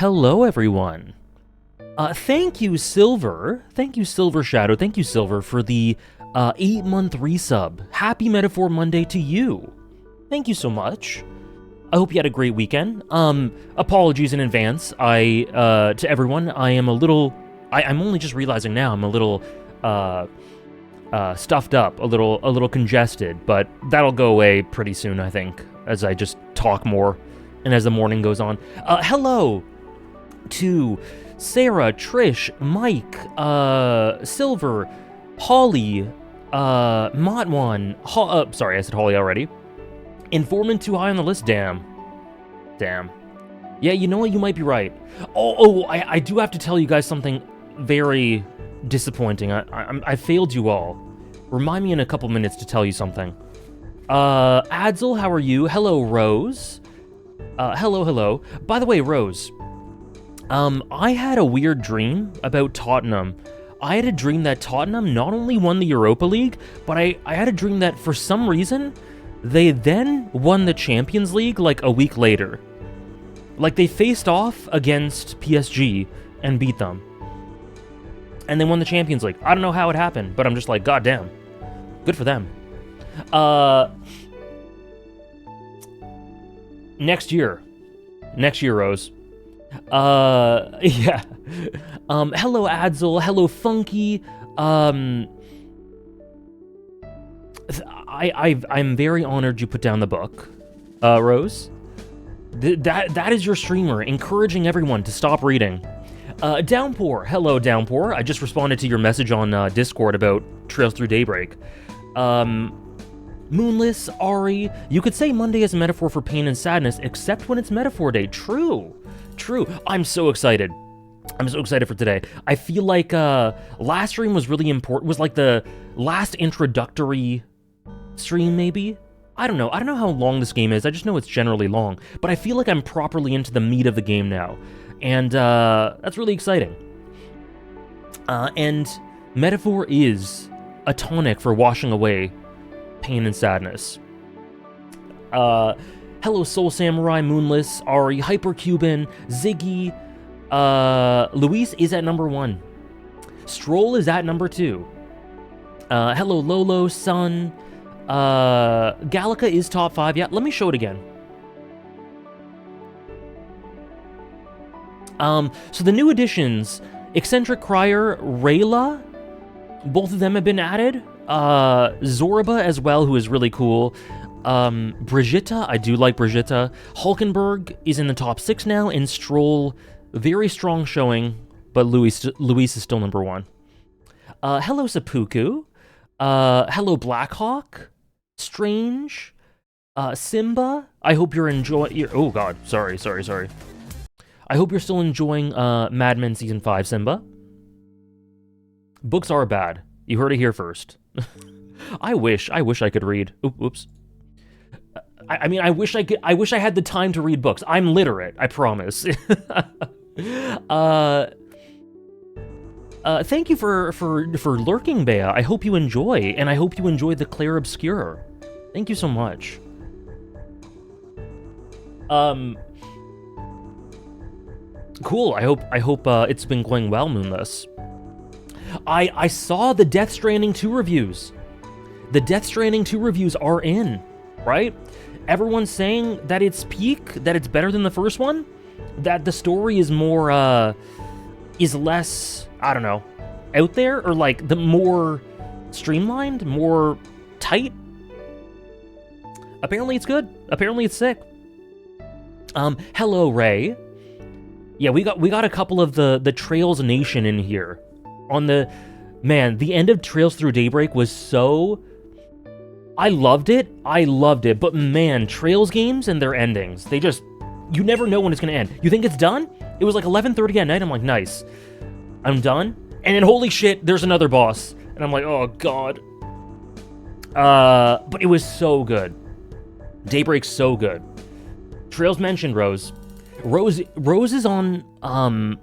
Hello, everyone. Thank you, Silver. Thank you, Silver Shadow. Thank you, Silver, for the 8-month resub. Happy Metaphor Monday to you. Thank you so much. I hope you had a great weekend. Apologies in advance. To everyone, I am a little... I'm only just realizing now I'm a little stuffed up, a little congested, but that'll go away pretty soon, I think, as I just talk more and as the morning goes on. Hello to Sarah, Trish, Mike, Silver, Holly, Motwan, sorry, I said Holly already. Informant too high on the list, damn. Yeah, you know what, you might be right. I do have to tell you guys something very disappointing. I failed you all. Remind me in a couple minutes to tell you something. Adzel, how are you? Hello, Rose. Hello. By the way, Rose, I had a weird dream about Tottenham. I had a dream that Tottenham not only won the Europa League, but I had a dream that for some reason, they then won the Champions League like a week later. Like they faced off against PSG and beat them. And they won the Champions League. I don't know how it happened, but I'm just like, goddamn. Good for them. Next year, Rose. Yeah. Hello, Adzel. Hello, Funky. I'm very honored you put down the book, Rose. That is your streamer, encouraging everyone to stop reading. Downpour. Hello, Downpour. I just responded to your message on Discord about Trails Through Daybreak. Moonless, Ari, you could say Monday is a metaphor for pain and sadness, except when it's Metaphor Day. True. I'm so excited. I'm so excited for today. I feel like last stream was really important. Was like the last introductory stream, maybe? I don't know how long this game is. I just know it's generally long. But I feel like I'm properly into the meat of the game now. And that's really exciting. And Metaphor is a tonic for washing away pain and sadness. Hello, Soul Samurai, Moonless, Ari, Hypercuban, Ziggy. Luis is at number 1. Stroll is at number 2. Hello, Lolo, Sun. Gallica is top 5. Yeah, let me show it again. So the new additions, Eccentric Crier, Rayla, both of them have been added. Zorba as well, who is really cool. Brigitta, I do like Brigitta. Hulkenberg is in the top 6 now, and Stroll, very strong showing, but Luis is still number 1. Hello, Seppuku. Hello, Blackhawk. Strange. Simba. I hope you're enjoying... Oh, God. Sorry. I hope you're still enjoying Mad Men Season 5, Simba. Books are bad. You heard it here first. I wish I could read. Oops. I mean, I wish I had the time to read books. I'm literate, I promise. Thank you for lurking, Bea. I hope you enjoy, and I hope you enjoy the Clair Obscure. Thank you so much. Cool. I hope it's been going well, Moonless. I saw the Death Stranding 2 reviews. The Death Stranding 2 reviews are in, right? Everyone's saying that it's peak, that it's better than the first one, that the story is more, is less, I don't know, out there, or like the more streamlined, more tight. Apparently it's good. Apparently it's sick. Hello, Ray. Yeah, we got a couple of the Trails Nation in here. On the, man, the end of Trails Through Daybreak was so, I loved it, but man, Trails games and their endings, they just, you never know when it's gonna end. You think it's done? It was like 11:30 at night, I'm like, nice. I'm done, and then holy shit, there's another boss, and I'm like, oh god. But it was so good. Daybreak's so good. Trails mentioned Rose. Rose is on one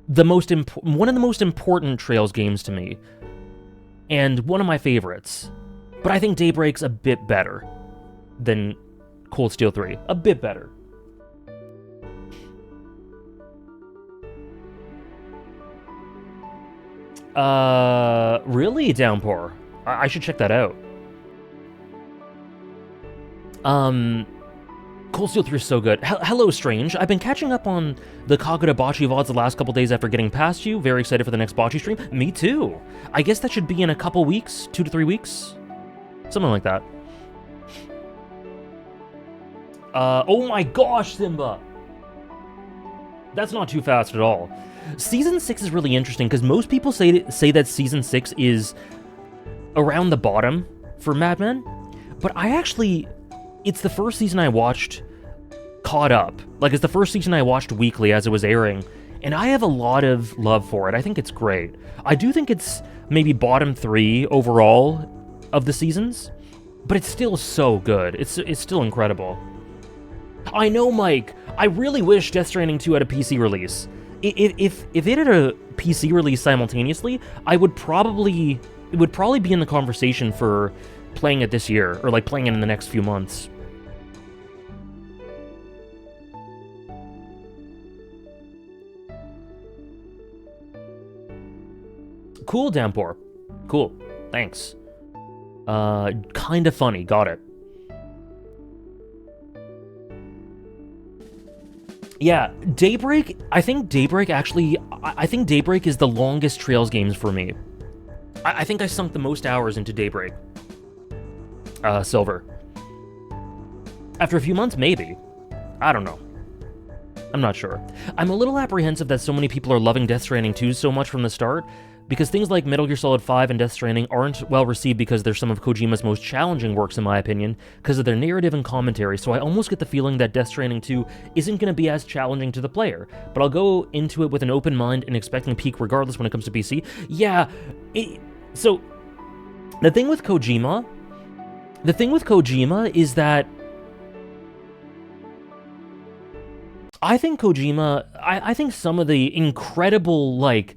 of the most important Trails games to me, and one of my favorites. But I think Daybreak's a bit better than Cold Steel 3. A bit better. Really, Downpour? I should check that out. Cold Steel 3 is so good. Hello, Strange. I've been catching up on the Kagura Bocce VODs the last couple days after getting past you. Very excited for the next Bocce stream. Me too. I guess that should be in a couple weeks, 2 to 3 weeks. Something like that. Oh my gosh, Simba! That's not too fast at all. Season 6 is really interesting, because most people say that Season 6 is around the bottom for Mad Men, but I actually... It's the first season I watched caught up. Like, it's the first season I watched weekly as it was airing, and I have a lot of love for it. I think it's great. I do think it's maybe bottom 3 overall of the seasons, but it's still so good. It's still incredible. I know, Mike. I really wish Death Stranding 2 had a PC release. If it had a PC release simultaneously, it would probably be in the conversation for playing it this year, or like playing it in the next few months. Cool, Downpour. Cool. Thanks. Kinda funny. Got it. Yeah, Daybreak, I think Daybreak is the longest Trails games for me. I think I sunk the most hours into Daybreak. Silver. After a few months, maybe. I don't know. I'm not sure. I'm a little apprehensive that so many people are loving Death Stranding 2 so much from the start, because things like Metal Gear Solid 5 and Death Stranding aren't well received because they're some of Kojima's most challenging works in my opinion, because of their narrative and commentary, so I almost get the feeling that Death Stranding 2 isn't going to be as challenging to the player, but I'll go into it with an open mind and expecting peak regardless when it comes to PC. Yeah, so the thing with Kojima is that I think some of the incredible, like,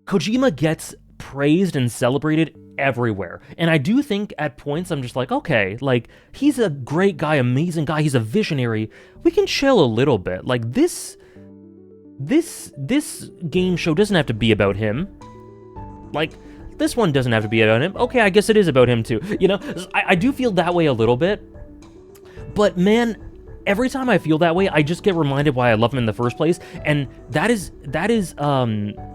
Kojima gets praised and celebrated everywhere. And I do think at points I'm just like, okay, like, he's a great guy, amazing guy, he's a visionary. We can chill a little bit. Like, this game show doesn't have to be about him. Like, this one doesn't have to be about him. Okay, I guess it is about him too. You know, I do feel that way a little bit. But man, every time I feel that way, I just get reminded why I love him in the first place, and that is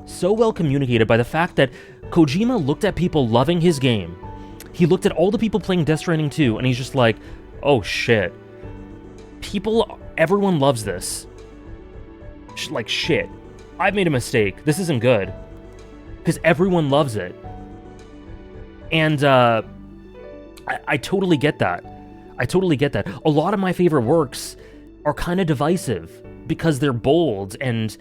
so well communicated by the fact that Kojima looked at people loving his game. He looked at all the people playing Death Stranding 2, and he's just like, oh shit. Everyone loves this. Like, shit. I've made a mistake. This isn't good. Because everyone loves it. And, I totally get that. I totally get that. A lot of my favorite works are kind of divisive because they're bold and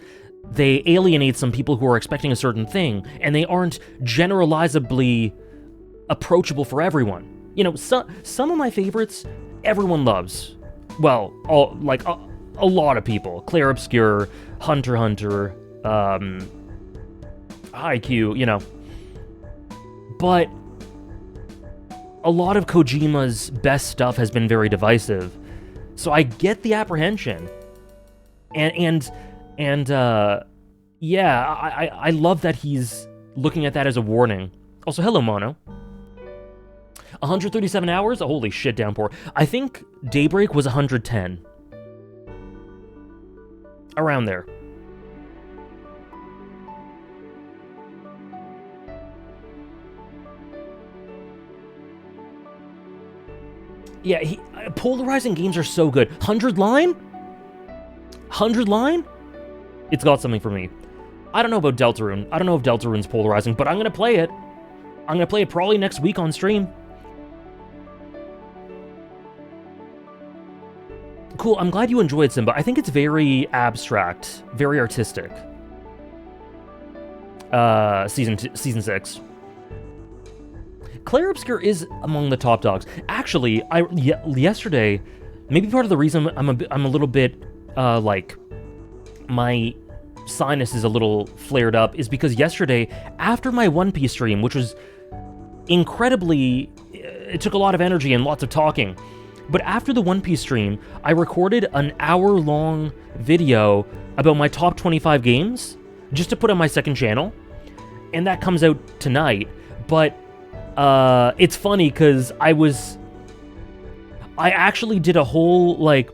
they alienate some people who are expecting a certain thing, and they aren't generalizably approachable for everyone. You know, some of my favorites, everyone loves. Well, a lot of people. Clair Obscur, Hunter x Hunter, IQ, you know. But a lot of Kojima's best stuff has been very divisive, so I get the apprehension, and And yeah, I love that he's looking at that as a warning. Also, hello, Mono. 137 hours? Holy shit, downpour. I think Daybreak was 110. Around there. Yeah, polarizing games are so good. 100 line? 100 line? It's got something for me. I don't know about Deltarune. I don't know if Deltarune's polarizing, but I'm gonna play it. I'm gonna play it probably next week on stream. Cool, I'm glad you enjoyed Simba. I think it's very abstract, very artistic. Season 6. Clair Obscur is among the top dogs. Actually, yesterday, maybe part of the reason I'm a little bit, like, my sinus is a little flared up is because yesterday, after my One Piece stream, which was incredibly, it took a lot of energy and lots of talking, but after the One Piece stream, I recorded an hour-long video about my top 25 games, just to put on my second channel, and that comes out tonight, but it's funny because I actually did a whole, like,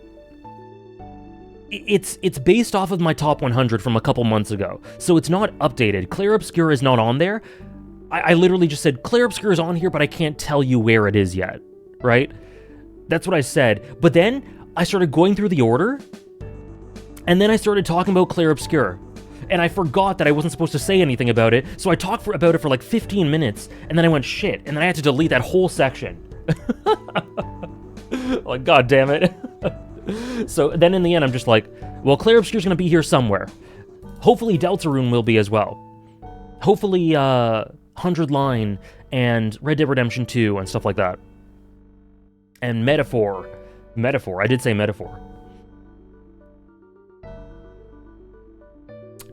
it's based off of my top 100 from a couple months ago, so it's not updated. Clair Obscur is not on there. I literally just said, Clair Obscur is on here, but I can't tell you where it is yet, right? That's what I said. But then I started going through the order, and then I started talking about Clair Obscur. And I forgot that I wasn't supposed to say anything about it, so I talked about it for like 15 minutes, and then I went, shit, and then I had to delete that whole section. Like, god damn it. So then in the end, I'm just like, well, Clair Obscur's gonna be here somewhere. Hopefully Deltarune will be as well. Hopefully 100 Line and Red Dead Redemption 2 and stuff like that. And Metaphor. I did say Metaphor.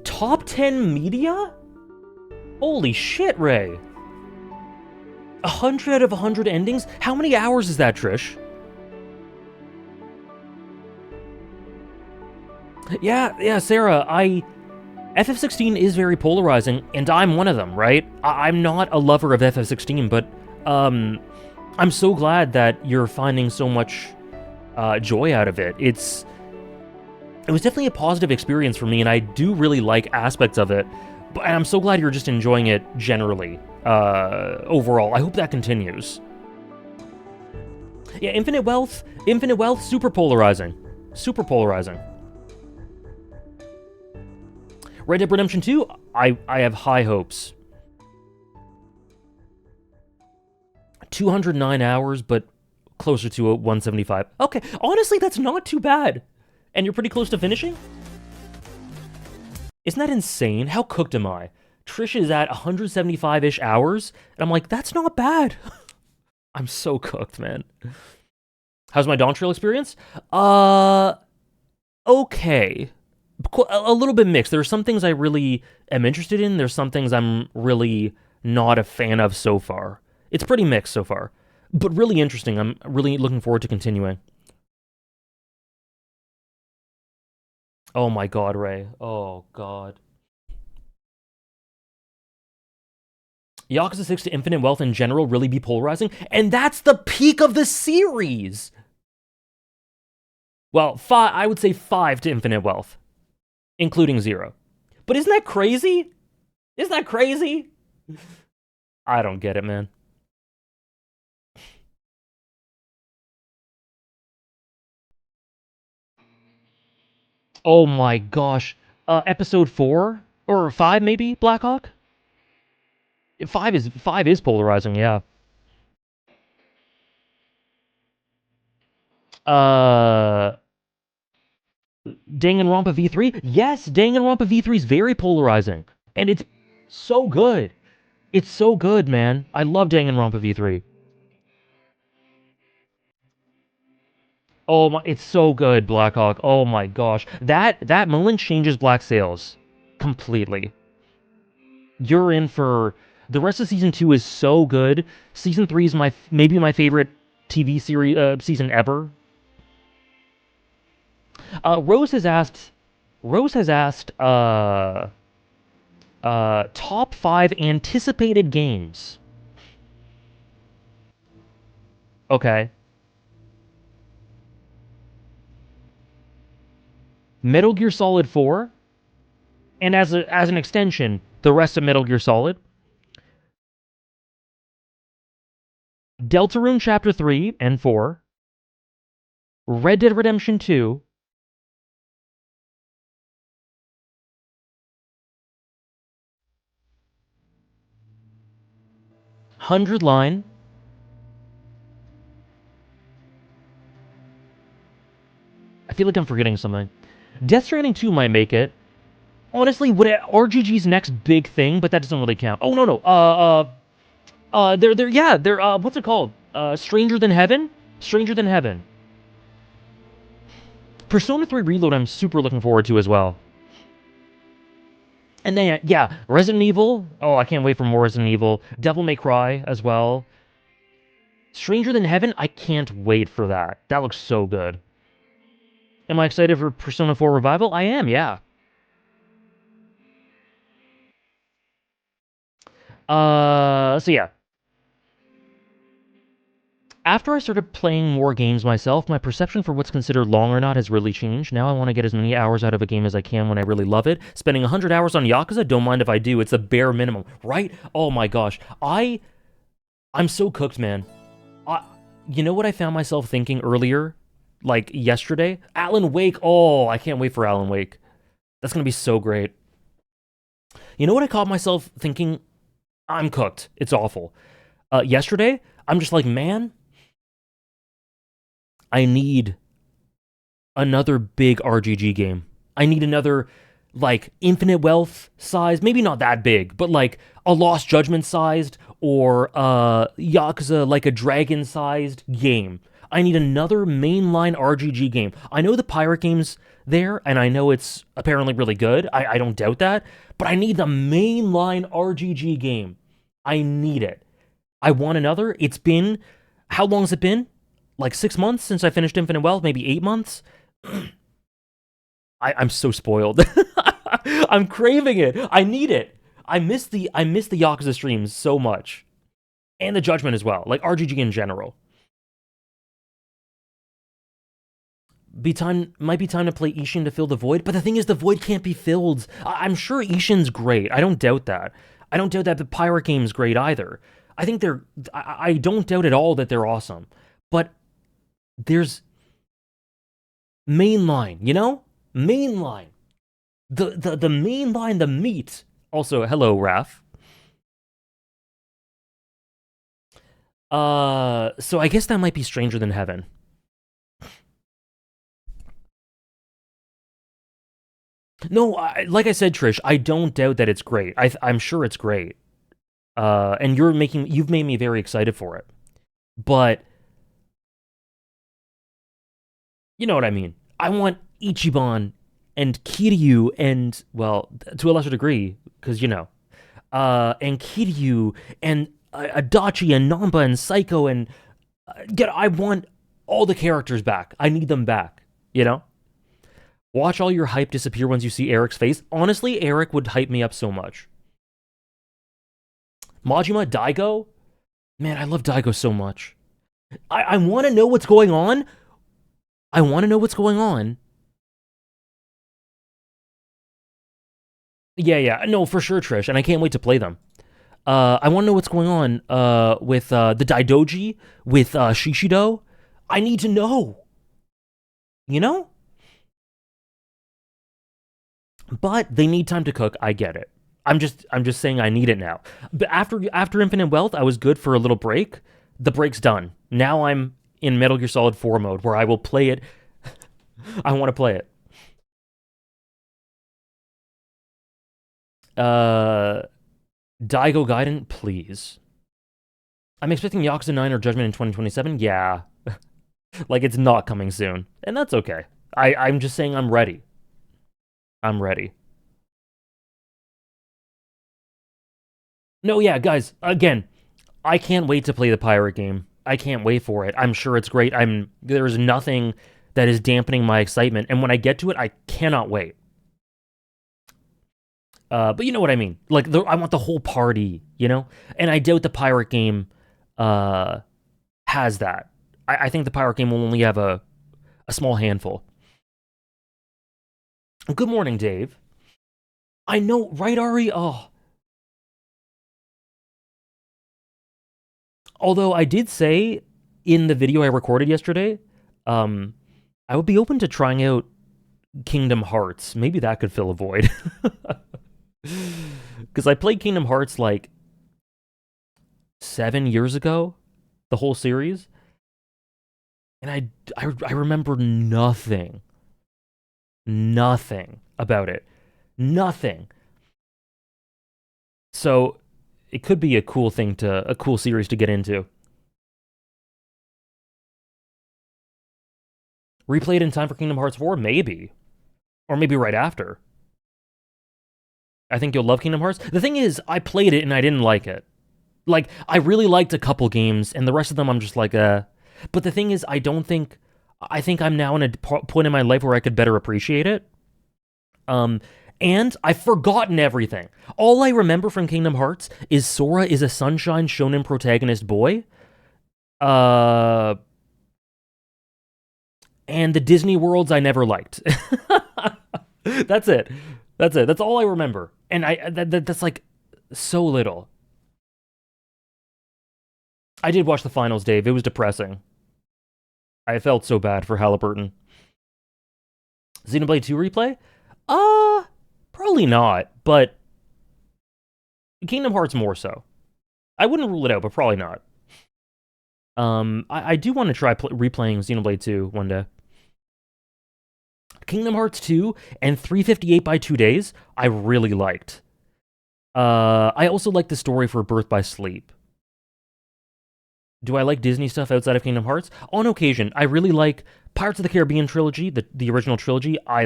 Top 10 media? Holy shit, Ray. 100 out of 100 endings? How many hours is that, Trish? Yeah, Sarah, FF16 is very polarizing, and I'm one of them, right? I'm not a lover of FF16, but, I'm so glad that you're finding so much joy out of it. It was definitely a positive experience for me, and I do really like aspects of it, but I'm so glad you're just enjoying it generally, overall. I hope that continues. Yeah, Infinite Wealth, super polarizing. Super polarizing. Red Dead Redemption 2, I have high hopes. 209 hours, but closer to a 175. Okay, honestly, that's not too bad. And you're pretty close to finishing? Isn't that insane? How cooked am I? Trish is at 175-ish hours, and I'm like, that's not bad. I'm so cooked, man. How's my Dawntrail experience? Okay. A little bit mixed. There are some things I really am interested in. There's some things I'm really not a fan of so far. It's pretty mixed so far, but really interesting. I'm really looking forward to continuing. Oh my god, Ray. Oh god. Yakuza 6 to Infinite Wealth in general really be polarizing, and that's the peak of the series! Well, I would say 5 to Infinite Wealth, including 0. But isn't that crazy? Isn't that crazy? I don't get it, man. Oh my gosh. Episode 4? Or 5, maybe, Blackhawk? 5 is polarizing, yeah. Danganronpa V3? Yes, Danganronpa V3 is very polarizing. And it's so good. It's so good, man. I love Danganronpa V3. Oh my, it's so good, Blackhawk. Oh my gosh. That moment changes Black Sails completely. You're in for... The rest of Season 2 is so good. Season 3 is maybe my favorite TV series season ever. Rose has asked, Rose has asked, top 5 anticipated games. Okay. Metal Gear Solid 4, and as an extension, the rest of Metal Gear Solid. Deltarune Chapter 3 and 4. Red Dead Redemption 2. Hundred Line. I feel like I'm forgetting something. Death Stranding 2 might make it. Honestly, RGG's next big thing, but that doesn't really count. Oh no. They're what's it called? Stranger Than Heaven? Stranger Than Heaven. Persona 3 Reload I'm super looking forward to as well. And then, yeah, Resident Evil. Oh, I can't wait for more Resident Evil. Devil May Cry as well. Stranger Than Heaven, I can't wait for that. That looks so good. Am I excited for Persona 4 Revival? I am, yeah. So yeah. After I started playing more games myself, my perception for what's considered long or not has really changed. Now I want to get as many hours out of a game as I can when I really love it. Spending 100 hours on Yakuza, don't mind if I do. It's the bare minimum, right? Oh my gosh. I'm so cooked, man. You know what I found myself thinking earlier? Like yesterday? Alan Wake. Oh, I can't wait for Alan Wake. That's going to be so great. You know what I caught myself thinking? I'm cooked. It's awful. Yesterday, I'm just like, man, I need another big RGG game. I need another, like, Infinite Wealth size, maybe not that big, but like a Lost Judgment sized or Yakuza Like a Dragon sized game. I need another mainline RGG game. I know the pirate game's there, and I know it's apparently really good. I don't doubt that, but I need the mainline RGG game. I need it. I want another. It's been, how long has it been? Like 6 months since I finished Infinite Wealth, maybe 8 months. I'm so spoiled. I'm craving it. I need it. I miss the Yakuza streams so much, and the Judgment as well. Like RGG in general. Might be time to play Ishin to fill the void, but the thing is, the void can't be filled. I'm sure Ishin's great. I don't doubt that. I don't doubt that the pirate game's great either. I think I don't doubt at all that they're awesome. But there's mainline, you know? Mainline. The mainline, the meat. Also, hello, Raph. So I guess that might be Stranger Than Heaven. No, like I said, Trish, I don't doubt that it's great. I'm sure it's great. And you've made me very excited for it. But you know what I mean. I want Ichiban and Kiryu and, well, to a lesser degree, because, you know, and Kiryu and Adachi and Namba and Psycho and, I want all the characters back. I need them back, you know? Watch all your hype disappear once you see Eric's face. Honestly, Eric would hype me up so much. Majima, Daigo? Man, I love Daigo so much. I want to know what's going on. I want to know what's going on. Yeah. No, for sure, Trish. And I can't wait to play them. I want to know what's going on with the Daidoji, with Shishido. I need to know. You know? But they need time to cook. I get it. I'm just saying I need it now. But after Infinite Wealth, I was good for a little break. The break's done. Now I'm in Metal Gear Solid 4 mode, where I will play it. I want to play it. Daigo Gaiden, please. I'm expecting Yakuza 9 or Judgment in 2027. Yeah. Like, it's not coming soon. And that's okay. I'm just saying I'm ready. I'm ready. No, yeah, guys, again, I can't wait to play the pirate game. I can't wait for it. I'm sure it's great. There's nothing that is dampening my excitement. And when I get to it, I cannot wait. But you know what I mean. Like, I want the whole party, you know? And I doubt the pirate game has that. I think the pirate game will only have a small handful. Good morning, Dave. I know, right, Ari? Oh. Although I did say in the video I recorded yesterday, I would be open to trying out Kingdom Hearts. Maybe that could fill a void. Because I played Kingdom Hearts like 7 years ago, the whole series, and I remember nothing about it. Nothing. So it could be a cool series to get into. Replay it in time for Kingdom Hearts 4? Maybe. Or maybe right after. I think you'll love Kingdom Hearts. The thing is, I played it and I didn't like it. Like, I really liked a couple games, and the rest of them I'm just like, But the thing is, I think I'm now in a point in my life where I could better appreciate it. And I've forgotten everything. All I remember from Kingdom Hearts is Sora is a sunshine shonen protagonist boy. And the Disney worlds I never liked. That's it. That's all I remember. And that's like so little. I did watch the finals, Dave. It was depressing. I felt so bad for Halliburton. Xenoblade 2 replay? Probably not, but Kingdom Hearts more so. I wouldn't rule it out, but probably not. I do want to try replaying Xenoblade 2 one day. Kingdom Hearts 2 and 358 by 2 Days, I really liked. I also like the story for Birth by Sleep. Do I like Disney stuff outside of Kingdom Hearts? On occasion. I really like Pirates of the Caribbean trilogy, the original trilogy. I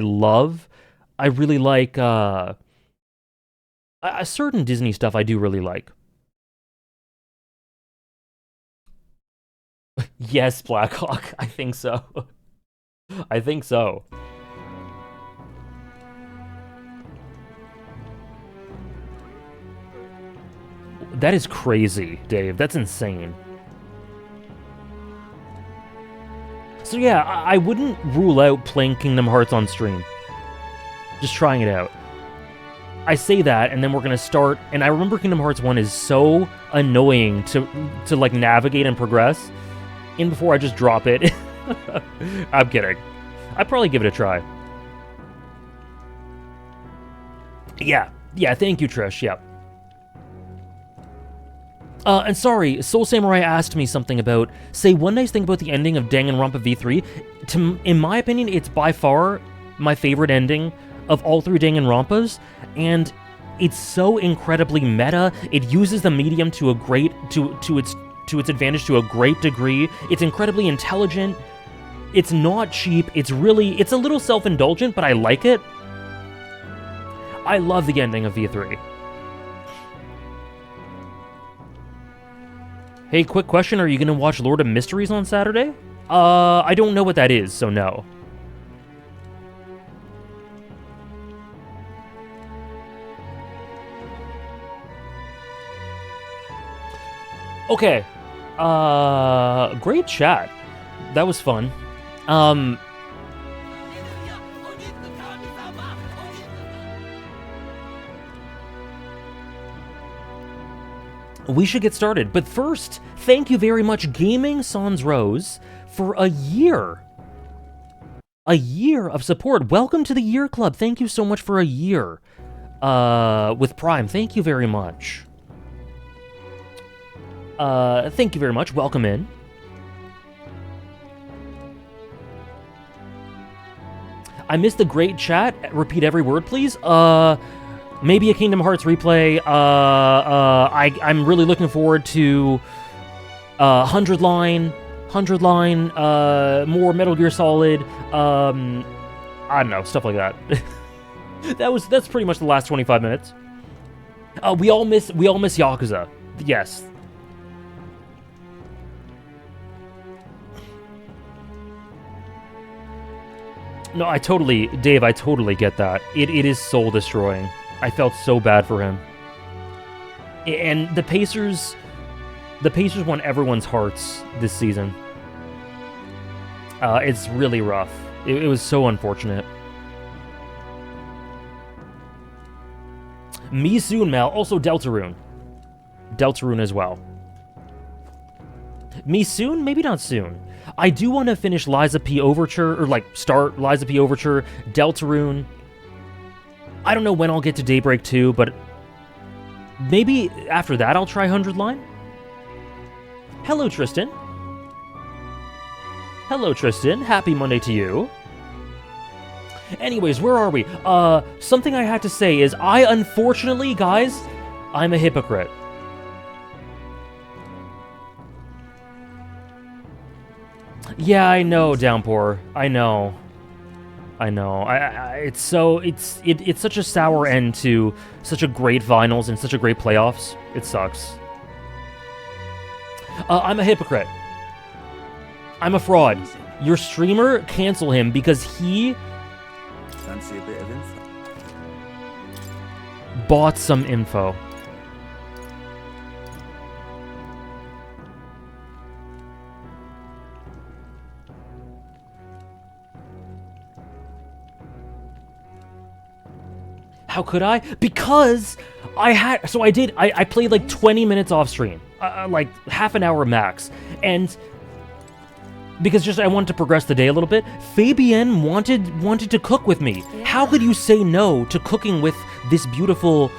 really like a certain Disney stuff I do really like. Yes, Blackhawk. I think so. I think so. That is crazy, Dave. That's insane. So yeah, I wouldn't rule out playing Kingdom Hearts on stream. Just trying it out. I say that, and then we're gonna start, and I remember Kingdom Hearts 1 is so annoying to like navigate and progress, and before I just drop it. I'm kidding. I'd probably give it a try. Yeah, thank you, Trish, yeah. And sorry, Soul Samurai asked me something about, say one nice thing about the ending of Danganronpa V3. In my opinion, it's by far my favorite ending of all three Danganronpas, and it's so incredibly meta. It uses the medium to its advantage to a great degree. It's incredibly intelligent. It's not cheap. It's a little self-indulgent, but I like it. I love the ending of V3. Hey, quick question, are you gonna watch Lord of Mysteries on Saturday? I don't know what that is, so no. Okay. Great chat. That was fun. We should get started, but first, thank you very much, Gaming Sans Rose, for a year. A year of support. Welcome to the Year Club. Thank you so much for a year with Prime. Thank you very much. Thank you very much. Welcome in. I missed the great chat. Repeat every word, please. Maybe a Kingdom Hearts replay. I'm really looking forward to 100 line, more Metal Gear Solid. I don't know, stuff like that. That's pretty much the last 25 minutes. We all miss Yakuza. Yes. No, Dave, I totally get that. It is soul destroying. I felt so bad for him. And the Pacers won everyone's hearts this season. It's really rough. It was so unfortunate. Me soon, Mal. Also Deltarune. Deltarune as well. Me soon? Maybe not soon. I do want to finish Liza P. Overture, or like start Liza P. Overture, Deltarune. I don't know when I'll get to Daybreak 2, but maybe after that I'll try 100 Line. Hello, Tristan. Hello, Tristan. Happy Monday to you. Anyways, where are we? Something I had to say is unfortunately, guys, I'm a hypocrite. Yeah, I know, Downpour. I know. It's such a sour end to such a great finals and such a great playoffs. It sucks. I'm a hypocrite. I'm a fraud. Your streamer, cancel him because he Fancy a bit of info? bought some info. How could I? Because I played like 20 minutes off stream, like half an hour max, and because just I wanted to progress the day a little bit. Fabienne wanted to cook with me. Yeah. How could you say no to cooking with this beautiful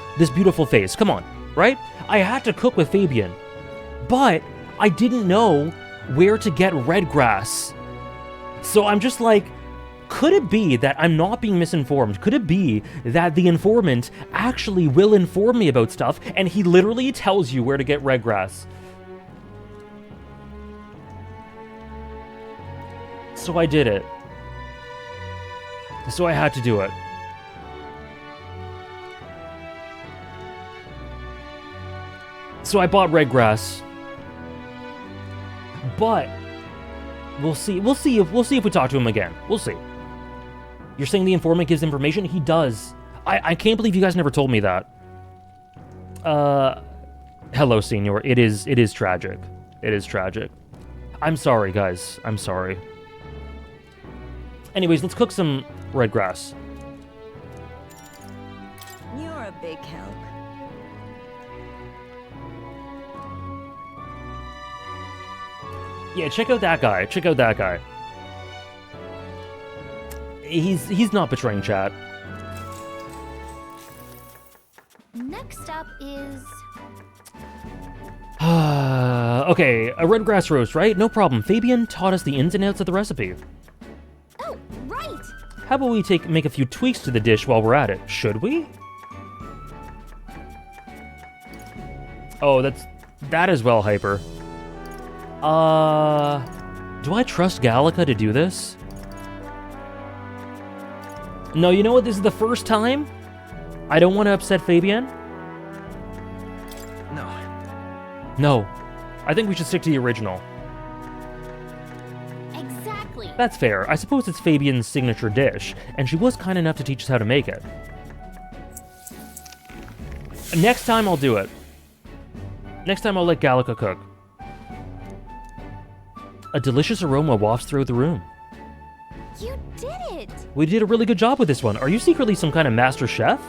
face? Come on, right? I had to cook with Fabienne, but I didn't know where to get red grass. So I'm just like, could it be that I'm not being misinformed? Could it be that the informant actually will inform me about stuff and he literally tells you where to get red grass? So I did it. So I had to do it. So I bought red grass. But we'll see if we talk to him again. We'll see. You're saying the informant gives information? He does. I can't believe you guys never told me that. Hello, Senior. It is tragic. It is tragic. I'm sorry, guys. I'm sorry. Anyways, let's cook some red grass. You're a big help. Yeah, check out that guy. Check out that guy. He's not betraying chat. Next up is... Okay, a red grass roast, right? No problem. Fabienne taught us the ins and outs of the recipe. Oh, right! How about we make a few tweaks to the dish while we're at it? Should we? Oh, that as well, Hyper. Do I trust Gallica to do this? No, you know what? This is the first time. I don't want to upset Fabienne. No. I think we should stick to the original. Exactly. That's fair. I suppose it's Fabienne's signature dish, and she was kind enough to teach us how to make it. Next time I'll do it. Next time I'll let Gallica cook. A delicious aroma wafts through the room. You did it! We did a really good job with this one. Are you secretly some kind of master chef?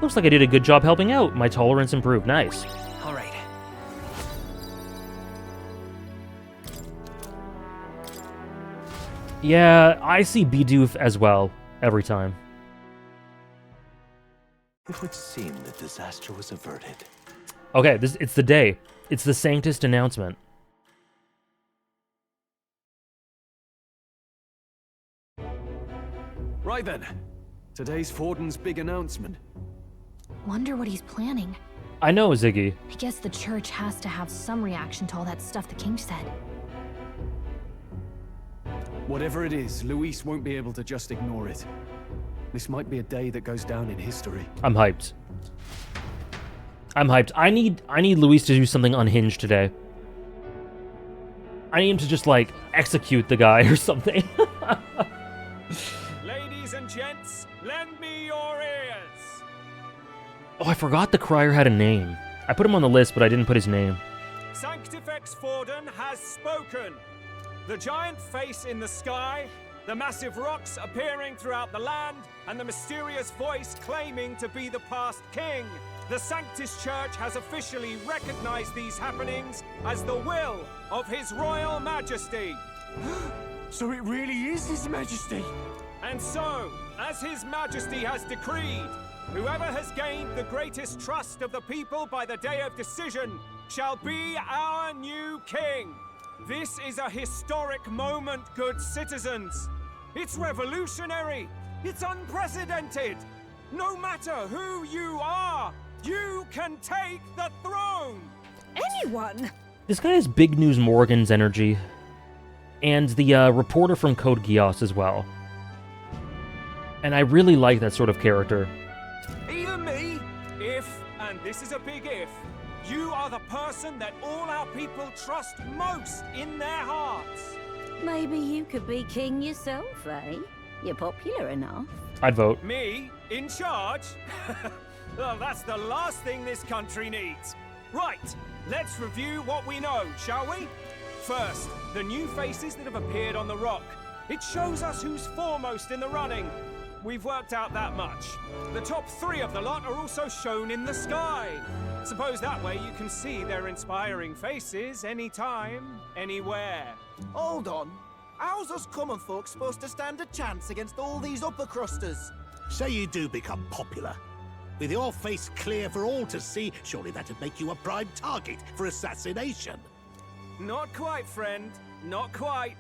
Looks like I did a good job helping out. My tolerance improved. Nice. All right. Yeah, I see Bidoof as well every time. It would seem that disaster was averted. Okay, it's the day. It's the Sanctist announcement. Right then. Today's Forden's big announcement. Wonder what he's planning. I know, Ziggy. I guess the church has to have some reaction to all that stuff the king said. Whatever it is, Luis won't be able to just ignore it. This might be a day that goes down in history. I'm hyped. I'm hyped. I need Luis to do something unhinged today. I need him to just, like, execute the guy or something. Ladies and gents, lend me your ears. Oh, I forgot the crier had a name. I put him on the list, but I didn't put his name. Sanctifex Forden has spoken. The giant face in the sky, the massive rocks appearing throughout the land, and the mysterious voice claiming to be the past king. The Sanctus Church has officially recognized these happenings as the will of His Royal Majesty. So it really is His Majesty. And so, as His Majesty has decreed, whoever has gained the greatest trust of the people by the day of decision shall be our new king. This is a historic moment, good citizens. It's revolutionary. It's unprecedented. No matter who you are, you can take the throne. Anyone? This guy has Big News Morgan's energy. And the reporter from Code Geass as well. And I really like that sort of character. Even me, if, and this is a big if, you are the person that all our people trust most in their hearts. Maybe you could be king yourself, eh? You're popular enough. I'd vote. Me? In charge? Well, that's the last thing this country needs. Right, let's review what we know, shall we? First, the new faces that have appeared on the rock. It shows us who's foremost in the running. We've worked out that much. The top 3 of the lot are also shown in the sky. Suppose that way you can see their inspiring faces anytime, anywhere. Hold on. How's us common folk supposed to stand a chance against all these upper crusters? Say you do become popular. With your face clear for all to see, surely that'd make you a prime target for assassination. Not quite, friend. Not quite.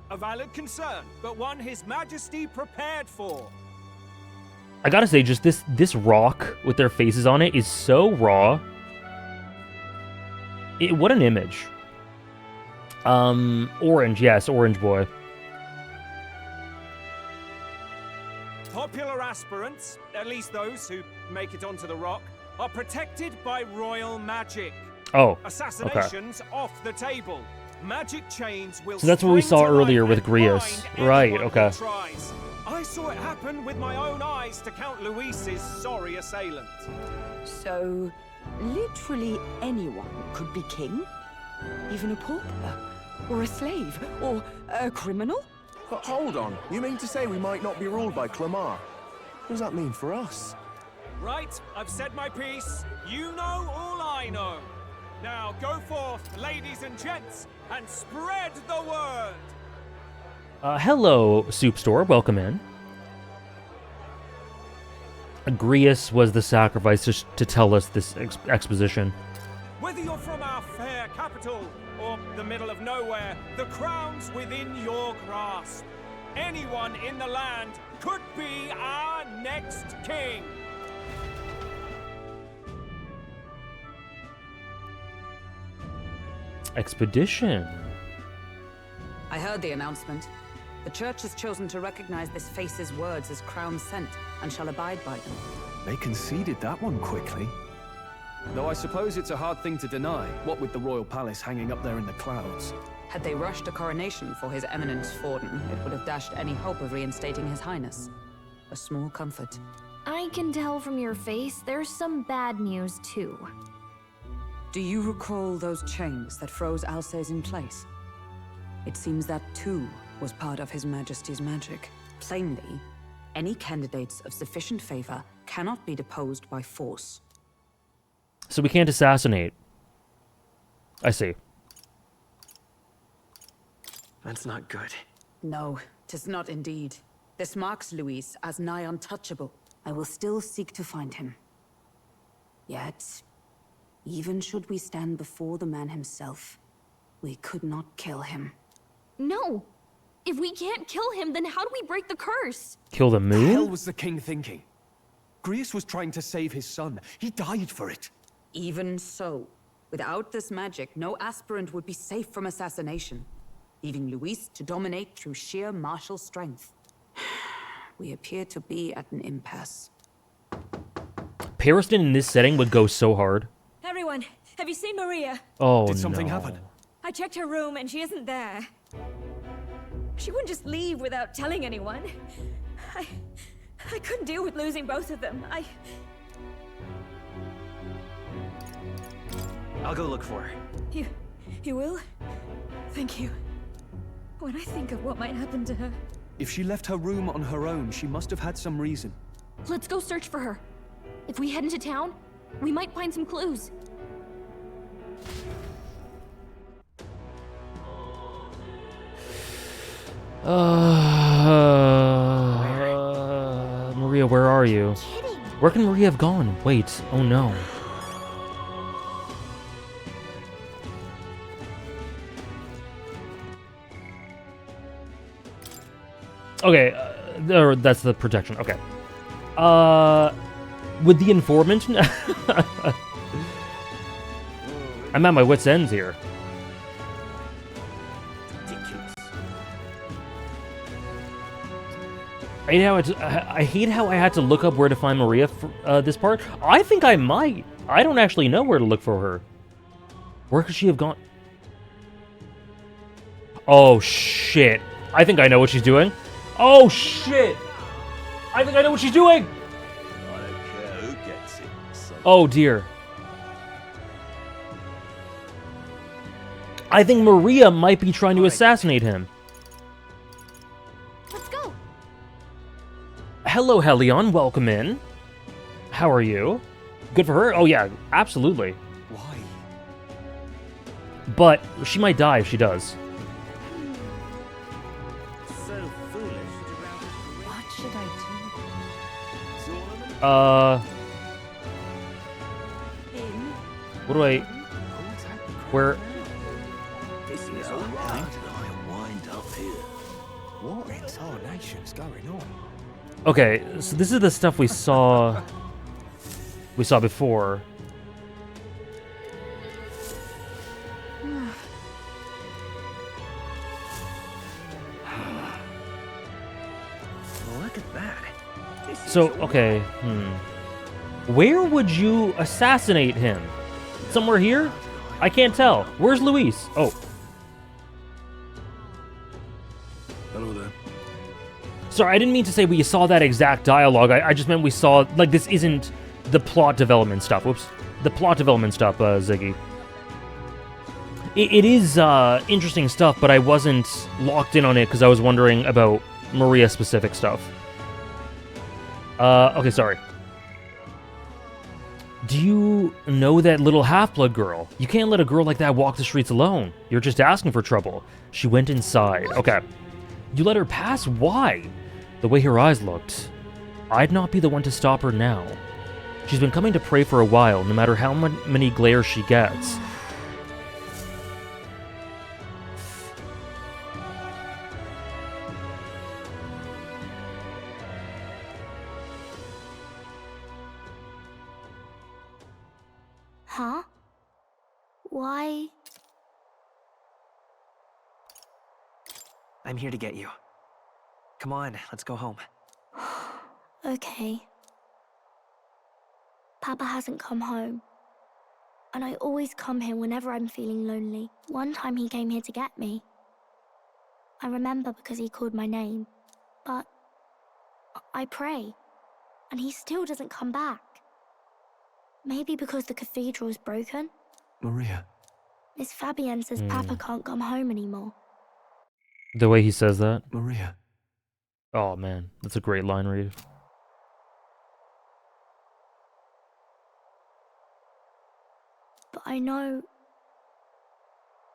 A valid concern, but one His Majesty prepared for. I gotta say, just this rock with their faces on it is so raw. What an image. Orange, yes, Orange Boy. Popular aspirants, at least those who make it onto the rock, are protected by royal magic. Oh, Assassinations off the table. Magic chains will. So that's what we spring saw to earlier life with and Grius. bind Right, anyone who okay. tries. I saw it happen with my own eyes to Count Luis's sorry assailant. So, literally anyone could be king? Even a pauper? Or a slave? Or a criminal? But hold on, you mean to say we might not be ruled by Clamar? What does that mean for us? Right, I've said my piece. You know all I know. Now go forth, ladies and gents, and spread the word. Hello, Soup Store. Welcome in. Grius was the sacrifice to tell us this exposition. Whether you're from our fair capital or the middle of nowhere, the crown's within your grasp. Anyone in the land could be our next king. Expedition. I heard the announcement. The church has chosen to recognize this face's words as crown sent, and shall abide by them. They conceded that one quickly. Though I suppose it's a hard thing to deny, what with the royal palace hanging up there in the clouds. Had they rushed a coronation for His Eminence Forden, it would have dashed any hope of reinstating His Highness. A small comfort. I can tell from your face there's some bad news too. Do you recall those chains that froze Alces in place? It seems that too was part of His Majesty's magic. Plainly, any candidates of sufficient favor cannot be deposed by force. So we can't assassinate. I see. That's not good. No, 'tis not indeed. This marks Luis as nigh untouchable. I will still seek to find him. Yet, even should we stand before the man himself, we could not kill him. No! If we can't kill him, then how do we break the curse? Kill the What the hell moon? was the king thinking? Grius was trying to save his son. He died for it. Even so, without this magic, no aspirant would be safe from assassination, leaving Luis to dominate through sheer martial strength. We appear to be at an impasse. Pariston in this setting would go so hard. Everyone, have you seen Maria? Oh, Did something no. happen? I checked her room and she isn't there. She wouldn't just leave without telling anyone. I couldn't deal with losing both of them. I'll go look for her. You will? Thank you. When I think of what might happen to her... If she left her room on her own, she must have had some reason. Let's go search for her. If we head into town, we might find some clues. Maria, where are you? Where can Maria have gone? Wait, oh no. Okay, that's the protection. Okay. With the informant? I'm at my wit's ends here. I hate how I had to look up where to find Maria for this part. I think I might. I don't actually know where to look for her. Where could she have gone? Oh, shit. I think I know what she's doing. Oh, shit. I think I know what she's doing. I don't care who gets it. So Oh, dear. I think Maria might be trying to assassinate him. Let's go. Hello, Helion. Welcome in. How are you? Good for her? Oh, yeah, absolutely. Why? But she might die if she does. so foolish. What should I What do I... Where... This is all right. How did I wind up here? What in tarnation's going on? Okay, so this is the stuff we saw... We saw before. Look at that. So, okay, Where would you assassinate him? Somewhere here? I can't tell. Where's Luis? Oh. Hello there. Sorry, I didn't mean to say we saw that exact dialogue. I just meant we saw... Like, this isn't the plot development stuff. Whoops. The plot development stuff, Ziggy. It is interesting stuff, but I wasn't locked in on it because I was wondering about Maria-specific stuff. Okay, sorry. Do you know that little half-blood girl? You can't let a girl like that walk the streets alone. You're just asking for trouble. She went inside. Okay. You let her pass? Why? The way her eyes looked. I'd not be the one to stop her now. She's been coming to pray for a while, no matter how many glares she gets. Huh? Why? I'm here to get you. Come on, let's go home. Okay. Papa hasn't come home. And I always come here whenever I'm feeling lonely. One time he came here to get me. I remember because he called my name. But I pray, and he still doesn't come back. Maybe because the cathedral's broken? Maria. Miss Fabienne says Papa can't come home anymore. The way he says that? Maria. Oh, man. That's a great line read. But I know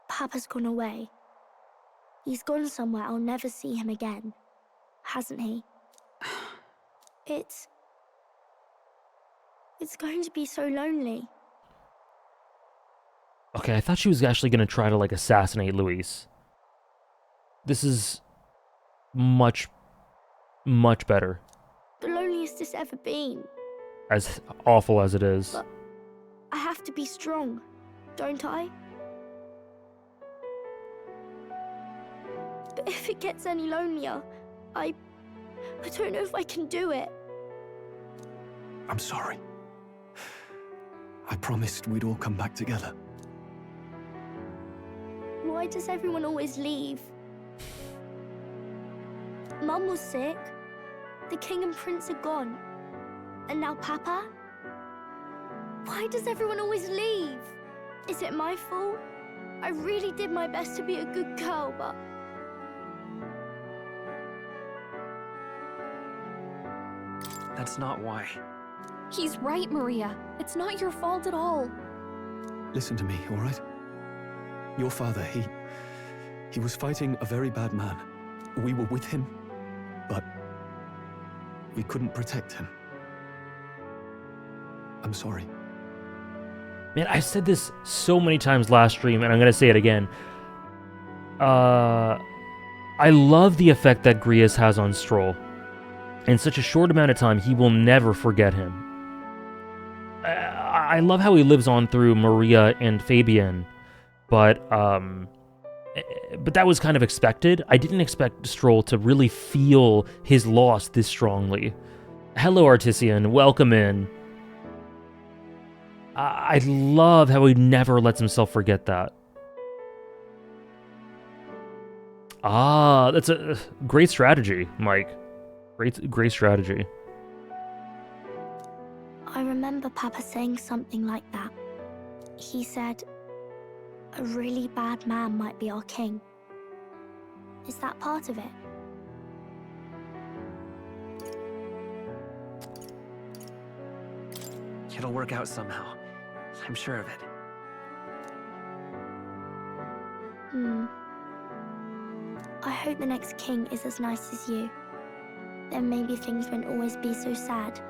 Papa's gone away. He's gone somewhere I'll never see him again, hasn't he? It's going to be so lonely. Okay, I thought she was actually going to try to, like, assassinate Luis. This is much, much better. The loneliest it's ever been. As awful as it is. But I have to be strong, don't I? But if it gets any lonelier, I don't know if I can do it. I'm sorry. I promised we'd all come back together. Why does everyone always leave? Mum was sick. The king and prince are gone. And now Papa? Why does everyone always leave? Is it my fault? I really did my best to be a good girl, but... That's not why. He's right, Maria. It's not your fault at all. Listen to me, all right? Your father, he was fighting a very bad man. We were with him, but we couldn't protect him. I'm sorry. Man, I said this so many times last stream, and I'm gonna say it again. I love the effect that Grius has on Stroll. In such a short amount of time, he will never forget him. I love how he lives on through Maria and Fabian, but that was kind of expected. I didn't expect Stroll to really feel his loss this strongly. Hello, Artisian. Welcome in. I love how he never lets himself forget that. Ah, that's a great strategy, Mike. Great strategy. I remember Papa saying something like that. He said, a really bad man might be our king. Is that part of it? It'll work out somehow. I'm sure of it. I hope the next king is as nice as you. Then maybe things won't always be so sad.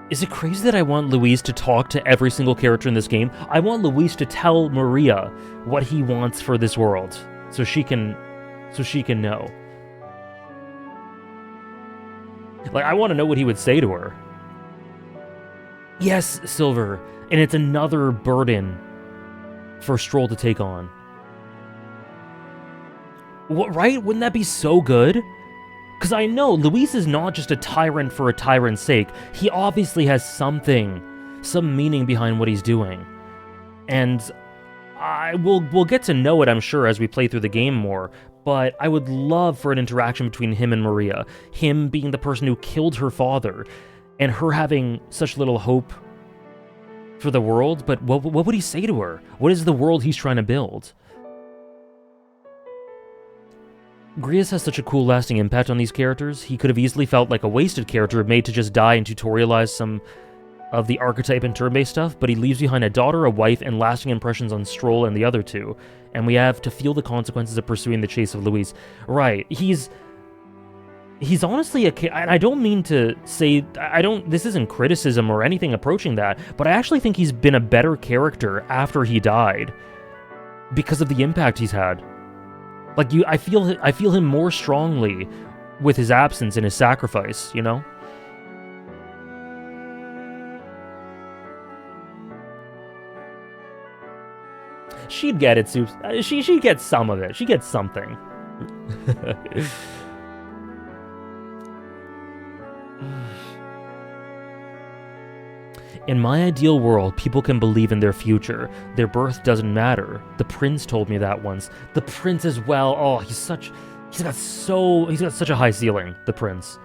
Is it crazy that I want Luis to talk to every single character in this game? I want Luis to tell Maria what he wants for this world, so she can know. Like, I want to know what he would say to her. Yes, Silver, and it's another burden for Stroll to take on. What, right? Wouldn't that be so good? Because I know Luis is not just a tyrant for a tyrant's sake. He obviously has some meaning behind what he's doing. And we'll get to know it, I'm sure, as we play through the game more. But I would love for an interaction between him and Maria. Him being the person who killed her father, and her having such little hope for the world. But what would he say to her? What is the world he's trying to build? Grius has such a cool lasting impact on these characters. He could have easily felt like a wasted character made to just die and tutorialize some of the archetype and turn-based stuff, but he leaves behind a daughter, a wife, and lasting impressions on Stroll and the other two. And we have to feel the consequences of pursuing the chase of Luis. Right, he's honestly and I don't mean to say, this isn't criticism or anything approaching that, but I actually think he's been a better character after he died because of the impact he's had. Like, I feel him more strongly with his absence and his sacrifice, you know? She'd get it, Soups. She gets some of it. She gets something. In my ideal world, people can believe in their future. Their birth doesn't matter. The prince told me that once. The prince as well. Oh, he's got such a high ceiling, the prince.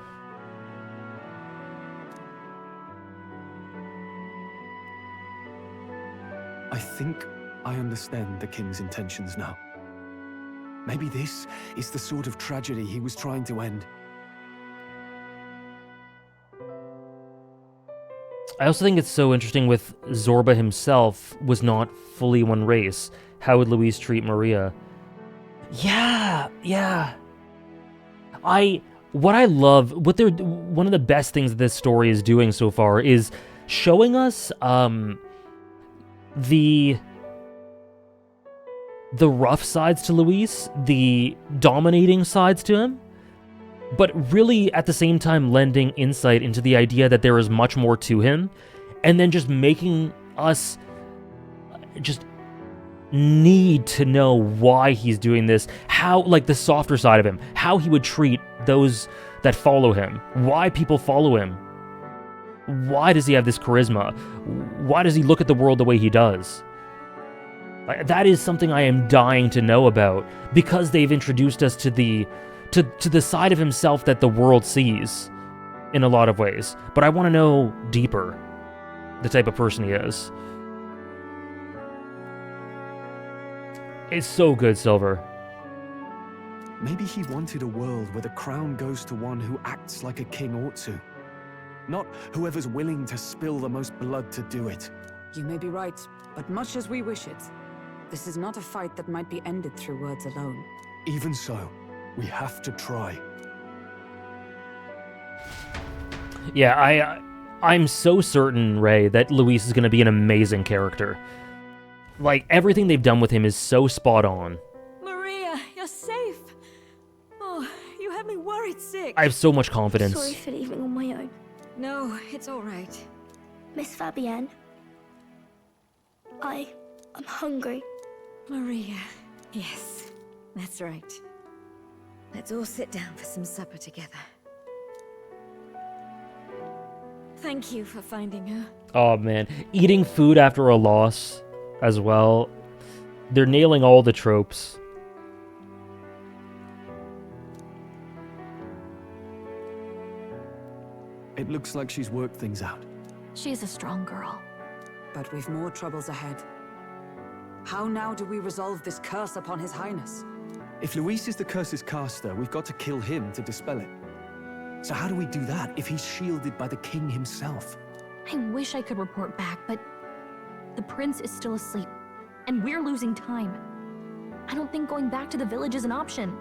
I think I understand the king's intentions now. Maybe this is the sort of tragedy he was trying to end. I also think it's so interesting with Zorba himself was not fully one race. How would Luis treat Maria? Yeah. One of the best things this story is doing so far is showing us the rough sides to Luis, the dominating sides to him, but really at the same time lending insight into the idea that there is much more to him, and then just making us just need to know why he's doing this, how, like, the softer side of him, how he would treat those that follow him, why people follow him, why does he have this charisma, why does he look at the world the way he does. That is something I am dying to know about, because they've introduced us to the side of himself that the world sees. in a lot of ways, but I want to know deeper the type of person he is. It's so good, Silver. Maybe he wanted a world where the crown goes to one who acts like a king ought to. Not whoever's willing to spill the most blood to do it. You may be right, but much as we wish it, this is not a fight that might be ended through words alone. Even so, we have to try. Yeah, I'm so certain, Ray, that Luis is going to be an amazing character. Like, everything they've done with him is so spot on. Maria, you're safe. Oh, you had me worried sick. I have so much confidence. Sorry for leaving on my own. No, it's all right. Miss Fabienne, I'm hungry. Maria, yes, that's right. Let's all sit down for some supper together. Thank you for finding her. Oh, man. Eating food after a loss as well. They're nailing all the tropes. It looks like she's worked things out. She's a strong girl. But we've more troubles ahead. How now do we resolve this curse upon His Highness? If Luis is the curse's caster, we've got to kill him to dispel it. So how do we do that if he's shielded by the king himself? I wish I could report back, but the prince is still asleep, and we're losing time. I don't think going back to the village is an option.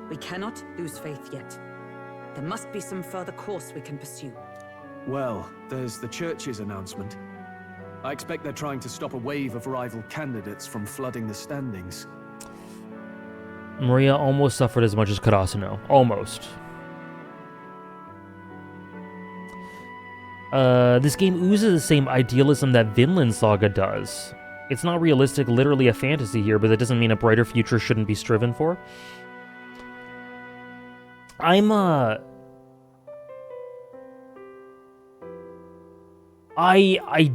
We cannot lose faith yet. There must be some further course we can pursue. Well, there's the church's announcement. I expect they're trying to stop a wave of rival candidates from flooding the standings. Maria almost suffered as much as Karasuno. Almost. This game oozes the same idealism that Vinland Saga does. It's not realistic, literally a fantasy here, but that doesn't mean a brighter future shouldn't be striven for. I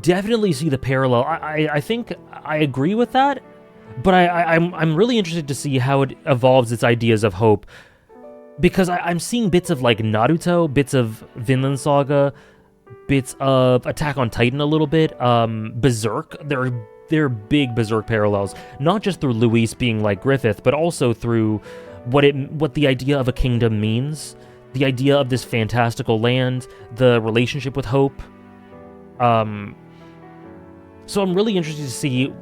definitely see the parallel. I think I agree with that, but I'm really interested to see how it evolves its ideas of hope, because I'm seeing bits of like Naruto, bits of Vinland Saga, bits of Attack on Titan a little bit, Berserk. There are big Berserk parallels, not just through Luis being like Griffith, but also through what the idea of a kingdom means, the idea of this fantastical land, the relationship with hope. So I'm really interested to see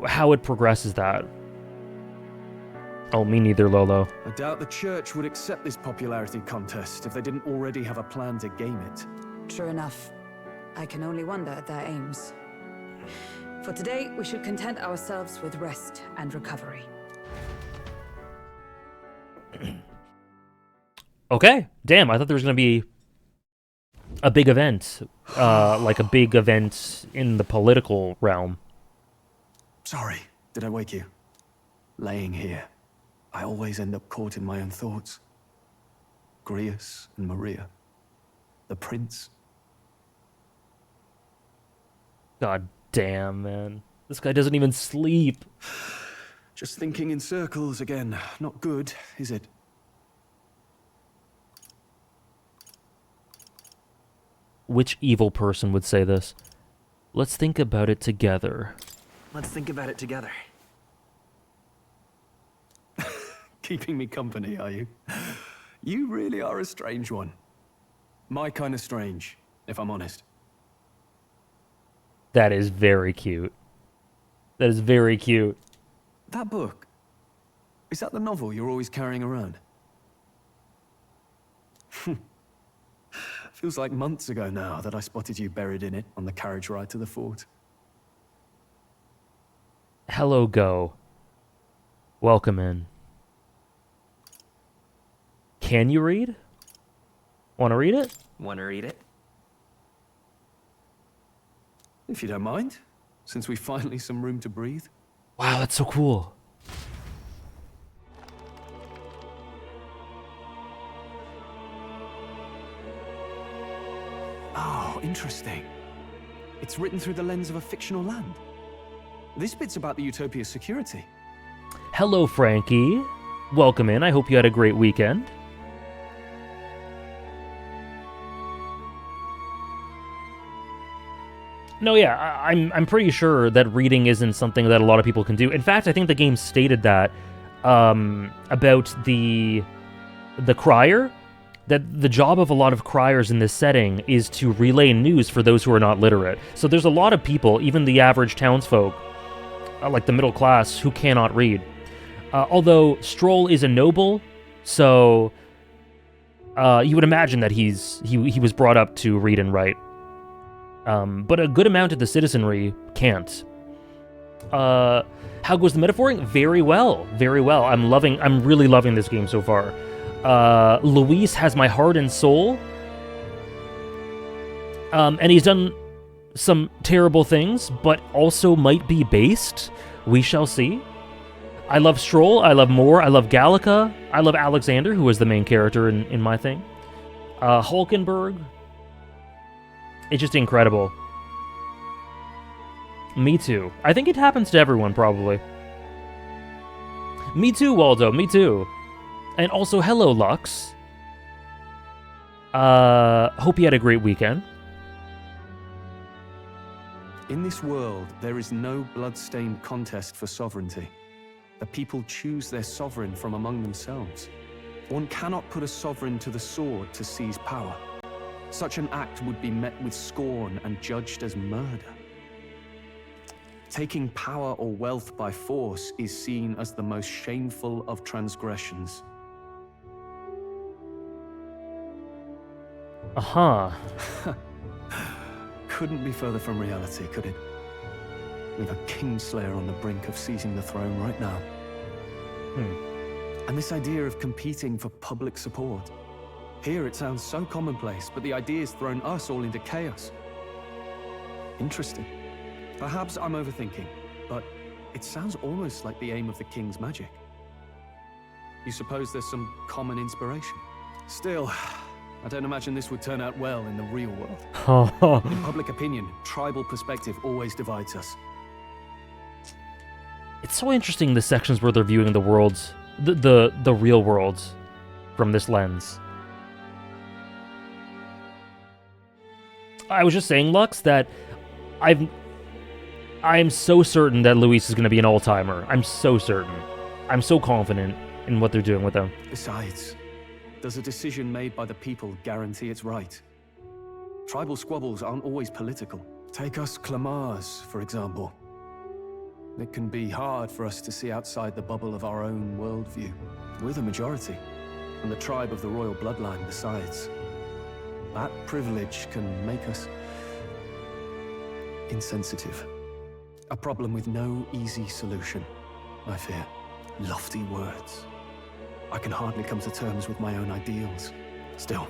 how it progresses that. Oh, me neither, Lolo. I doubt the church would accept this popularity contest if they didn't already have a plan to game it. True enough. I can only wonder at their aims. For today, we should content ourselves with rest and recovery. Okay, damn, I thought there was going to be a big event, like a big event in the political realm. Sorry, did I wake you? Laying here, I always end up caught in my own thoughts. Grius and Maria, the prince. God damn, man. This guy doesn't even sleep. Just thinking in circles again. Not good, is it? Which evil person would say this? Let's think about it together. Let's think about it together. Keeping me company, are you? You really are a strange one. My kind of strange, if I'm honest. That is very cute. That is very cute. That book, is that the novel you're always carrying around? Feels like months ago now that I spotted you buried in it on the carriage ride to the fort. Hello, Go. Welcome in. Can you read? Want to read it? Want to read it? If you don't mind, since we finally some room to breathe. Wow, that's so cool. Oh, interesting. It's written through the lens of a fictional land. This bit's about the Utopia's security. Hello, Frankie. Welcome in. I hope you had a great weekend. No, yeah, I'm pretty sure that reading isn't something that a lot of people can do. In fact, I think the game stated that about the crier, that the job of a lot of criers in this setting is to relay news for those who are not literate. So there's a lot of people, even the average townsfolk, like the middle class, who cannot read. Although Stroll is a noble, so you would imagine that he was brought up to read and write. But a good amount of the citizenry can't. How goes the metaphoring? Very well, very well. I'm really loving this game so far. Luis has my heart and soul. And he's done some terrible things, but also might be based. We shall see. I love Stroll, I love Moore, I love Gallica, I love Alexander, who is the main character in my thing. Hulkenberg. It's just incredible. Me too. I think it happens to everyone, probably. Me too, Waldo, me too. And also, hello, Lux. Hope you had a great weekend. In this world, there is no blood-stained contest for sovereignty. The people choose their sovereign from among themselves. One cannot put a sovereign to the sword to seize power. Such an act would be met with scorn and judged as murder. Taking power or wealth by force is seen as the most shameful of transgressions. Uh-huh. Couldn't be further from reality, could it? With a Kingslayer on the brink of seizing the throne right now. And this idea of competing for public support. Here it sounds so commonplace, but the idea's thrown us all into chaos. Interesting. Perhaps I'm overthinking, but it sounds almost like the aim of the king's magic. You suppose there's some common inspiration? Still, I don't imagine this would turn out well in the real world. In public opinion, tribal perspective always divides us. It's so interesting, the sections where they're viewing the worlds, the real worlds, from this lens. I was just saying, Lux, that I'm so certain that Luis is going to be an all-timer. I'm so certain. I'm so confident in what they're doing with him. Besides, does a decision made by the people guarantee it's right? Tribal squabbles aren't always political. Take us Clamars, for example. It can be hard for us to see outside the bubble of our own worldview. We're the majority, and the tribe of the royal bloodline besides. That privilege can make us insensitive. A problem with no easy solution, I fear. Lofty words. I can hardly come to terms with my own ideals. Still,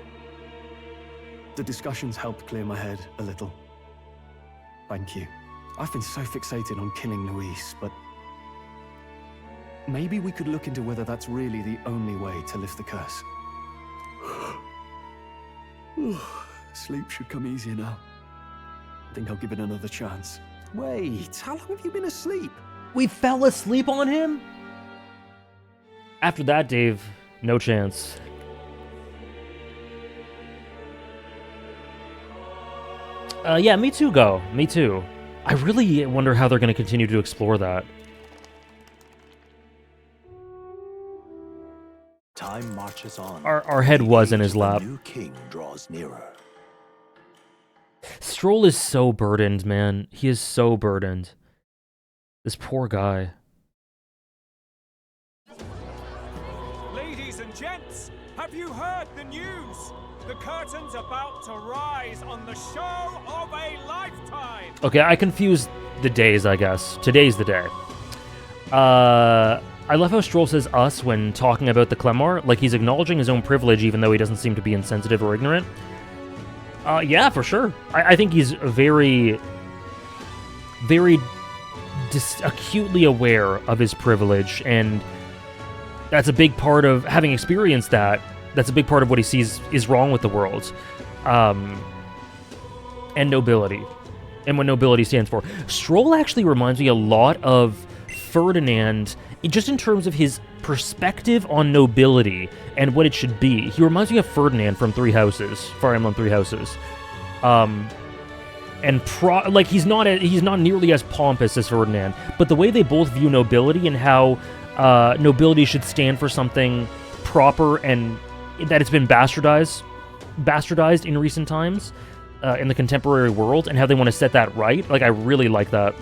the discussions helped clear my head a little. Thank you. I've been so fixated on killing Luis, but maybe we could look into whether that's really the only way to lift the curse. Sleep should come easier now. I think I'll give it another chance. Wait, how long have you been asleep? We fell asleep on him? After that, Dave, no chance. Yeah, me too, Go. Me too. I really wonder how they're going to continue to explore that. Time marches on. Our head was in his lap. The new king draws nearer. Stroll is so burdened, man. He is so burdened. This poor guy. Ladies and gents, have you heard the news? The curtain's about to rise on the show of a lifetime. Okay, I confused the days, I guess. Today's the day. I love how Stroll says us when talking about the Clemar, like he's acknowledging his own privilege even though he doesn't seem to be insensitive or ignorant. Yeah, for sure. I think he's very acutely aware of his privilege, and that's a big part of having experienced that. That's a big part of what he sees is wrong with the world, and nobility, and what nobility stands for. Stroll actually reminds me a lot of Ferdinand, just in terms of his perspective on nobility and what it should be. He reminds me of Ferdinand from Fire Emblem Three Houses. and he's not nearly as pompous as Ferdinand, but the way they both view nobility and how nobility should stand for something proper and that it's been bastardized in recent times in the contemporary world, and how they want to set that right. Like, I really like that.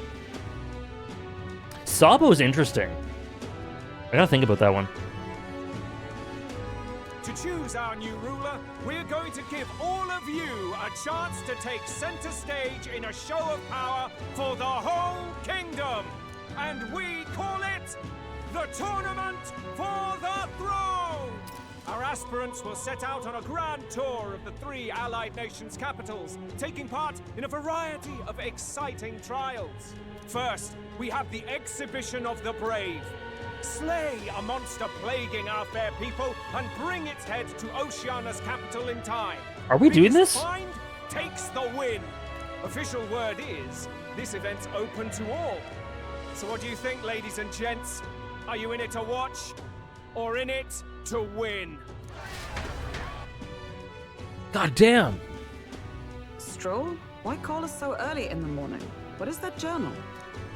Sabo's interesting. I gotta think about that one. To choose our new ruler, we're going to give all of you a chance to take center stage in a show of power for the whole kingdom. And we call it the Tournament for the Throne! Our aspirants will set out on a grand tour of the 3 allied nations' capitals, taking part in a variety of exciting trials. First, we have the Exhibition of the Brave. Slay a monster plaguing our fair people and bring its head to Oceania's capital in time. Are we doing Biggest this? find takes the win. Official word is, this event's open to all. So what do you think, ladies and gents? Are you in it to watch, or in it to win? God damn. Stroll, why call us so early in the morning? What is that journal?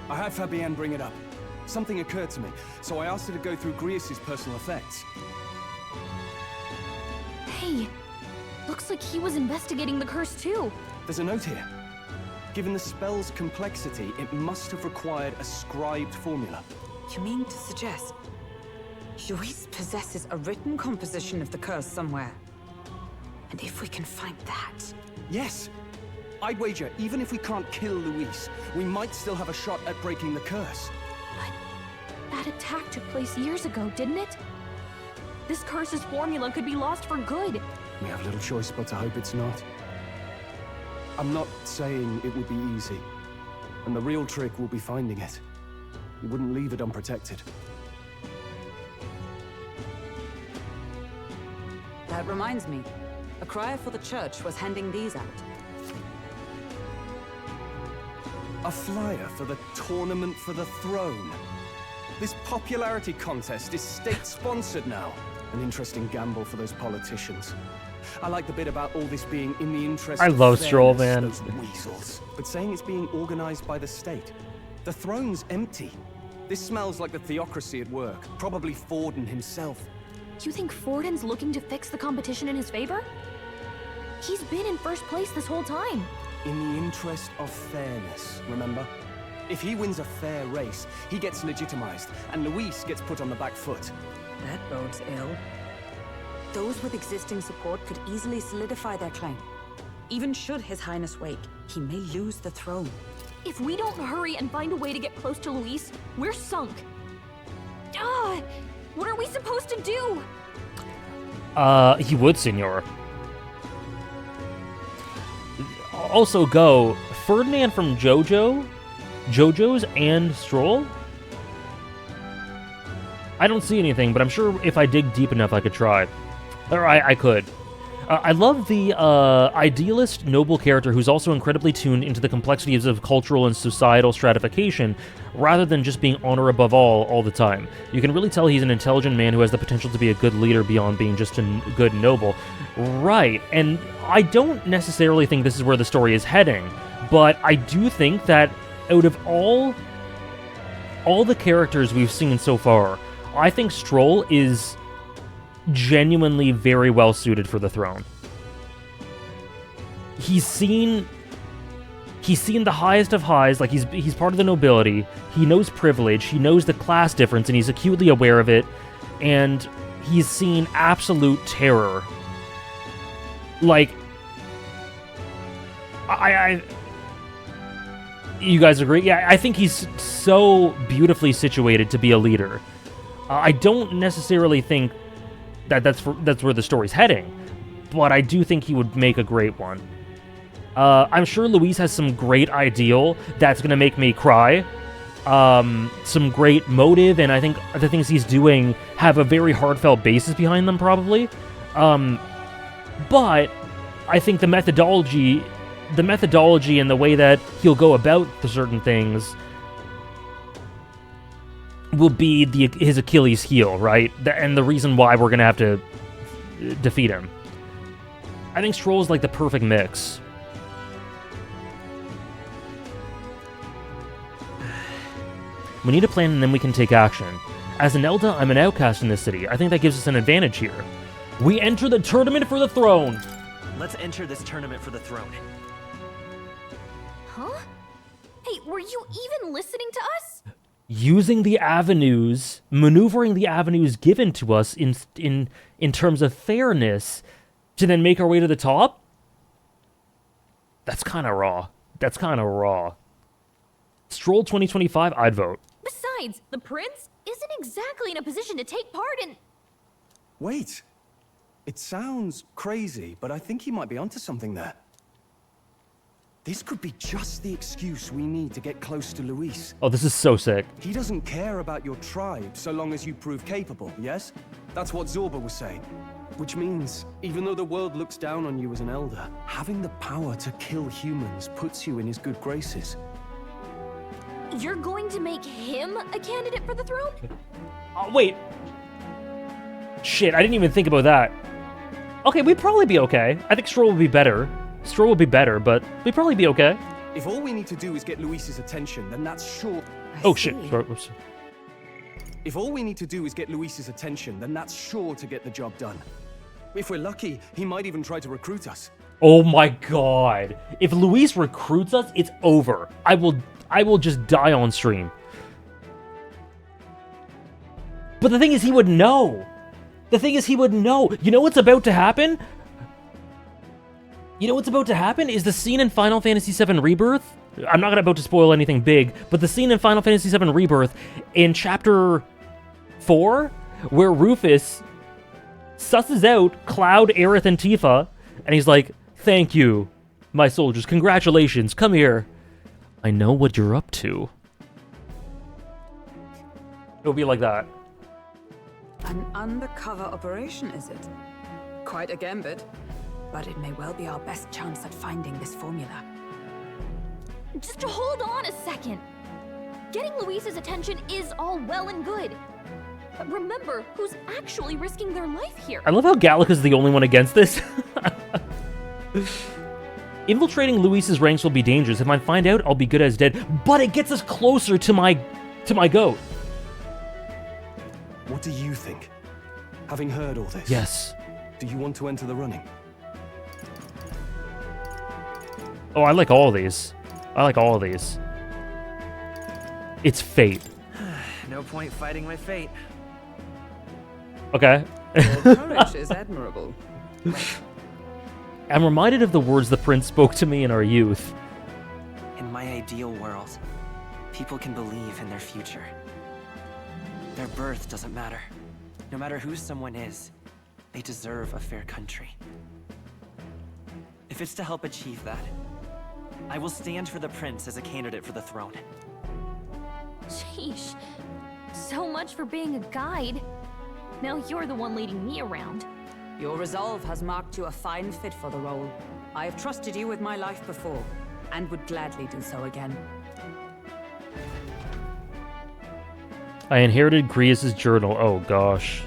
I had Fabienne bring it up. Something occurred to me, so I asked her to go through Grius' personal effects. Hey, looks like he was investigating the curse too. There's a note here. Given the spell's complexity, it must have required a scribed formula. You mean to suggest Luis possesses a written composition of the curse somewhere? And if we can find that... Yes! I'd wager, even if we can't kill Luis, we might still have a shot at breaking the curse. That attack took place years ago, didn't it? This curse's formula could be lost for good. We have little choice but to hope it's not. I'm not saying it would be easy. And the real trick will be finding it. You wouldn't leave it unprotected. That reminds me. A crier for the church was handing these out. A flyer for the Tournament for the Throne. This popularity contest is state-sponsored now. An interesting gamble for those politicians. I like the bit about all this being in the interest of love Stroll, fairness, man. those weasels. But saying it's being organized by the state. The throne's empty. This smells like the theocracy at work. Probably Forden himself. You think Forden's looking to fix the competition in his favor? He's been in first place this whole time. In the interest of fairness, remember? If he wins a fair race, he gets legitimized, and Luis gets put on the back foot. That bodes ill. Those with existing support could easily solidify their claim. Even should His Highness wake, he may lose the throne. If we don't hurry and find a way to get close to Luis, we're sunk. What are we supposed to do? He would, senor. Also, go Ferdinand from JoJo's and Stroll? I don't see anything, but I'm sure if I dig deep enough, I could try. Or I could. I love the idealist, noble character who's also incredibly tuned into the complexities of cultural and societal stratification, rather than just being honor above all the time. You can really tell he's an intelligent man who has the potential to be a good leader beyond being just a good noble. Right, and I don't necessarily think this is where the story is heading, but I do think that out of all the characters we've seen so far, I think Stroll is genuinely very well suited for the throne. He's seen the highest of highs, like he's part of the nobility. He knows privilege, he knows the class difference, and he's acutely aware of it, and he's seen absolute terror. Like, you guys agree? Yeah, I think he's so beautifully situated to be a leader. I don't necessarily think that's where the story's heading, but I do think he would make a great one. I'm sure Luis has some great ideal that's going to make me cry, some great motive, and I think the things he's doing have a very heartfelt basis behind them, probably. But I think the methodology and the way that he'll go about the certain things will be his Achilles heel, right? And the reason why we're going to have to defeat him. I think Stroll's like the perfect mix. We need a plan and then we can take action. As an Elda, I'm an outcast in this city. I think that gives us an advantage here. We enter the tournament for the throne! Let's enter this tournament for the throne. Huh? Hey, were you even listening to us? Using the avenues, maneuvering the avenues given to us in terms of fairness to then make our way to the top? That's kind of raw. That's kind of raw. Stroll 2025, I'd vote. Besides, the prince isn't exactly in a position to take part in... Wait. It sounds crazy, but I think he might be onto something there. This could be just the excuse we need to get close to Luis. Oh, this is so sick. He doesn't care about your tribe so long as you prove capable, yes? That's what Zorba was saying. Which means, even though the world looks down on you as an elder, having the power to kill humans puts you in his good graces. You're going to make him a candidate for the throne? Wait. Shit, I didn't even think about that. Okay, we'd probably be okay. I think Stroll would be better. Stroll would be better, but we'd probably be okay. If all we need to do is get Luis's attention, then that's sure... Oh, shit. Sorry. Oops. If all we need to do is get Luis's attention, then that's sure to get the job done. If we're lucky, he might even try to recruit us. Oh my god. If Luis recruits us, it's over. I will just die on stream. But the thing is, he would know. The thing is, he would know. You know what's about to happen? You know what's about to happen is the scene in Final Fantasy VII Rebirth. I'm not about to spoil anything big, but the scene in Final Fantasy VII Rebirth in Chapter 4, where Rufus susses out Cloud, Aerith, and Tifa, and he's like, "Thank you, my soldiers. Congratulations. Come here. I know what you're up to." It'll be like that. An undercover operation, is it? Quite a gambit. But it may well be our best chance at finding this formula. Just hold on a second. Getting Luis's attention is all well and good. But remember who's actually risking their life here. I love how Gallica's the only one against this. Infiltrating Luis's ranks will be dangerous. If I find out, I'll be good as dead. But it gets us closer to my goat. What do you think? Having heard all this? Yes. Do you want to enter the running? Oh, I like all of these. I like all of these. It's fate. No point fighting my fate. Okay. Your courage is admirable. I'm reminded of the words the prince spoke to me in our youth. In my ideal world, people can believe in their future. Their birth doesn't matter. No matter who someone is, they deserve a fair country. If it's to help achieve that, I will stand for the prince as a candidate for the throne. Sheesh. So much for being a guide. Now you're the one leading me around. Your resolve has marked you a fine fit for the role. I have trusted you with my life before, and would gladly do so again. I inherited Grius' journal. Oh, gosh.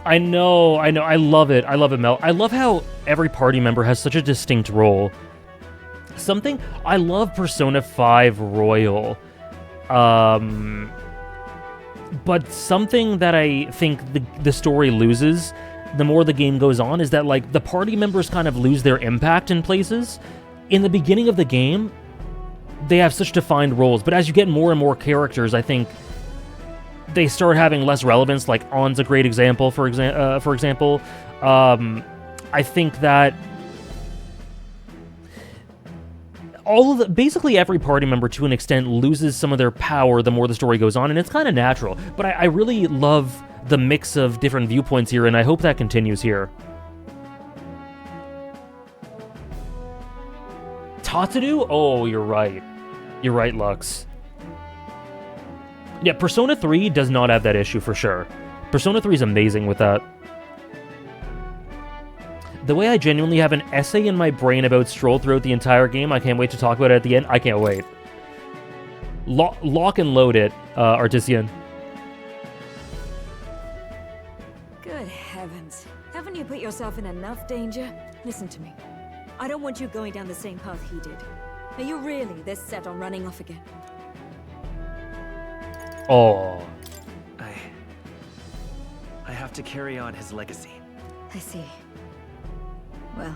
I know. I love it. I love it, Mel. I love how every party member has such a distinct role. Something... I love Persona 5 Royal. But something that I think the story loses the more the game goes on is that, like, the party members kind of lose their impact in places. In the beginning of the game, they have such defined roles, but as you get more and more characters, I think they start having less relevance. Like, On's a great example, for example. I think that basically every party member, to an extent, loses some of their power the more the story goes on, and it's kind of natural. But I really love the mix of different viewpoints here, and I hope that continues here. Tatsudu? Oh, you're right. You're right, Lux. Yeah, Persona 3 does not have that issue for sure. Persona 3 is amazing with that. The way I genuinely have an essay in my brain about Stroll throughout the entire game, I can't wait to talk about it at the end. I can't wait. Lock and load it, Artisan. Good heavens. Haven't you put yourself in enough danger? Listen to me. I don't want you going down the same path he did. Are you really this set on running off again? Oh. I have to carry on his legacy. I see. Well,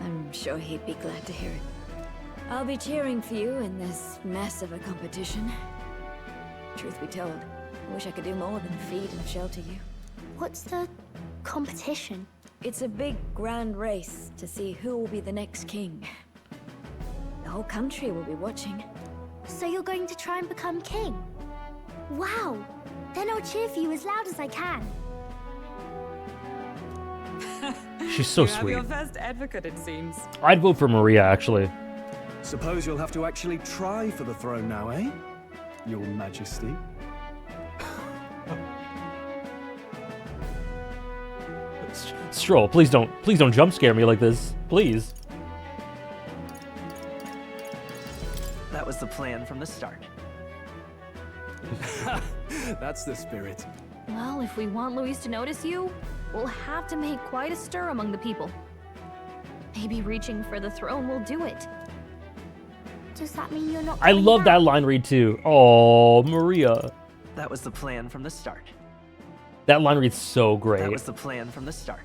I'm sure he'd be glad to hear it. I'll be cheering for you in this mess of a competition. Truth be told, I wish I could do more than feed and shelter you. What's the competition? It's a big, grand race to see who will be the next king. The whole country will be watching. So you're going to try and become king? Wow! Then I'll cheer for you as loud as I can. She's so you sweet. Have your first advocate, it seems. I'd vote for Maria, actually. Suppose you'll have to actually try for the throne now, eh? Your Majesty. Stroll, please don't jump scare me like this, please. That was the plan from the start. That's the spirit. Well, if we want Luis to notice you, we'll have to make quite a stir among the people. Maybe reaching for the throne will do it. Does that mean you're not I going love back? that line read too. Oh, Maria. That was the plan from the start. That line reads so great. That was the plan from the start.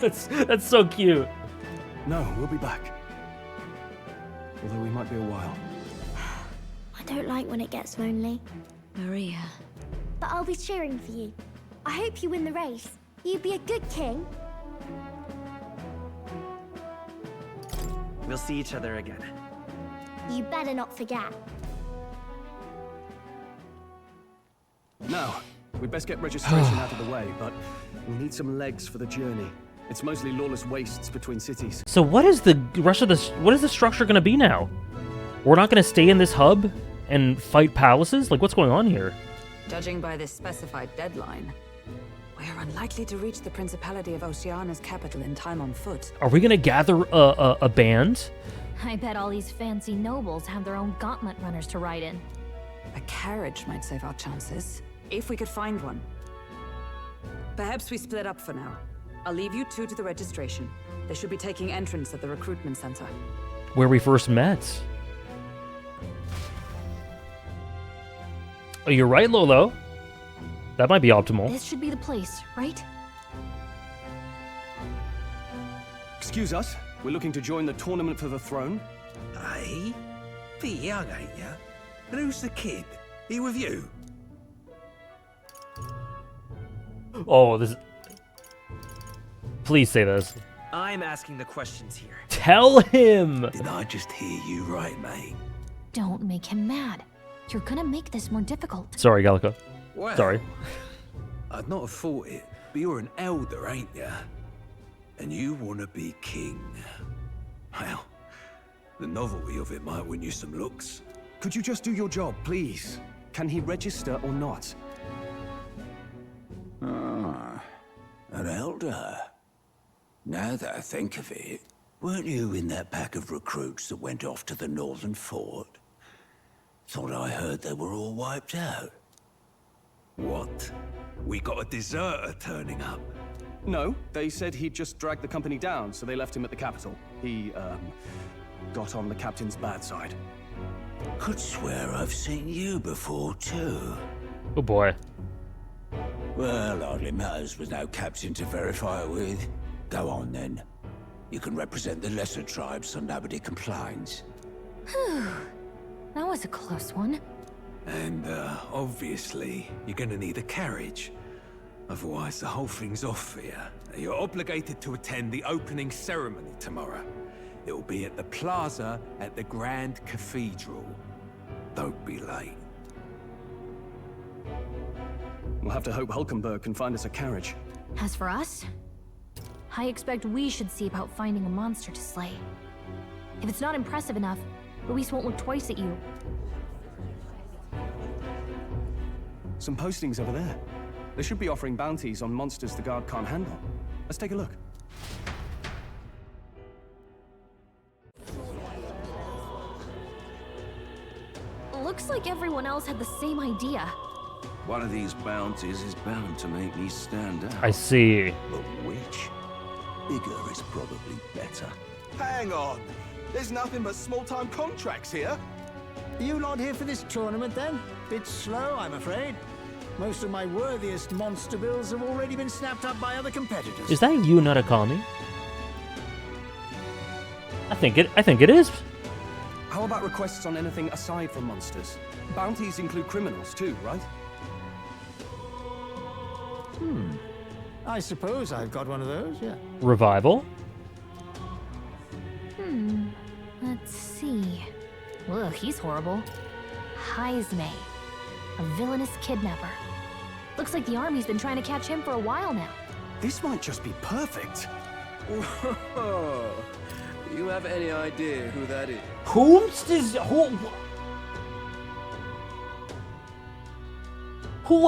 that's so cute. No, we'll be back. Although we might be a while. I don't like when it gets lonely. Maria. But I'll be cheering for you. I hope you win the race. You'd be a good king. We'll see each other again. You better not forget. Now, we'd best get registration out of the way, but we'll need some legs for the journey. It's mostly lawless wastes between cities. So what is the rest of this? What is the structure going to be now? We're not going to stay in this hub and fight palaces? Like, what's going on here? Judging by this specified deadline, we are unlikely to reach the Principality of Oceana's capital in time on foot. Are we going to gather a band? I bet all these fancy nobles have their own gauntlet runners to ride in. A carriage might save our chances, if we could find one. Perhaps we split up for now. I'll leave you two to the registration. They should be taking entrance at the recruitment center. Where we first met. Oh, you're right, Lolo. That might be optimal. This should be the place, right? Excuse us, we're looking to join the tournament for the throne. Hey? Bit young, ain't ya? And who's the kid? He with you? Oh, this... Please say this. I'm asking the questions here. Tell him! Did I just hear you right, mate? Don't make him mad. You're gonna make this more difficult. Sorry, Gallica. Well, Sorry. I'd not have thought it, but you're an elder, ain't ya? And you want to be king. Well, the novelty of it might win you some looks. Could you just do your job, please? Can he register or not? Ah, an elder. Now that I think of it, weren't you in that pack of recruits that went off to the northern fort? Thought I heard they were all wiped out. What? We got a deserter turning up? No, they said he'd just dragged the company down, so they left him at the capital. He, got on the captain's bad side. Could swear I've seen you before, too. Oh boy. Well, hardly matters with no captain to verify it with. Go on, then. You can represent the lesser tribes so nobody complains. Whew. That was a close one. And, obviously, you're gonna need a carriage. Otherwise, the whole thing's off for you. You're obligated to attend the opening ceremony tomorrow. It'll be at the plaza at the Grand Cathedral. Don't be late. We'll have to hope Hulkenberg can find us a carriage. As for us, I expect we should see about finding a monster to slay. If it's not impressive enough, Luis won't look twice at you. Some postings over there. They should be offering bounties on monsters the guard can't handle. Let's take a look. Looks like everyone else had the same idea. One of these bounties is bound to make me stand out. I see. But which? Bigger is probably better. Hang on. There's nothing but small-time contracts here. You not here for this tournament then? Bit slow, I'm afraid. Most of my worthiest monster bills have already been snapped up by other competitors. Is that you, Narakami? I think it is. How about requests on anything aside from monsters? Bounties include criminals too, right? I suppose I've got one of those, yeah. Revival? Let's see. Ugh, he's horrible. Heisme. A villainous kidnapper. Looks like the army's been trying to catch him for a while now. This might just be perfect. Whoa. Do you have any idea who that is? Who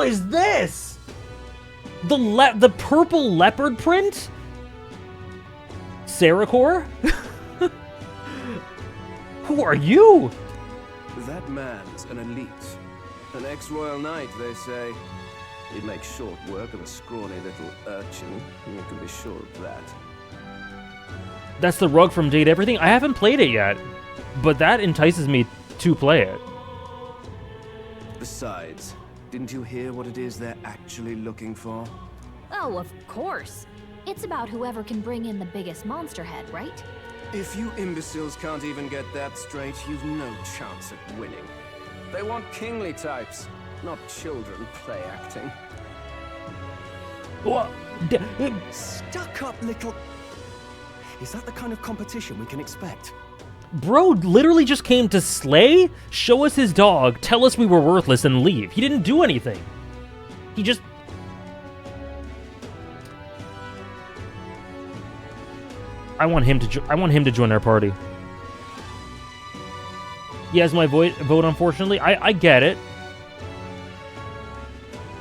is this? The purple leopard print? Sarakor? Who are you? That man's an elite. An ex-royal knight, they say. He'd make short work of a scrawny little urchin. You can be sure of that. That's the rug from Date Everything? I haven't played it yet, but that entices me to play it. Besides, didn't you hear what it is they're actually looking for? Oh, of course. It's about whoever can bring in the biggest monster head, right? If you imbeciles can't even get that straight, you've no chance at winning. They want kingly types, not children play acting. What? Stuck up little... Is that the kind of competition we can expect? Bro literally just came to slay, show us his dog, tell us we were worthless, and leave. He didn't do anything. He just... I want him to join our party. He has my vote, unfortunately. I get it.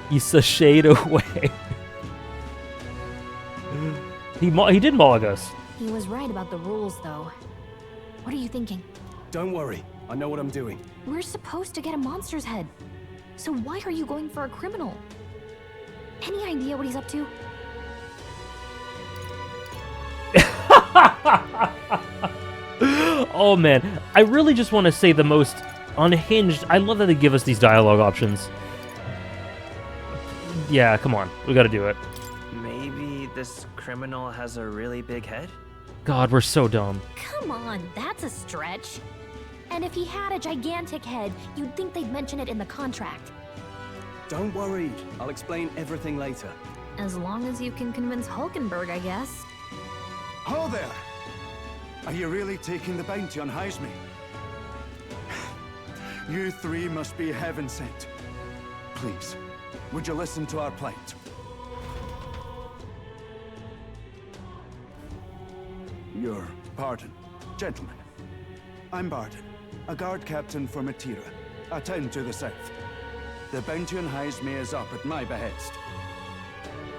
He sashayed away. He did mollig us. He was right about the rules, though. What are you thinking? Don't worry, I know what I'm doing. We're supposed to get a monster's head. So why are you going for a criminal? Any idea what he's up to? Oh man, I really just want to say the most unhinged. I love that they give us these dialogue options. Yeah, come on, we gotta do it. Maybe this criminal has a really big head? God, we're so dumb. Come on, that's a stretch. And if he had a gigantic head, you'd think they'd mention it in the contract. Don't worry, I'll explain everything later. As long as you can convince Hulkenberg, I guess. Ho there! Are you really taking the bounty on Heisme? You three must be heaven sent. Please, would you listen to our plight? Your pardon, gentlemen. I'm Barden, a guard captain for Martira, a town to the south. The bounty on Heisme is up at my behest.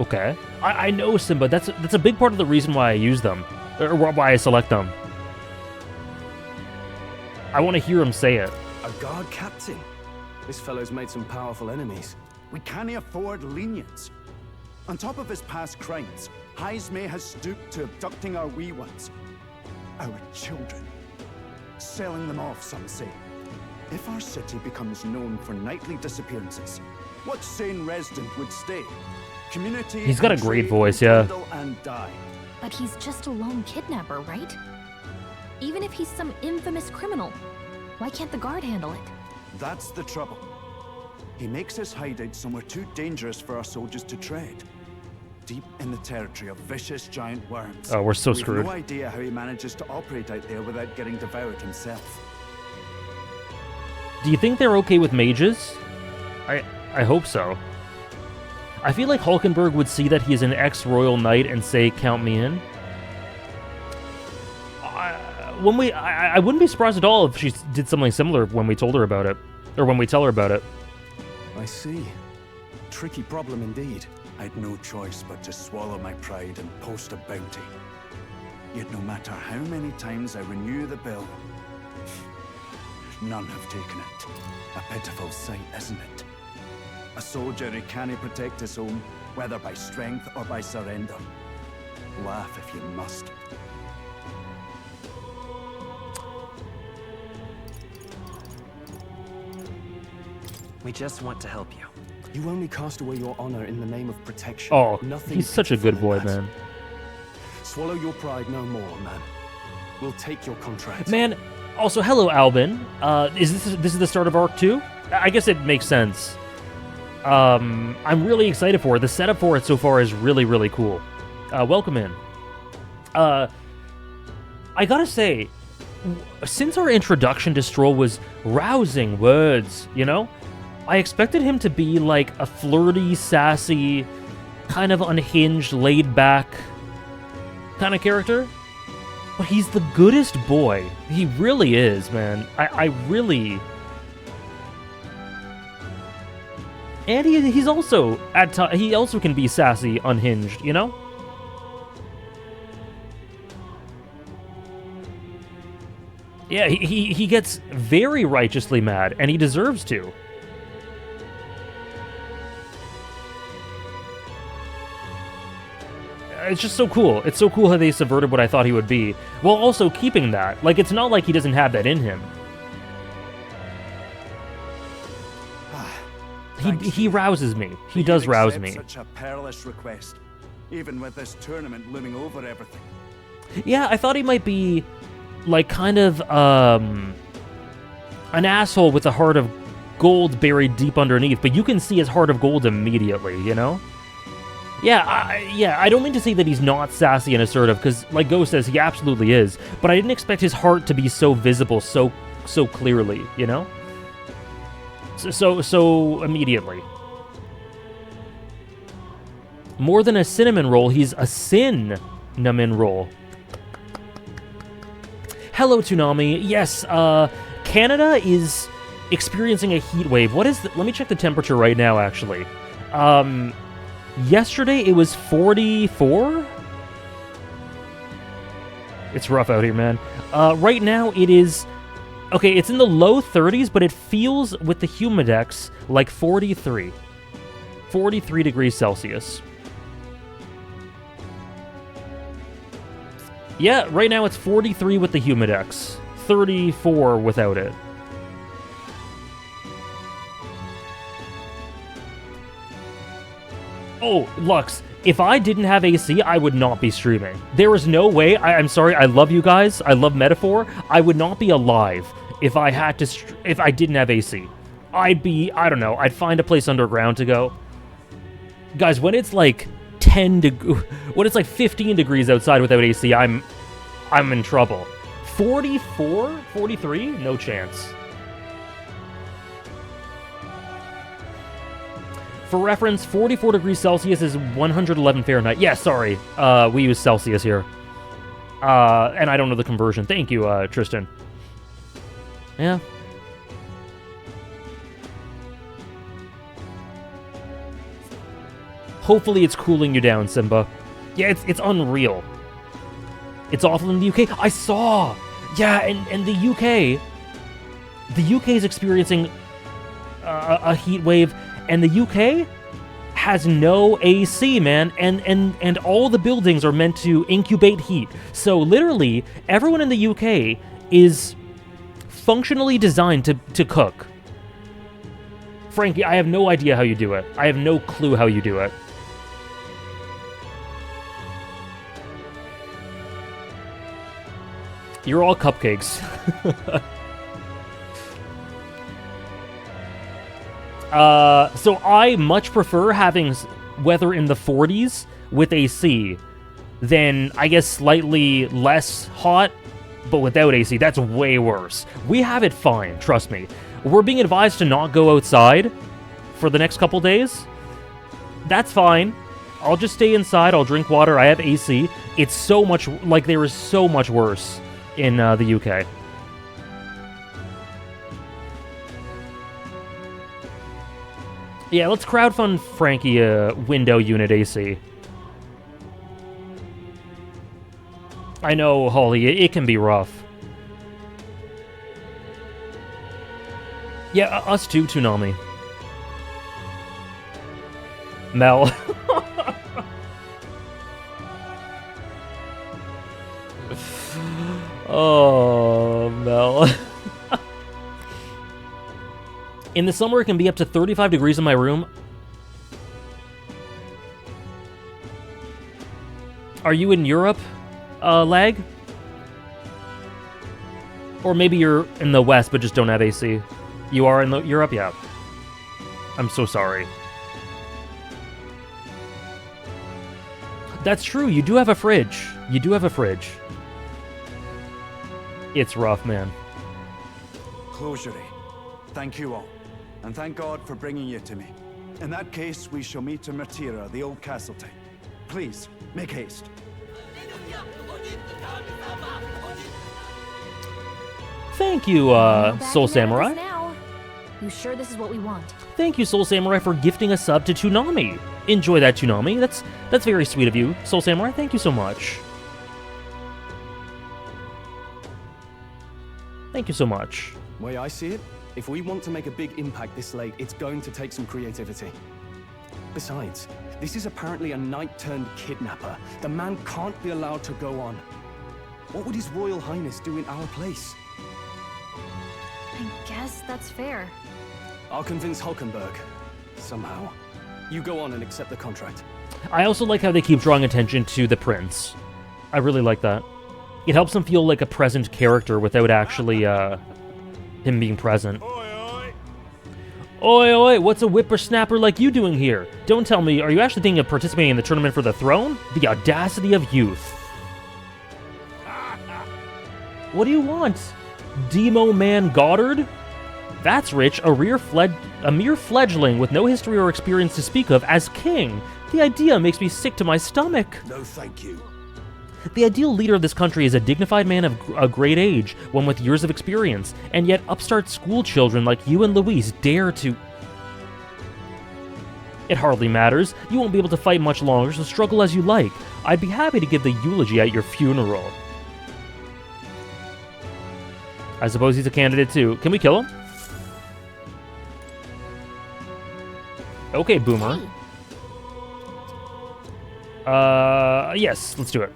Okay. I know Simba. That's a big part of the reason why I use them. Or why I select them. I want to hear him say it. A guard captain? This fellow's made some powerful enemies. We can't afford lenience. On top of his past crimes, Heisme has stooped to abducting our wee ones. Our children. Selling them off, some say. If our city becomes known for nightly disappearances, what sane resident would stay? Community. He's got a great voice, yeah. And die. But he's just a lone kidnapper, right? Even if he's some infamous criminal, why can't the guard handle it? That's the trouble. He makes his hideout somewhere too dangerous for our soldiers to tread. Deep in the territory of vicious giant worms. Oh, we're so We've screwed. no idea how he manages to operate out there without getting devoured himself. Do you think they're okay with mages? I hope so. I feel like Hulkenberg would see that he's an ex-royal knight and say, "Count me in." I wouldn't be surprised at all if she did something similar when we told her about it, or when we tell her about it. I see. Tricky problem indeed. I'd no choice but to swallow my pride and post a bounty. Yet no matter how many times I renew the bill, none have taken it. A pitiful sight, isn't it? A soldier who can't protect his home, whether by strength or by surrender. Laugh if you must. We just want to help you. You only cast away your honor in the name of protection. Oh, Nothing he's such a good boy, pitiful in man. that. Swallow your pride no more, man. We'll take your contract. Man, also, hello, Albin. This is the start of Arc 2? I guess it makes sense. I'm really excited for it. The setup for it so far is really, really cool. Welcome in. I gotta say, since our introduction to Stroll was rousing words, you know? I expected him to be like a flirty, sassy, kind of unhinged, laid-back kind of character. But he's the goodest boy. He really is, man. I really... And he's also, he also can be sassy, unhinged, you know? Yeah, he gets very righteously mad, and he deserves to. It's just so cool. It's so cool how they subverted what I thought he would be, while also keeping that. Like, it's not like he doesn't have that in him. He rouses me. He does rouse me. Such a perilous request, even with this tournament looming over everything. Yeah, I thought he might be, like, kind of, an asshole with a heart of gold buried deep underneath, but you can see his heart of gold immediately, you know? Yeah, I don't mean to say that he's not sassy and assertive, because, like Ghost says, he absolutely is, but I didn't expect his heart to be so visible so clearly, you know? So immediately. More than a cinnamon roll, he's a sin-namin roll. Hello, Toonami. Yes, Canada is experiencing a heat wave. What is let me check the temperature right now, actually. Yesterday it was 44? It's rough out here, man. Right now it is... Okay, it's in the low 30s, but it feels, with the humidex, like 43. 43 degrees Celsius. Yeah, right now it's 43 with the humidex. 34 without it. Oh, Lux, if I didn't have AC, I would not be streaming. There is no way, I'm sorry, I love you guys, I love Metaphor, I would not be alive if I had to, if I didn't have AC. I'd be, I don't know, I'd find a place underground to go. Guys, when it's like 15 degrees outside without AC, I'm in trouble. 44? 43? No chance. For reference, 44 degrees Celsius is 111 Fahrenheit. Yeah, sorry. We use Celsius here. And I don't know the conversion. Thank you, Tristan. Yeah. Hopefully it's cooling you down, Simba. Yeah, it's unreal. It's awful in the UK. I saw! Yeah, and the UK... The UK is experiencing a heat wave, and the UK has no AC, man, and all the buildings are meant to incubate heat. So literally, everyone in the UK is functionally designed to cook. Frankie, I have no idea how you do it. I have no clue how you do it. You're all cupcakes. So I much prefer having weather in the 40s with AC than, I guess, slightly less hot, but without AC. That's way worse. We have it fine, trust me. We're being advised to not go outside for the next couple days. That's fine. I'll just stay inside. I'll drink water. I have AC. It's so much, like, there is so much worse in the UK. Yeah, let's crowdfund Frankie a window unit AC. I know, Holly, it can be rough. Yeah, us too, Toonami. Mel. Oh, Mel. In the summer, it can be up to 35 degrees in my room. Are you in Europe, Lag? Or maybe you're in the West, but just don't have AC. You are in Europe? Yeah. I'm so sorry. That's true, you do have a fridge. You do have a fridge. It's rough, man. Closure. Thank you all. And thank God for bringing you to me. In that case, we shall meet in Martira, the old castle type. Please, make haste. Thank you, Soul Samurai. Now. You sure this is what we want? Thank you, Soul Samurai, for gifting a sub to Toonami. Enjoy that, Toonami. That's very sweet of you, Soul Samurai. Thank you so much. Thank you so much. Way I see it, if we want to make a big impact this late, it's going to take some creativity. Besides, this is apparently a knight-turned-kidnapper. The man can't be allowed to go on. What would His Royal Highness do in our place? I guess that's fair. I'll convince Hulkenberg. Somehow. You go on and accept the contract. I also like how they keep drawing attention to the prince. I really like that. It helps him feel like a present character without actually, him being present. Oi, oi, what's a whippersnapper like you doing here? Don't tell me, are you actually thinking of participating in the tournament for the throne? The audacity of youth. What do you want? Demo Man Goddard? That's rich, a mere fledgling with no history or experience to speak of as king. The idea makes me sick to my stomach. No, thank you. The ideal leader of this country is a dignified man of a great age, one with years of experience, and yet upstart school children like you and Luis dare to... It hardly matters. You won't be able to fight much longer, so struggle as you like. I'd be happy to give the eulogy at your funeral. I suppose he's a candidate too. Can we kill him? Okay, Boomer. Yes, let's do it.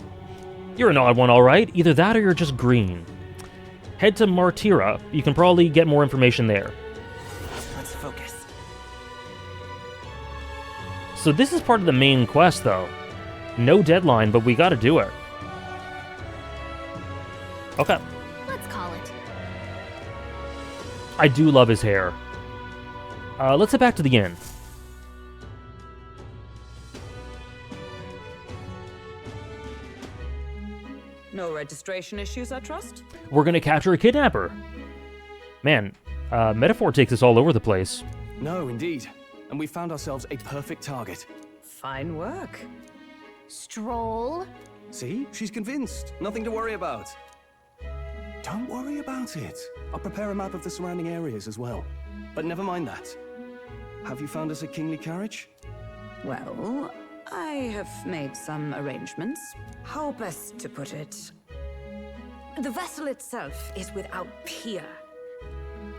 You're an odd one, all right. Either that or you're just green. Head to Martira. You can probably get more information there. Let's focus. So this is part of the main quest, though. No deadline, but we gotta do it. Okay. Let's call it. I do love his hair. Let's head back to the inn. No registration issues, I trust? We're gonna capture a kidnapper. Man, Metaphor takes us all over the place. No, indeed. And we found ourselves a perfect target. Fine work. Stroll. See? She's convinced. Nothing to worry about. Don't worry about it. I'll prepare a map of the surrounding areas as well. But never mind that. Have you found us a kingly carriage? Well, I have made some arrangements. How best to put it? The vessel itself is without peer.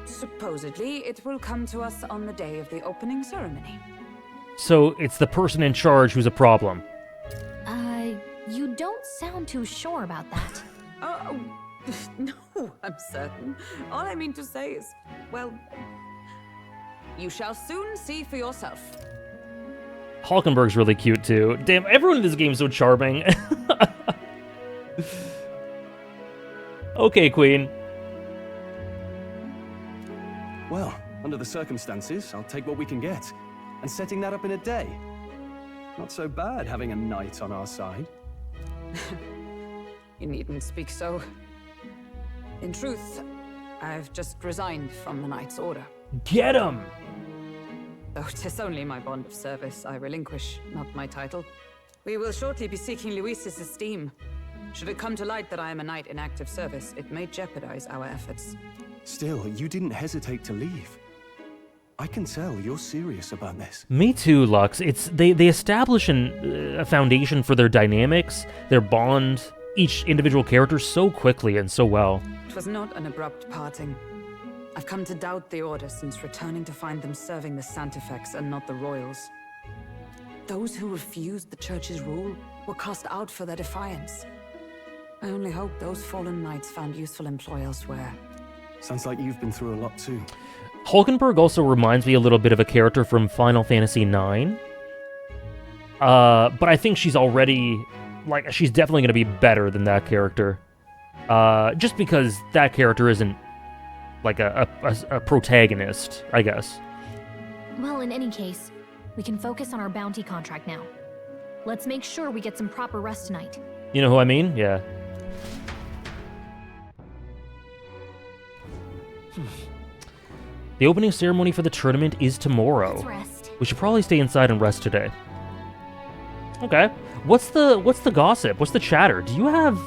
Supposedly, it will come to us on the day of the opening ceremony. So it's the person in charge who's a problem. You don't sound too sure about that. Oh, no, I'm certain. All I mean to say is, well, you shall soon see for yourself. Hulkenberg's really cute, too. Damn, everyone in this game is so charming. Okay, Queen. Well, under the circumstances, I'll take what we can get. And setting that up in a day. Not so bad having a knight on our side. You needn't speak so. In truth, I've just resigned from the Knight's Order. Get him! Though 'tis only my bond of service I relinquish, not my title. We will shortly be seeking Luis's esteem. Should it come to light that I am a knight in active service, it may jeopardize our efforts. Still, you didn't hesitate to leave. I can tell you're serious about this. Me too, Lux. They establish a foundation for their dynamics, their bond, each individual character so quickly and so well. It was not an abrupt parting. I've come to doubt the Order since returning to find them serving the Santifex and not the Royals. Those who refused the Church's rule were cast out for their defiance. I only hope those fallen knights found useful employ elsewhere. Sounds like you've been through a lot too. Hulkenberg also reminds me a little bit of a character from Final Fantasy IX. But I think she's already, like, she's definitely going to be better than that character. Just because that character isn't, like, a protagonist, I guess. Well, in any case, we can focus on our bounty contract now. Let's make sure we get some proper rest tonight. You know who I mean? Yeah. The opening ceremony for the tournament is tomorrow. Let's rest. We should probably stay inside and rest today. Okay. What's the gossip? What's the chatter? Do you have...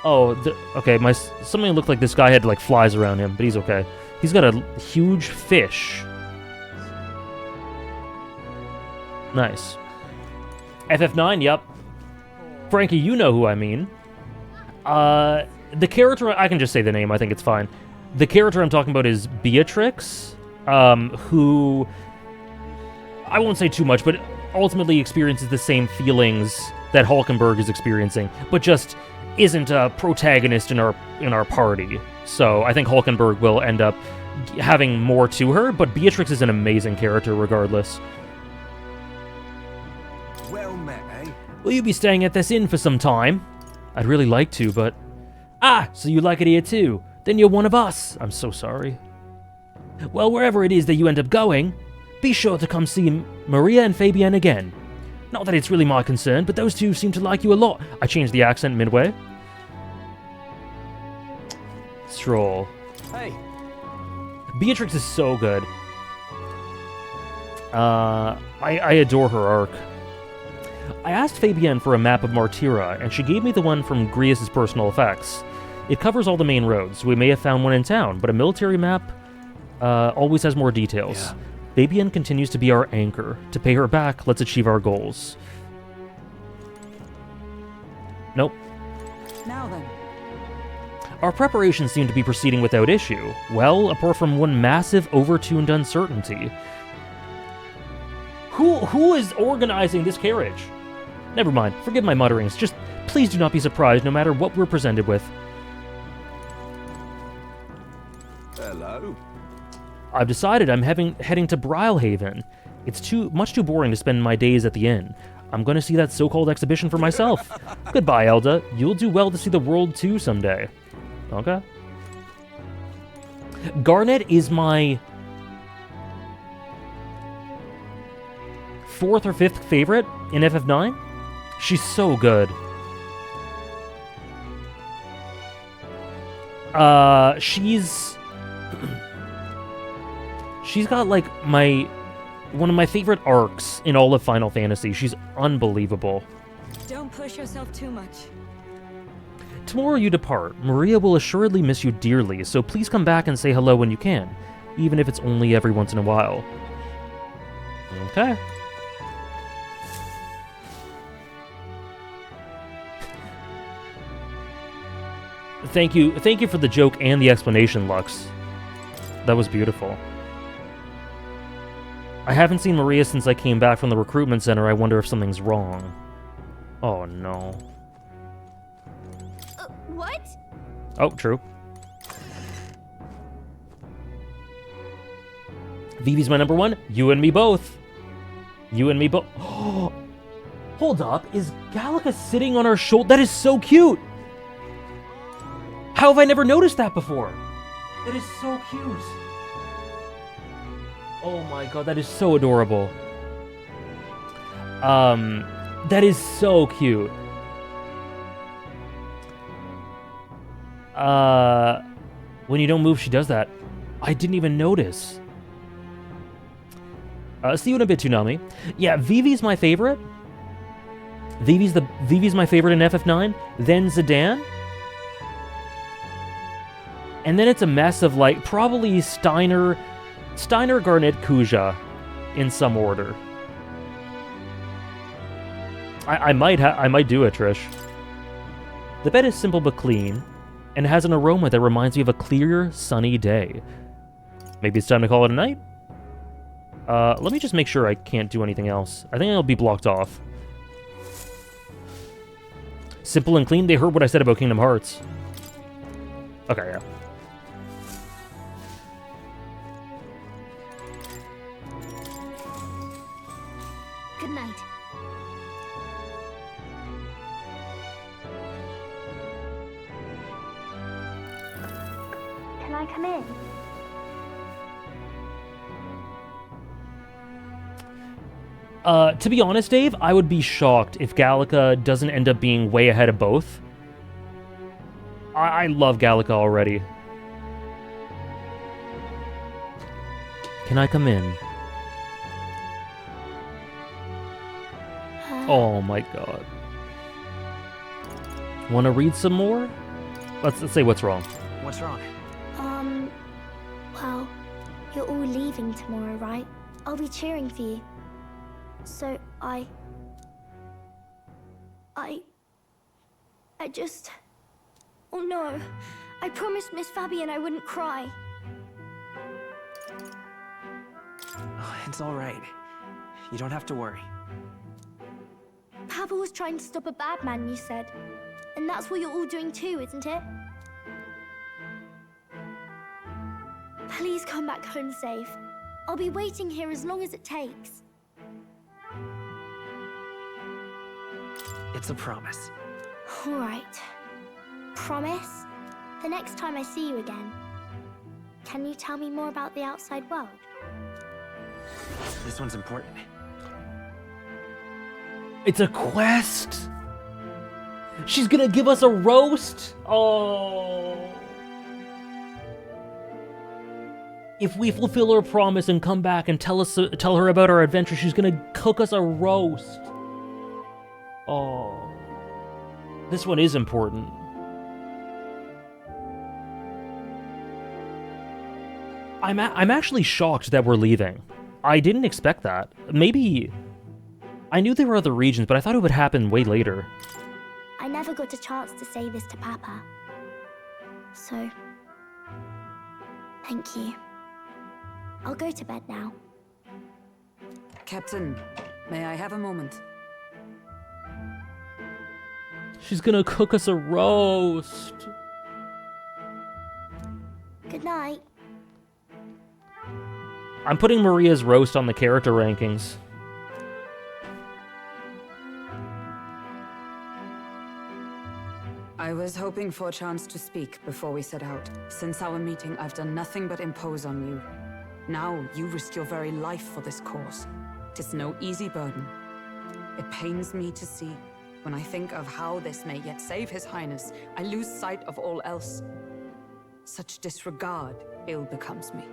Oh, okay, something looked like this guy had, like, flies around him, but he's okay. He's got a huge fish. Nice. FF9, yep. Frankie, you know who I mean. The character... I can just say the name, I think it's fine. The character I'm talking about is Beatrix, who... I won't say too much, but ultimately experiences the same feelings that Hulkenberg is experiencing, but just isn't a protagonist in our party. So I think Hulkenberg will end up having more to her, but Beatrix is an amazing character regardless. Well met, eh? Will you be staying at this inn for some time? I'd really like to, but... Ah, so you like it here too? Then you're one of us. I'm so sorry. Well, wherever it is that you end up going, be sure to come see Maria and Fabienne again. Not that it's really my concern, but those two seem to like you a lot. I changed the accent midway. Stroll. Hey. Beatrix is so good. I adore her arc. I asked Fabienne for a map of Martira, and she gave me the one from Grius' personal effects. It covers all the main roads. We may have found one in town, but a military map always has more details. Yeah. Fabienne continues to be our anchor. To pay her back, let's achieve our goals. Nope. Now then. Our preparations seem to be proceeding without issue. Well, apart from one massive, overtuned uncertainty. Who is organizing this carriage? Never mind. Forgive my mutterings. Just please do not be surprised no matter what we're presented with. Hello. I've decided I'm heading to Brylehaven. It's much too boring to spend my days at the inn. I'm going to see that so-called exhibition for myself. Goodbye, Elda. You'll do well to see the world too someday. Okay. Garnet is my 4th or 5th favorite in FF9. She's so good. She's got, like, one of my favorite arcs in all of Final Fantasy. She's unbelievable. Don't push yourself too much. Tomorrow you depart. Maria will assuredly miss you dearly, so please come back and say hello when you can, even if it's only every once in a while. Okay. Thank you for the joke and the explanation, Lux. That was beautiful. I haven't seen Maria since I came back from the recruitment center. I wonder if something's wrong. Oh, no. What? Oh, true. Vivi's my number one. You and me both. You and me both. Oh, hold up. Is Gallica sitting on our shoulder? That is so cute. How have I never noticed that before? That is so cute. Oh my god, that is so adorable. That is so cute. When you don't move, she does that. I didn't even notice. See you in a bit, Toonami. Yeah, Vivi's my favorite. Vivi's my favorite in FF9. Then Zidane. And then it's a mess of, like, probably Steiner, Garnet, Kuja, in some order. I might do it, Trish. The bed is simple but clean, and has an aroma that reminds me of a clear, sunny day. Maybe it's time to call it a night? Let me just make sure I can't do anything else. I think I'll be blocked off. Simple and clean? They heard what I said about Kingdom Hearts. Okay, yeah. Can I come in? To be honest, Dave, I would be shocked if Gallica doesn't end up being way ahead of both. I love Gallica already. Can I come in? Oh my god. Want to read some more? Let's say what's wrong. What's wrong? Well, you're all leaving tomorrow, right? I'll be cheering for you. So I just... Oh no. I promised Miss Fabian I wouldn't cry. Oh, it's all right. You don't have to worry. Papa was trying to stop a bad man, you said. And that's what you're all doing too, isn't it? Please come back home safe. I'll be waiting here as long as it takes. It's a promise. All right. Promise? The next time I see you again, can you tell me more about the outside world? This one's important. It's a quest! She's gonna give us a roast? Oh. If we fulfill her promise and come back and tell her about our adventure, she's gonna cook us a roast. Oh. This one is important. I'm actually shocked that we're leaving. I didn't expect that. Maybe... I knew there were other regions, but I thought it would happen way later. I never got a chance to say this to Papa. So... thank you. I'll go to bed now. Captain, may I have a moment? She's gonna cook us a roast. Good night. I'm putting Maria's roast on the character rankings. I was hoping for a chance to speak before we set out. Since our meeting, I've done nothing but impose on you. Now, you risk your very life for this cause. 'Tis no easy burden. It pains me to see. When I think of how this may yet save His Highness, I lose sight of all else. Such disregard ill becomes me.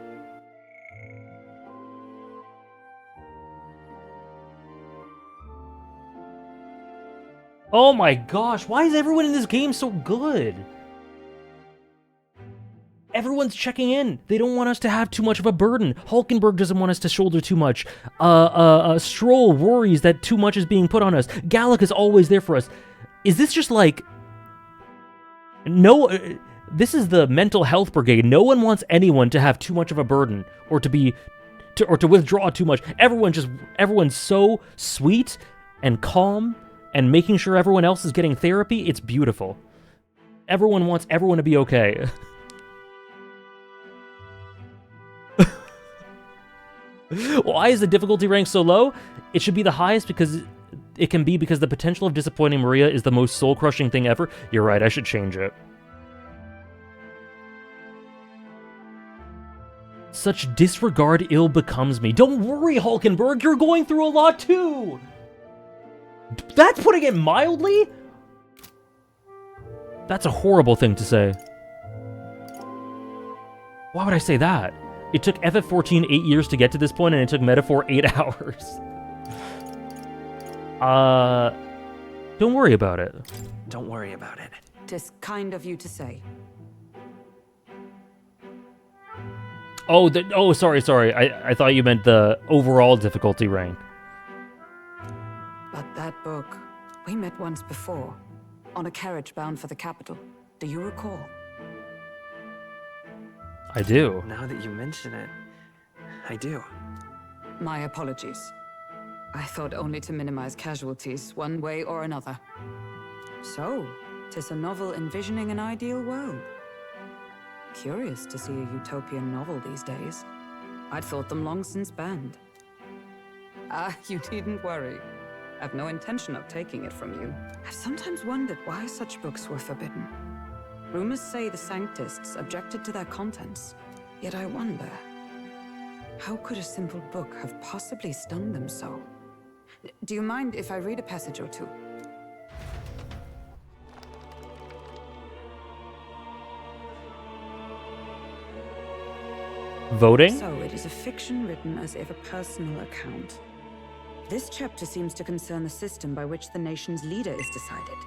Oh my gosh, why is everyone in this game so good? Everyone's checking in. They don't want us to have too much of a burden. Hulkenberg doesn't want us to shoulder too much. Stroll worries that too much is being put on us. Gallic is always there for us. Is this just like... No, this is the mental health brigade. No one wants anyone to have too much of a burden or to withdraw too much. Everyone's so sweet and calm and making sure everyone else is getting therapy. It's beautiful. Everyone wants everyone to be okay. Why is the difficulty rank so low? It should be the highest because the potential of disappointing Maria is the most soul-crushing thing ever. You're right, I should change it. Such disregard ill becomes me. Don't worry, Hulkenberg, you're going through a lot too! That's putting it mildly? That's a horrible thing to say. Why would I say that? It took FF14 8 years to get to this point, and it took Metaphor 8 hours. Don't worry about it. Don't worry about it. 'Tis kind of you to say. Oh, sorry. I thought you meant the overall difficulty rank. But that book, we met once before, on a carriage bound for the capital. Do you recall? I do. Now that you mention it, I do. My apologies. I thought only to minimize casualties, one way or another. So, 'tis a novel envisioning an ideal world. Curious to see a utopian novel these days. I'd thought them long since banned. Ah, you needn't worry. I've no intention of taking it from you. I've sometimes wondered why such books were forbidden. Rumors say the Sanctists objected to their contents. Yet I wonder, how could a simple book have possibly stunned them so? Do you mind if I read a passage or two? Voting? So it is a fiction written as if a personal account. This chapter seems to concern the system by which the nation's leader is decided.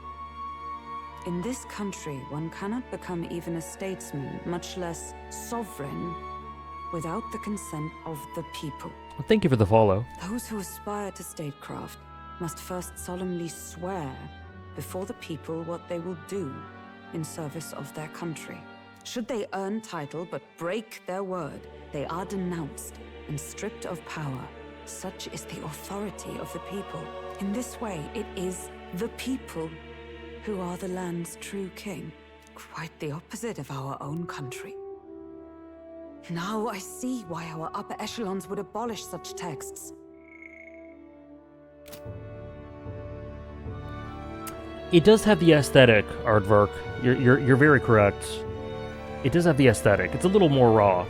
In this country, one cannot become even a statesman, much less sovereign, without the consent of the people. Well, thank you for the follow. Those who aspire to statecraft must first solemnly swear before the people what they will do in service of their country. Should they earn title but break their word, they are denounced and stripped of power. Such is the authority of the people. In this way, it is the people who are the land's true king. Quite the opposite of our own country. Now I see why our upper echelons would abolish such texts. It does have the aesthetic, Aardvark. You're very correct. It does have the aesthetic. It's a little more raw.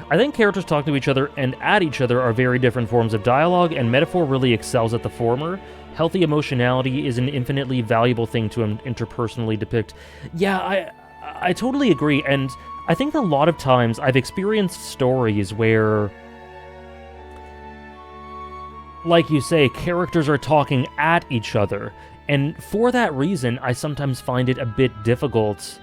I think characters talking to each other and at each other are very different forms of dialogue, and metaphor really excels at the former. Healthy emotionality is an infinitely valuable thing to interpersonally depict. Yeah, I totally agree, and I think a lot of times I've experienced stories where, like you say, characters are talking at each other, and for that reason, I sometimes find it a bit difficult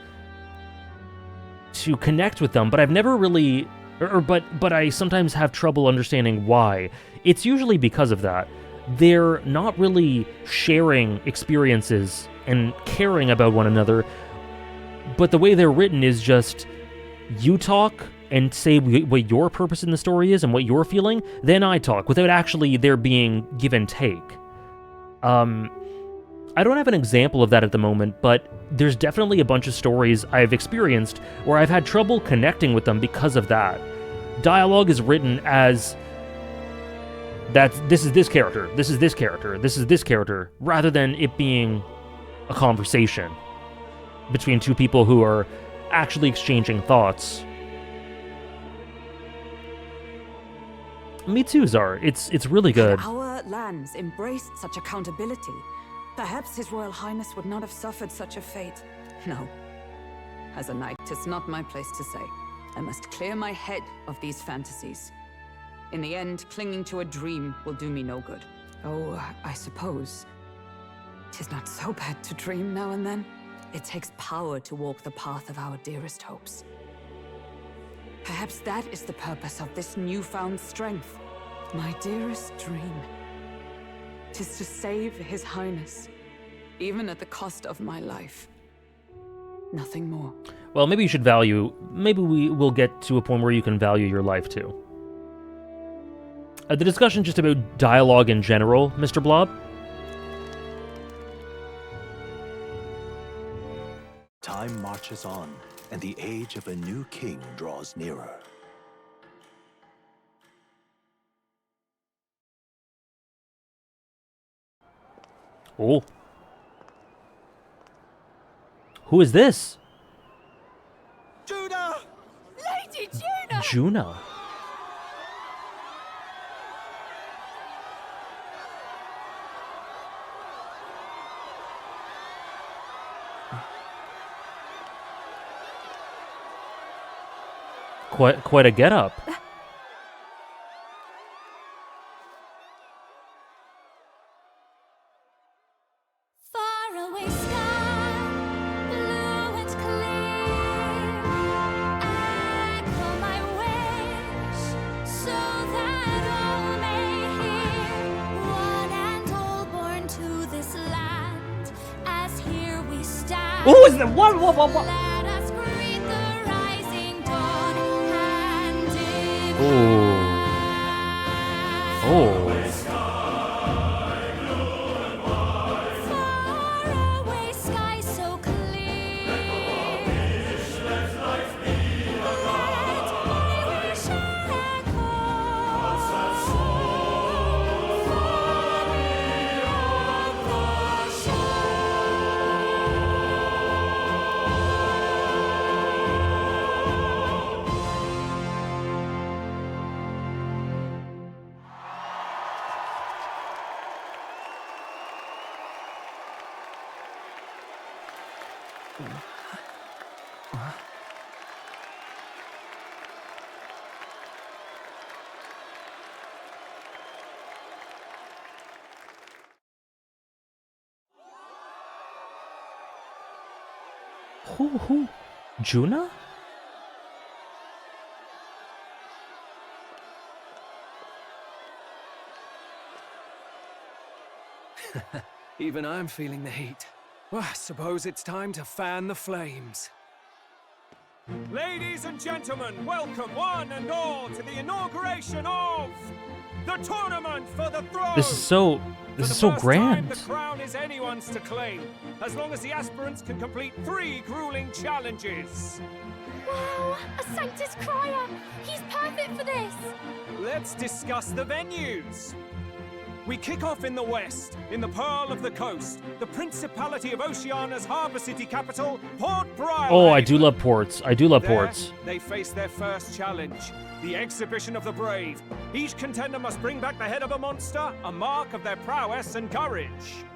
to connect with them, but I've never really... But I sometimes have trouble understanding why. It's usually because of that. They're not really sharing experiences and caring about one another, but the way they're written is just, you talk and say what your purpose in the story is and what you're feeling, then I talk, without actually there being give and take. I don't have an example of that at the moment, but there's definitely a bunch of stories I've experienced where I've had trouble connecting with them because of that. Dialogue is written as this is this character, this is this character, this is this character, rather than it being a conversation between two people who are actually exchanging thoughts. Me too, Zar. It's really good. Had our lands embraced such accountability, perhaps His Royal Highness would not have suffered such a fate. No. As a knight, 'tis not my place to say. I must clear my head of these fantasies. In the end, clinging to a dream will do me no good. Oh, I suppose 'tis not so bad to dream now and then. It takes power to walk the path of our dearest hopes. Perhaps that is the purpose of this newfound strength. My dearest dream. 'Tis to save His Highness, even at the cost of my life. Nothing more. Well, maybe you should value... Maybe we will get to a point where you can value your life, too. The discussion just about dialogue in general, Mr. Blob? Time marches on, and the age of a new king draws nearer. Oh. Who is this? Juna! Lady Juna! Juna. Quite a get-up. Who is the what? Oh. Who? Juna? Even I'm feeling the heat. Well, I suppose it's time to fan the flames. Ladies and gentlemen, welcome one and all to the inauguration of the tournament for the throne. This is so grand. The crown is anyone's to claim, as long as the aspirants can complete 3 grueling challenges. Wow, a Sanctus Crier! He's perfect for this! Let's discuss the venues. We kick off in the west, in the Pearl of the Coast, the Principality of Oceania's harbour city capital, Port Briarhaven. Oh, I do love ports. I do love There, ports. They face their first challenge, the Exhibition of the Brave. Each contender must bring back the head of a monster, a mark of their prowess and courage.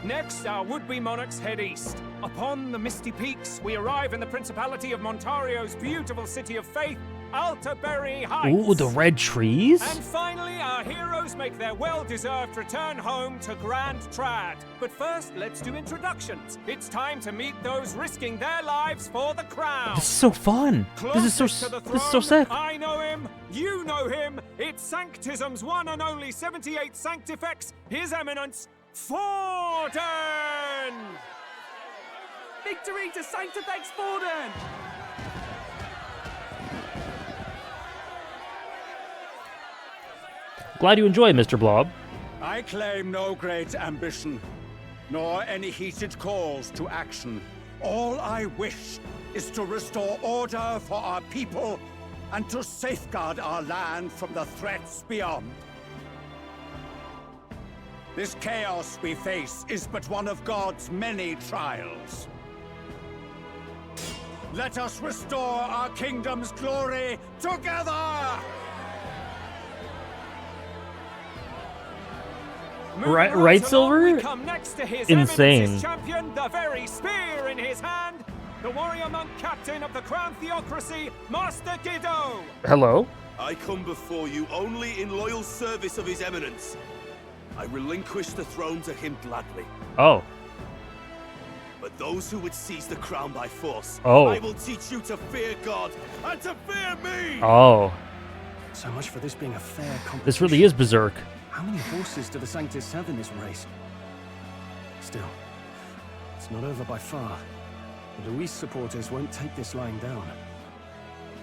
Next, our would-be monarchs head east. Upon the misty peaks, we arrive in the Principality of Montario's beautiful city of faith, Altaberry Heights. Ooh, the red trees? And finally, our heroes make their well-deserved return home to Grand Trad. But first, let's do introductions. It's time to meet those risking their lives for the crown. This is so fun. This is so sick. I know him. You know him. It's Sanctism's one and only 78 Sanctifex, His Eminence, Forden! Victory to Sanctifex Forden! Glad you enjoy, Mr. Blob. I claim no great ambition, nor any heated calls to action. All I wish is to restore order for our people and to safeguard our land from the threats beyond. This chaos we face is but one of God's many trials. Let us restore our kingdom's glory together! Right, Silver? We come next to his Insane. Eminence's champion, the very spear in his hand, the warrior monk captain of the crown theocracy, Master Giddo. Hello? I come before you only in loyal service of His Eminence. I relinquish the throne to him gladly. Oh. But those who would seize the crown by force, Oh. I will teach you to fear God and to fear me! Oh. So much for this being a fair competition. This really is berserk. How many horses do the Sanctus have in this race? Still, it's not over by far. The Luis supporters won't take this lying down.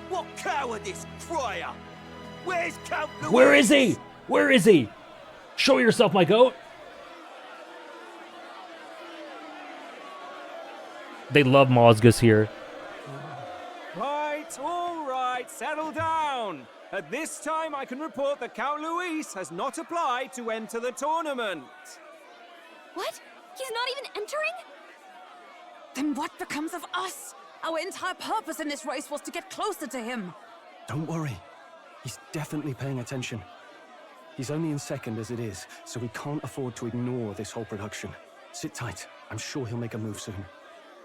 What cowardice, Crier! Where's Count Luis? Where is he? Where is he? Show yourself, my goat. They love Mozgus here. Right, all right, settle down. At this time, I can report that Count Luis has not applied to enter the tournament. What? He's not even entering? Then what becomes of us? Our entire purpose in this race was to get closer to him. Don't worry. He's definitely paying attention. He's only in second as it is, so we can't afford to ignore this whole production. Sit tight. I'm sure he'll make a move soon.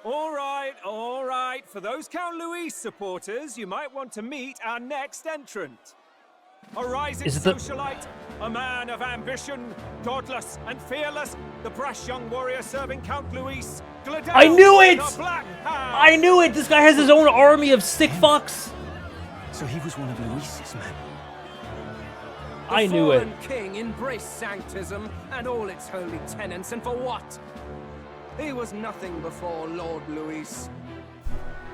All right, all right. For those Count Luis supporters, you might want to meet our next entrant. A rising socialite, a man of ambition, godless and fearless, the brash young warrior serving Count Luis, Gladel, I knew it! the Black Hound. I knew it! This guy has his own army of sick fucks. So he was one of Luis's men. I knew it. The fallen king embraced Sanctism and all its holy tenets, and for what? He was nothing before Lord Luis.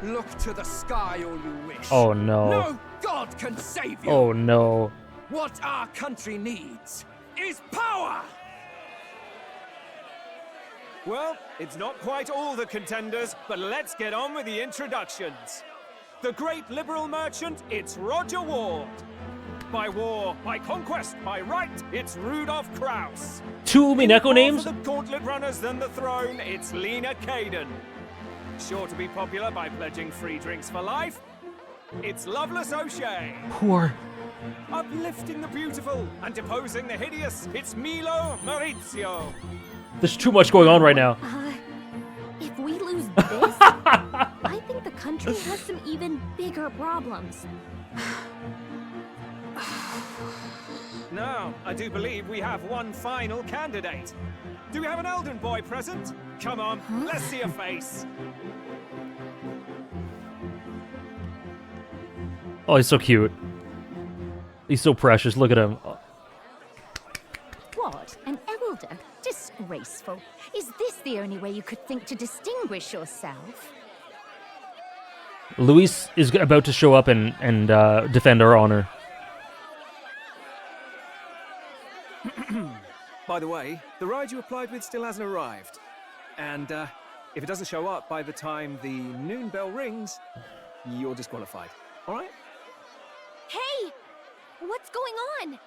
Look to the sky all you wish. Oh no. No god can save you. Oh no. What our country needs is power! Well, it's not quite all the contenders, but let's get on with the introductions. The great liberal merchant, it's Roger Ward. By war, by conquest, by right, it's Rudolph Kraus. Two Mineko names? For the gauntlet runners than the throne, it's Lena Caden. Sure to be popular by pledging free drinks for life, it's Loveless O'Shea. Poor. Uplifting the beautiful and deposing the hideous, it's Milo Maurizio. There's too much going on right now. If we lose country has some even bigger problems. Now, I do believe we have one final candidate. Do we have an Elden boy present? Come on, let's see a face. Oh, he's so cute. He's so precious. Look at him. What? An elder? Disgraceful. Is this the only way you could think to distinguish yourself? Luis is about to show up and defend our honor. By the way, the ride you applied with still hasn't arrived. And if it doesn't show up by the time the noon bell rings, you're disqualified. All right? Hey! What's going on?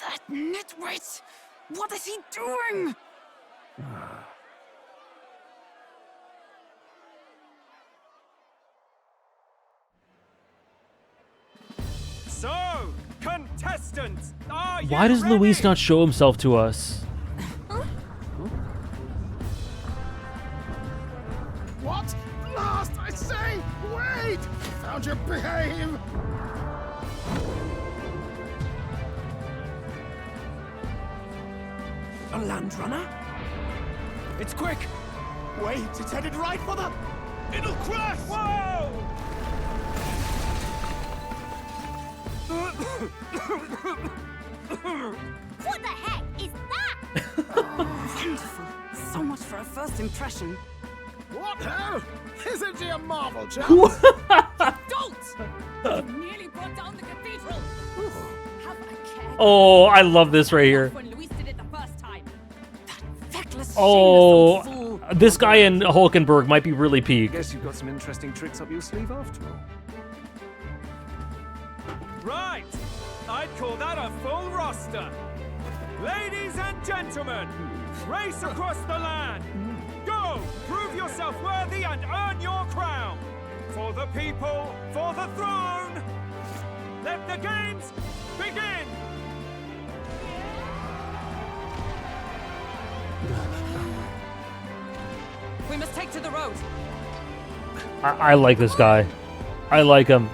That nitwit! What is he doing? So, contestants, are you Why does ready? Luis not show himself to us? What? Last, I say! Wait! Found your behave! A land runner? It's quick! Wait, it's headed right for the... It'll crash! Whoa! What the heck is that? Wonderful. So much for a first impression. What hell? Isn't he a marvel, chap? Don't! You nearly brought down the cathedral. Have a care. Oh, I love this right here. When Luis did it the first time. That feckless, Oh, shameless old fool. this guy in Hulkenberg might be really peaked. Guess you've got some interesting tricks up your sleeve after all. Right! I'd call that a full roster. Ladies and gentlemen, race across the land. Go! Prove yourself worthy and earn your crown. For the people, for the throne. Let the games begin! We must take to the road. I like this guy. I like him.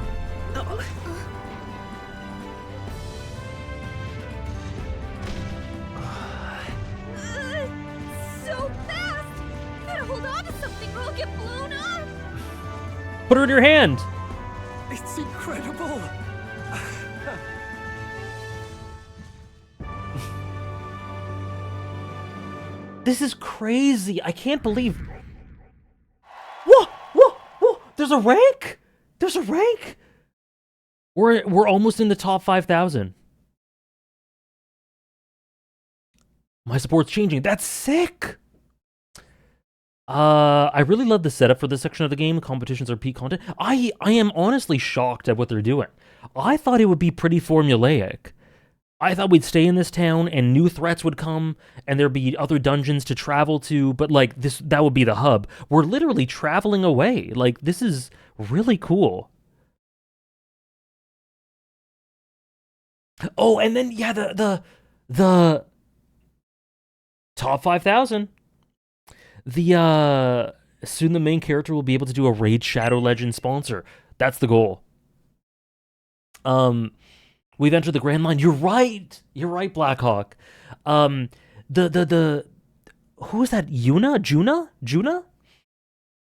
So fast! Gotta hold on to something or I'll get blown up! Put her in your hand. It's incredible! This is crazy. I can't believe. Whoa, whoa, whoa! There's a rank. There's a rank. We're almost in the top 5,000. My support's changing. That's sick. I really love the setup for this section of the game. Competitions are peak content. I am honestly shocked at what they're doing. I thought it would be pretty formulaic. I thought we'd stay in this town and new threats would come and there'd be other dungeons to travel to, but like that would be the hub. We're literally traveling away. Like, this is really cool. Oh, and then yeah, the top 5,000. Soon the main character will be able to do a Raid Shadow Legend sponsor. That's the goal. We've entered the Grand Line. You're right, Blackhawk. Who is that? Juna?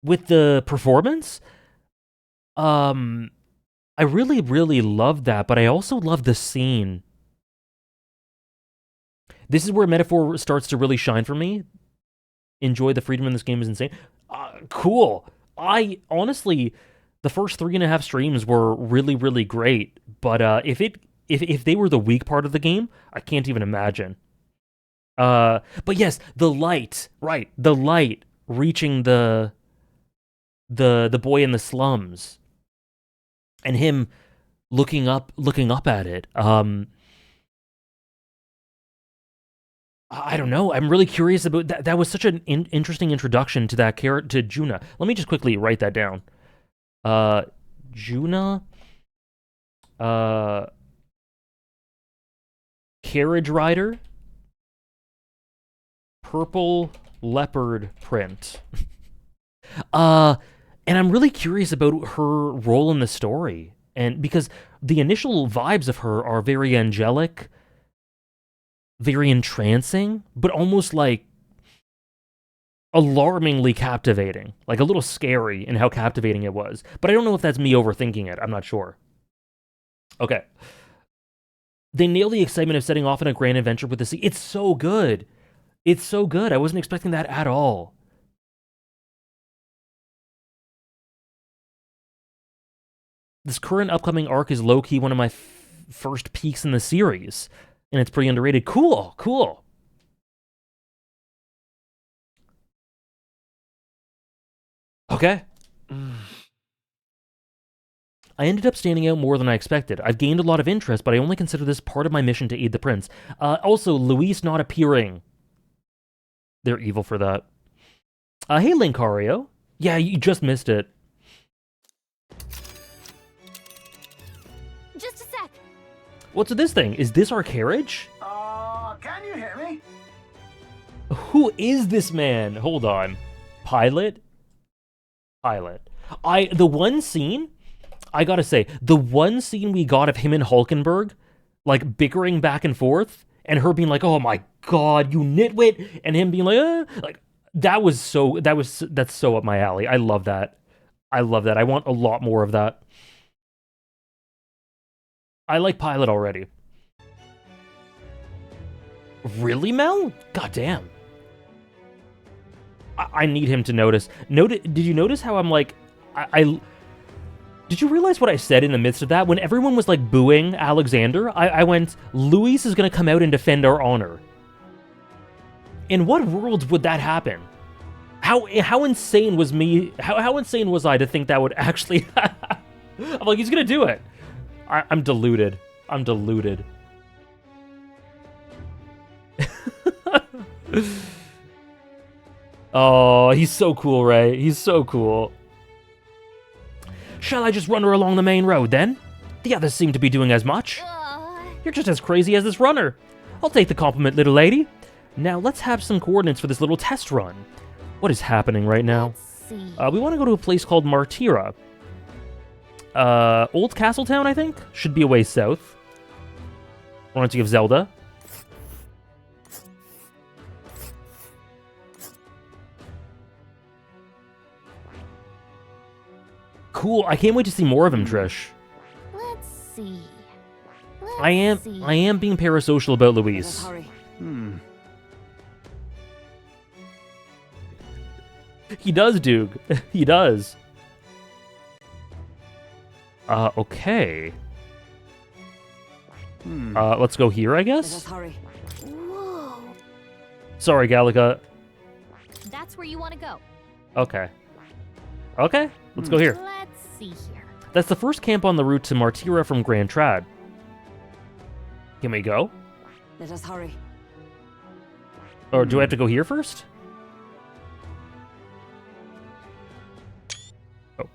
With the performance? I really, really love that, but I also love the scene. This is where metaphor starts to really shine for me. Enjoy the freedom in this game is insane. Cool. I honestly, the first 3.5 streams were really, really great, but if they were the weak part of the game, I can't even imagine. But yes, the light, right? The light reaching the boy in the slums, and him looking up at it. I don't know. I'm really curious about that. That was such an interesting introduction to that character, to Juna. Let me just quickly write that down. Juna. Carriage Rider. Purple leopard print. And I'm really curious about her role in the story. And because the initial vibes of her are very angelic, very entrancing, but almost like alarmingly captivating. Like a little scary in how captivating it was. But I don't know if that's me overthinking it. I'm not sure. Okay. They nail the excitement of setting off on a grand adventure with the sea. It's so good. It's so good. I wasn't expecting that at all. This current upcoming arc is low-key one of my first peaks in the series. And it's pretty underrated. Cool, cool. Okay. I ended up standing out more than I expected. I've gained a lot of interest, but I only consider this part of my mission to aid the prince. Also, Luis not appearing. They're evil for that. Hey, Linkario. Yeah, you just missed it. Just a sec. What's with this thing? Is this our carriage? Can you hear me? Who is this man? Hold on. Pilot? Pilot. The one scene, I gotta say, the one scene we got of him and Hulkenberg, like, bickering back and forth, and her being like, oh my god, you nitwit, and him being like, that's so up my alley. I love that. I love that. I want a lot more of that. I like Pilot already. Really, Mel? Goddamn. I need him to notice. Did you notice how I'm like, did you realize what I said in the midst of that? When everyone was like booing Alexander, I went, Luis is gonna come out and defend our honor. In what world would that happen? How insane was me? How insane was I to think that would actually I'm like, he's gonna do it. I'm deluded. I'm deluded. Oh, he's so cool, Ray. He's so cool. Shall I just run her along the main road, then? The others seem to be doing as much. You're just as crazy as this runner. I'll take the compliment, little lady. Now, let's have some coordinates for this little test run. What is happening right now? We want to go to a place called Martira. Old Castletown, I think? Should be a way south. Wanted to give Zelda. Cool, I can't wait to see more of him, Trish. Let's see. I am being parasocial about Luis. He does, Duke. He does. Okay. Let's go here, I guess? Whoa. Sorry, Gallica. That's where you want to go. Okay. Okay, let's go here. Let's see here. That's the first camp on the route to Martira from Grand Trad. Can we go? Let us hurry. Or do I have to go here first? Oh.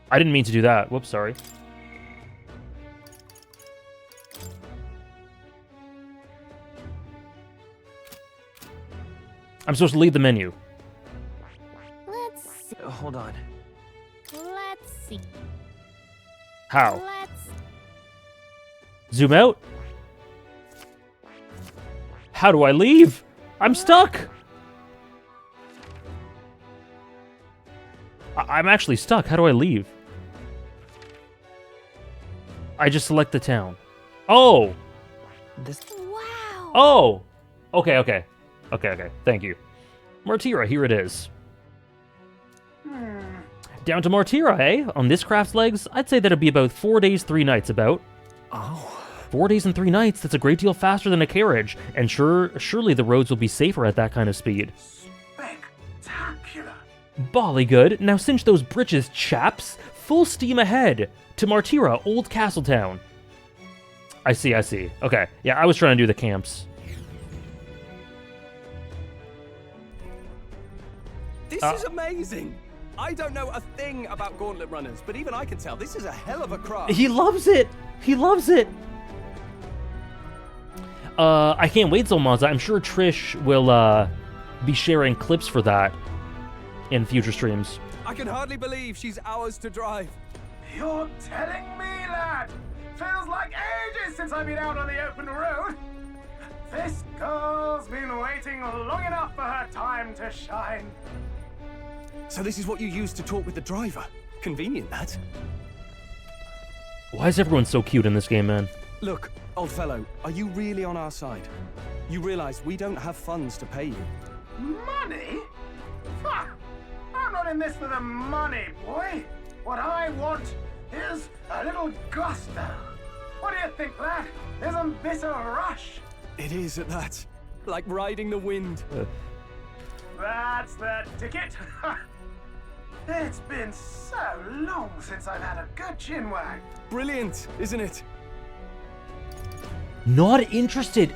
I didn't mean to do that. Whoops, sorry. I'm supposed to leave the menu. Let's see. Hold on. Let's see. How? Let's... Zoom out? How do I leave? I'm stuck! I'm actually stuck. How do I leave? I just select the town. Oh! Wow! Oh! Okay, okay. Okay. Thank you. Martira, here it is. Down to Martira, eh? On this craft's legs, I'd say that'd be about 4 days, 3 nights about. Oh. 4 days and 3 nights, that's a great deal faster than a carriage. And surely the roads will be safer at that kind of speed. Spectacular. Bolly good. Now cinch those britches, chaps. Full steam ahead. To Martira, Old Castletown. I see. Okay, yeah, I was trying to do the camps. This is amazing! I don't know a thing about gauntlet runners, but even I can tell this is a hell of a craft. He loves it! He loves it! I can't wait, Zolmaza. I'm sure Trish will be sharing clips for that in future streams. I can hardly believe she's ours to drive. You're telling me, lad? Feels like ages since I've been out on the open road. This girl's been waiting long enough for her time to shine. So this is what you used to talk with the driver? Convenient, that. Why is everyone so cute in this game, man? Look, old fellow, are you really on our side? You realize we don't have funds to pay you. Money? Ha! I'm not in this for the money, boy. What I want is a little gusto. What do you think, lad? Isn't this a rush? It is at that. Like riding the wind. That's the ticket. It's been so long since I've had a good chinwag. Brilliant, isn't it? Not interested.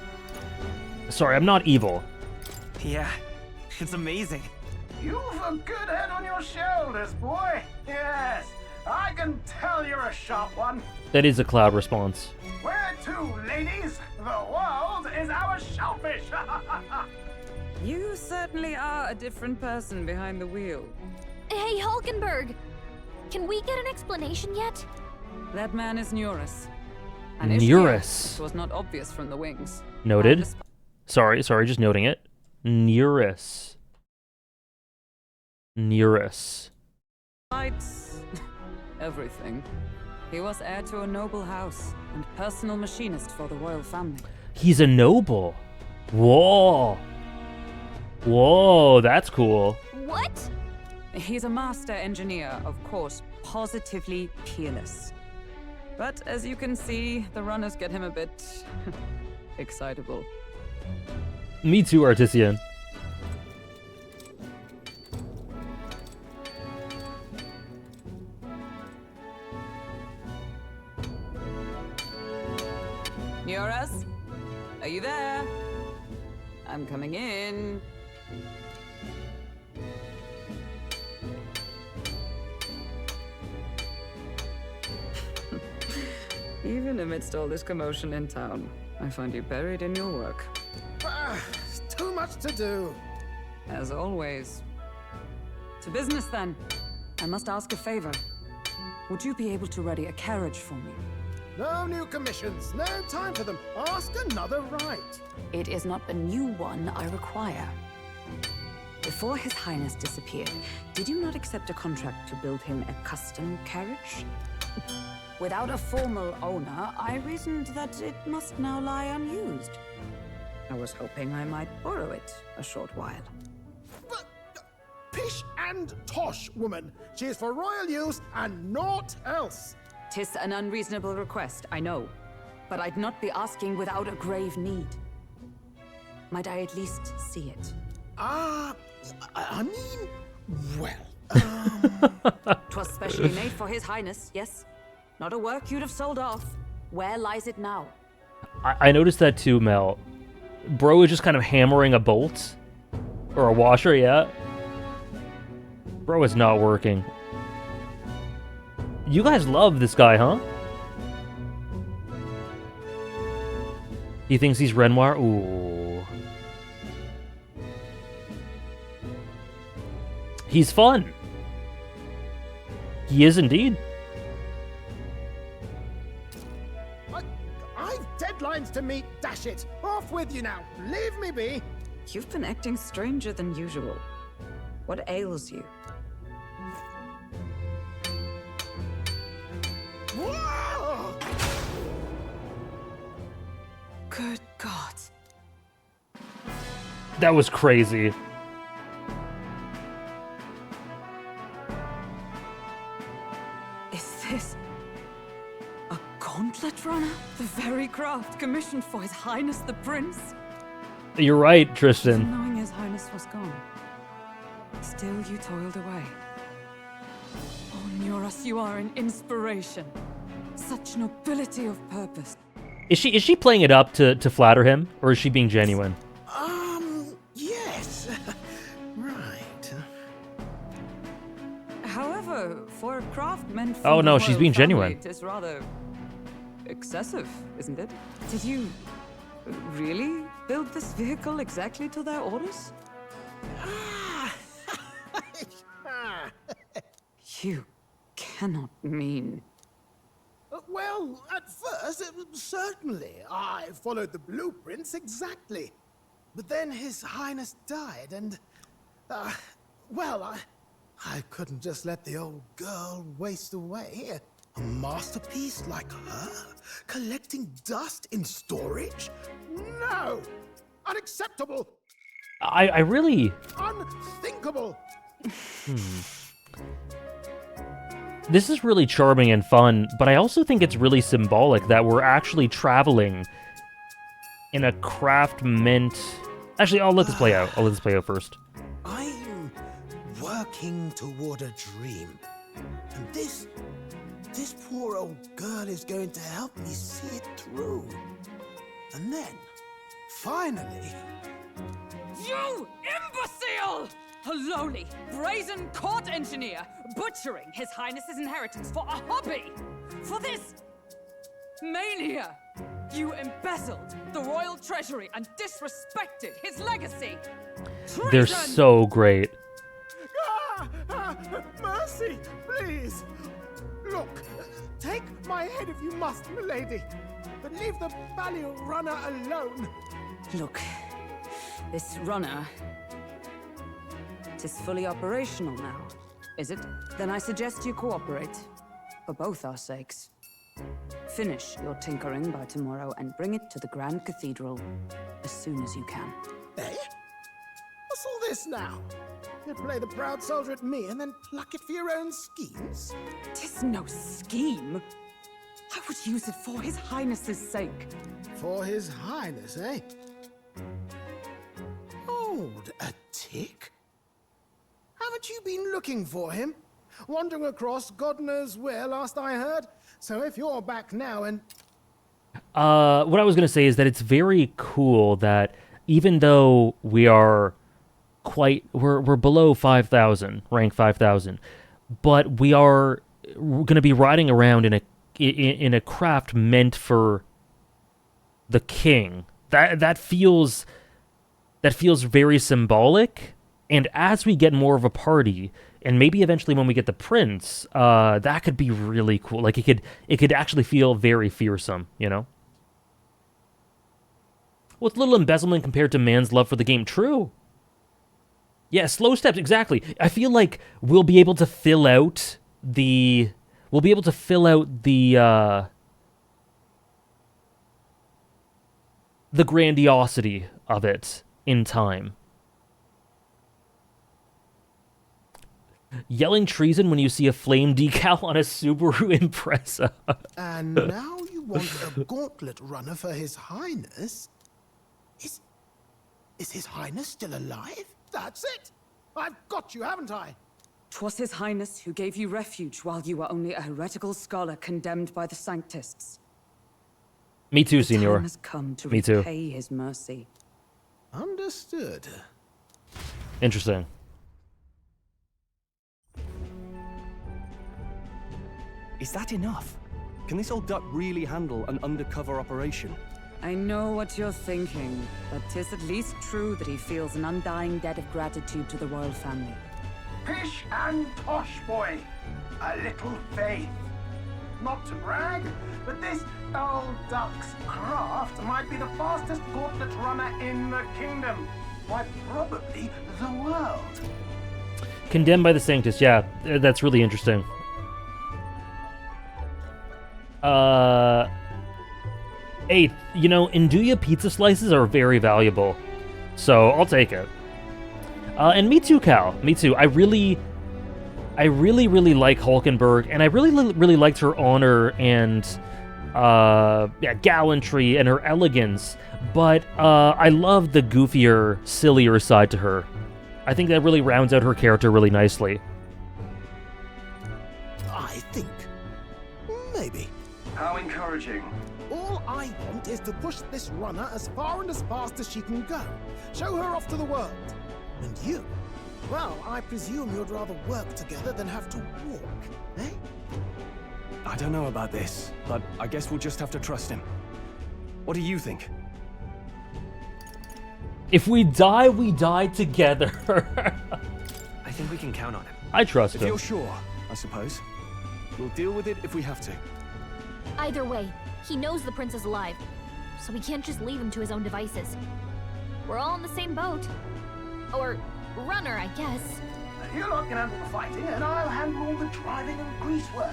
Sorry, I'm not evil. Yeah, it's amazing. You've a good head on your shoulders, boy. Yes, I can tell you're a sharp one. That is a Cloud response. Where to, ladies? The world is our shellfish. You certainly are a different person behind the wheel. Hey, Hulkenberg! Can we get an explanation yet? That man is Nurus. Nurus. It was not obvious from the wings. Noted. Sorry, just noting it. Nurus. Nurus. Despite everything, he was heir to a noble house and personal machinist for the royal family. He's a noble. Whoa. Whoa, that's cool. What? He's a master engineer, of course, positively peerless. But as you can see, the runners get him a bit excitable. Me too, Artisan. Nurus, are you there? I'm coming in. Even amidst all this commotion in town, I find you buried in your work. Too much to do. As always. To business then. I must ask a favor. Would you be able to ready a carriage for me? No new commissions. No time for them. Ask another right. It is not a new one I require. Before His Highness disappeared, did you not accept a contract to build him a custom carriage? Without a formal owner, I reasoned that it must now lie unused. I was hoping I might borrow it a short while. But, pish and tosh, woman. She is for royal use and naught else. 'Tis an unreasonable request, I know. But I'd not be asking without a grave need. Might I at least see it? I mean, well, 'Twas specially made for His Highness, yes? Not a work you'd have sold off. Where lies it now? I noticed that too, Mel. Bro is just kind of hammering a bolt. Or a washer, yeah. Bro is not working. You guys love this guy, huh? He thinks he's Renoir? Ooh. He's fun. He is indeed. I've deadlines to meet, dash it. Off with you now. Leave me be. You've been acting stranger than usual. What ails you? Whoa! Good God. That was crazy. Is this a gauntlet runner? The very craft commissioned for His Highness the Prince? You're right, Tristan. Knowing His Highness was gone, still you toiled away. Oh, Nurus, you are an inspiration. Such nobility of purpose. Is she playing it up to flatter him, or is she being genuine? Yes. Right. However, for a craftsman from Oh, no, the she's royal being family, genuine. It is rather excessive, isn't it? Did you really build this vehicle exactly to their orders? You cannot mean... Well, at first, certainly. I followed the blueprints exactly. But then His Highness died, and... well, I couldn't just let the old girl waste away. A masterpiece like her? Collecting dust in storage? No! Unacceptable! I really... Unthinkable! This is really charming and fun, but I also think it's really symbolic that we're actually traveling in a craft meant... Actually, I'll let this play out. I'll let this play out first. I'm working toward a dream. And this poor old girl is going to help me see it through. And then, finally... You imbecile! A lowly, brazen court engineer butchering His Highness's inheritance for a hobby! For this mania! You embezzled the royal treasury and disrespected his legacy! Treason! They're so great. Mercy, please! Look, take my head if you must, milady, but leave the value runner alone. Look, this runner... is fully operational now, is it? Then I suggest you cooperate, for both our sakes. Finish your tinkering by tomorrow and bring it to the Grand Cathedral as soon as you can. Eh? What's all this now? You play the proud soldier at me and then pluck it for your own schemes? 'Tis no scheme. I would use it for His Highness's sake. For His Highness, eh? Hold a tick. Haven't you been looking for him? Wandering across God knows where, last I heard. So if you're back now and... What I was going to say is that it's very cool that even though we are we're below 5,000, rank 5,000, but we are going to be riding around in a craft meant for the king. That feels very symbolic. And as we get more of a party, and maybe eventually when we get the prince, that could be really cool. Like it could actually feel very fearsome, you know? With little embezzlement compared to man's love for the game. True. Yeah, slow steps, exactly. I feel like we'll be able to fill out the grandiosity of it in time. Yelling treason when you see a flame decal on a Subaru Impreza. And now you want a gauntlet runner for His Highness? Is His Highness still alive? That's it! I've got you, haven't I? 'Twas His Highness who gave you refuge while you were only a heretical scholar condemned by the Sanctists. Me too, The Senor. time has come to Me too. repay His mercy. Understood. Interesting. Is that enough? Can this old duck really handle an undercover operation? I know what you're thinking, but 'tis at least true that he feels an undying debt of gratitude to the royal family. Pish and tosh, boy. A little faith. Not to brag, but this old duck's craft might be the fastest gauntlet runner in the kingdom. Why, probably the world. Condemned by the Sanctus, yeah, that's really interesting. Hey, you know, Nduja pizza slices are very valuable, so I'll take it. And me too, Cal. Me too. I really like Hulkenberg, and I really liked her honor and gallantry and her elegance. But I love the goofier, sillier side to her. I think that really rounds out her character really nicely. I think. Maybe. How encouraging. All I want is to push this runner as far and as fast as she can go. Show her off to the world. And you? Well, I presume you'd rather work together than have to walk, eh? I don't know about this, but I guess we'll just have to trust him. What do you think? If we die, we die together. I think we can count on him. I trust If him. you're sure, suppose. We'll deal with it if we have to. Either way, he knows the prince is alive, so we can't just leave him to his own devices. We're all in the same boat. Or runner, I guess. You lot can handle the fighting, and I'll handle all the driving and grease work.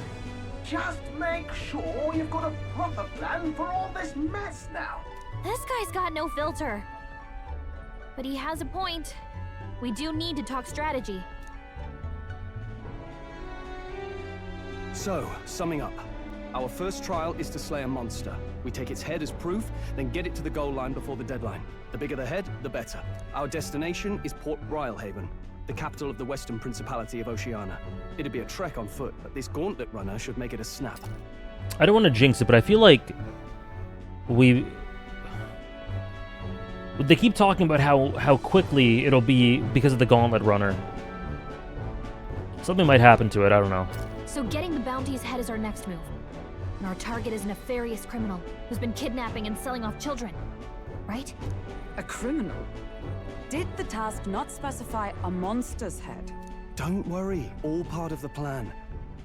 Just make sure you've got a proper plan for all this mess now. This guy's got no filter. But he has a point. We do need to talk strategy. So, summing up. Our first trial is to slay a monster. We take its head as proof, then get it to the goal line before the deadline. The bigger the head, the better. Our destination is Port Brylehaven, the capital of the Western Principality of Oceania. It'd be a trek on foot, but this gauntlet runner should make it a snap. I don't want to jinx it, but I feel like they keep talking about how quickly it'll be because of the gauntlet runner. Something might happen to it, I don't know. So getting the bounty's head is our next move. And our target is a nefarious criminal who's been kidnapping and selling off children. Right? A criminal? Did the task not specify a monster's head? Don't worry, all part of the plan.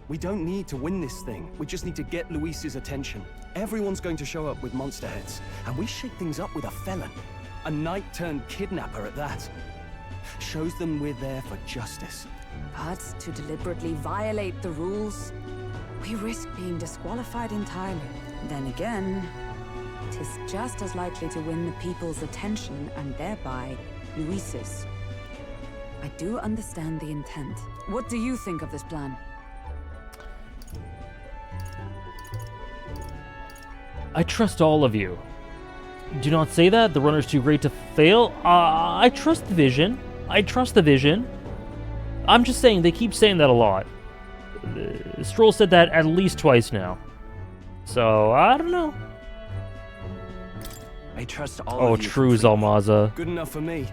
We don't need to win this thing. We just need to get Luis's attention. Everyone's going to show up with monster heads, and we shake things up with a felon. A knight-turned-kidnapper at that. Shows them we're there for justice. But to deliberately violate the rules, we risk being disqualified entirely. Then again, 'tis just as likely to win the people's attention and thereby Luis's. I do understand the intent. What do you think of this plan? I trust all of you. Do not say that. The runner's too great to fail. I trust the vision. I trust the vision. I'm just saying, they keep saying that a lot. Stroll said that at least twice now. So, I don't know. I trust all Oh, of you. true, Zalmaza. Good enough for me.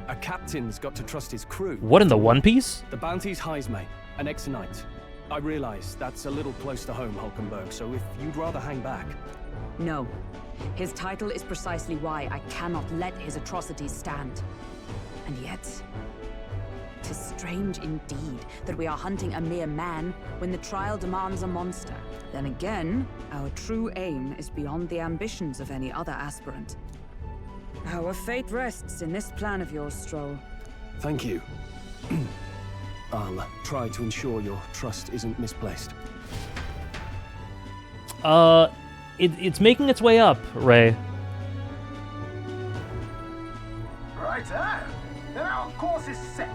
A captain's got to trust his crew. What, in the One Piece? The bounty's Heisme, an ex-knight. I realize that's a little close to home, Hulkenberg, so if you'd rather hang back. No. His title is precisely why I cannot let his atrocities stand. And yet, 'tis strange indeed that we are hunting a mere man when the trial demands a monster. Then again, our true aim is beyond the ambitions of any other aspirant. Our fate rests in this plan of yours, Stroll. Thank you. I'll try to ensure your trust isn't misplaced. It's making its way up, Ray. Right-o. Then our course is set.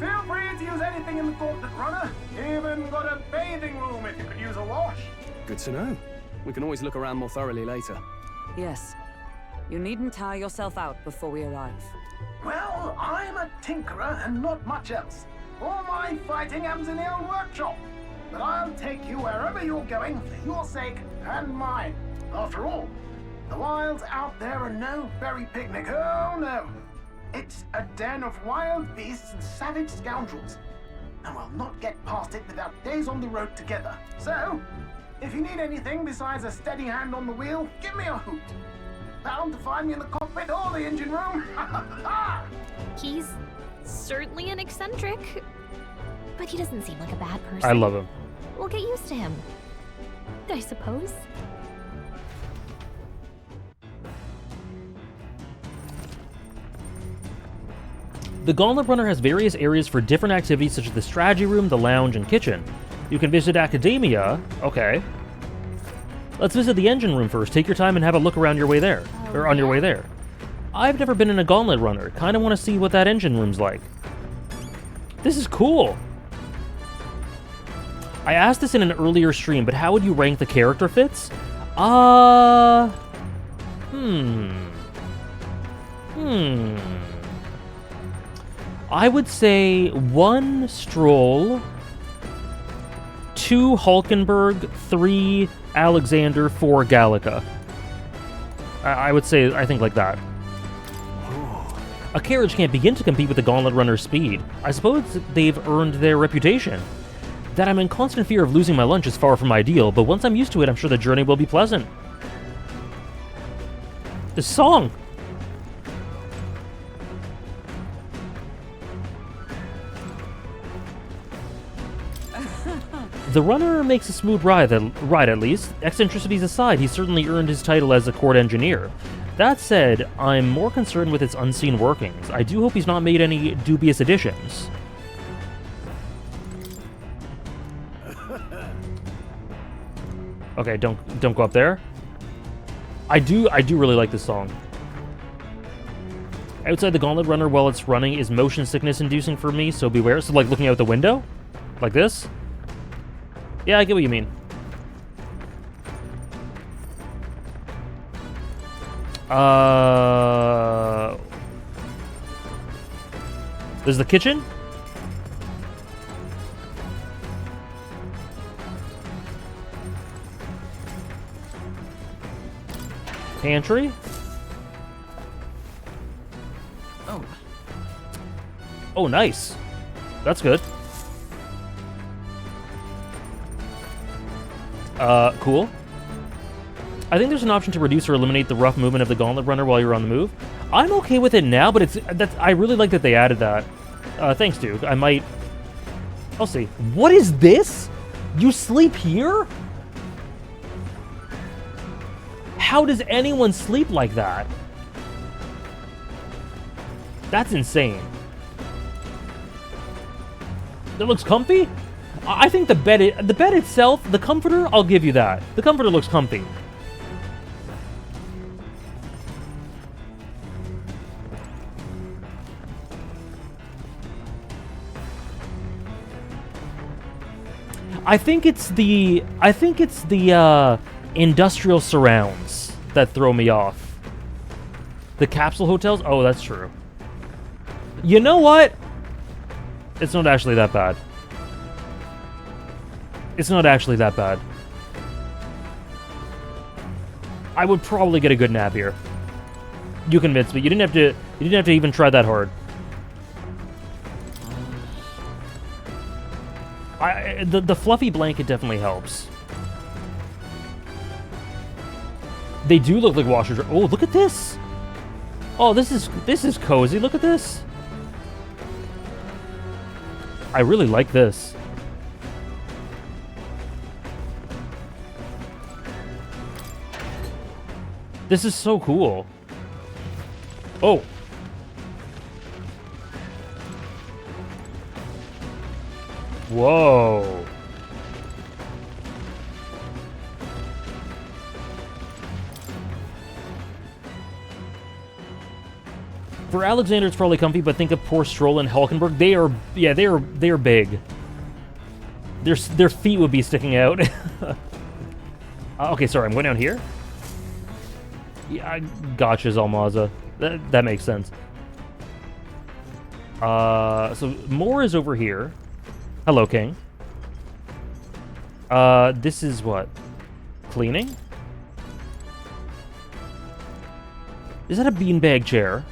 Feel free to use anything in the gauntlet runner. Even got a bathing room if you could use a wash. Good to know. We can always look around more thoroughly later. Yes. You needn't tire yourself out before we arrive. Well, I'm a tinkerer and not much else. All my fighting happens in the old workshop. But I'll take you wherever you're going for your sake and mine. After all, the wilds out there are no berry picnic. Oh no. It's a den of wild beasts and savage scoundrels. And we'll not get past it without days on the road together. So, if you need anything besides a steady hand on the wheel, give me a hoot. Bound to find me in the cockpit or the engine room. He's certainly an eccentric, but he doesn't seem like a bad person. I love him. We'll get used to him, I suppose. The Gauntlet Runner has various areas for different activities such as the strategy room, the lounge, and kitchen. You can visit Academia. Okay. Let's visit the engine room first. Take your time and have a look around your way there. Or on your way there. I've never been in a Gauntlet Runner. Kind of want to see what that engine room's like. This is cool. I asked this in an earlier stream, but how would you rank the character fits? I would say 1 Stroll, 2 Hulkenberg, 3 Alexander, 4 Gallica. I would say, I think like that. A carriage can't begin to compete with the Gauntlet Runner's speed. I suppose they've earned their reputation. That I'm in constant fear of losing my lunch is far from ideal, but once I'm used to it, I'm sure the journey will be pleasant. The song! The runner makes a smooth ride at least. Eccentricities aside, he certainly earned his title as a court engineer. That said, I'm more concerned with its unseen workings. I do hope he's not made any dubious additions. Okay, don't go up there. I do really like this song. Outside the gauntlet runner while it's running is motion sickness inducing for me, so beware. So like looking out the window? Like this? Yeah, I get what you mean. There's the kitchen? Pantry? Oh. Oh, nice. That's good. Cool. I think there's an option to reduce or eliminate the rough movement of the gauntlet runner while you're on the move. I'm okay with it now, but I really like that they added that. Thanks, Duke. I'll see. What is this? You sleep here? How does anyone sleep like that? That's insane. It looks comfy? I think the bed itself, the comforter, I'll give you that. The comforter looks comfy. I think it's the industrial surrounds that throw me off. The capsule hotels? Oh, that's true. You know what? It's not actually that bad. It's not actually that bad. I would probably get a good nap here. You convinced me. You didn't have to even try that hard. The fluffy blanket definitely helps. They do look like washers. Oh, look at this. Oh, this is cozy. Look at this. I really like this. This is so cool. Oh. Whoa. For Alexander, it's probably comfy, but think of poor Stroll and Hulkenberg. They are big. Their feet would be sticking out. Okay, sorry, I'm going down here. Yeah, gotcha, Zalmaza. That makes sense. So more is over here. Hello, King. This is what? Cleaning? Is that a beanbag chair?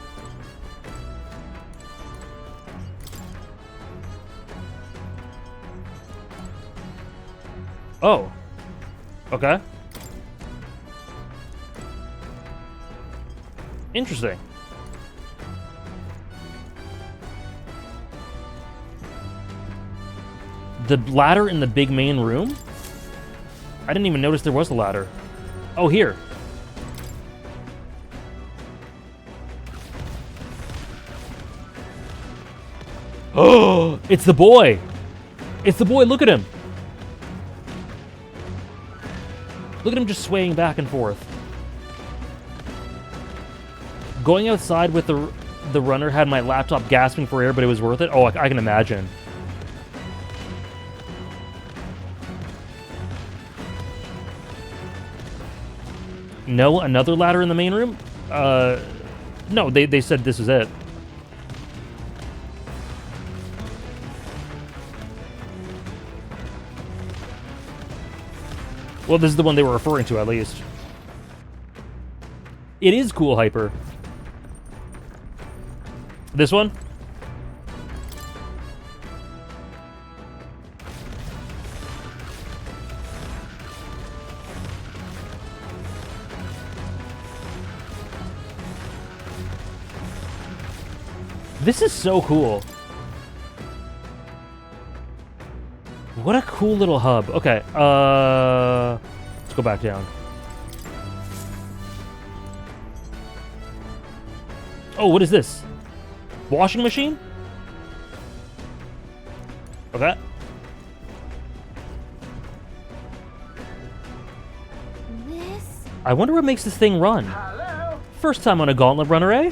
Oh. Okay. Interesting. The ladder in the big main room? I didn't even notice there was a ladder. Oh, here. Oh, it's the boy. It's the boy. Look at him. Look at him just swaying back and forth. Going outside with the runner had my laptop gasping for air, but it was worth it. Oh, I can imagine. No, another ladder in the main room? No, they said this is it. Well, this is the one they were referring to, at least. It is cool, Hyper. This one? This is so cool. What a cool little hub. Okay, let's go back down. Oh, what is this? Washing machine? Okay. This? I wonder what makes this thing run. First time on a gauntlet runner, eh?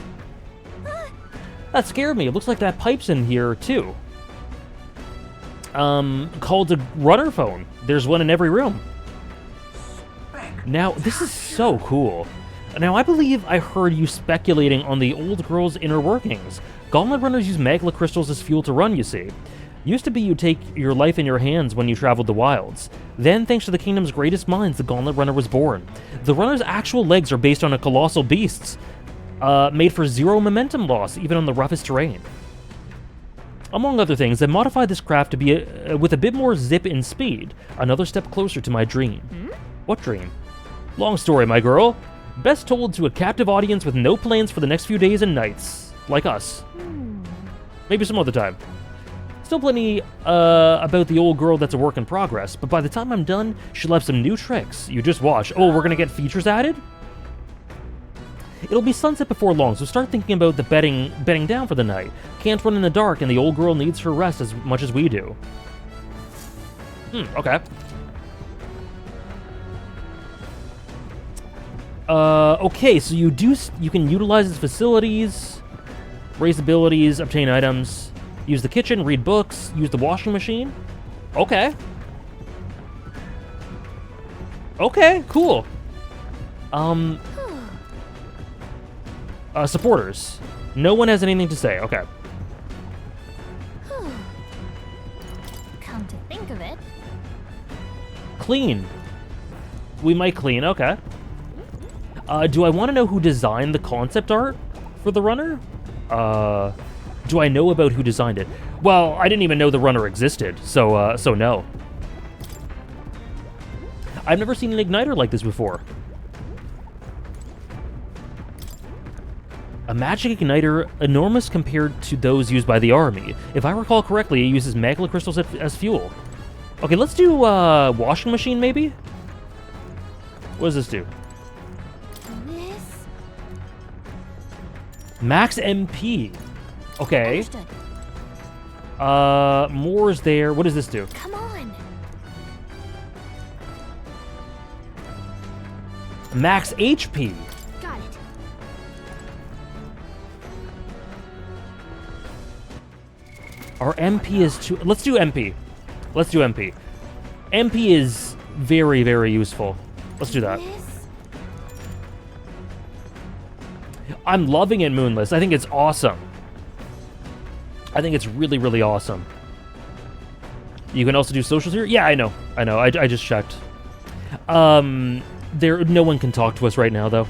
That scared me. It looks like that pipe's in here, too. Called a runner phone. There's one in every room. Now, this is so cool. Now, I believe I heard you speculating on the old girl's inner workings. Gauntlet runners use magma crystals as fuel to run, you see. Used to be you'd take your life in your hands when you traveled the wilds. Then, thanks to the kingdom's greatest minds, the Gauntlet Runner was born. The runner's actual legs are based on a colossal beast's, made for zero momentum loss, even on the roughest terrain. Among other things, they modified this craft to be with a bit more zip and speed, another step closer to my dream. What dream? Long story, my girl. Best told to a captive audience with no plans for the next few days and nights, like us. Maybe some other time. Still plenty about the old girl that's a work in progress, but by the time I'm done, she'll have some new tricks. You just watch. Oh, we're gonna get features added? It'll be sunset before long, so start thinking about the bedding down for the night. Can't run in the dark, and the old girl needs her rest as much as we do. Okay. Okay, so you can utilize its facilities, raise abilities, obtain items, use the kitchen, read books, use the washing machine. Okay. Okay, cool. Supporters. No one has anything to say. Okay. Come to think of it. Clean. We might clean. Okay. Do I want to know who designed the concept art for the runner? Do I know about who designed it? Well, I didn't even know the runner existed, so no. I've never seen an igniter like this before. A magic igniter enormous compared to those used by the army. If I recall correctly, it uses magma crystals as fuel. Okay, let's do washing machine maybe? What does this do? This? Max MP. Okay. Understood. More is there. What does this do? Come on. Max HP. Got it. Our MP is too... Let's do MP. Let's do MP. MP is very, very useful. Let's do that. I'm loving it, Moonless. I think it's awesome. I think it's really, really awesome. You can also do socials here? Yeah, I know. I just checked. No one can talk to us right now, though.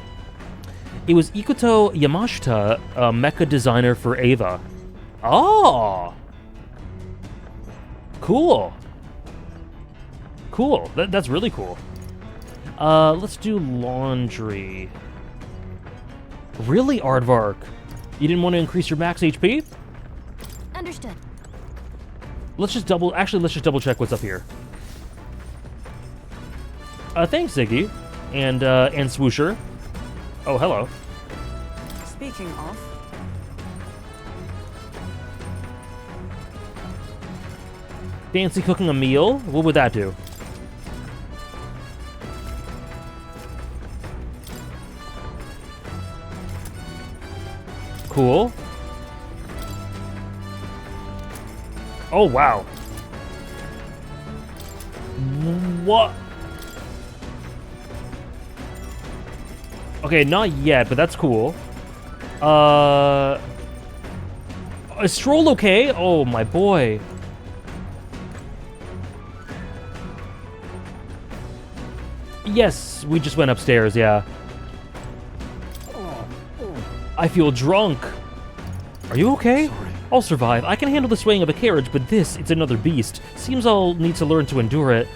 It was Ikuto Yamashita, a mecha designer for Ava. Oh! Cool. Cool. That's really cool. Let's do laundry. Really, Aardvark? You didn't want to increase your max HP? Understood. Let's just double check what's up here. Thanks, Ziggy. And Swoosher. Oh, hello. Speaking of... Fancy cooking a meal? What would that do? Cool. Oh, wow. What? Okay, not yet, but that's cool. Is Stroll okay? Oh, my boy. Yes, we just went upstairs, yeah. I feel drunk. Are you okay? Sorry. I'll survive. I can handle the swaying of a carriage, but it's another beast. Seems I'll need to learn to endure it.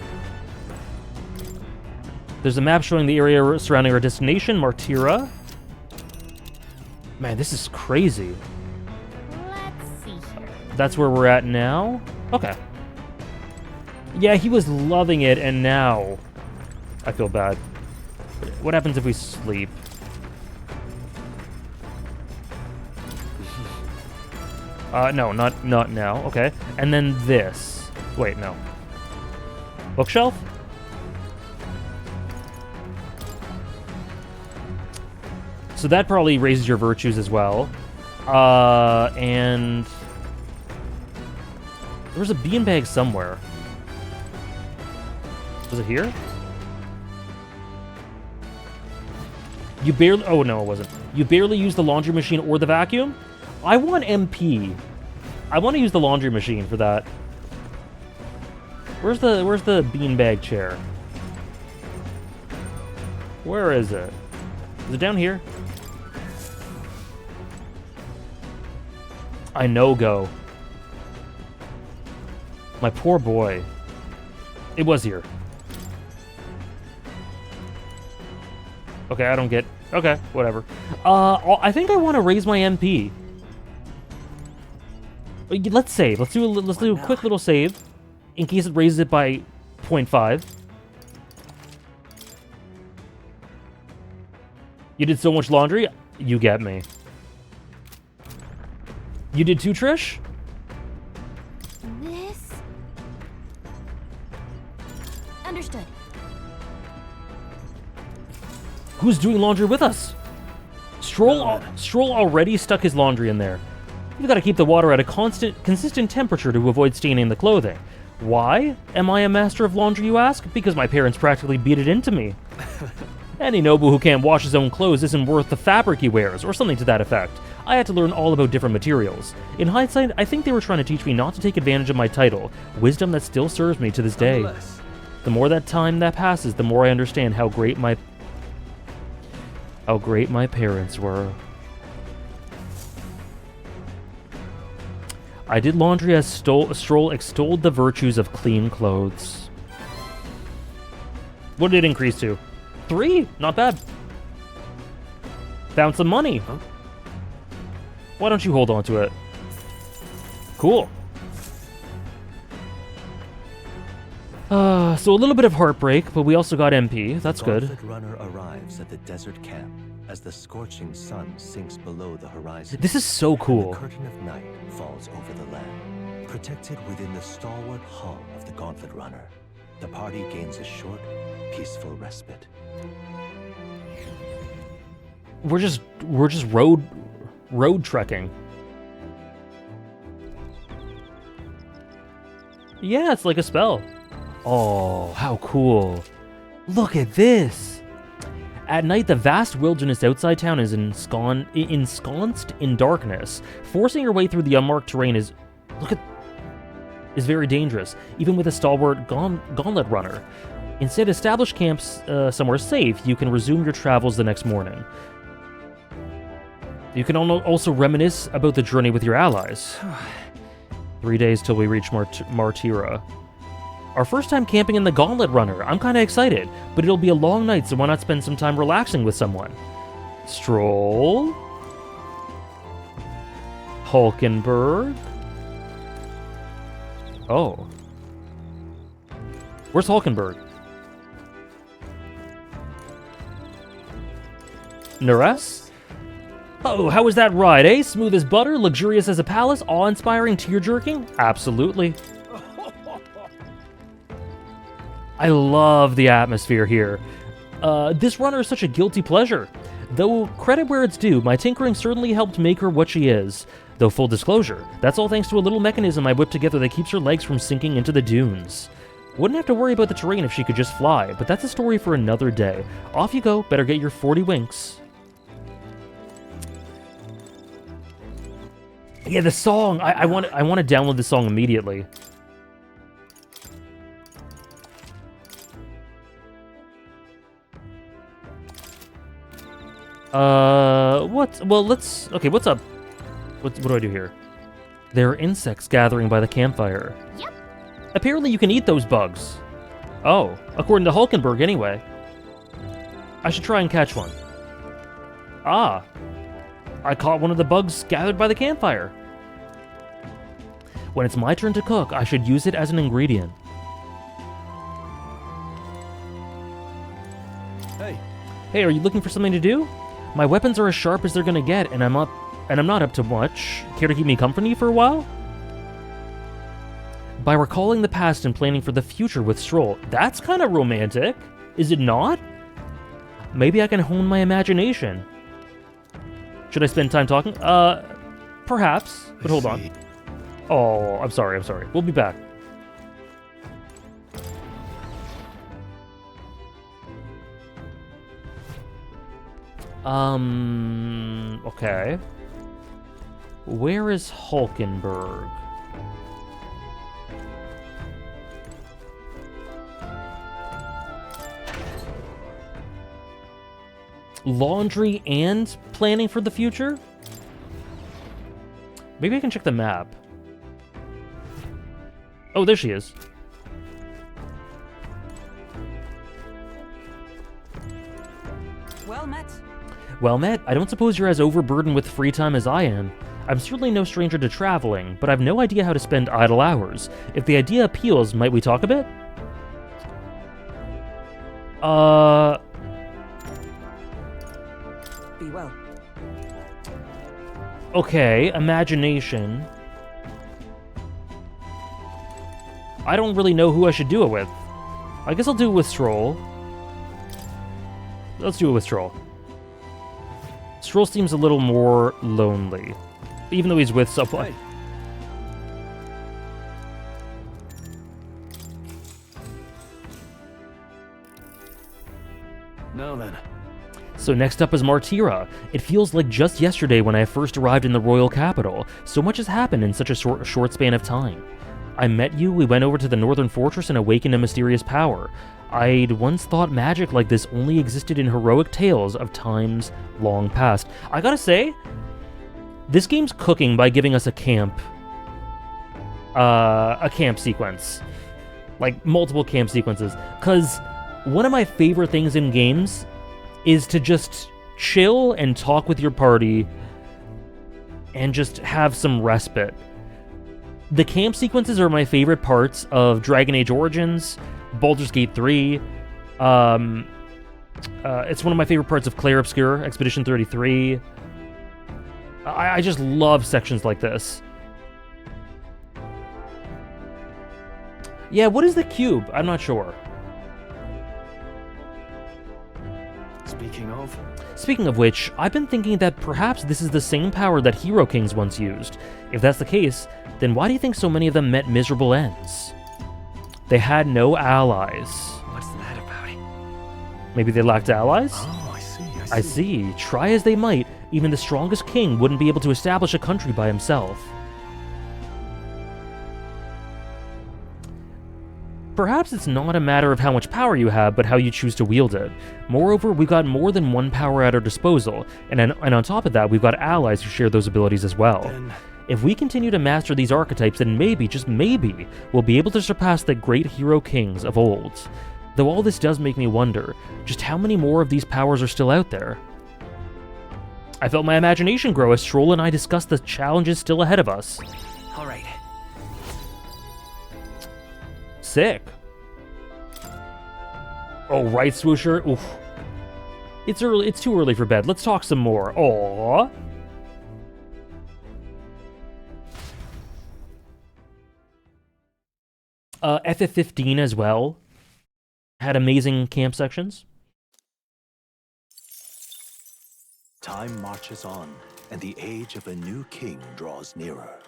There's a map showing the area surrounding our destination, Martira. Man, this is crazy. Let's see here. That's where we're at now? Okay. Yeah, he was loving it, and now I feel bad. What happens if we sleep? No, not now. Okay. And then this. Wait, no. Bookshelf? So that probably raises your virtues as well. And there was a beanbag somewhere. Was it here? You barely... Oh, no, it wasn't. You barely use the laundry machine or the vacuum? I want MP. I want to use the laundry machine for that. Where's the beanbag chair? Where is it? Is it down here? I know go. My poor boy. It was here. Okay, I don't get... Okay, whatever. I think I want to raise my MP. Let's save. Let's do a quick little save in case it raises it by 0.5. You did so much laundry? You get me. You did too, Trish? This... Understood. Who's doing laundry with us? Stroll already stuck his laundry in there. You've got to keep the water at a consistent temperature to avoid staining the clothing. Why am I a master of laundry, you ask? Because my parents practically beat it into me. Any noble who can't wash his own clothes isn't worth the fabric he wears, or something to that effect. I had to learn all about different materials. In hindsight, I think they were trying to teach me not to take advantage of my title, wisdom that still serves me to this day. The more that time that passes, the more I understand how great my parents were. I did laundry as Stroll extolled the virtues of clean clothes. What did it increase to? 3? Not bad. Found some money. Huh? Why don't you hold on to it? Cool. So a little bit of heartbreak, but we also got MP. That's good. The runner arrives at the desert camp as the scorching sun sinks below the horizon. This is so cool. The curtain of night falls over the land, protected within the stalwart hull of the Gauntlet Runner. The party gains a short, peaceful respite. We're just road trekking. Yeah, it's like a spell. Oh, how cool. Look at this. At night, the vast wilderness outside town is ensconced in darkness. Forcing your way through the unmarked terrain is very dangerous, even with a stalwart gauntlet runner. Instead, establish camps somewhere safe. You can resume your travels the next morning. You can also reminisce about the journey with your allies. 3 days till we reach Martira. Our first time camping in the Gauntlet Runner. I'm kind of excited, but it'll be a long night, so why not spend some time relaxing with someone? Stroll. Hulkenberg. Oh. Where's Hulkenberg? Nurus? Oh, how was that ride, eh? Smooth as butter, luxurious as a palace, awe-inspiring, tear-jerking? Absolutely. I love the atmosphere here. This runner is such a guilty pleasure. Though credit where it's due, my tinkering certainly helped make her what she is. Though full disclosure, that's all thanks to a little mechanism I whipped together that keeps her legs from sinking into the dunes. Wouldn't have to worry about the terrain if she could just fly, but that's a story for another day. Off you go, better get your 40 winks. Yeah, the song. I want to download the song immediately. Okay, what's up? What do I do here? There are insects gathering by the campfire. Yep. Apparently you can eat those bugs. Oh, according to Hulkenberg anyway. I should try and catch one. Ah. I caught one of the bugs gathered by the campfire. When it's my turn to cook, I should use it as an ingredient. Hey, are you looking for something to do? My weapons are as sharp as they're gonna get, and I'm not up to much. Care to keep me company for a while? By recalling the past and planning for the future with Stroll. That's kind of romantic, is it not? Maybe I can hone my imagination. Should I spend time talking? Perhaps, but hold on. Oh, I'm sorry. We'll be back. Okay. Where is Hulkenberg? Laundry and planning for the future? Maybe I can check the map. Oh, there she is. Well met. Well met. I don't suppose you're as overburdened with free time as I am. I'm certainly no stranger to traveling, but I've no idea how to spend idle hours. If the idea appeals, might we talk a bit? Be well. Okay, imagination. I don't really know who I should do it with. I guess I'll do it with Stroll. Let's do it with Stroll. Stroll seems a little more lonely, even though he's with someone. Now then. So next up is Martira. It feels like just yesterday when I first arrived in the royal capital. So much has happened in such a short span of time. I met you, we went over to the northern fortress and awakened a mysterious power. I'd once thought magic like this only existed in heroic tales of times long past. I gotta say, this game's cooking by giving us a camp sequence. Like, multiple camp sequences. Because one of my favorite things in games is to just chill and talk with your party and just have some respite. The camp sequences are my favorite parts of Dragon Age Origins, Baldur's Gate 3. It's one of my favorite parts of Clair Obscur, Expedition 33. I just love sections like this. Yeah, what is the cube? I'm not sure. Speaking of which, I've been thinking that perhaps this is the same power that Hero Kings once used. If that's the case, then why do you think so many of them met miserable ends? They had no allies. What's that about? Maybe they lacked allies? Oh, I see. Try as they might, even the strongest king wouldn't be able to establish a country by himself. Perhaps it's not a matter of how much power you have, but how you choose to wield it. Moreover, we've got more than one power at our disposal, and on top of that, we've got allies who share those abilities as well. If we continue to master these archetypes, then maybe, just maybe, we'll be able to surpass the great hero kings of old. Though all this does make me wonder, just how many more of these powers are still out there? I felt my imagination grow as Stroll and I discussed the challenges still ahead of us. All right. Sick. Oh, right, Swoosher? Oof. It's early. It's too early for bed. Let's talk some more. Aww. FF15 as well had amazing camp sections. Time marches on, and the age of a new king draws nearer.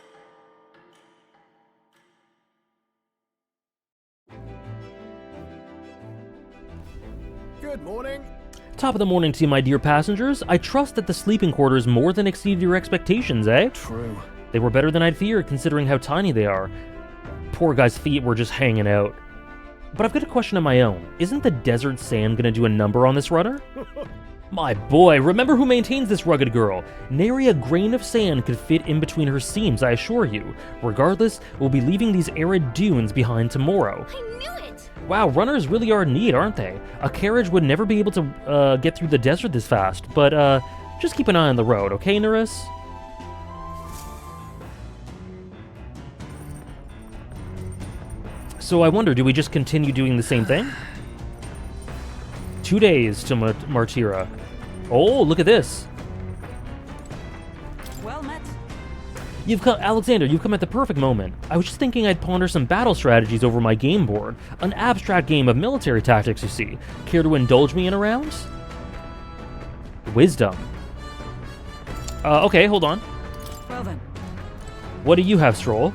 Good morning. Top of the morning to you, my dear passengers. I trust that the sleeping quarters more than exceeded your expectations, eh? True. They were better than I'd feared, considering how tiny they are. Poor guy's feet were just hanging out. But I've got a question of my own. Isn't the desert sand gonna do a number on this runner? My boy, remember who maintains this rugged girl. Nary a grain of sand could fit in between her seams, I assure you. Regardless, we'll be leaving these arid dunes behind tomorrow. I knew it! Wow, runners really are neat, aren't they? A carriage would never be able to get through the desert this fast, but just keep an eye on the road, okay, Nurus? So I wonder, do we just continue doing the same thing? 2 days to Martira. Oh, look at this. Well met. Alexander, you've come at the perfect moment. I was just thinking I'd ponder some battle strategies over my game board. An abstract game of military tactics, you see. Care to indulge me in a round? Wisdom. Okay, hold on. Well then. What do you have, Stroll?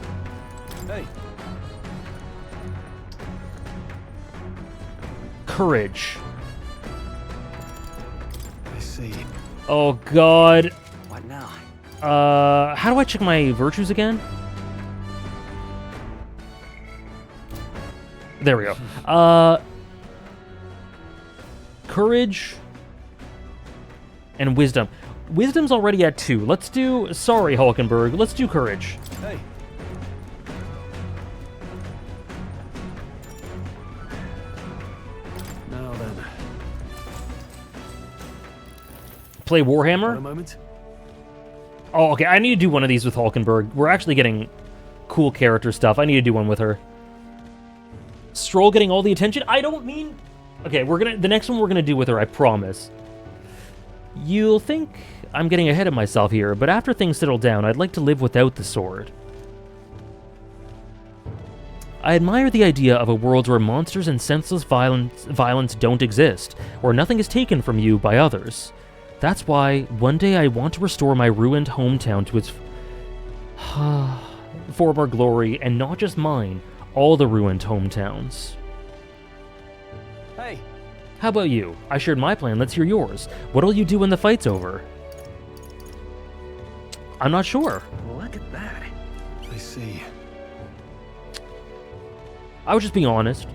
Hey. Courage. I see. Oh, God. What now? How do I check my virtues again? There we go. Courage and wisdom. Wisdom's already at 2. Let's do... Sorry, Hulkenberg. Let's do courage. Hey. Now then. Play Warhammer? A moment. Oh, okay. I need to do one of these with Hulkenberg. We're actually getting cool character stuff. I need to do one with her. Stroll getting all the attention? I don't mean... Okay, the next one we're gonna do with her, I promise. You'll think I'm getting ahead of myself here, but after things settle down, I'd like to live without the sword. I admire the idea of a world where monsters and senseless violence don't exist, where nothing is taken from you by others. That's why, one day I want to restore my ruined hometown to its former glory, and not just mine, all the ruined hometowns. Hey. How about you? I shared my plan, let's hear yours. What'll you do when the fight's over? I'm not sure. Look at that. I see. I was just being honest.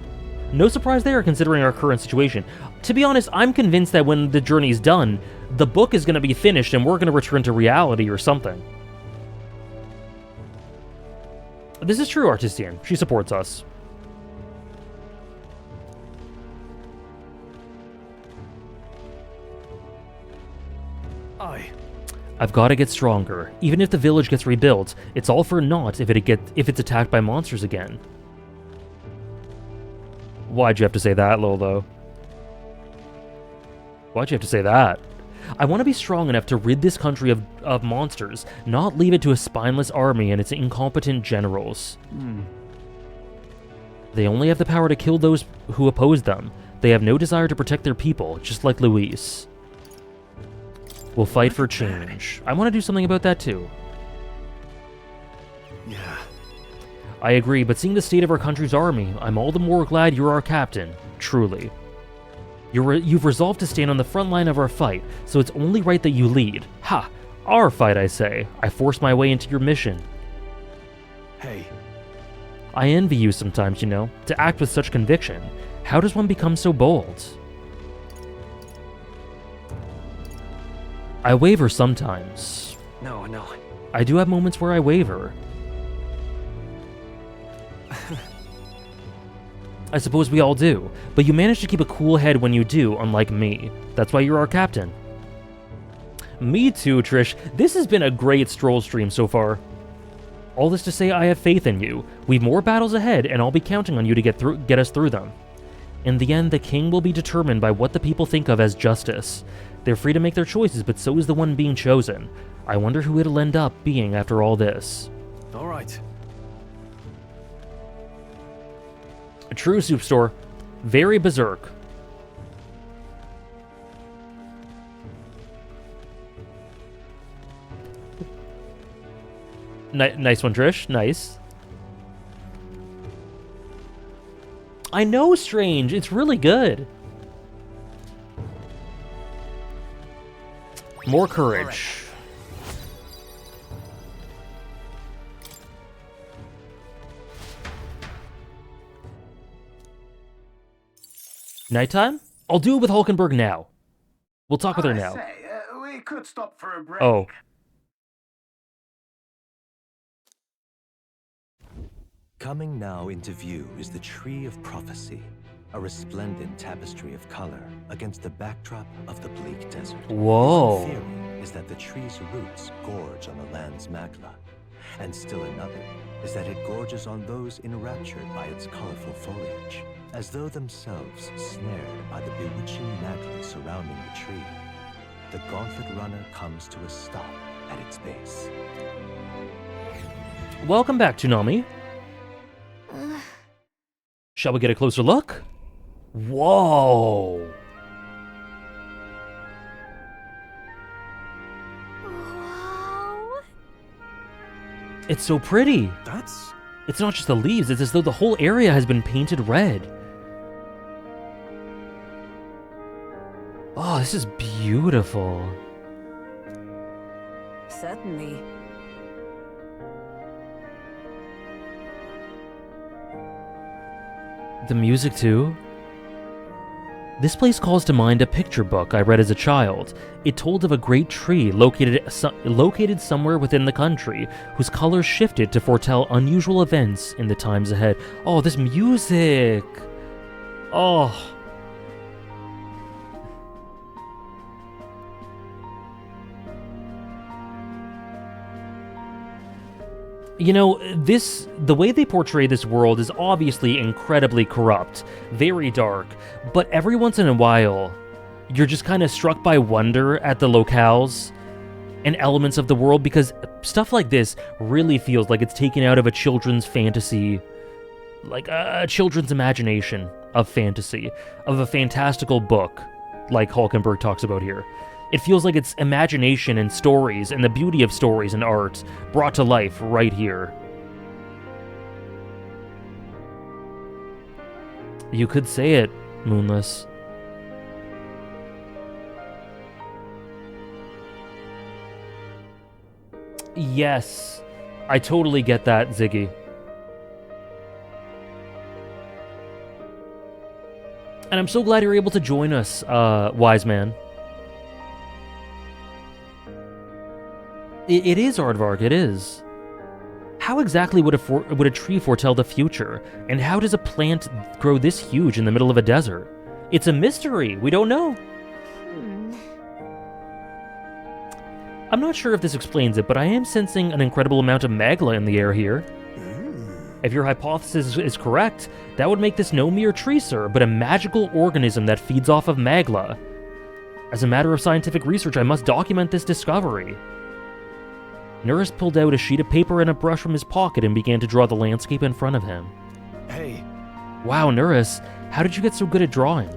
No surprise there, considering our current situation. To be honest, I'm convinced that when the journey's done, the book is going to be finished and we're going to return to reality or something. This is true, Artistian. She supports us. I've got to get stronger. Even if the village gets rebuilt, it's all for naught if it's attacked by monsters again. Why'd you have to say that, Lolo? Why'd you have to say that? I want to be strong enough to rid this country of monsters, not leave it to a spineless army and its incompetent generals. They only have the power to kill those who oppose them. They have no desire to protect their people, just like Luis. We'll fight for change. I want to do something about that too. Yeah. I agree, but seeing the state of our country's army, I'm all the more glad you're our captain. Truly. You've resolved to stand on the front line of our fight, so it's only right that you lead. Ha! Our fight, I say. I forced my way into your mission. Hey. I envy you sometimes, you know, to act with such conviction. How does one become so bold? I waver sometimes. No. I do have moments where I waver. I suppose we all do, but you manage to keep a cool head when you do, unlike me. That's why you're our captain. Me too, Trish. This has been a great Stroll stream so far. All this to say, I have faith in you. We've more battles ahead, and I'll be counting on you to get us through them. In the end, the king will be determined by what the people think of as justice. They're free to make their choices, but so is the one being chosen. I wonder who it'll end up being after all this. All right. A true soup store. Very berserk. Nice one, Trish. Nice. I know, Strange. It's really good. More courage. Nighttime? I'll do it with Hulkenberg now. We'll talk with her now. We could stop for a break. Oh. Coming now into view is the Tree of Prophecy, a resplendent tapestry of color against the backdrop of the bleak desert. Whoa. One theory is that the tree's roots gorge on the land's magma, and still another is that it gorges on those enraptured by its colorful foliage. As though themselves snared by the bewitching magic surrounding the tree, the Gauntlet Runner comes to a stop at its base. Welcome back, Toonami. Shall we get a closer look? Whoa! Wow. It's so pretty. It's not just the leaves, it's as though the whole area has been painted red. Oh, this is beautiful. Certainly. The music, too. This place calls to mind a picture book I read as a child. It told of a great tree located somewhere within the country, whose colors shifted to foretell unusual events in the times ahead. Oh, this music! Oh. You know, the way they portray this world is obviously incredibly corrupt, very dark, but every once in a while, you're just kind of struck by wonder at the locales and elements of the world, because stuff like this really feels like it's taken out of a children's fantasy, like a children's imagination of fantasy, of a fantastical book, like Hulkenberg talks about here. It feels like it's imagination and stories and the beauty of stories and art brought to life right here. You could say it, Moonless. Yes, I totally get that, Ziggy. And I'm so glad you're able to join us, Wise Man. It is Aardvark, it is. How exactly would a tree foretell the future? And how does a plant grow this huge in the middle of a desert? It's a mystery, we don't know. I'm not sure if this explains it, but I am sensing an incredible amount of magla in the air here. If your hypothesis is correct, that would make this no mere tree, sir, but a magical organism that feeds off of magla. As a matter of scientific research, I must document this discovery. Nurus pulled out a sheet of paper and a brush from his pocket and began to draw the landscape in front of him. Hey. Wow, Nurus, how did you get so good at drawing?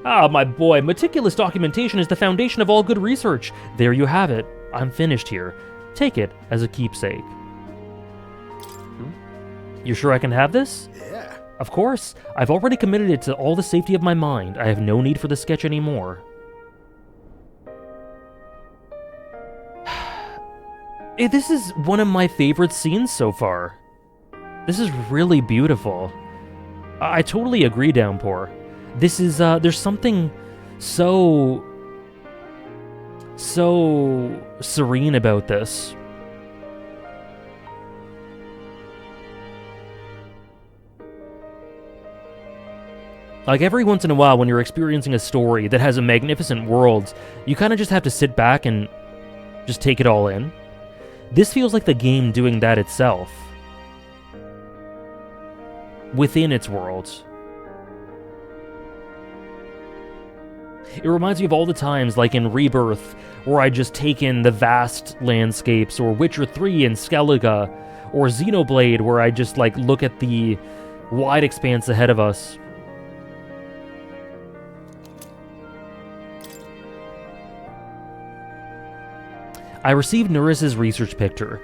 Ah, my boy, meticulous documentation is the foundation of all good research. There you have it. I'm finished here. Take it as a keepsake. You sure I can have this? Yeah. Of course. I've already committed it to all the safety of my mind. I have no need for the sketch anymore. This is one of my favorite scenes so far. This is really beautiful. I totally agree, Downpour. This is, there's something so serene about this. Like, every once in a while when you're experiencing a story that has a magnificent world, you kind of just have to sit back and just take it all in. This feels like the game doing that itself. Within its world. It reminds me of all the times, like in Rebirth, where I just take in the vast landscapes, or Witcher 3 and Skellige, or Xenoblade, where I just, like, look at the wide expanse ahead of us. I received Nurus' research picture.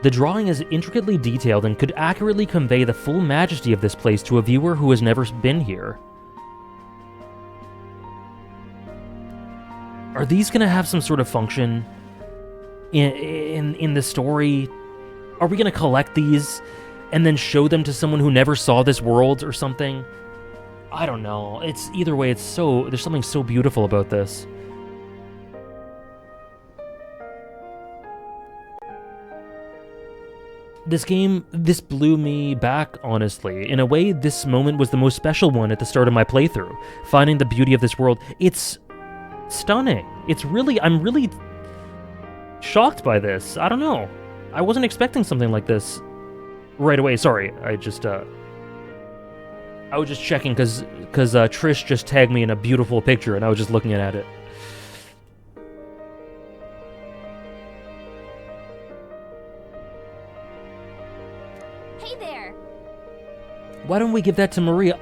The drawing is intricately detailed and could accurately convey the full majesty of this place to a viewer who has never been here. Are these gonna have some sort of function in the story? Are we gonna collect these and then show them to someone who never saw this world or something? I don't know. It's either way, it's so, there's something so beautiful about this. This game, this blew me back, honestly. In a way, this moment was the most special one at the start of my playthrough. Finding the beauty of this world. It's stunning. It's really, I'm really shocked by this. I don't know. I wasn't expecting something like this right away. Sorry, I just, I was just checking because Trish just tagged me in a beautiful picture, and I was just looking at it. Hey there. Why don't we give that to Maria?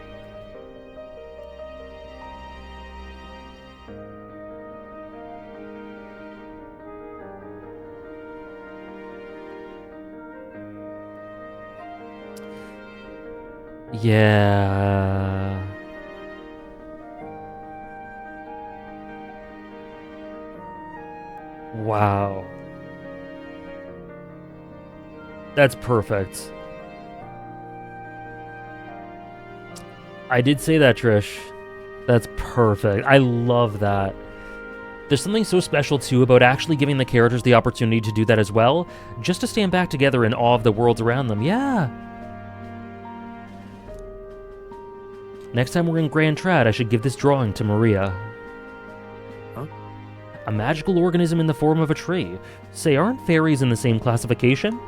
Yeah. Wow. That's perfect. I did say that, Trish. That's perfect. I love that. There's something so special, too, about actually giving the characters the opportunity to do that as well, just to stand back together in awe of the worlds around them. Yeah. Next time we're in Grand Trad, I should give this drawing to Maria. Huh? A magical organism in the form of a tree. Say, aren't fairies in the same classification?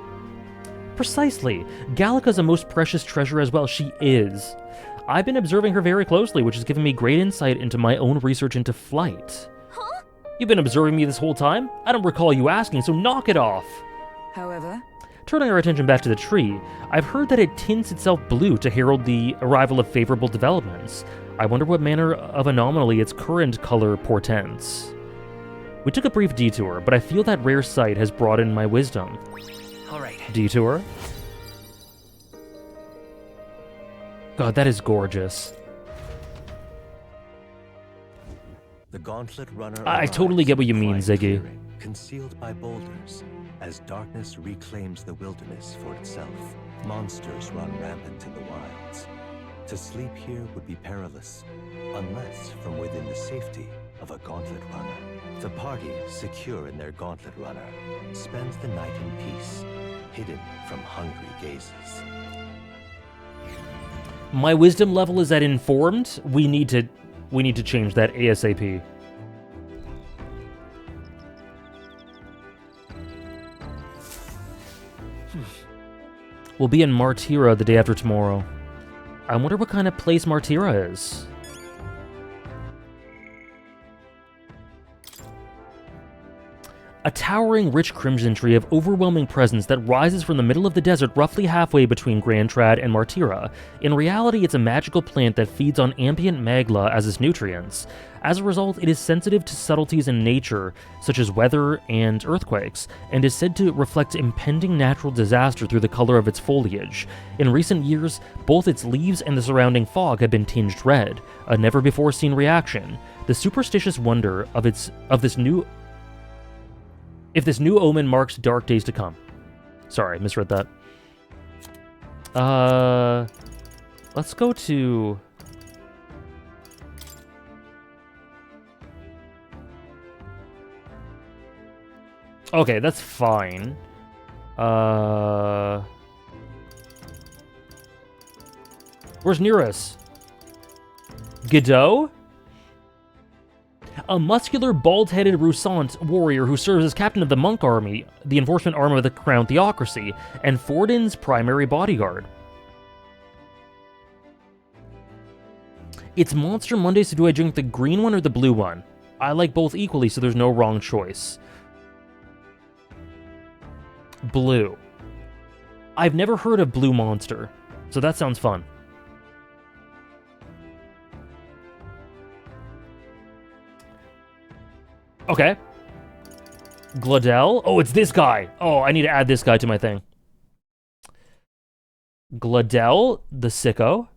Precisely. Gallica's a most precious treasure as well. She is. I've been observing her very closely, which has given me great insight into my own research into flight. Huh? You've been observing me this whole time? I don't recall you asking, so knock it off. However, turning our attention back to the tree, I've heard that it tints itself blue to herald the arrival of favorable developments. I wonder what manner of anomaly its current color portends. We took a brief detour, but I feel that rare sight has broadened my wisdom. All right. Detour? God, that is gorgeous. The Gauntlet Runner. I totally get what you mean, Ziggy. Clearing, concealed by boulders, as darkness reclaims the wilderness for itself. Monsters run rampant in the wilds. To sleep here would be perilous, unless from within the safety of a Gauntlet Runner. The party, secure in their Gauntlet Runner, spends the night in peace, hidden from hungry gazes. My wisdom level is at informed. We need to change that ASAP. We'll be in Martira the day after tomorrow. I wonder what kind of place Martira is. A towering, rich crimson tree of overwhelming presence that rises from the middle of the desert roughly halfway between Grand Trad and Martira. In reality, it's a magical plant that feeds on ambient magla as its nutrients. As a result, it is sensitive to subtleties in nature, such as weather and earthquakes, and is said to reflect impending natural disaster through the color of its foliage. In recent years, both its leaves and the surrounding fog have been tinged red, a never-before-seen reaction. The superstitious wonder of this new omen marks dark days to come. Sorry, I misread that. Let's go to... Okay, that's fine. Where's Nurus? Godot? A muscular, bald-headed Rusant warrior who serves as captain of the Monk Army, the enforcement arm of the Crown Theocracy, and Forden's primary bodyguard. It's Monster Monday, so do I drink the green one or the blue one? I like both equally, so there's no wrong choice. Blue. I've never heard of Blue Monster, so that sounds fun. Okay. Gladell? Oh, it's this guy. Oh, I need to add this guy to my thing. Gladell, the sicko.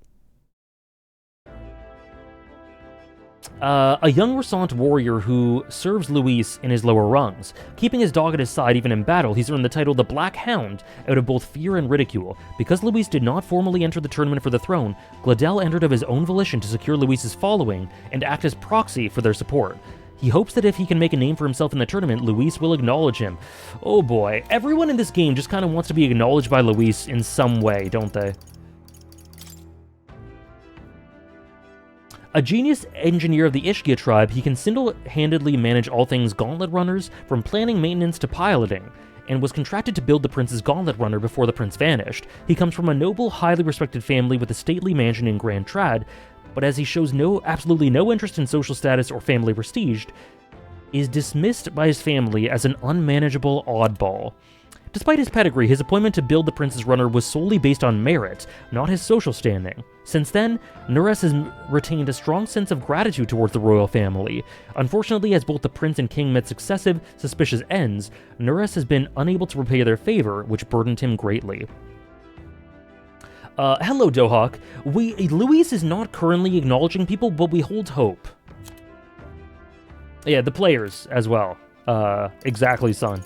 A young Resant warrior who serves Luis in his lower rungs. Keeping his dog at his side even in battle, he's earned the title the Black Hound out of both fear and ridicule. Because Luis did not formally enter the tournament for the throne, Gladell entered of his own volition to secure Luis's following and act as proxy for their support. He hopes that if he can make a name for himself in the tournament, Luis will acknowledge him. Oh boy, everyone in this game just kind of wants to be acknowledged by Luis in some way, don't they? A genius engineer of the Ishkia tribe, he can single-handedly manage all things Gauntlet runners, from planning maintenance to piloting. and was contracted to build the prince's gauntlet runner before the prince vanished. He comes from a noble, highly respected family with a stately mansion in Grand Trad, but as he shows absolutely no interest in social status or family prestige, is dismissed by his family as an unmanageable oddball. Despite his pedigree, his appointment to build the prince's runner was solely based on merit, not his social standing. Since then, Nurus has retained a strong sense of gratitude towards the royal family. Unfortunately, as both the prince and king met successive, suspicious ends, Nurus has been unable to repay their favor, which burdened him greatly. Hello, Dohawk. Luis is not currently acknowledging people, but we hold hope. Yeah, the players as well. Exactly, son.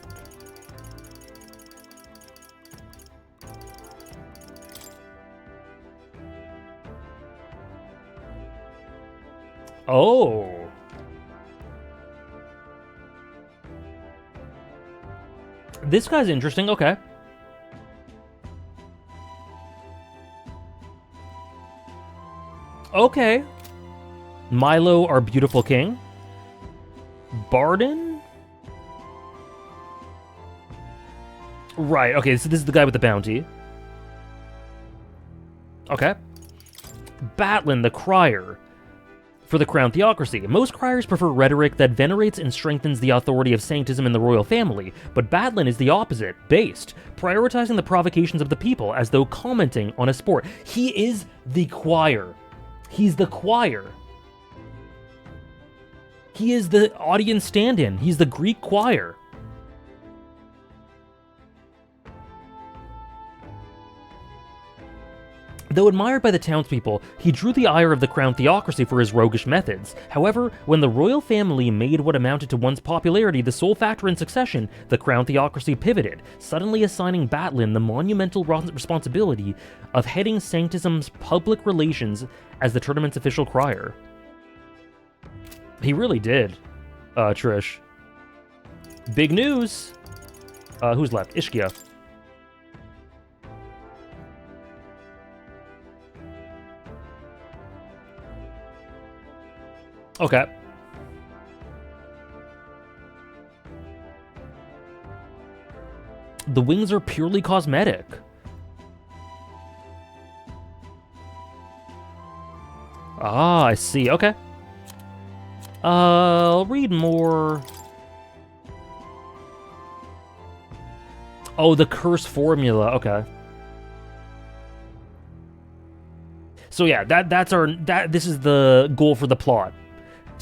Oh. This guy's interesting, okay. Okay. Milo, our beautiful king. Barden? Right, okay, so this is the guy with the bounty. Okay. Batlin, the crier. For the crown theocracy, most criers prefer rhetoric that venerates and strengthens the authority of sanctism in the royal family, but Batlin is the opposite, based, prioritizing the provocations of the people as though commenting on a sport. He is the choir. He's the choir. He is the audience stand-in. He's the Greek choir. Though admired by the townspeople, he drew the ire of the crown theocracy for his roguish methods. However, when the royal family made what amounted to one's popularity the sole factor in succession, the crown theocracy pivoted, suddenly assigning Batlin the monumental responsibility of heading Sanctism's public relations as the tournament's official crier. He really did, Trish. Big news! Who's left? Ishkia. Okay. The wings are purely cosmetic. Ah, I see. Okay. I'll read more. Oh, the curse formula. Okay. So yeah, this is the goal for the plot.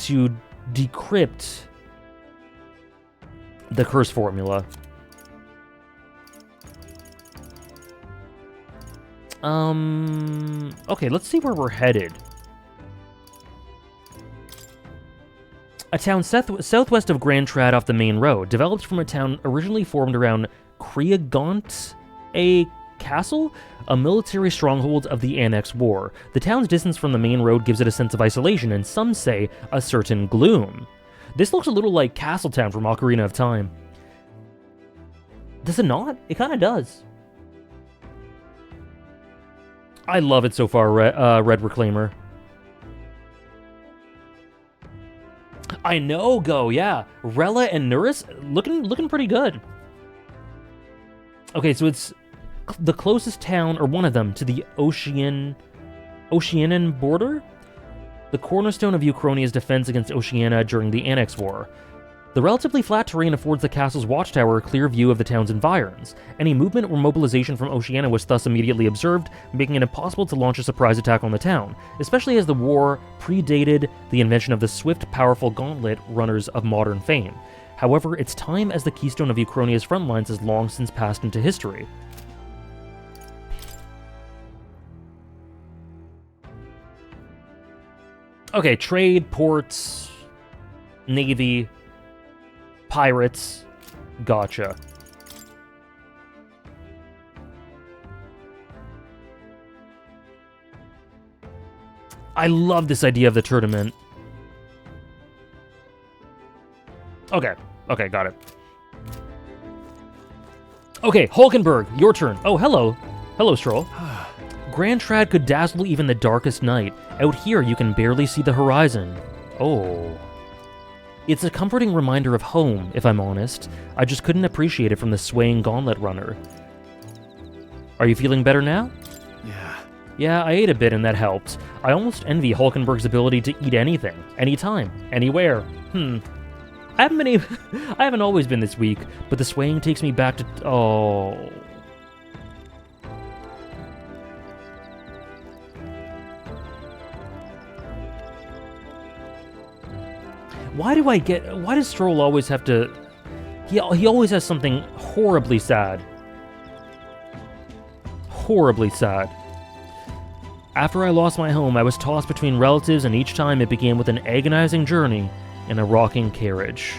To decrypt the curse formula. Okay, let's see where we're headed. A town southwest of Grand Trad off the main road, developed from a town originally formed around Creagaunt, a castle, a military stronghold of the Annex War. The town's distance from the main road gives it a sense of isolation, and some say a certain gloom. This looks a little like Castletown from Ocarina of Time. Does it not? It kind of does. I love it so far, Red Reclaimer. I know, Go, yeah. Rella and Nurus looking pretty good. Okay, so it's the closest town, or one of them, to the Oceanian border? The cornerstone of Uchronia's defense against Oceania during the Annex War. The relatively flat terrain affords the castle's watchtower a clear view of the town's environs. Any movement or mobilization from Oceania was thus immediately observed, making it impossible to launch a surprise attack on the town, especially as the war predated the invention of the swift, powerful gauntlet runners of modern fame. However, its time as the keystone of Uchronia's front lines has long since passed into history. Okay, trade, ports, navy, pirates, gotcha. I love this idea of the tournament. Okay, got it. Okay, Hulkenberg, your turn. Oh, hello. Hello, Stroll. Grand Trad could dazzle even the darkest night. Out here, you can barely see the horizon. Oh. It's a comforting reminder of home, if I'm honest. I just couldn't appreciate it from the swaying gauntlet runner. Are you feeling better now? Yeah. Yeah, I ate a bit and that helped. I almost envy Hulkenberg's ability to eat anything, anytime, anywhere. I haven't always been this weak, but the swaying takes me back to... Oh... Why does Stroll always have to... He always has something horribly sad. Horribly sad. After I lost my home, I was tossed between relatives, and each time it began with an agonizing journey in a rocking carriage.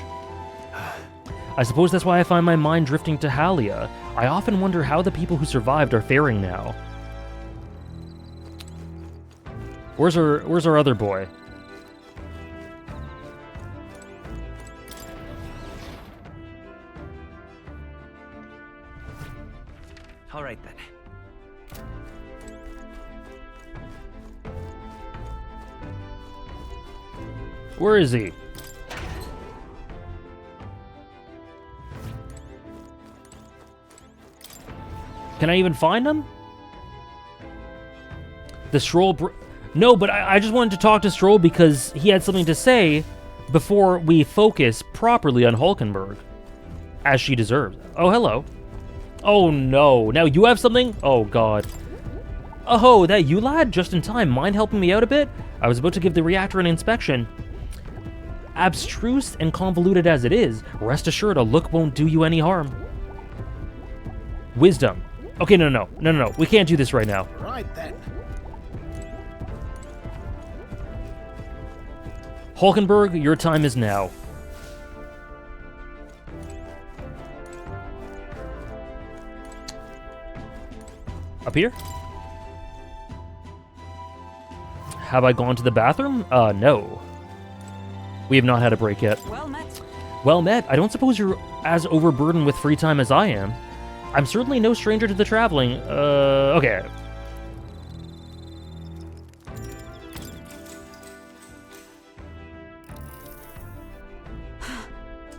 I suppose that's why I find my mind drifting to Halia. I often wonder how the people who survived are faring now. Where's our other boy? All right then. Where is he? Can I even find him? The Stroll... No, but I just wanted to talk to Stroll because he had something to say before we focus properly on Hulkenberg. As she deserves. Oh, hello. Oh, no. Now you have something? Oh, God. Oh, that you, lad? Just in time. Mind helping me out a bit? I was about to give the reactor an inspection. Abstruse and convoluted as it is, rest assured a look won't do you any harm. Wisdom. Okay, no. We can't do this right now. Right then. Hulkenberg, your time is now. Up here? Have I gone to the bathroom? No. We have not had a break yet. Well met. Well met. I don't suppose you're as overburdened with free time as I am. I'm certainly no stranger to the traveling. Okay.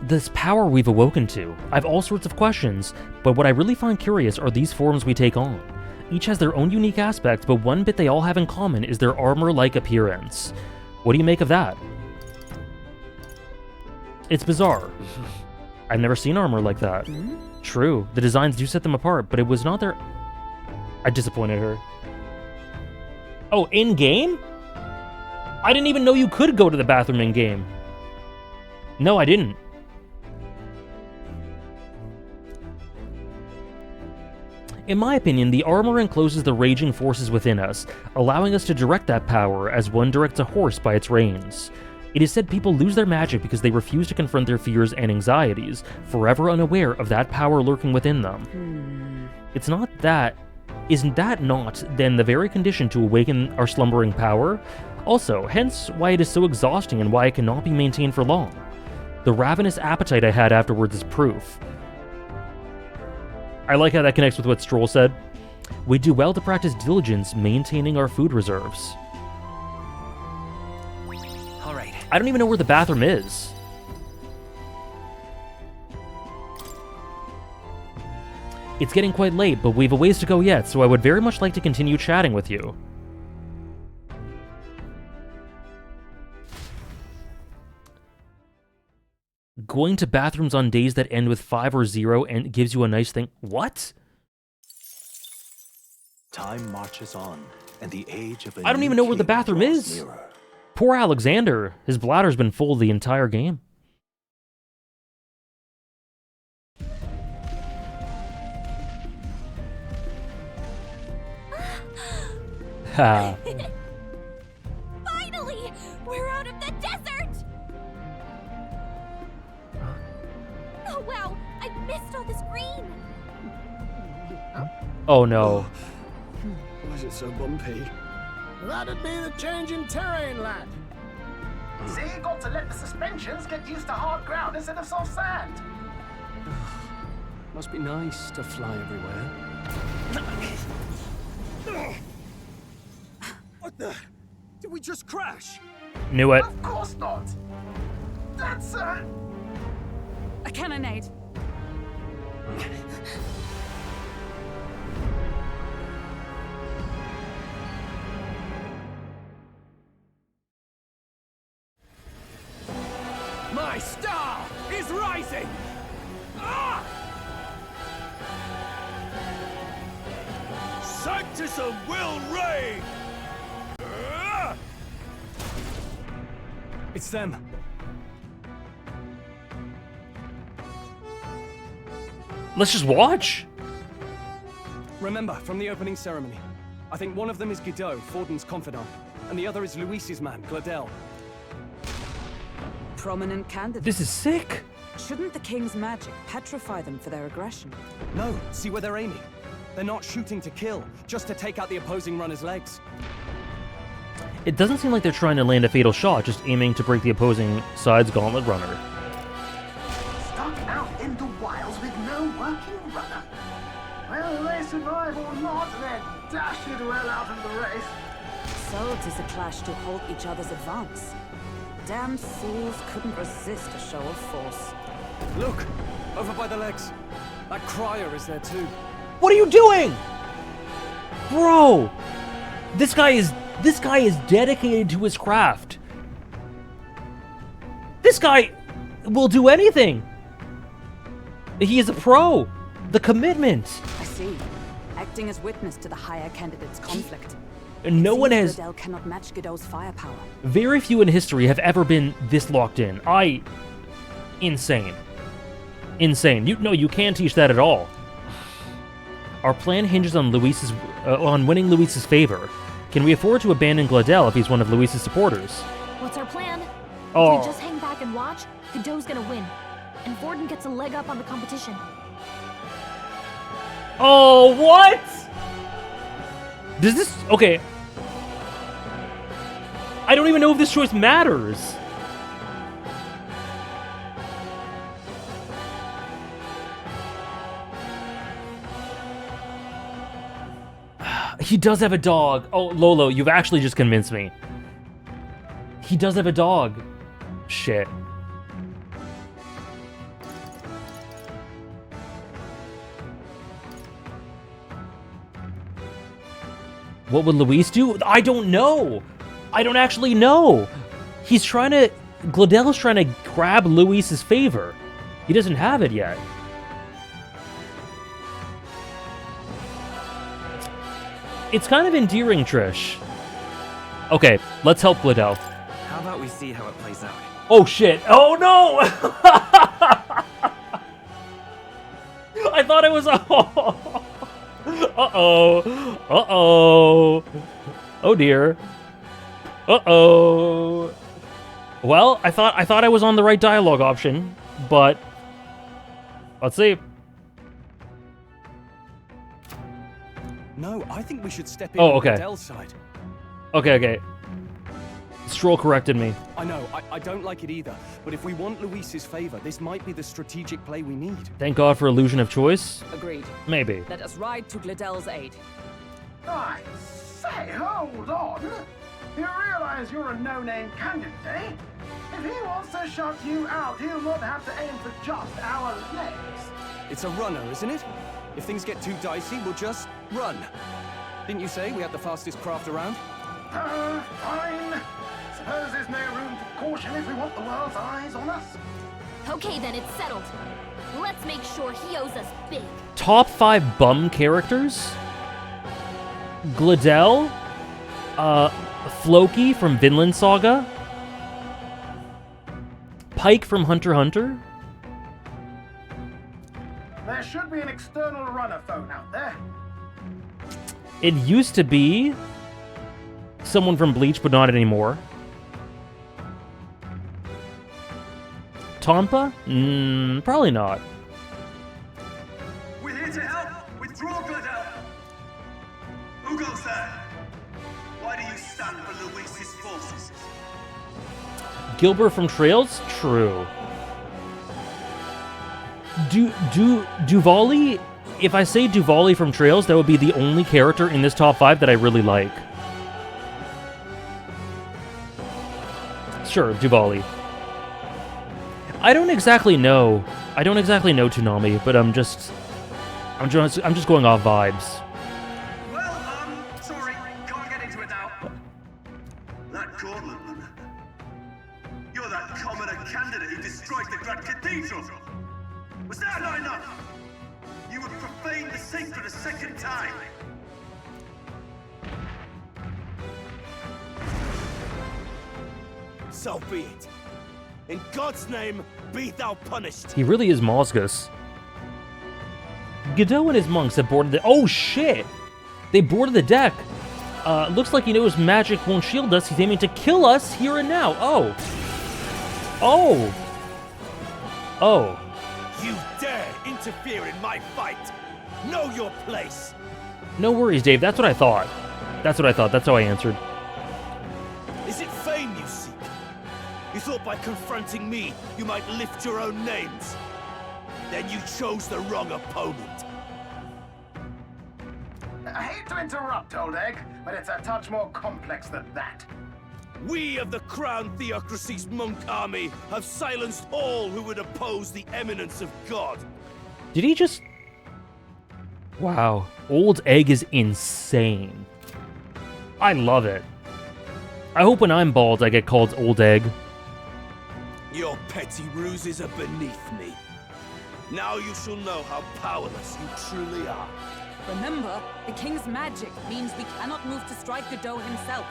This power we've awoken to. I've all sorts of questions, but what I really find curious are these forms we take on. Each has their own unique aspects, but one bit they all have in common is their armor-like appearance. What do you make of that? It's bizarre. I've never seen armor like that. True, the designs do set them apart, but it was not their... I disappointed her. Oh, in-game? I didn't even know you could go to the bathroom in-game. No, I didn't. In my opinion, the armor encloses the raging forces within us, allowing us to direct that power as one directs a horse by its reins. It is said people lose their magic because they refuse to confront their fears and anxieties, forever unaware of that power lurking within them. It's not that... Isn't that not, then, the very condition to awaken our slumbering power? Also, hence why it is so exhausting and why it cannot be maintained for long. The ravenous appetite I had afterwards is proof. I like how that connects with what Stroll said. We do well to practice diligence, maintaining our food reserves. All right. I don't even know where the bathroom is. It's getting quite late, but we've a ways to go yet, so I would very much like to continue chatting with you. Going to bathrooms on days that end with 5 or 0 and gives you a nice thing. What? Time marches on, and the age of I don't even know where the bathroom is. Nearer. Poor Alexander. His bladder's been full the entire game. Ha. Finally! We're out of the desert! Oh wow, I missed all this green! Oh no. Why is it so bumpy? That'd be the change in terrain, lad. See, you got to let the suspensions get used to hard ground instead of soft sand. Must be nice to fly everywhere. What the? Did we just crash? Knew it. Of course not. That's a cannonade. My star is rising! Ah! Sanctism will reign! It's them. Let's just watch. Remember, from the opening ceremony, I think one of them is Guido, Forden's confidant, and the other is Luis's man, Gladel. Prominent candidates. This is sick. Shouldn't the king's magic petrify them for their aggression? No, see where they're aiming. They're not shooting to kill, just to take out the opposing runner's legs. It doesn't seem like they're trying to land a fatal shot, just aiming to break the opposing side's gauntlet runner. Stuck out in the wilds with no working runner. Whether they survive or not, they're dashed well out of the race. So 'tis a clash to halt each other's advance. Damned fools couldn't resist a show of force. Look! Over by the legs. That crier is there too. What are you doing? Bro! This guy is dedicated to his craft. This guy will do anything. He is a pro. The commitment. I see. Acting as witness to the higher candidate's conflict. No one has... Gladel cannot match Guido's firepower. Very few in history have ever been this locked in. Insane. Insane. You can't teach that at all. Our plan hinges on on winning Luis's favor. Can we afford to abandon Gladel if he's one of Luis's supporters? What's our plan? Oh. If we just hang back and watch, Guido's gonna win. And Forden gets a leg up on the competition. Oh, what? Does this... Okay. I don't even know if this choice matters. He does have a dog. Oh, Lolo, you've actually just convinced me. He does have a dog. Shit. What would Luis do? I don't know. I don't actually know. He's trying to... Gladel's trying to grab Luis's favor. He doesn't have it yet. It's kind of endearing, Trish. Okay, let's help Gladel. How about we see how it plays out? Oh shit! Oh no! I thought it was. Uh-oh. Uh-oh. Oh dear. Uh-oh. Well, I thought I was on the right dialogue option, but let's see. No, I think we should step in on on Gladel's side. Okay. Stroll corrected me. I know, I don't like it either, but if we want Luis's favor, this might be the strategic play we need. Thank God for illusion of choice. Agreed. Maybe. Let us ride to Gladel's aid. I say, hold on. You realize you're a no-name candidate, eh? If he wants to shut you out, he'll not have to aim for just our legs. It's a runner, isn't it? If things get too dicey, we'll just run. Didn't you say we had the fastest craft around? Fine. Suppose there's no room for caution if we want the world's eyes on us. Okay, then it's settled. Let's make sure he owes us big. Top 5 bum characters? Gladel, Floki from Vinland Saga, Pike from Hunter x Hunter. There should be an external runner phone out there. It used to be someone from Bleach, but not anymore. Tompa? Probably not. We're here to help. Withdraw, Gladel. Who goes there? Why do you stand for Luis's forces? Gilbert from Trails? True. Duvali? If I say Duvali from Trails, that would be the only character in this top 5 that I really like. Sure, Duvali. I don't exactly know. I don't exactly know Toonami, but I'm just going off vibes. Well, sorry, can't get into it now. That Cortland, you're that commoner candidate who destroyed the Grand Cathedral. Was that not enough? You would profane the sacred a second time. So be it. In God's name, be thou punished. He really is Mosgus. Godot and his monks have boarded the... Oh, shit! They boarded the deck. Looks like he knows magic won't shield us. He's aiming to kill us here and now. Oh. Oh. Oh. You dare interfere in my fight. Know your place. No worries, Dave. That's what I thought. That's what I thought. That's how I answered. Is it fame you seek? You thought by confronting me, you might lift your own names. Then you chose the wrong opponent. I hate to interrupt, Old Egg, but it's a touch more complex than that. We of the Crown Theocracy's monk army have silenced all who would oppose the eminence of God. Did he just... Wow. Old Egg is insane. I love it. I hope when I'm bald, I get called Old Egg. Your petty ruses are beneath me. Now you shall know how powerless you truly are. Remember, the king's magic means we cannot move to strike Godot himself.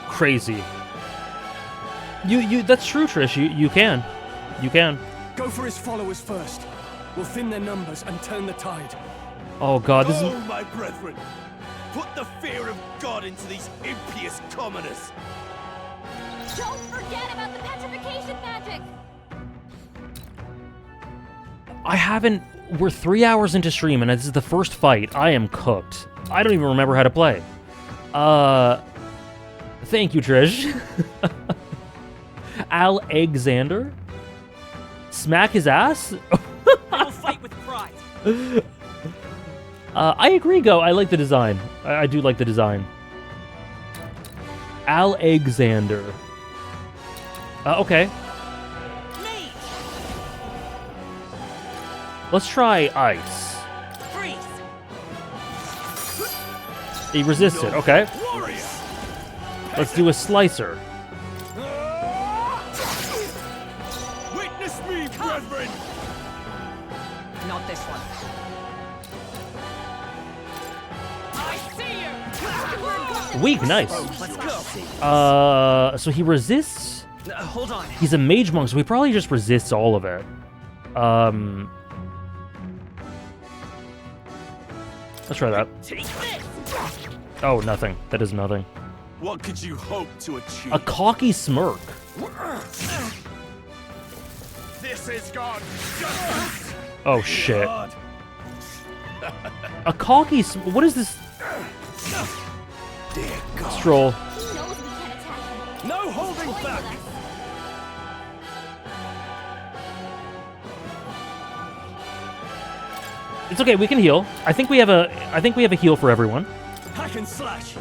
Crazy. That's true, Trish. You can. You can. Go for his followers first. We'll thin their numbers and turn the tide. Oh god, this Oh, is... my brethren! Put the fear of God into these impious commoners! Don't forget about the petrification magic! I haven't... We're 3 hours into stream, and this is the first fight. I am cooked. I don't even remember how to play. Thank you, Trish. Alexander? Smack his ass? I'll fight with pride. I agree, Go. I like the design. I do like the design. Alexander. Okay. Let's try ice. Freeze. He resisted. Okay. Let's do a slicer. Witness me, brethren! Not this one. I see you. Weak, nice. Let's go. So he resists. Hold on. He's a mage monk, so he probably just resists all of it. Let's try that. Take this. Oh, nothing. That is nothing. What could you hope to achieve? A cocky smirk. This is God. Oh shit. A cocky what is this? Dear God. Stroll. No holding back. It's okay, we can heal. I think we have a heal for everyone. Hack and slash.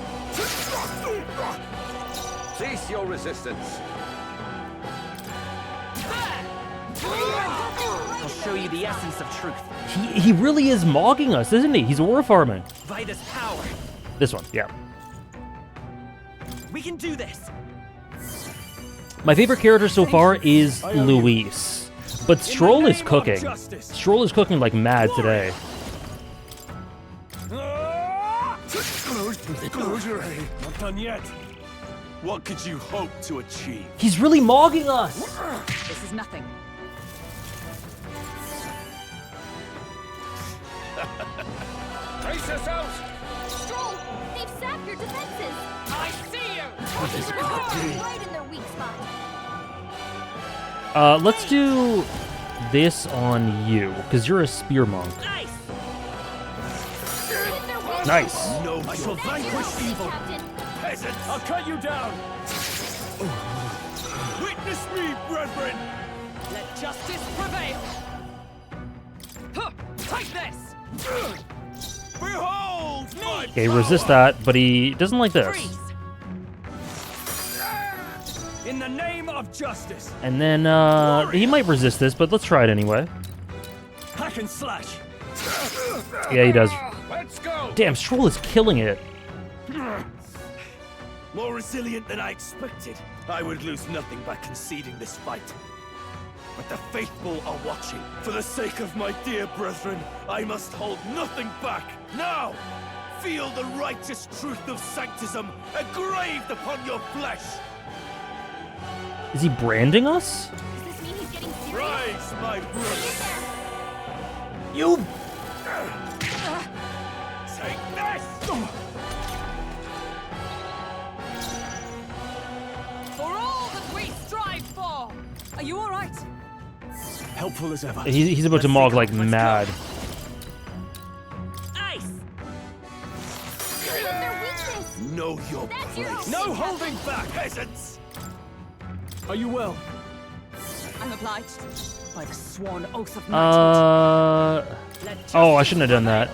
Cease your resistance. I'll show you the essence of truth. He really is mogging us, isn't he? He's aura farming. By this power. This one, yeah. We can do this. My favorite character so far is Luis. But Stroll is cooking. Stroll is cooking like mad today. Close your eye. Not done yet. What could you hope to achieve? He's really mogging us! This is nothing. Brace yourselves! Stroll, they've sapped your defenses! I see you! Right in their weak spot. Let's do this on you, because you're a spear monk. Nice. No, I shall vanquish evil. Peasants, I'll cut you down. Witness me, brethren. Let justice prevail. Huh, take this. Behold my Okay, resist that, but he doesn't like this. In the name of justice. And then, he might resist this, but let's try it anyway. Hack and slash. Yeah, he does. Let's go. Damn, Stroll is killing it. More resilient than I expected. I would lose nothing by conceding this fight. But the faithful are watching. For the sake of my dear brethren, I must hold nothing back. Now, feel the righteous truth of sanctism engraved upon your flesh. Is he branding us? Does this mean he's getting serious? Rise, my brothers. You... Take this! For all that we strive for! Are you alright? Helpful as ever. He's about to mog like mad. Ice! Their weakness. Know your That's your place. No holding back. Peasants! Are you well? I'm obliged by the sworn oath of Oh, I shouldn't have done that.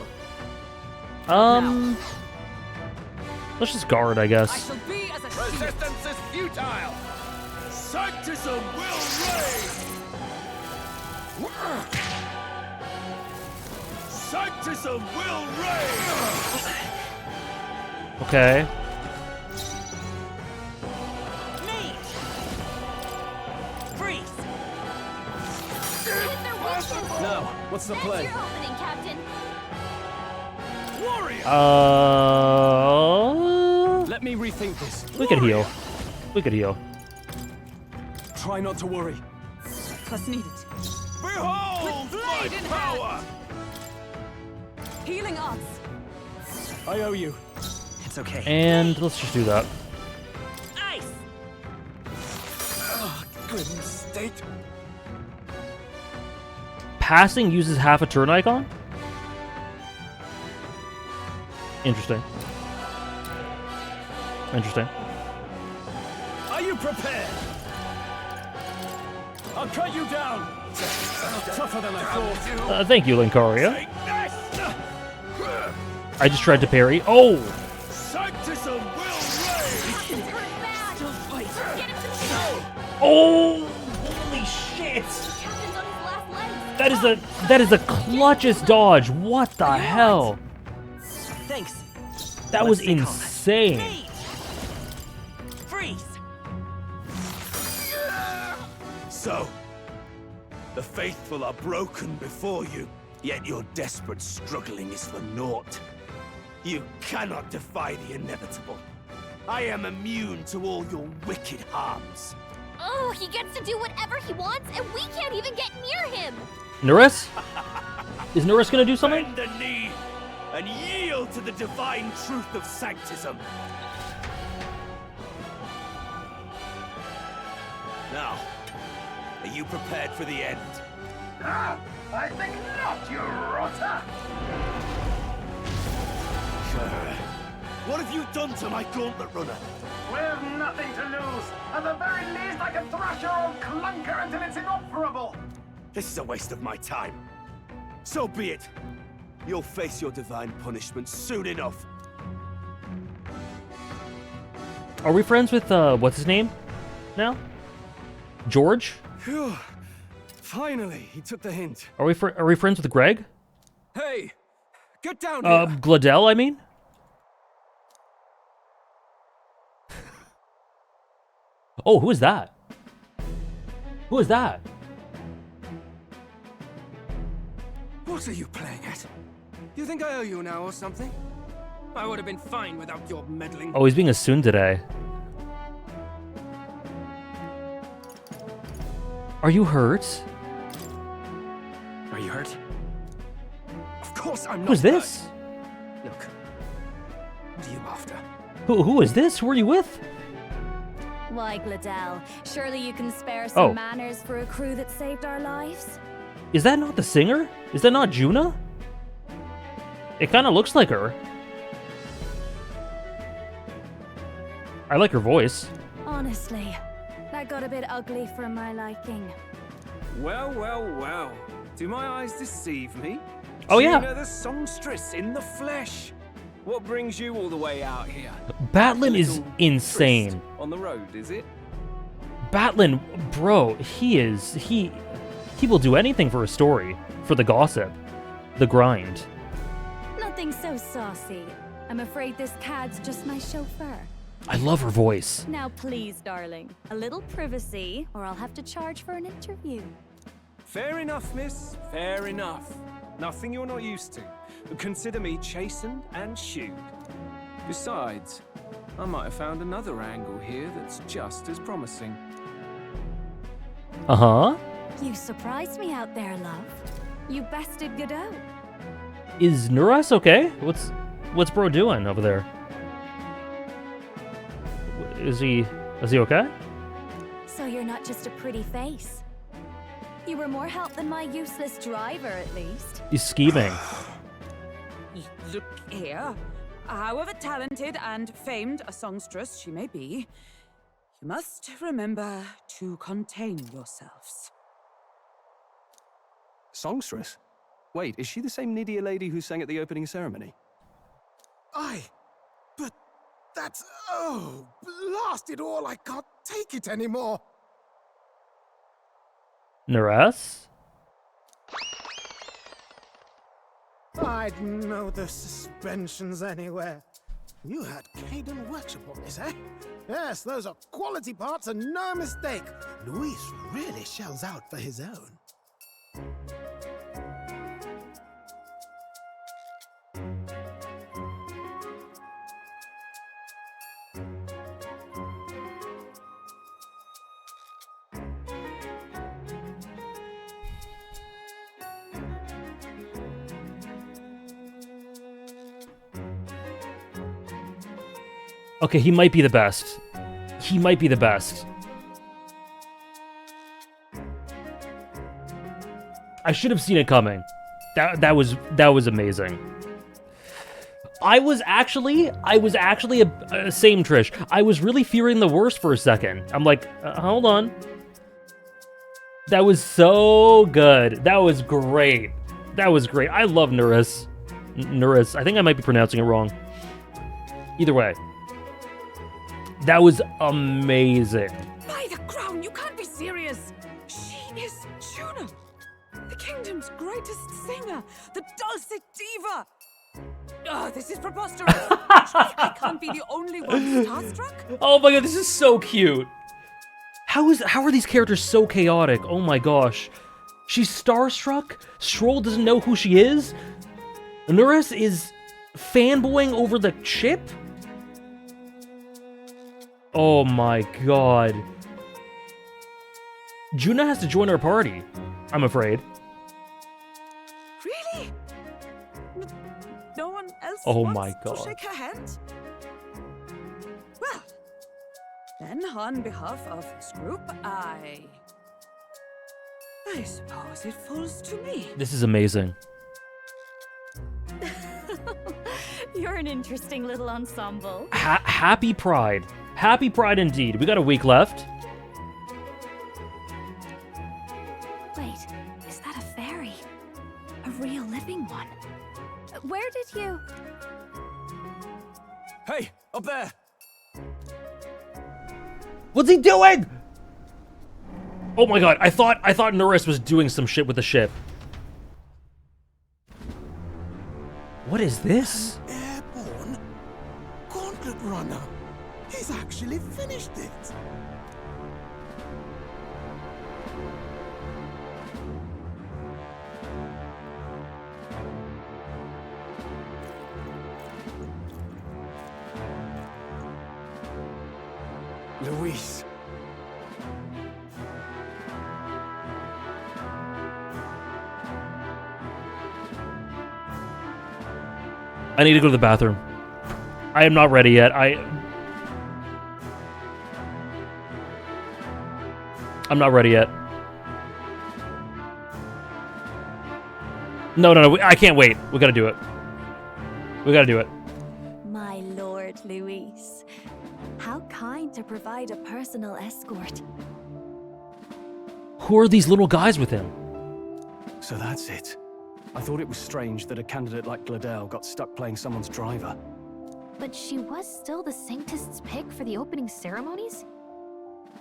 Let's just guard, I guess. shall be as a Resistance is futile. Sanctism will reign! Sanctism will reign! Okay. Now, what's the play? Your opening, Captain. Warrior! Let me rethink this. We could heal. We could heal. Try not to worry. Plus needed. Behold my power! Healing arts. I owe you. It's okay. And let's just do that. Ice. Oh, good mistake. Passing uses half a turn icon? Interesting. Interesting. Are you prepared? I'll cut you down. Tougher than I thought. Thank you, Linkaria. I just tried to parry. Oh! Sanctism will reign! Still fight. Get him some show. Oh! Holy shit! Captain's on his last legs. That is the clutchest dodge. What the hell? Thanks. That was insane. Freeze. So, the faithful are broken before you, yet your desperate struggling is for naught. You cannot defy the inevitable. I am immune to all your wicked harms. Oh, he gets to do whatever he wants, and we can't even get near him. Nurus? Is Nurus gonna do something? Bend the knee and yield to the divine truth of sanctism. Now, are you prepared for the end? Ah, I think not, you rotter! What have you done to my gauntlet runner? We've nothing to lose. At the very least, I can thrash your old clunker until it's inoperable. This is a waste of my time. So be it. You'll face your divine punishment soon enough. Are we friends with, what's his name now? George? Phew. Finally, he took the hint. Are we friends with Greg? Hey, get down here. Gladell, I mean? Oh, who is that? Who is that? What are you playing at? You think I owe you now or something? I would have been fine without your meddling. Oh, he's being a tsundere. Are you hurt? Are you hurt? Of course I'm not. Who's this? hurt. Look, what are you after? Who is this? Who are you with? Why, Gladell, surely you can spare some Oh. manners for a crew that saved our lives? Is that not the singer? Is that not Juna? It kind of looks like her. I like her voice. Honestly, that got a bit ugly for my liking. Well, well, well. Do my eyes deceive me? Oh, yeah. Juna the songstress in the flesh. What brings you all the way out here? Batlin A is little insane. tryst on the road, is it? Batlin, bro, he will do anything for a story, for the gossip, the grind. Nothing so saucy. I'm afraid this cad's just my chauffeur. I love her voice. Now please, darling, a little privacy, or I'll have to charge for an interview. Fair enough, miss. Fair enough. Nothing you're not used to. Consider me chastened and shooed. Besides, I might have found another angle here that's just as promising. Uh-huh. You surprised me out there, love. You bested Godot. Is Nurus okay? What's bro doing over there? Is he okay? So you're not just a pretty face. You were more help than my useless driver, at least. He's scheming. Look here. However talented and famed a songstress she may be, you must remember to contain yourselves. Songstress? Wait, is she the same Nydia lady who sang at the opening ceremony? Aye, but that's... oh, blast it all, I can't take it anymore. Nurus? I'd know the suspensions anywhere. You had Caden workshop on this, eh? Yes, those are quality parts and no mistake. Luis really shells out for his own. Okay, he might be the best. He might be the best. I should have seen it coming. That was amazing. I was actually a same Trish. I was really fearing the worst for a second. I'm like, hold on. That was so good. That was great. That was great. I love Nurus. Nurus. I think I might be pronouncing it wrong. Either way. That was amazing. By the crown, you can't be serious. She is Juno, the kingdom's greatest singer, the dulcet diva. Oh, this is preposterous. I can't be the only one starstruck. Oh my god, this is so cute. How are these characters so chaotic? Oh my gosh. She's starstruck. Stroll doesn't know who she is. Nurus is fanboying over the chip. Oh my god. Juna has to join our party, I'm afraid. Really? No one else wants to shake her hand? Well, then on behalf of this group, I suppose it falls to me. This is amazing. You're an interesting little ensemble. Happy Pride. Happy Pride indeed. We got a week left. Wait, is that a fairy? A real living one? Where did you... Hey, up there! What's he doing? Oh my god, I thought Nurus was doing some shit with the ship. What is this? Airborne? Gauntlet Runner. He's actually finished it. Luis. I need to go to the bathroom. I am not ready yet. I'm not ready yet. No, I can't wait. We gotta do it. We gotta do it. My lord, Luis. How kind to provide a personal escort. Who are these little guys with him? So that's it. I thought it was strange that a candidate like Gladel got stuck playing someone's driver. But she was still the Sanctist's pick for the opening ceremonies?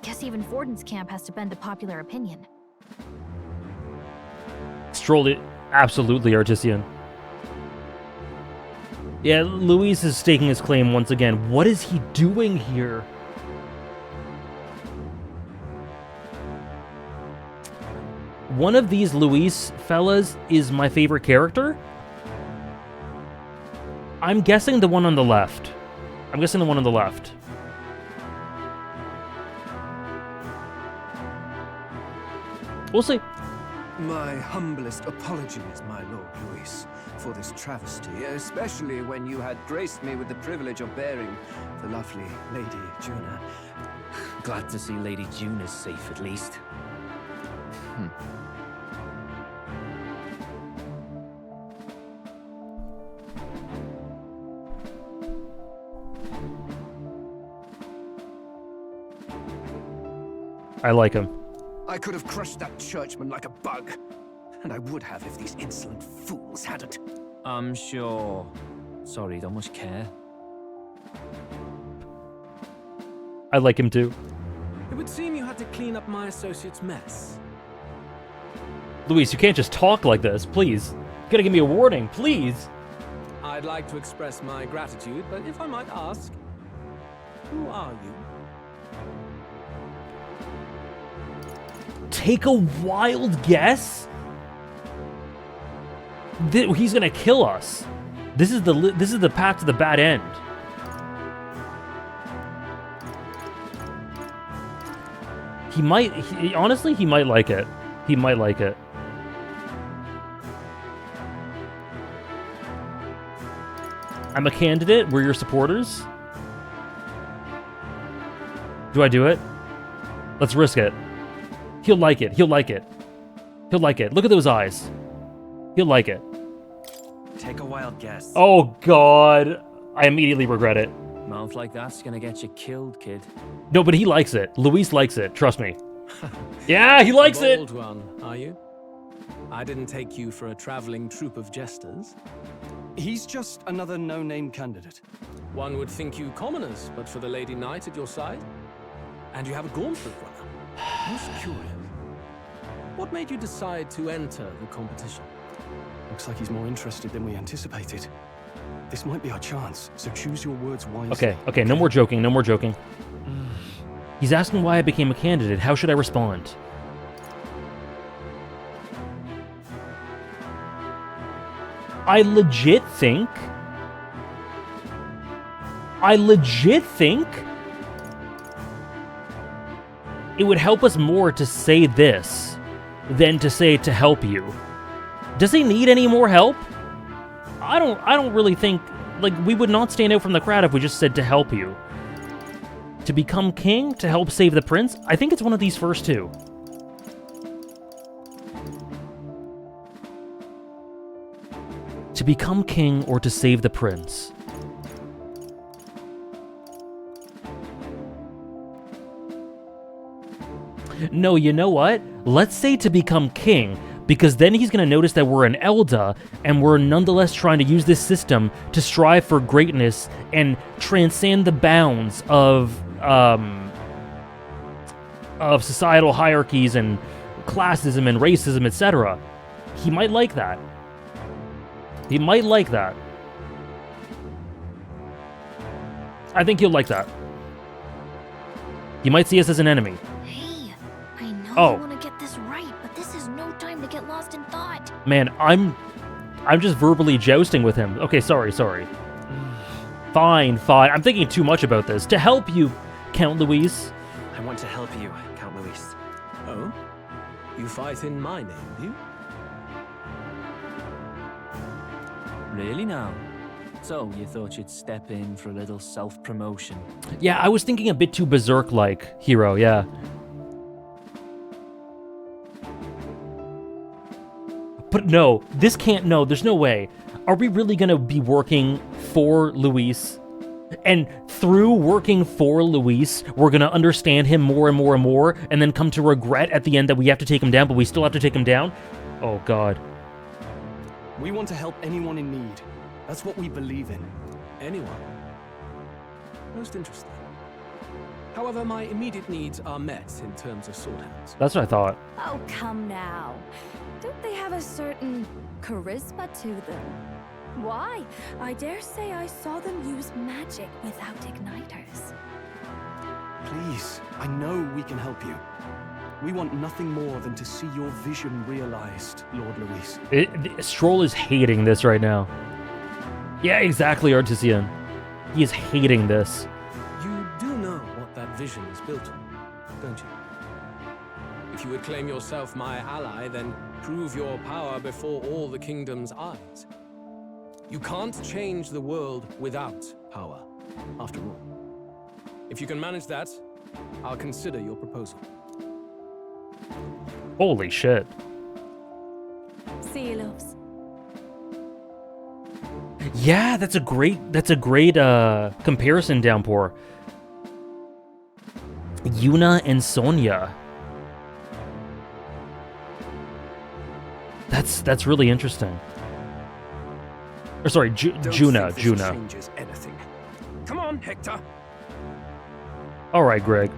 Guess even Forden's camp has to bend to popular opinion. Stroll, absolutely, Artisian. Yeah, Luis is staking his claim once again. What is he doing here? One of these Luis fellas is my favorite character. I'm guessing the one on the left. We'll see. My humblest apologies, my Lord Luis, for this travesty, especially when you had graced me with the privilege of bearing the lovely Lady Juna. Glad to see Lady Juna's safe, at least. I like him. I could have crushed that churchman like a bug. And I would have if these insolent fools hadn't. I'm sure. Sorry, don't much care. I like him too. It would seem you had to clean up my associate's mess. Luis, you can't just talk like this, please. You gotta give me a warning, please. I'd like to express my gratitude, but if I might ask, who are you? Take a wild guess? He's gonna kill us. This is the path to the bad end. Honestly, he might like it. He might like it. I'm a candidate. We're your supporters. Do I do it? Let's risk it. He'll like it. He'll like it. He'll like it. Look at those eyes. He'll like it. Take a wild guess. Oh, God. I immediately regret it. Mouth like that's gonna get you killed, kid. No, but he likes it. Luis likes it. Trust me. Yeah, he likes it. Bold one, are you? I didn't take you for a traveling troupe of jesters. He's just another no-name candidate. One would think you commoners, but for the Lady Knight at your side. And you have a gauntlet runner. Most curious. What made you decide to enter the competition? Looks like he's more interested than we anticipated. This might be our chance, so choose your words wisely. Okay, no more joking, no more joking. He's asking why I became a candidate. How should I respond? I legit think it would help us more to say this than to say to help you. Does he need any more help? I don't really think, like, we would not stand out from the crowd if we just said to help you. To become king? To help save the prince? I think it's one of these first two. To become king or to save the prince? No, you know what? Let's say to become king, because then he's going to notice that we're an Elda, and we're nonetheless trying to use this system to strive for greatness and transcend the bounds of societal hierarchies and classism and racism, etc. He might like that. He might like that. I think he'll like that. He might see us as an enemy. Hey, I know you want to get this right, but this is no time to get lost in thought. Man, I'm just verbally jousting with him. Okay, sorry. Fine. I'm thinking too much about this. To help you, Count Luis. I want to help you, Count Luis. Oh? You fight in my name, do you? Really now? So, you thought you'd step in for a little self-promotion? Yeah, I was thinking a bit too berserk-like, hero, yeah. But no, this can't, no, there's no way. Are we really gonna be working for Luis? And through working for Luis, we're gonna understand him more and more and more, and then come to regret at the end that we have to take him down, but we still have to take him down? Oh, God. We want to help anyone in need. That's what we believe in. Anyone? Most interesting. However, my immediate needs are met in terms of sword hands. That's what I thought. Oh, come now. Don't they have a certain charisma to them? Why? I dare say I saw them use magic without igniters. Please, I know we can help you. We want nothing more than to see your vision realized, Lord Luis. Stroll is hating this right now. Yeah, exactly, Artisan. He is hating this. You do know what that vision is built on, don't you? If you would claim yourself my ally, then prove your power before all the kingdom's eyes. You can't change the world without power, after all. If you can manage that, I'll consider your proposal. Holy shit. See you, loves. Yeah, that's a great comparison, Downpour. Yuna and Sonya. That's really interesting. Or sorry, Juna. Changes anything. Come on, Hector. All right, Greg.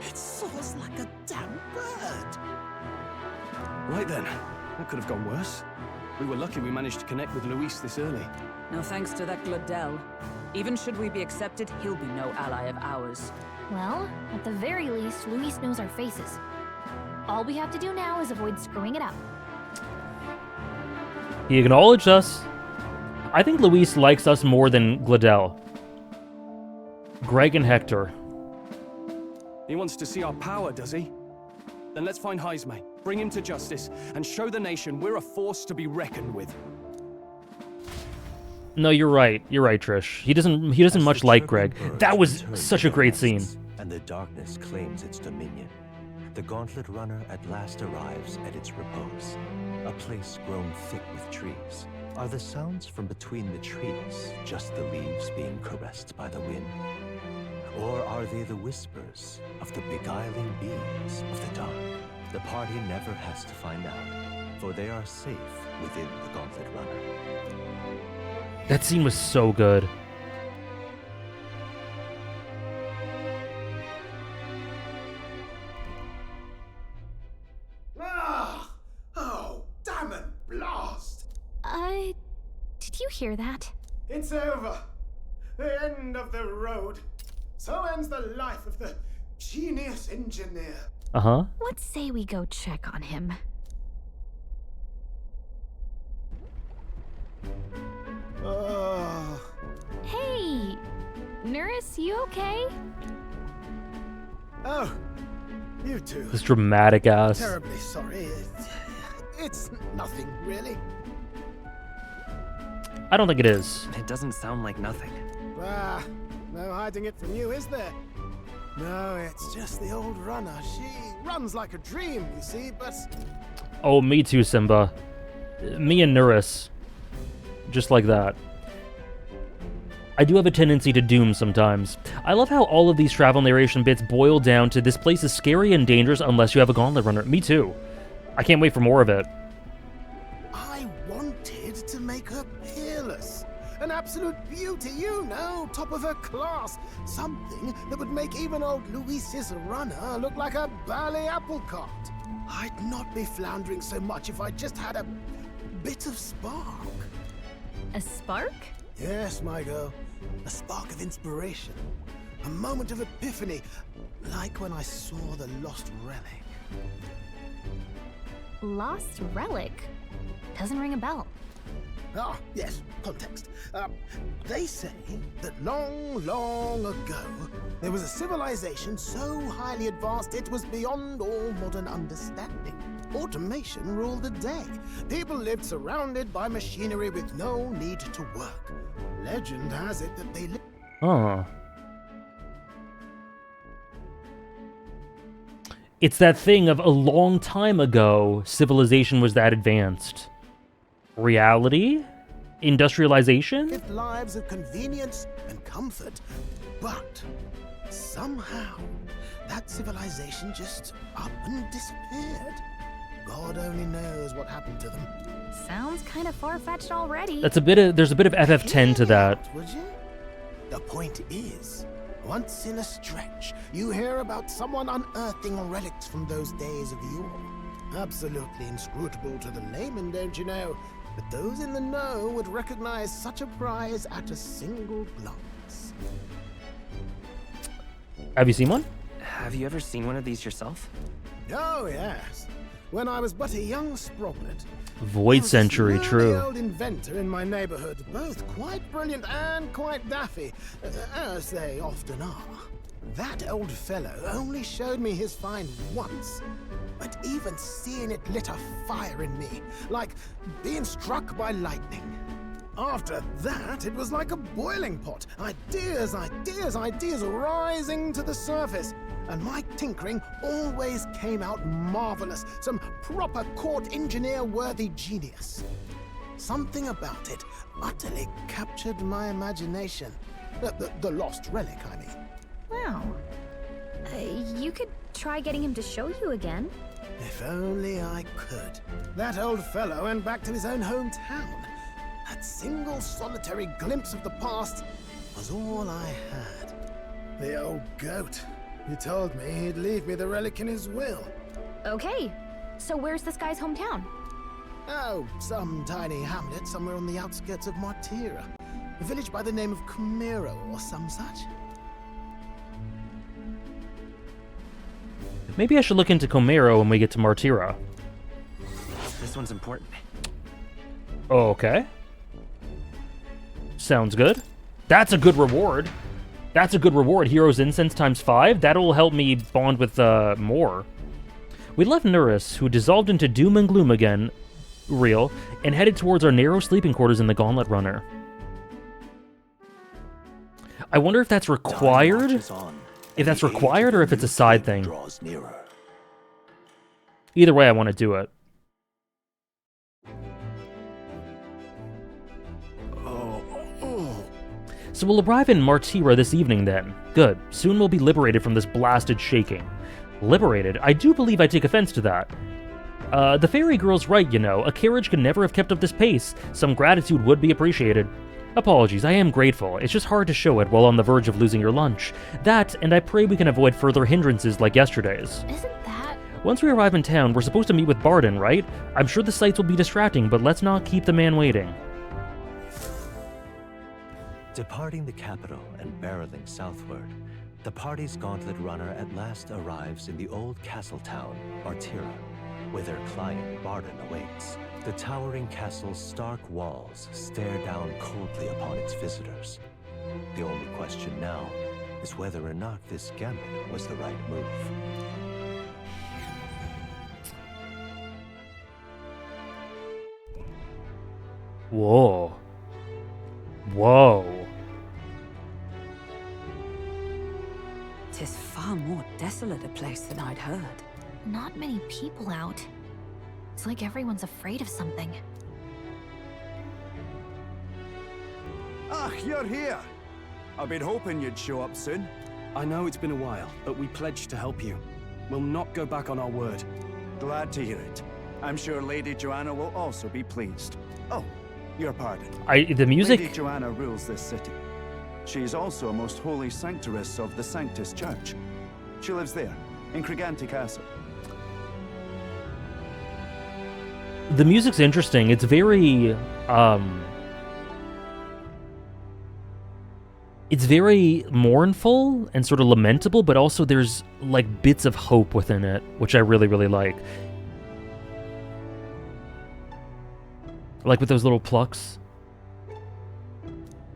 It soars like a damn bird. Right then, that could have gone worse. We were lucky we managed to connect with Luis this early. No thanks to that Gladel. Even should we be accepted, he'll be no ally of ours. Well, at the very least, Luis knows our faces. All we have to do now is avoid screwing it up. He acknowledged us. I think Luis likes us more than Gladel. Greg and Hector. He wants to see our power, does he? Then let's find Heisme, bring him to justice, and show the nation we're a force to be reckoned with. No, you're right. You're right, Trish. He doesn't much like Greg. That was such a great scene. And the darkness claims its dominion. The Gauntlet Runner at last arrives at its repose, a place grown thick with trees. Are the sounds from between the trees just the leaves being caressed by the wind? Or are they the whispers of the beguiling beings of the dark? The party never has to find out, for they are safe within the Gauntlet Runner. That scene was so good. Oh, damn it, blast! Did you hear that? It's over. The end of the road. So ends the life of the genius engineer. Uh-huh. Let's say we go check on him. Hey! Nurus, you okay? Oh, you too. This dramatic ass. Terribly sorry. It's nothing, really. I don't think it is. It doesn't sound like nothing. Ah, no hiding it from you, is there? No, it's just the old runner. She runs like a dream, you see, but... Oh, me too, Simba. Me and Nurus. Just like that. I do have a tendency to doom sometimes. I love how all of these travel narration bits boil down to this place is scary and dangerous unless you have a Gauntlet Runner. Me too. I can't wait for more of it. I wanted to make her peerless. An absolute beauty, you know, top of her class. Something that would make even old Luis's runner look like a bally apple cart. I'd not be floundering so much if I just had a bit of spark. A spark? Yes, my girl. A spark of inspiration. A moment of epiphany. Like when I saw the lost relic. Lost relic? Doesn't ring a bell. Ah, yes, context. They say that long, long ago, there was a civilization so highly advanced it was beyond all modern understanding. Automation ruled the day. People lived surrounded by machinery with no need to work. Legend has it that they lived... Oh. It's that thing of a long time ago, civilization was that advanced. Reality? Industrialization? Lived lives of convenience and comfort, but somehow that civilization just up and disappeared. God only knows what happened to them. Sounds kind of far-fetched already. There's a bit of FF10 to that. Would you? The point is, once in a stretch, you hear about someone unearthing relics from those days of yore. Absolutely inscrutable to the layman, don't you know? But those in the know would recognize such a prize at a single glance. Have you seen one? Have you ever seen one of these yourself? Oh, yes. When I was but a young sproglet. Void Century, true. The old inventor in my neighborhood, both quite brilliant and quite daffy, as they often are. That old fellow only showed me his find once, but even seeing it lit a fire in me, like being struck by lightning. After that, it was like a boiling pot. Ideas rising to the surface. And my tinkering always came out marvelous. Some proper court engineer-worthy genius. Something about it utterly captured my imagination. The lost relic, I mean. Wow. You could try getting him to show you again. If only I could. That old fellow went back to his own hometown. That single solitary glimpse of the past was all I had. The old goat. He told me he'd leave me the relic in his will. Okay, so where's this guy's hometown? Oh, some tiny hamlet somewhere on the outskirts of Martira. A village by the name of Camiro or some such. Maybe I should look into Comero when we get to Martira. This one's important. Okay. Sounds good. That's a good reward. That's a good reward. Hero's Incense ×5. That'll help me bond with more. We left Nurus, who dissolved into doom and gloom again, real, and headed towards our narrow sleeping quarters in the Gauntlet Runner. I wonder if that's required. If that's required or if it's a side thing. Either way, I want to do it. So we'll arrive in Martira this evening then. Good. Soon we'll be liberated from this blasted shaking. Liberated? I do believe I take offense to that. The fairy girl's right, you know. A carriage could never have kept up this pace. Some gratitude would be appreciated. Apologies, I am grateful. It's just hard to show it while on the verge of losing your lunch. That, and I pray we can avoid further hindrances like yesterday's. Isn't that... Once we arrive in town, we're supposed to meet with Barden, right? I'm sure the sights will be distracting, but let's not keep the man waiting. Departing the capital and barreling southward, the party's gauntlet runner at last arrives in the old castle town, Martira, where their client Barden awaits. The towering castle's stark walls stare down coldly upon its visitors. The only question now is whether or not this gambit was the right move. Whoa. Whoa. 'Tis far more desolate a place than I'd heard. Not many people out. It's like everyone's afraid of something. Ah, you're here. I've been hoping you'd show up soon. I know it's been a while, but we pledged to help you. We'll not go back on our word. Glad to hear it. I'm sure Lady Joanna will also be pleased. Oh, your pardon. The music... Lady Joanna rules this city. She is also a most holy sanctuaress of the Sanctus Church. She lives there, in Criganti Castle. The music's interesting. It's very, it's very mournful and sort of lamentable, but also there's, like, bits of hope within it, which I really, really like. Like with those little plucks.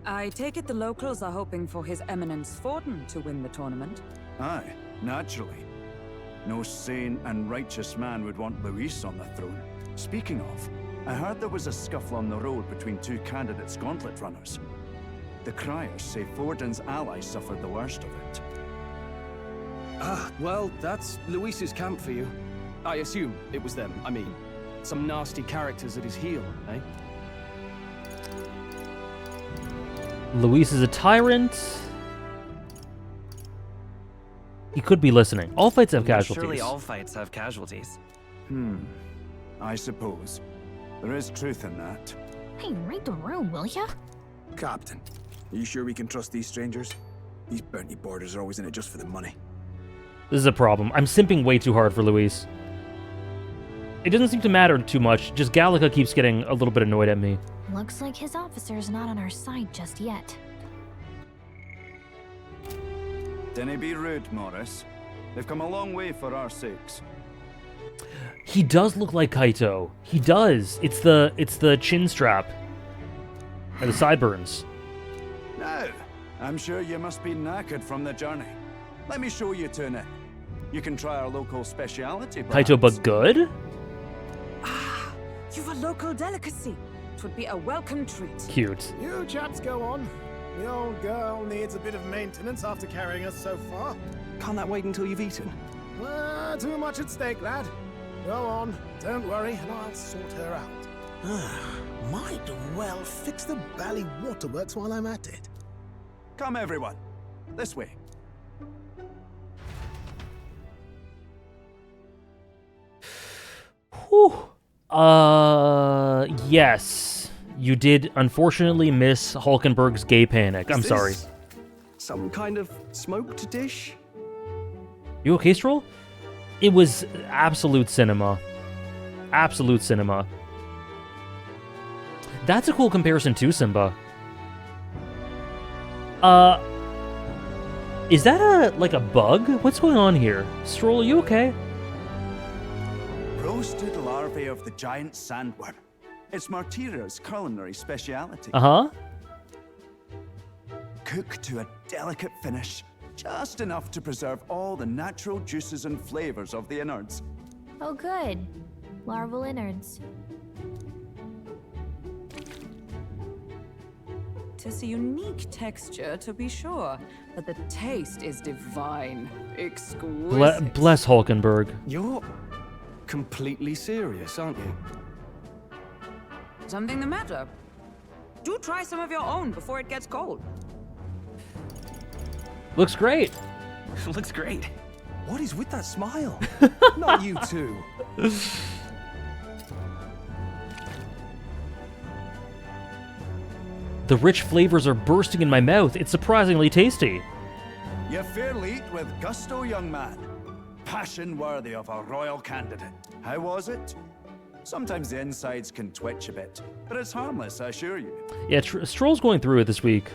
I take it the locals are hoping for His Eminence Forden to win the tournament? Aye, naturally. No sane and righteous man would want Luis on the throne. Speaking of, I heard there was a scuffle on the road between two candidates gauntlet runners. The criers say Forden's allies suffered the worst of it. Ah, well, that's Luis's camp for you. I assume it was them. I mean, some nasty characters at his heel, eh? Luis is a tyrant. He could be listening. All fights have casualties. Surely all fights have casualties. I suppose. There is truth in that. Hey, read the room, will ya? Captain, are you sure we can trust these strangers? These bounty boarders are always in it just for the money. This is a problem. I'm simping way too hard for Luis. It doesn't seem to matter too much, just Gallica keeps getting a little bit annoyed at me. Looks like his officer's not on our side just yet. Dinna be rude, Morris. They've come a long way for our sakes. He does look like Kaito. He does. It's the chin strap. Or the sideburns. Now, I'm sure you must be knackered from the journey. Let me show you to an inn. You can try our local speciality, perhaps. Kaito, but good? You've a local delicacy. It would be a welcome treat. Cute. You chaps go on. The old girl needs a bit of maintenance after carrying us so far. Can't that wait until you've eaten? Too much at stake, lad. Go on, don't worry, and I'll sort her out. Might well fix the Bally waterworks while I'm at it. Come, everyone. This way. Whew. Yes. You did unfortunately miss Hulkenberg's gay panic. I'm sorry. Some kind of smoked dish? You okay, Stroll? It was absolute cinema. Absolute cinema. That's a cool comparison too, Simba. Is that like a bug? What's going on here? Stroll, are you okay? Roasted larvae of the giant sandworm. It's Martira's culinary speciality. Uh-huh. Cooked to a delicate finish, just enough to preserve all the natural juices and flavors of the innards. Oh, good. Larval innards. Tis a unique texture, to be sure, but the taste is divine. Exquisite. Bless Hulkenberg. You're completely serious, aren't you? Something the matter? Do try some of your own before it gets cold. Looks great. Looks great. What is with that smile? Not you two. The rich flavors are bursting in my mouth. It's surprisingly tasty. You fairly eat with gusto, young man. Passion worthy of a royal candidate. How was it? Sometimes the insides can twitch a bit, but it's harmless, I assure you. Yeah, Stroll's going through it this week.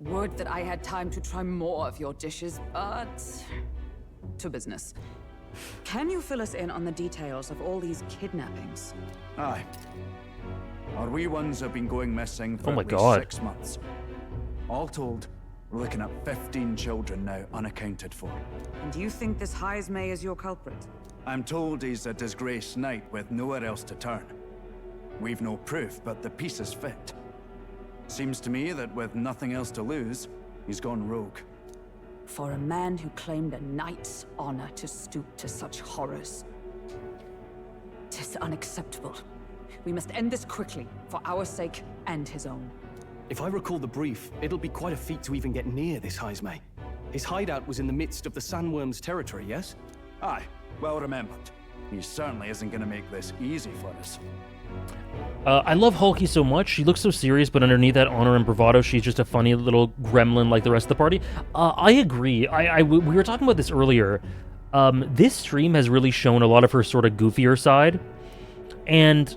Would that I had time to try more of your dishes, but... to business. Can you fill us in on the details of all these kidnappings? Aye. Our wee ones have been going missing for Oh my at least God. 6 months. All told, we're looking at 15 children now unaccounted for. And do you think this Heisme is your culprit? I'm told he's a disgraced knight with nowhere else to turn. We've no proof, but the pieces fit. Seems to me that with nothing else to lose, he's gone rogue. For a man who claimed a knight's honor to stoop to such horrors. 'Tis unacceptable. We must end this quickly, for our sake and his own. If I recall the brief, it'll be quite a feat to even get near this Heisme. His hideout was in the midst of the sandworm's territory, yes? Aye, well remembered. He certainly isn't going to make this easy for us. I love Hulky so much. She looks so serious, but underneath that honor and bravado, she's just a funny little gremlin like the rest of the party. I agree. We were talking about this earlier. This stream has really shown a lot of her sort of goofier side, and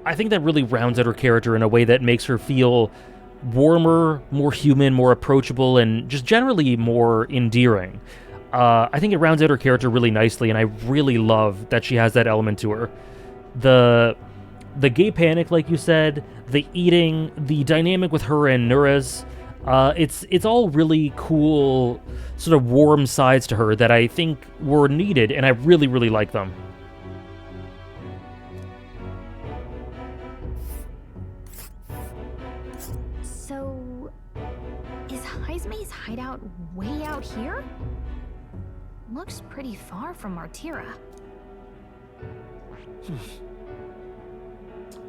I think that really rounds out her character in a way that makes her feel warmer, more human, more approachable, and just generally more endearing. I think it rounds out her character really nicely, and I really love that she has that element to her. The gay panic, like you said, the eating, the dynamic with her and Nurus, it's all really cool, sort of warm sides to her that I think were needed, and I really, really like them. So, is Heisme's hideout way out here? Looks pretty far from Martira.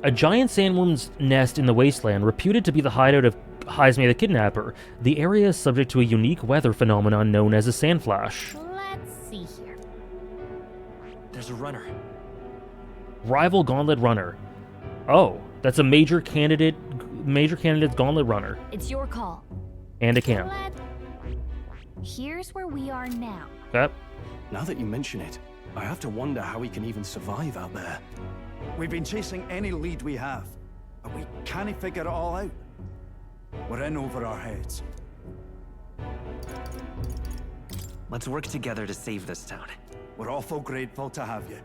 A giant sandworm's nest in the wasteland, reputed to be the hideout of Heisme the Kidnapper. The area is subject to a unique weather phenomenon known as a sand flash. Let's see here. There's a runner. Rival Gauntlet Runner. Oh, that's a major candidate's Gauntlet Runner. It's your call. And a cam. Here's where we are now. Okay. Now that you mention it, I have to wonder how he can even survive out there. We've been chasing any lead we have, but we can't figure it all out. We're in over our heads. Let's work together to save this town. We're awful grateful to have you.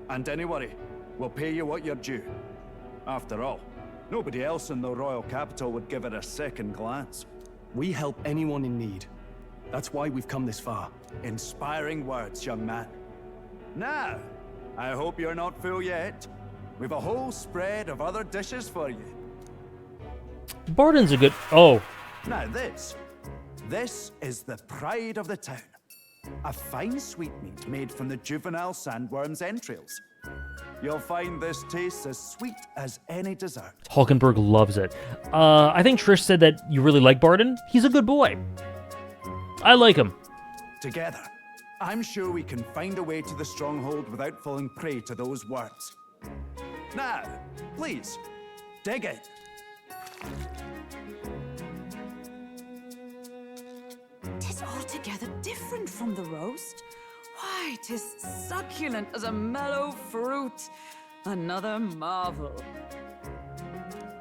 And don't worry, we'll pay you what you're due. After all, nobody else in the royal capital would give it a second glance. We help anyone in need. That's why we've come this far. Inspiring words, young man. Now, I hope you're not full yet. We've a whole spread of other dishes for you. Barden's a good... Oh. Now this is the pride of the town. A fine sweetmeat made from the juvenile sandworm's entrails. You'll find this tastes as sweet as any dessert. Hulkenberg loves it. I think Trish said that you really like Barden. He's a good boy. I like him. Together, I'm sure we can find a way to the stronghold without falling prey to those words. Now, please, dig it. Tis altogether different from the roast. Why, 'tis succulent as a mellow fruit. Another marvel.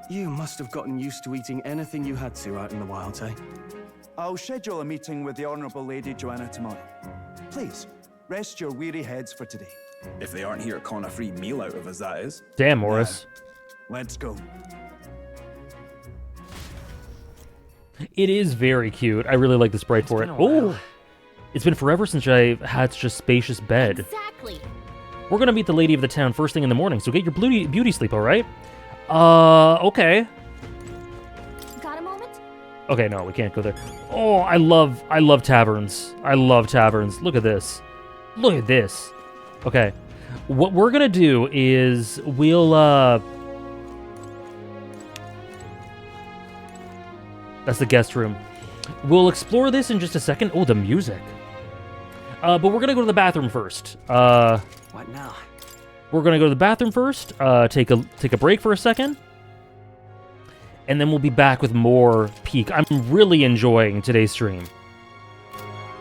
You must have gotten used to eating anything you had to out in the wilds, eh? I'll schedule a meeting with the Honourable Lady Joanna tomorrow. Please, rest your weary heads for today. If they aren't here to con a free meal out of us, that is. Damn, Morris. Let's go. It is very cute. I really like the sprite for it. Oh, it's been forever since I had such a spacious bed. Exactly. We're gonna meet the lady of the town first thing in the morning, so get your beauty sleep, all right? Okay. Got a moment? Okay, no, we can't go there. Oh, I love taverns. I love taverns. Look at this. Look at this. Okay. What we're gonna do is we'll that's the guest room. We'll explore this in just a second. Oh, the music. But we're gonna go to the bathroom first. What now? We're gonna go to the bathroom first. Take a break for a second, and then we'll be back with more Peak. I'm really enjoying today's stream.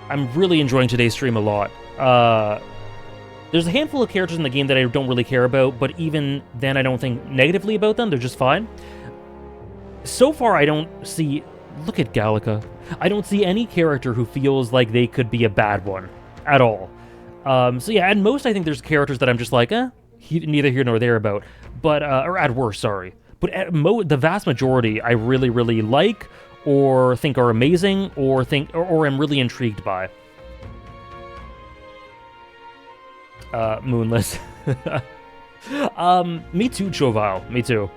I'm really enjoying today's stream a lot. There's a handful of characters in the game that I don't really care about, but even then I don't think negatively about them. They're just fine. So far, I don't see... Look at Gallica. I don't see any character who feels like they could be a bad one at all. So yeah, at most, I think there's characters that I'm just like, neither here nor there about. But, or at worst, sorry. But at the vast majority, I really, really like, or think are amazing, or am really intrigued by. Moonless. Me too, Chovile. Me too.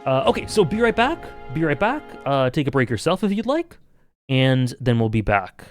Okay, so be right back. Be right back. Take a break yourself if you'd like, and then we'll be back.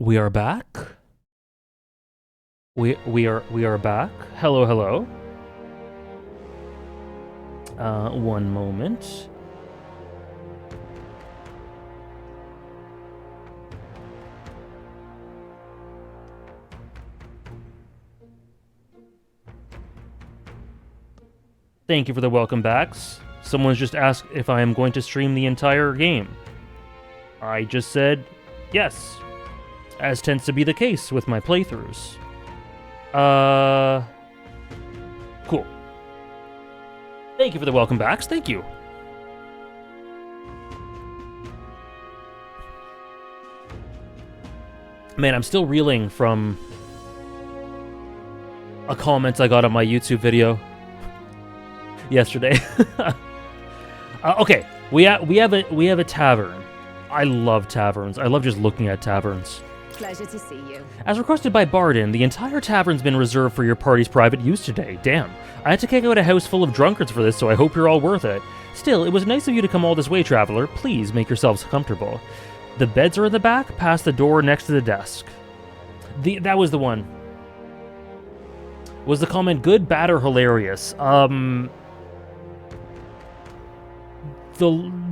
We are back. We are back. Hello, hello. One moment. Thank you for the welcome backs. Someone's just asked if I am going to stream the entire game. I just said yes, as tends to be the case with my playthroughs. Cool. Thank you for the welcome backs. Thank you. Man, I'm still reeling from a comment I got on my YouTube video yesterday. Okay, we have a tavern. I love taverns. I love just looking at taverns. Pleasure to see you. As requested by Barden, the entire tavern's been reserved for your party's private use today. Damn. I had to kick out a house full of drunkards for this, so I hope you're all worth it. Still, it was nice of you to come all this way, traveler. Please make yourselves comfortable. The beds are in the back, past the door next to the desk. That was the one. Was the comment good, bad, or hilarious? The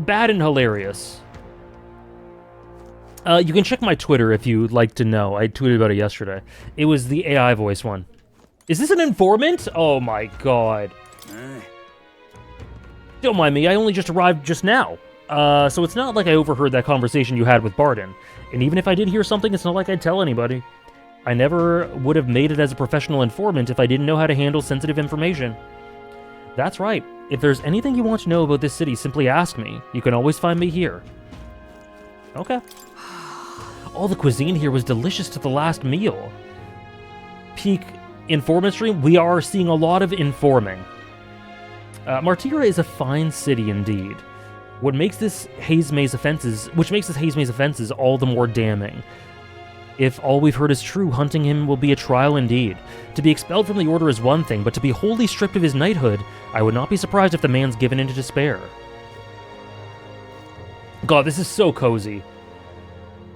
bad and hilarious. You can check my Twitter if you'd like to know. I tweeted about it yesterday. It was the AI voice one. Is this an informant? Oh my god. Don't mind me, I only just arrived just now. So it's not like I overheard that conversation you had with Barden. And even if I did hear something, it's not like I'd tell anybody. I never would have made it as a professional informant if I didn't know how to handle sensitive information. That's right. If there's anything you want to know about this city, simply ask me. You can always find me here. Okay. All the cuisine here was delicious to the last meal. Peak informant stream, we are seeing a lot of informing. Martira is a fine city indeed. Which makes this Heisme's offenses all the more damning. If all we've heard is true, hunting him will be a trial indeed. To be expelled from the Order is one thing, but to be wholly stripped of his knighthood, I would not be surprised if the man's given into despair. God, this is so cozy.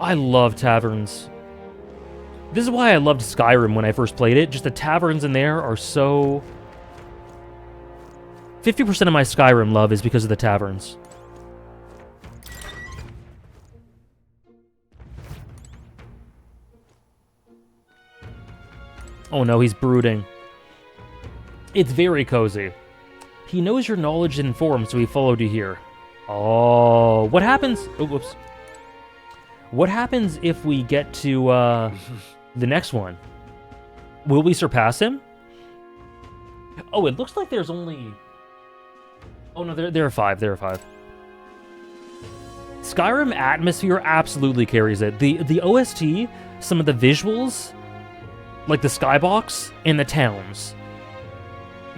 I love taverns. This is why I loved Skyrim when I first played it. Just the taverns in there are so... 50% of my Skyrim love is because of the taverns. Oh no, he's brooding. It's very cozy. He knows your knowledge is informed, so he followed you here. Oh, what happens? Oh, whoops. What happens if we get to the next one? Will we surpass him? Oh, it looks like there's only... Oh no, there are 5. There are 5. Skyrim atmosphere absolutely carries it. The OST, some of the visuals, like the skybox and the towns.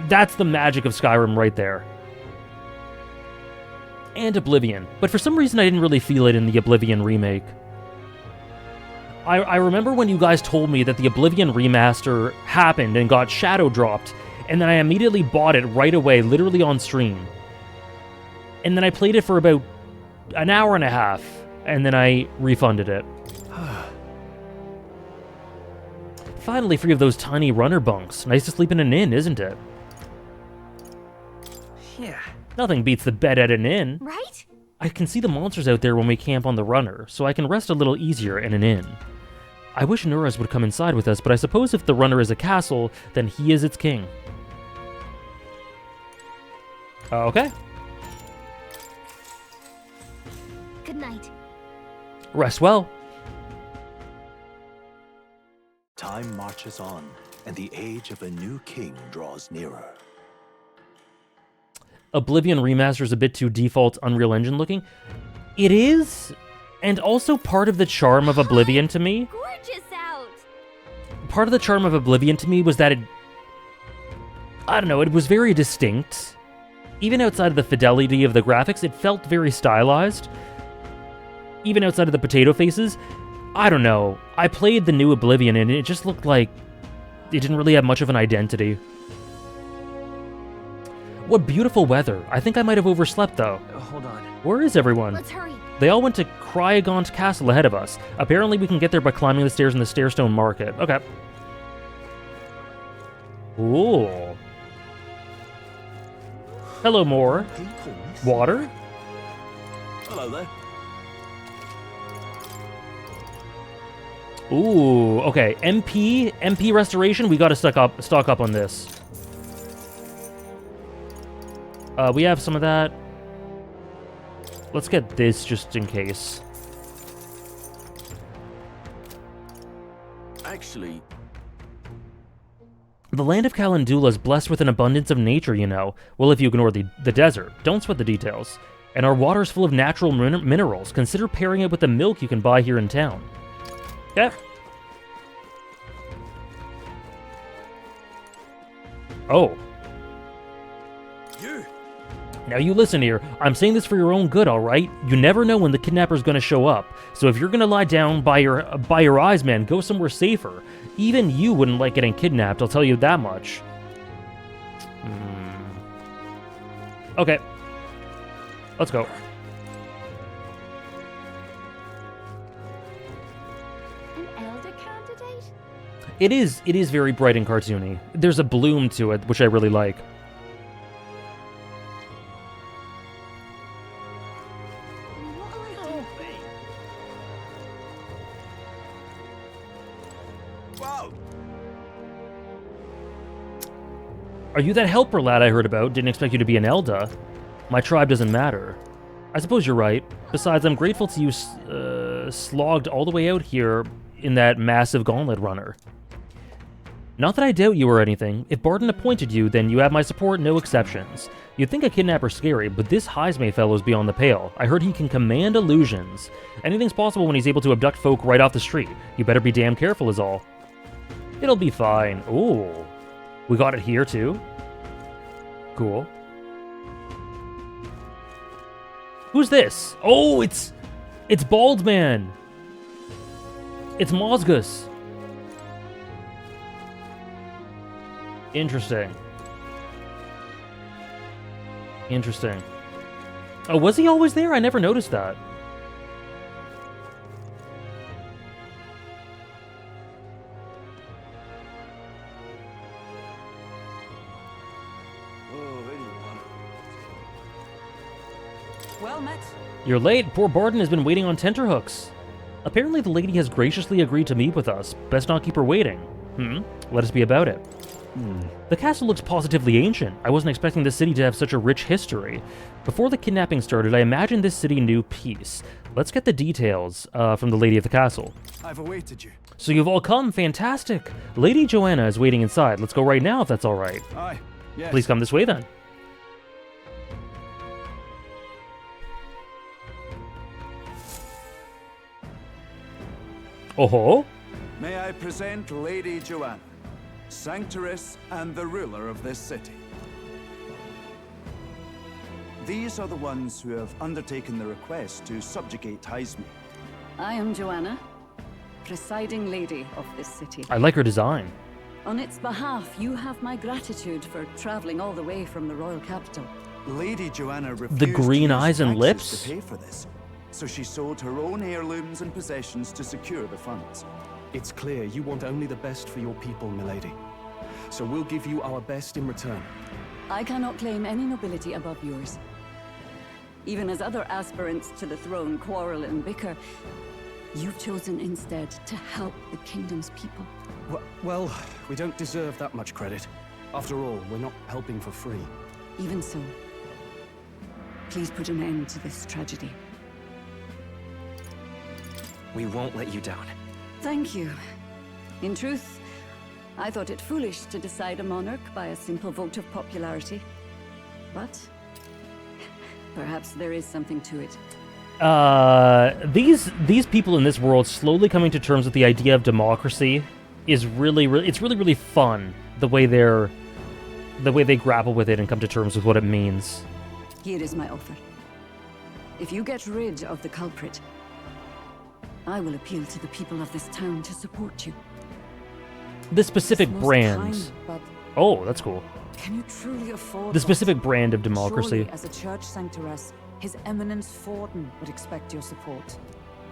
That's the magic of Skyrim right there. And Oblivion. But for some reason I didn't really feel it in the Oblivion remake. I remember when you guys told me that the Oblivion remaster happened and got shadow dropped, and then I immediately bought it right away, literally on stream. And then I played it for about an hour and a half, and then I refunded it. Finally free of those tiny runner bunks. Nice to sleep in an inn, isn't it? Yeah. Nothing beats the bed at an inn. Right? I can see the monsters out there when we camp on the runner, so I can rest a little easier in an inn. I wish Nurus would come inside with us, but I suppose if the runner is a castle, then he is its king. Okay. Good night. Rest well. Time marches on, and the age of a new king draws nearer. Oblivion Remaster is a bit too default Unreal Engine looking. It is, and also part of the charm of Oblivion to me. Gorgeous out. Part of the charm of Oblivion to me was that it... I don't know, it was very distinct. Even outside of the fidelity of the graphics, it felt very stylized. Even outside of the potato faces, I don't know. I played the new Oblivion and it just looked like it didn't really have much of an identity. What beautiful weather. I think I might have overslept, though. Hold on. Where is everyone? Let's hurry. They all went to Kryagaunt Castle ahead of us. Apparently we can get there by climbing the stairs in the Stairstone Market. Okay. Ooh. Hello, Moore. Water? Hello there. Ooh, okay. MP restoration. We gotta stock up on this. We have some of that. Let's get this just in case. Actually, the land of Calendula is blessed with an abundance of nature, you know. Well, if you ignore the desert. Don't sweat the details. And our water is full of natural minerals. Consider pairing it with the milk you can buy here in town. Yeah. Oh. Now you listen here, I'm saying this for your own good, alright? You never know when the kidnapper's gonna show up, so if you're gonna lie down by your eyes, man, go somewhere safer. Even you wouldn't like getting kidnapped, I'll tell you that much. Okay. Let's go. An elder candidate? It is very bright and cartoony. There's a bloom to it, which I really like. Are you that helper lad I heard about? Didn't expect you to be an Elda. My tribe doesn't matter. I suppose you're right. Besides, I'm grateful to you slogged all the way out here in that massive gauntlet runner. Not that I doubt you or anything. If Barton appointed you, then you have my support, no exceptions. You'd think a kidnapper's scary, but this Heisme fellow's beyond the pale. I heard he can command illusions. Anything's possible when he's able to abduct folk right off the street. You better be damn careful is all. It'll be fine. Ooh. We got it here, too. Cool. Who's this? Oh, it's Bald Man. It's Mozgus. Interesting. Interesting. Oh, was he always there? I never noticed that. Well met. You're late. Poor Barton has been waiting on tenterhooks. Apparently the lady has graciously agreed to meet with us. Best not keep her waiting. Let us be about it. The castle looks positively ancient. I wasn't expecting the city to have such a rich history. Before the kidnapping started, I imagined this city knew peace. Let's get the details from the lady of the castle. I've awaited you. So you've all come. Fantastic. Lady Joanna is waiting inside. Let's go right now if that's all right. Aye. Yes. Please come this way then. Oh-ho. May I present Lady Joanna, Sanctress and the ruler of this city. These are the ones who have undertaken the request to subjugate Heisme. I am Joanna, presiding lady of this city. I like her design. On its behalf, you have my gratitude for traveling all the way from the royal capital. Lady Joanna refused The green to use eyes and taxes lips? to pay for this, so she sold her own heirlooms and possessions to secure the funds. It's clear you want only the best for your people, milady. So we'll give you our best in return. I cannot claim any nobility above yours. Even as other aspirants to the throne quarrel and bicker, you've chosen instead to help the kingdom's people. Well, we don't deserve that much credit. After all, we're not helping for free. Even so, please put an end to this tragedy. We won't let you down. Thank you. In truth, I thought it foolish to decide a monarch by a simple vote of popularity. But perhaps there is something to it. These people in this world slowly coming to terms with the idea of democracy is really fun. The way they grapple with it and come to terms with what it means. Here is my offer. If you get rid of the culprit, I will appeal to the people of this town to support you. The specific It's most brands. kind, but Oh, that's cool. Can you truly afford The that? specific brand of democracy. Surely, as a church sanctoress, His Eminence Forden would expect your support.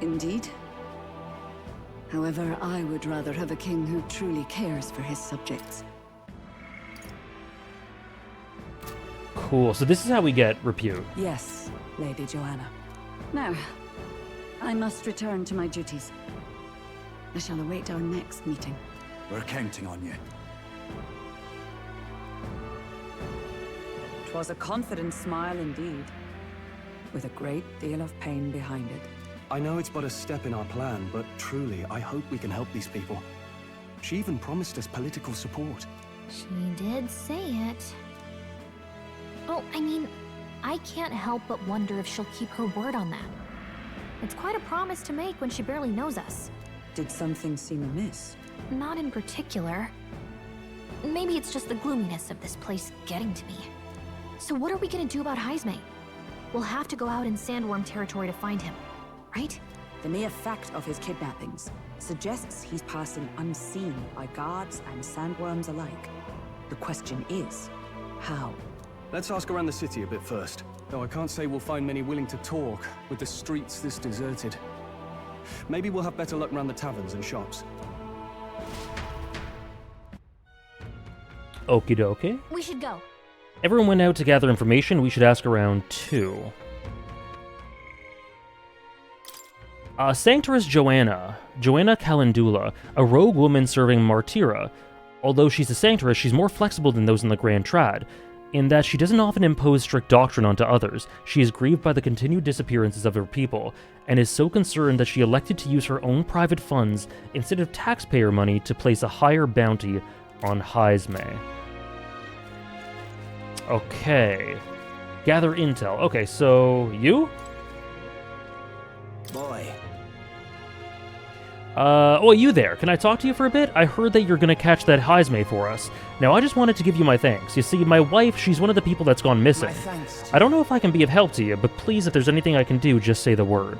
Indeed. However, I would rather have a king who truly cares for his subjects. Cool. So this is how we get repute. Yes, Lady Joanna. Now, I must return to my duties. I shall await our next meeting. We're counting on you. 'Twas a confident smile indeed, with a great deal of pain behind it. I know it's but a step in our plan, but truly, I hope we can help these people. She even promised us political support. She did say it. Oh, I mean, I can't help but wonder if she'll keep her word on that. It's quite a promise to make when she barely knows us. Did something seem amiss? Not in particular. Maybe it's just the gloominess of this place getting to me. So what are we gonna do about Heisme? We'll have to go out in sandworm territory to find him, right? The mere fact of his kidnappings suggests he's passing unseen by guards and sandworms alike. The question is, how? Let's ask around the city a bit first. Though I can't say we'll find many willing to talk, with the streets this deserted. Maybe we'll have better luck around the taverns and shops. Okie dokie. We should go. Everyone went out to gather information. We should ask around too. Sanctoress Joanna Calendula, a rogue woman serving Martira. Although she's a Sanctoress, she's more flexible than those in the Grand Trad, in that she doesn't often impose strict doctrine onto others. She is grieved by the continued disappearances of her people, and is so concerned that she elected to use her own private funds instead of taxpayer money to place a higher bounty on Heisme. Okay. Gather intel. Okay, so you? Boy. Oh, you there. Can I talk to you for a bit? I heard that you're gonna catch that Heisme for us. Now, I just wanted to give you my thanks. You see, my wife, she's one of the people that's gone missing. My thanks. I don't know if I can be of help to you, but please, if there's anything I can do, just say the word.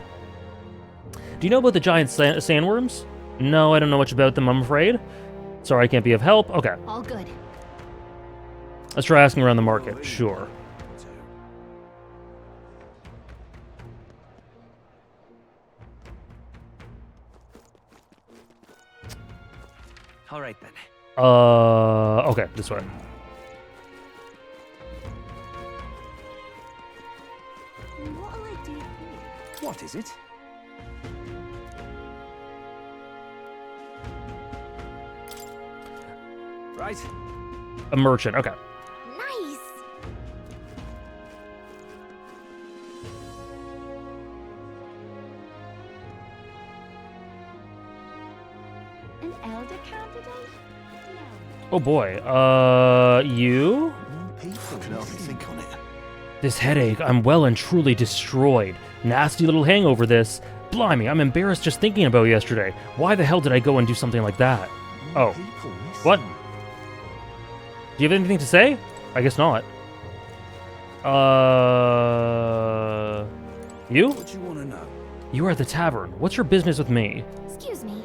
Do you know about the giant sandworms? No, I don't know much about them, I'm afraid. Sorry, I can't be of help. Okay. All good. Let's try asking around the market. Sure. All right then. Okay, this way. What'll I do here? What is it? Right. A merchant, okay. Nice! An elder candidate? Oh boy, you? Think on it. This headache, I'm well and truly destroyed. Nasty little hangover this. Blimey, I'm embarrassed just thinking about yesterday. Why the hell did I go and do something like that? Oh. What? Do you have anything to say? I guess not. You? What do you want to know? You are at the tavern. What's your business with me? Excuse me.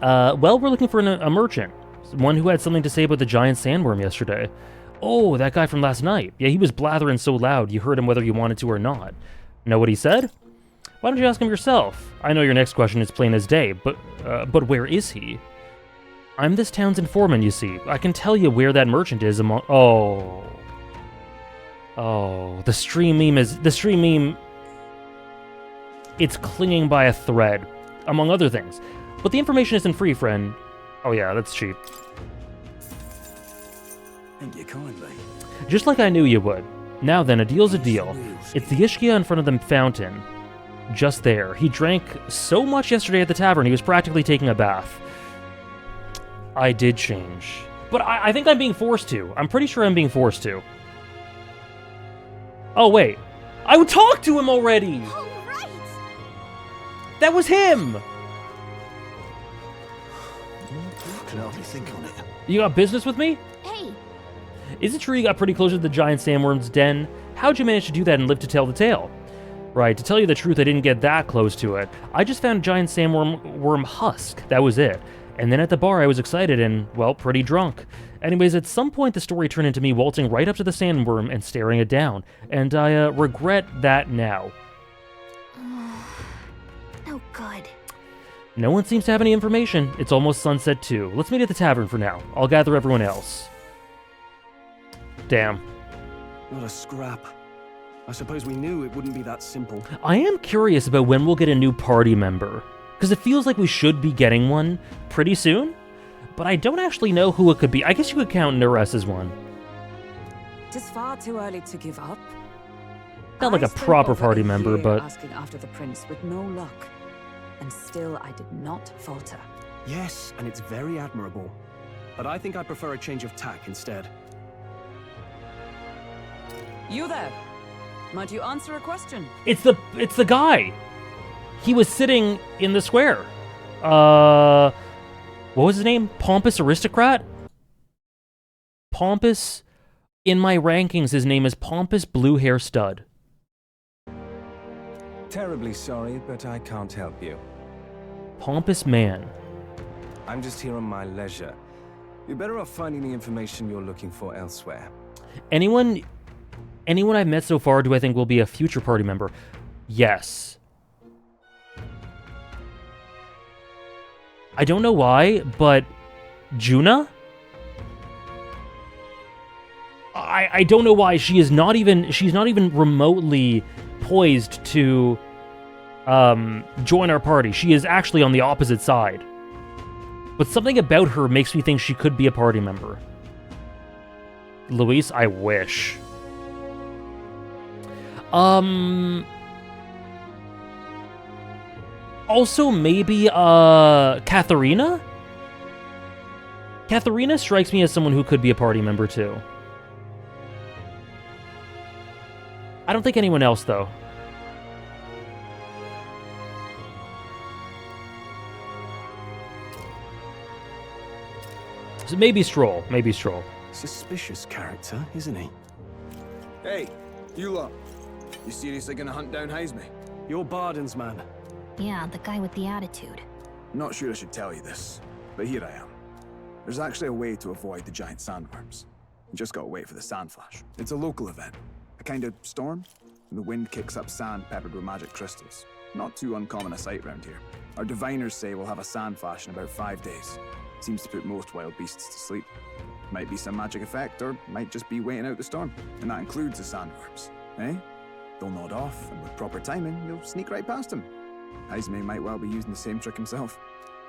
Well, we're looking for a merchant. One who had something to say about the giant sandworm yesterday. Oh, that guy from last night. Yeah, he was blathering so loud you heard him whether you wanted to or not. Know what he said? Why don't you ask him yourself? I know your next question is plain as day, but where is he? I'm this town's informant, you see. I can tell you where that merchant is among— Oh, the stream meme, it's clinging by a thread, among other things. But the information isn't free, friend. Oh yeah, that's cheap. Thank you kindly. Just like I knew you would. Now then, a deal's a deal. It's the Ishkia in front of the fountain. Just there. He drank so much yesterday at the tavern, he was practically taking a bath. I did change. But I think I'm being forced to. I'm pretty sure I'm being forced to. Oh, wait. I would talk to him already! Oh, right! That was him! Can hardly think on it. You got business with me? Hey! Is it true you got pretty close to the giant sandworm's den? How'd you manage to do that and live to tell the tale? Right, to tell you the truth, I didn't get that close to it. I just found a giant sandworm husk. That was it. And then at the bar, I was excited and, well, pretty drunk. Anyways, at some point, the story turned into me waltzing right up to the sandworm and staring it down. And I regret that now. No good. No one seems to have any information. It's almost sunset too. Let's meet at the tavern for now. I'll gather everyone else. Damn. Not a scrap. I suppose we knew it wouldn't be that simple. I am curious about when we'll get a new party member, because it feels like we should be getting one pretty soon, but I don't actually know who it could be. I guess you could count Nurus as one. It is far too early to give up. Not like a proper party member, but... asking after the prince with no luck, and still I did not falter. Yes, and it's very admirable. But I think I prefer a change of tack instead. You there? Might you answer a question? It's the guy. He was sitting in the square. What was his name? Pompous Aristocrat? Pompous. In my rankings, his name is Pompous Blue Hair Stud. Terribly sorry, but I can't help you. Pompous man. I'm just here on my leisure. You're better off finding the information you're looking for elsewhere. Anyone I've met so far do I think will be a future party member? Yes. I don't know why, but Juna? I don't know why she's not even remotely poised to join our party. She is actually on the opposite side. But something about her makes me think she could be a party member. Luis, I wish. Also, maybe, Katharina? Katharina strikes me as someone who could be a party member, too. I don't think anyone else, though. So maybe Stroll. Maybe Stroll. Suspicious character, isn't he? Hey, you lot. You seriously gonna hunt down Heisme? You're Barden's man. Yeah, the guy with the attitude. Not sure I should tell you this, but here I am. There's actually a way to avoid the giant sandworms. You just gotta wait for the sand flash. It's a local event. A kind of storm, and the wind kicks up sand peppered with magic crystals. Not too uncommon a sight round here. Our diviners say we'll have a sand flash in about 5 days. Seems to put most wild beasts to sleep. Might be some magic effect, or might just be waiting out the storm. And that includes the sandworms, eh? They'll nod off, and with proper timing, you'll sneak right past them. Heisme might well be using the same trick himself.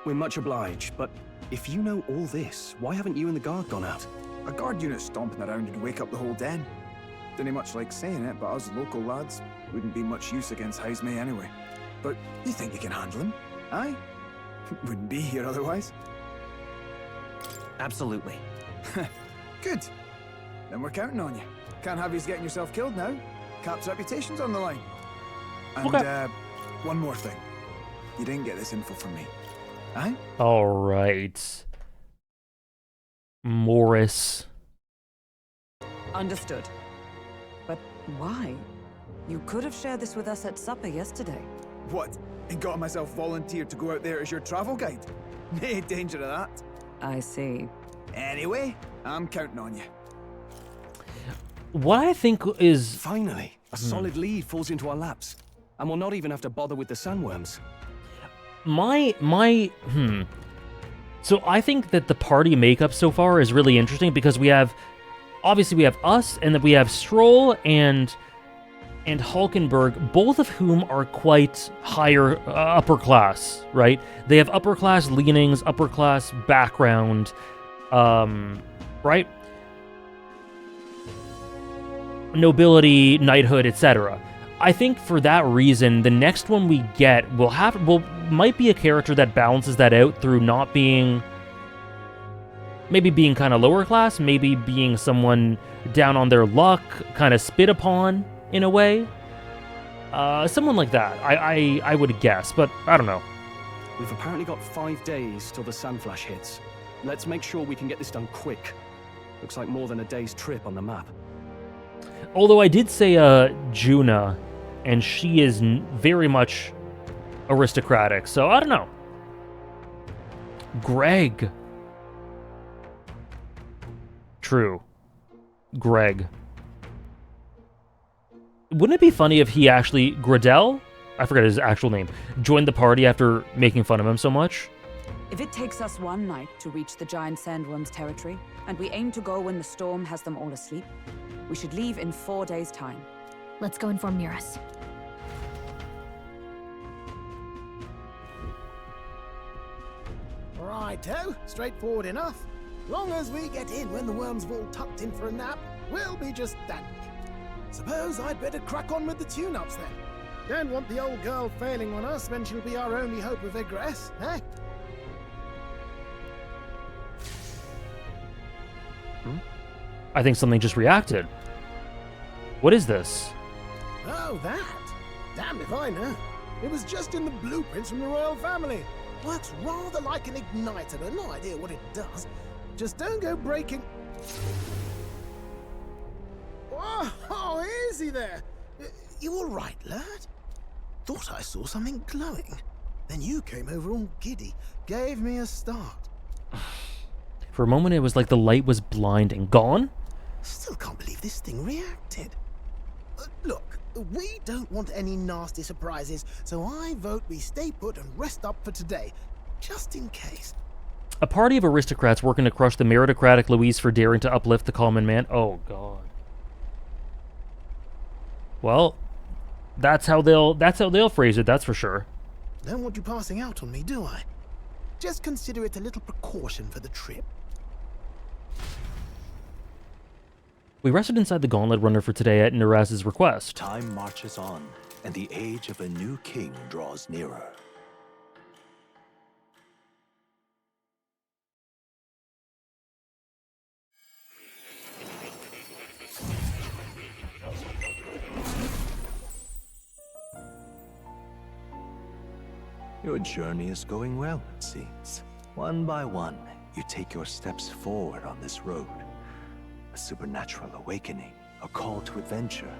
We're much obliged, but if you know all this, why haven't you and the guard gone out? A guard unit stomping around would wake up the whole den. Didn't much like saying it, but us local lads wouldn't be much use against Heisme anyway. But you think you can handle him? Aye? Wouldn't be here otherwise. Absolutely. Good. Then we're counting on you. Can't have you getting yourself killed now. Cap's reputation's on the line. And, okay. One more thing. You didn't get this info from me. Aye? Alright. Morris. Understood. But why? You could have shared this with us at supper yesterday. What? And got myself volunteered to go out there as your travel guide? No danger of that. I see. Anyway, I'm counting on you. What I think is... Finally, a solid lead falls into our laps. And we'll not even have to bother with the sandworms. So I think that the party makeup so far is really interesting because we have... Obviously, we have us, and then we have Stroll and Hulkenberg, both of whom are quite higher upper class, right? They have upper class leanings, upper class background, right? Nobility, knighthood, etc. I think for that reason, the next one we get might be a character that balances that out through not being... Maybe being kind of lower class, maybe being someone down on their luck, kind of spit upon, in a way. Someone like that, I would guess, but I don't know. We've apparently got 5 days till the sand flash hits. Let's make sure we can get this done quick. Looks like more than a day's trip on the map. Although I did say Juna, and she is very much aristocratic, so I don't know. Greg. True. Greg. Wouldn't it be funny if he actually, Gradell? I forget his actual name. Joined the party after making fun of him so much? If it takes us one night to reach the giant sandworm's territory, and we aim to go when the storm has them all asleep, we should leave in 4 days' time. Let's go inform Nurus. Righto, straightforward enough. Long as we get in when the worms have all tucked in for a nap, we'll be just dandy. Suppose I'd better crack on with the tune-ups then. Don't want the old girl failing on us when she'll be our only hope of egress, eh? I think something just reacted. What is this? Oh, that? Damned if I know. It was just in the blueprints from the royal family. Works rather like an igniter, but no idea what it does. Just don't go breaking... Oh, easy there. You all right, lad? Thought I saw something glowing. Then you came over all giddy, gave me a start. For a moment, it was like the light was blinding. Gone? Still can't believe this thing reacted. Look, we don't want any nasty surprises, so I vote we stay put and rest up for today, just in case. A party of aristocrats working to crush the meritocratic Louise for daring to uplift the common man. Oh, God. Well, that's how they'll phrase it, that's for sure. Don't want you passing out on me, do I? Just consider it a little precaution for the trip. We rested inside the Gauntlet Runner for today at Nuras's request. Time marches on, and the age of a new king draws nearer. Your journey is going well, it seems. One by one, you take your steps forward on this road. A supernatural awakening, a call to adventure,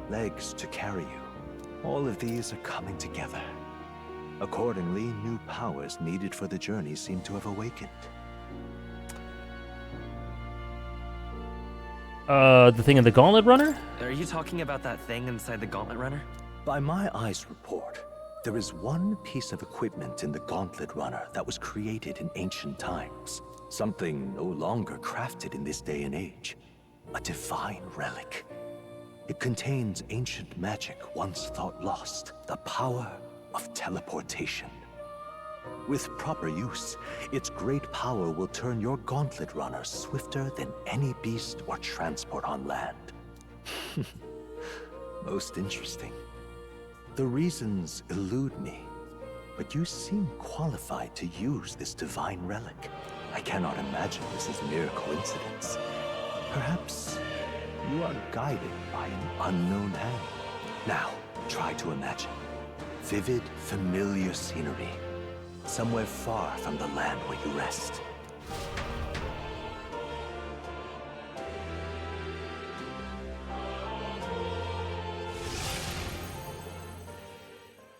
legs to carry you. All of these are coming together. Accordingly, new powers needed for the journey seem to have awakened. The thing in the Gauntlet Runner? Are you talking about that thing inside the Gauntlet Runner? By my eyes report, there is one piece of equipment in the Gauntlet Runner that was created in ancient times. Something no longer crafted in this day and age. A divine relic. It contains ancient magic once thought lost. The power of teleportation. With proper use, its great power will turn your Gauntlet Runner swifter than any beast or transport on land. Most interesting. The reasons elude me, but you seem qualified to use this divine relic. I cannot imagine this is mere coincidence. Perhaps you are guided by an unknown hand. Now, try to imagine. Vivid, familiar scenery. Somewhere far from the land where you rest.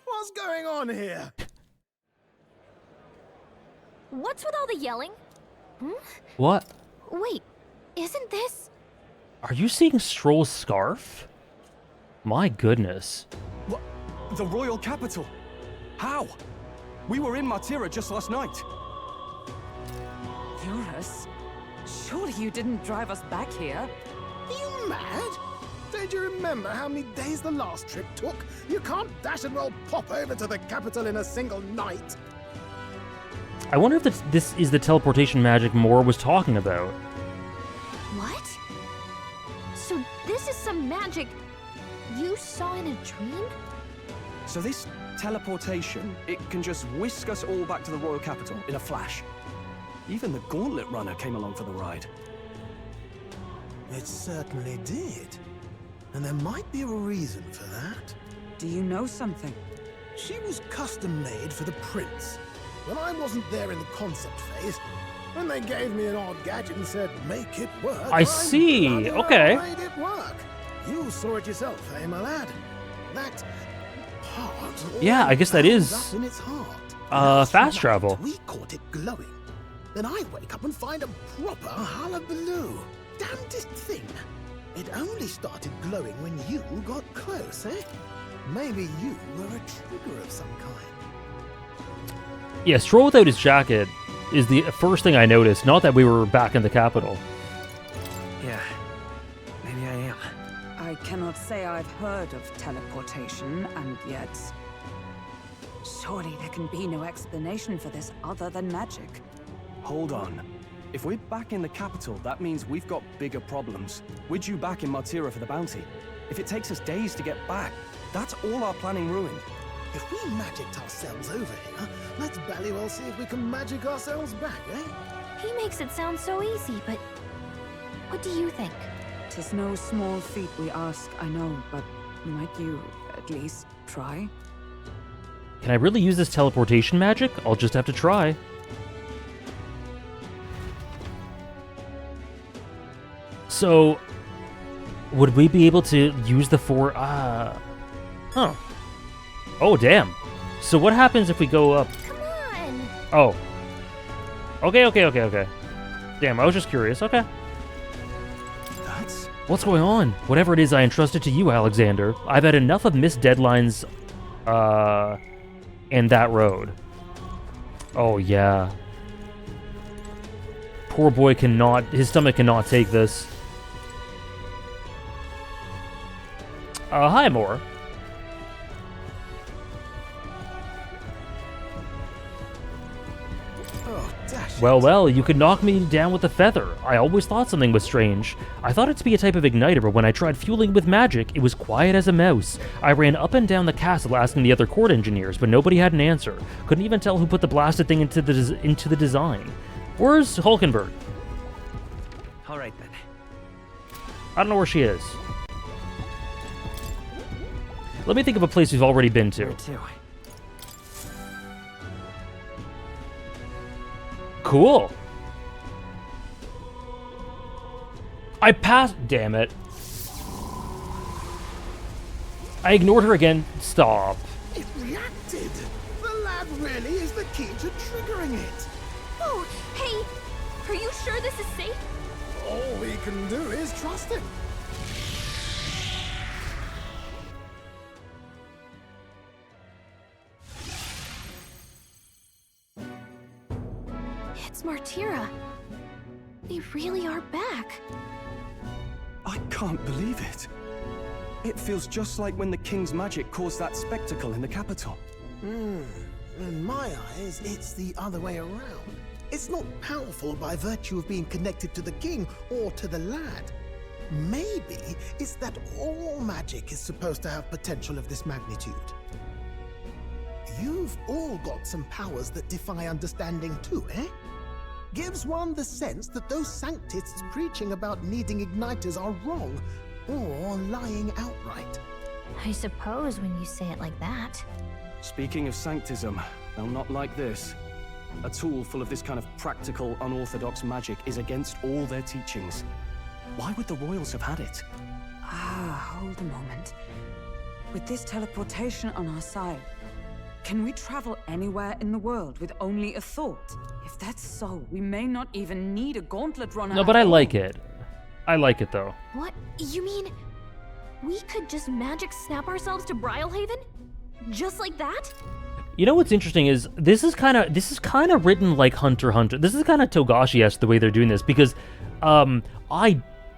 What's going on here? What's with all the yelling? What? Wait, isn't this... Are you seeing Stroll's scarf? My goodness. What? The royal capital? How? We were in Martira just last night. Nurus? Surely you didn't drive us back here? Are you mad? Don't you remember how many days the last trip took? You can't dash and roll pop over to the capital in a single night. I wonder if this is the teleportation magic Moore was talking about. What? So this is some magic you saw in a dream? So this teleportation, it can just whisk us all back to the royal capital in a flash. Even the Gauntlet Runner came along for the ride. It certainly did. And there might be a reason for that. Do you know something? She was custom-made for the prince. When I wasn't there in the concept phase, when they gave me an odd gadget and said, make it work, I see. Okay. I made it work. You saw it yourself, eh, my lad? That part... Yeah, I guess that is up in its heart. fast travel. We caught it glowing. then I wake up and find a proper hullabaloo. Damnedest thing. It only started glowing when you got close, eh? Maybe you were a trigger of some kind. Yeah, Stroll without his jacket is the first thing I noticed, not that we were back in the capital. Yeah, maybe I am. I cannot say I've heard of teleportation, and yet... surely there can be no explanation for this other than magic. Hold on. If we're back in the capital, that means we've got bigger problems. We're due back in Martira for the bounty. If it takes us days to get back, that's all our planning ruined. If we magicked ourselves over here, let's bally well see if we can magic ourselves back, eh? He makes it sound so easy, but what do you think? 'Tis no small feat we ask, I know, but might you at least try? Can I really use this teleportation magic? I'll just have to try. So, would we be able to use the four... Huh. Oh, damn. So what happens if we go up? Come on! Oh. Okay. Damn, I was just curious. Okay. What's going on? Whatever it is I entrusted to you, Alexander. I've had enough of missed deadlines, and that road. Oh, yeah. Poor boy cannot... his stomach cannot take this. Hi, Moore. Well, you could knock me down with a feather. I always thought something was strange. I thought it to be a type of igniter, but when I tried fueling with magic, it was quiet as a mouse. I ran up and down the castle asking the other court engineers, but nobody had an answer. Couldn't even tell who put the blasted thing into the design. Where's Hulkenberg? All right, then. I don't know where she is. Let me think of a place we've already been to. Where to? Cool. I passed. Damn it. I ignored her again. Stop. It reacted. The lad really is the key to triggering it. Oh, hey, are you sure this is safe? All we can do is trust him. It's Martira. They really are back. I can't believe it. It feels just like when the king's magic caused that spectacle in the capital. In my eyes, it's the other way around. It's not powerful by virtue of being connected to the king or to the lad. Maybe it's that all magic is supposed to have potential of this magnitude. You've all got some powers that defy understanding too, eh? Gives one the sense that those sanctists preaching about needing igniters are wrong, or lying outright. I suppose when you say it like that. Speaking of sanctism, they'll not like this. A tool full of this kind of practical, unorthodox magic is against all their teachings. Why would the royals have had it? Hold a moment. With this teleportation on our side, can we travel anywhere in the world with only a thought? If that's so, we may not even need a gauntlet runner. No, but I like it. I like it, though. What? You mean we could just magic snap ourselves to Brylehaven? Just like that? You know what's interesting is this is kind of written like Hunter x Hunter. This is kind of Togashi-esque the way they're doing this because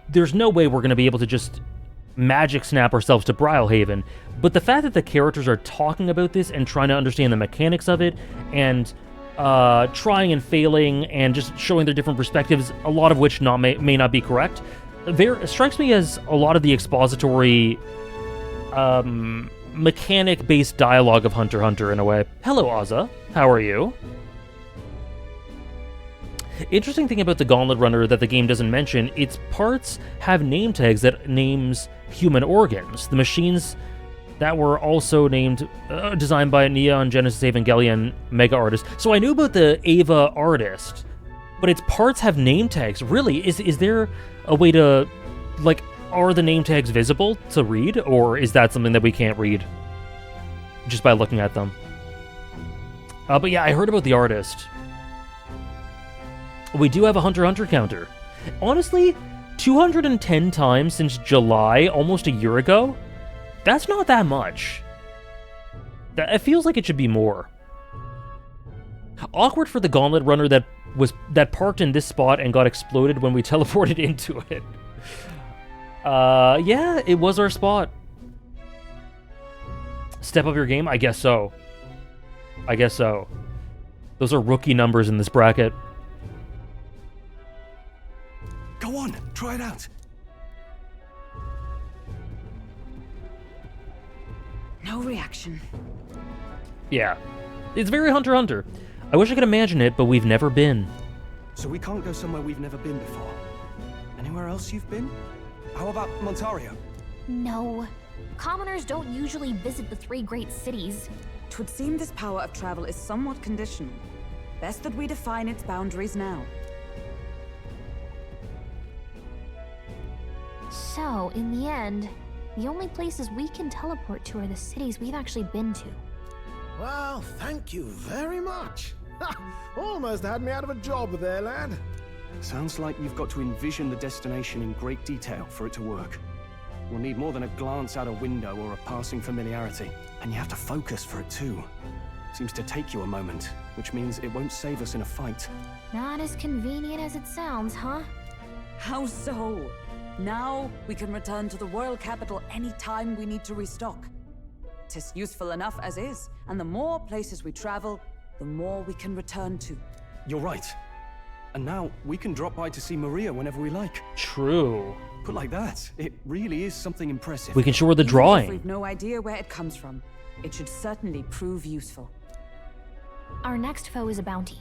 there's no way we're going to be able to just magic snap ourselves to Brylehaven. But the fact that the characters are talking about this and trying to understand the mechanics of it and trying and failing and just showing their different perspectives, a lot of which may not be correct, strikes me as a lot of the expository mechanic-based dialogue of Hunter x Hunter in a way. Hello, Ozza. How are you? Interesting thing about the Gauntlet Runner that the game doesn't mention, its parts have name tags that names human organs. The machines that were also named, designed by Neon Genesis Evangelion Mega Artist. So I knew about the Ava artist, but its parts have name tags. Really? Is there a way to, like, are the name tags visible to read, or is that something that we can't read just by looking at them? But yeah, I heard about the artist. We do have a Hunter x Hunter counter. Honestly, 210 times since July, almost a year ago? That's not that much. It feels like it should be more. Awkward for the gauntlet runner that parked in this spot and got exploded when we teleported into it. Yeah, it was our spot. Step up your game? I guess so. I guess so. Those are rookie numbers in this bracket. Go on, try it out. No reaction. Yeah. It's very Hunter x Hunter. I wish I could imagine it, but we've never been. So we can't go somewhere we've never been before. Anywhere else you've been? How about Martira? No. Commoners don't usually visit the 3 great cities. 'Twould seem this power of travel is somewhat conditional. Best that we define its boundaries now. So, in the end, the only places we can teleport to are the cities we've actually been to. Well, thank you very much. Almost had me out of a job there, lad. Sounds like you've got to envision the destination in great detail for it to work. We'll need more than a glance out a window or a passing familiarity. And you have to focus for it too. Seems to take you a moment, which means it won't save us in a fight. Not as convenient as it sounds, huh? How so? Now we can return to the royal capital any time we need to restock. 'Tis useful enough as is, and the more places we travel, the more we can return to. You're right. And now we can drop by to see Maria whenever we like. True. Put like that, it really is something impressive. We can show her the Even drawing. if we've no idea where it comes from, it should certainly prove useful. Our next foe is a bounty,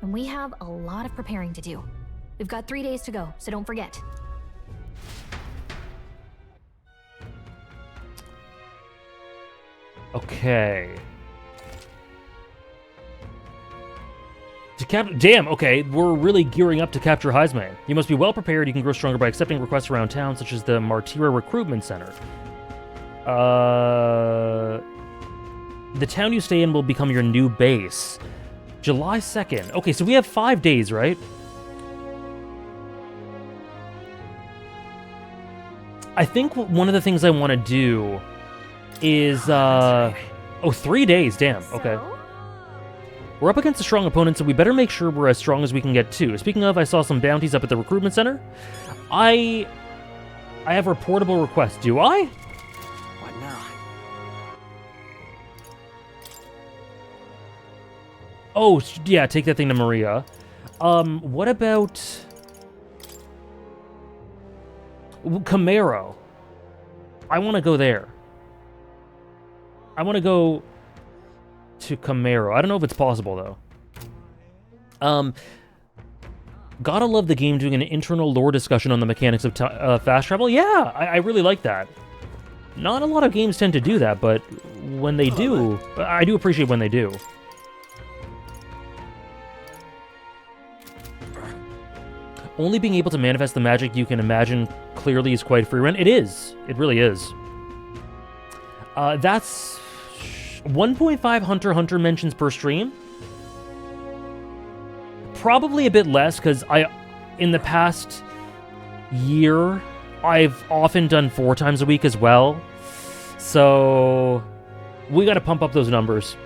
and we have a lot of preparing to do. We've got 3 days to go, so don't forget. Okay. Damn, okay, we're really gearing up to capture Heisme. You must be well prepared. You can grow stronger by accepting requests around town, such as the Martira Recruitment Center. The town you stay in will become your new base. July 2nd. Okay, so we have 5 days, right? I think one of the things I want to do is, Oh, 3 days, damn, okay. We're up against a strong opponent, so we better make sure we're as strong as we can get too. Speaking of, I saw some bounties up at the recruitment center. I have a reportable request, do I? What now? Oh, yeah, take that thing to Maria. What about... Camaro. I want to go there. I want to go to Camaro. I don't know if it's possible, though. Gotta love the game doing an internal lore discussion on the mechanics of fast travel. Yeah, I really like that. Not a lot of games tend to do that, but when they do, I do appreciate when they do. Only being able to manifest the magic you can imagine clearly is quite free rent. It is. It really is. That's 1.5 Hunter x Hunter mentions per stream. Probably a bit less, because in the past year, I've often done 4 times a week as well. So we gotta pump up those numbers.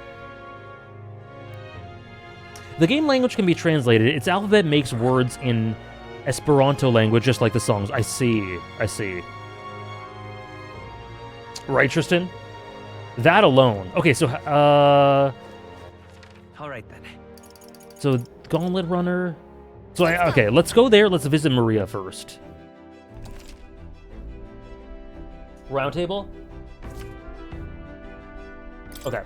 The game language can be translated. Its alphabet makes words in Esperanto language, just like the songs. I see. Right, Tristan? That alone. Okay, so, Alright then. So, Gauntlet Runner. So, okay, let's go there. Let's visit Maria first. Round table? Okay.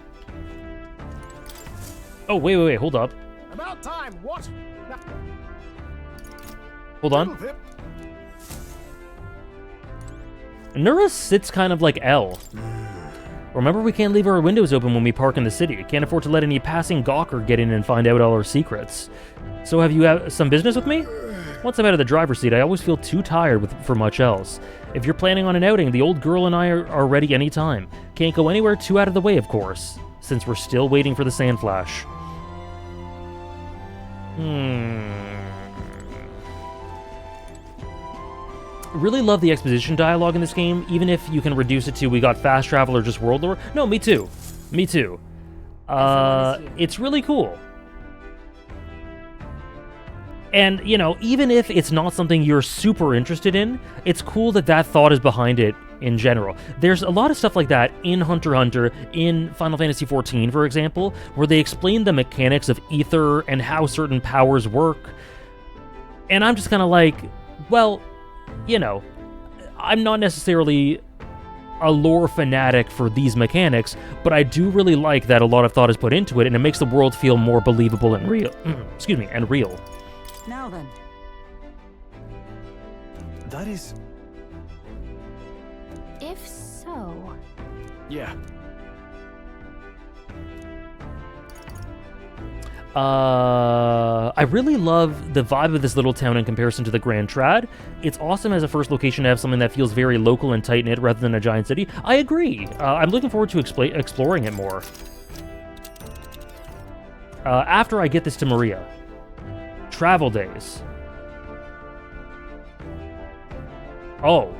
Oh, wait, hold up. About time, what? Hold on. Nurus sits kind of like L. Remember, we can't leave our windows open when we park in the city. Can't afford to let any passing gawker get in and find out all our secrets. So have you some business with me? Once I'm out of the driver's seat, I always feel too tired for much else. If you're planning on an outing, the old girl and I are ready anytime. Can't go anywhere too out of the way, of course, since we're still waiting for the sand flash. really love the exposition dialogue in this game, even if you can reduce it to we got fast travel or just world lore. No, me too. Me too. It's really cool. And, you know, even if it's not something you're super interested in, it's cool that that thought is behind it in general. There's a lot of stuff like that in Hunter x Hunter, in Final Fantasy XIV, for example, where they explain the mechanics of ether and how certain powers work. And I'm just kind of like, well, you know, I'm not necessarily a lore fanatic for these mechanics, but I do really like that a lot of thought is put into it, and it makes the world feel more believable and real. Excuse me, and real. Now then. That is... If so... Yeah. I really love the vibe of this little town in comparison to the Grand Trad. It's awesome as a first location to have something that feels very local and tight-knit rather than a giant city. I agree. I'm looking forward to exploring it more. After I get this to Maria. Travel days. Oh.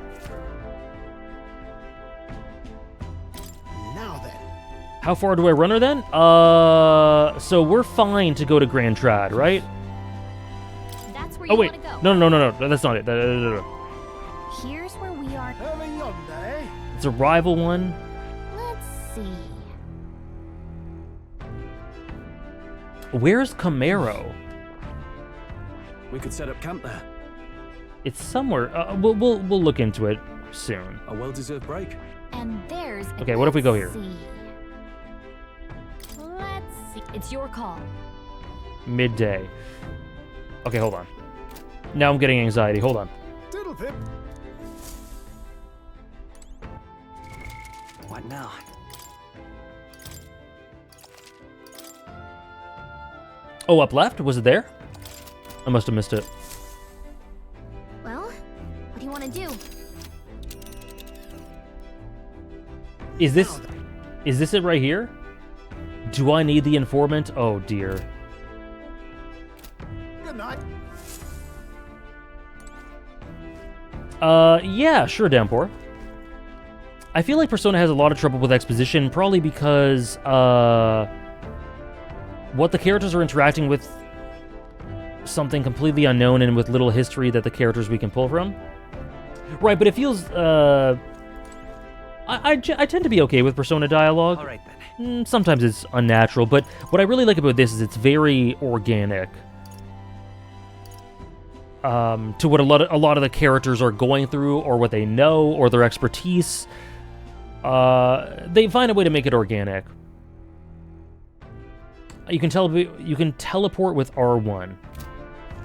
Now then. How far do I run her then? So we're fine to go to Grand Trad, right? That's where Oh you wait, want to go. no, that's not it. Here's where we are. Over yonder, eh? It's a rival one. Let's see. Where's Camaro? We could set up camp there. It's somewhere. We'll look into it soon. A well-deserved break. And there's... Okay, what if we go here? Let's see. It's your call. Midday. Okay, hold on. Now I'm getting anxiety. Hold on. Doodle pip. What now? Oh, up left? Was it there? I must have missed it. Well, what do you want to do? Is this it right here? Do I need the informant? Oh dear. Good night. Yeah, sure, Downpour. I feel like Persona has a lot of trouble with exposition, probably because, what the characters are interacting with something completely unknown and with little history that the characters we can pull from. Right, but it feels, I tend to be okay with Persona dialogue. All right, then. Sometimes it's unnatural, but what I really like about this is it's very organic. To what a lot of the characters are going through, or what they know, or their expertise. They find a way to make it organic. You can teleport with R1.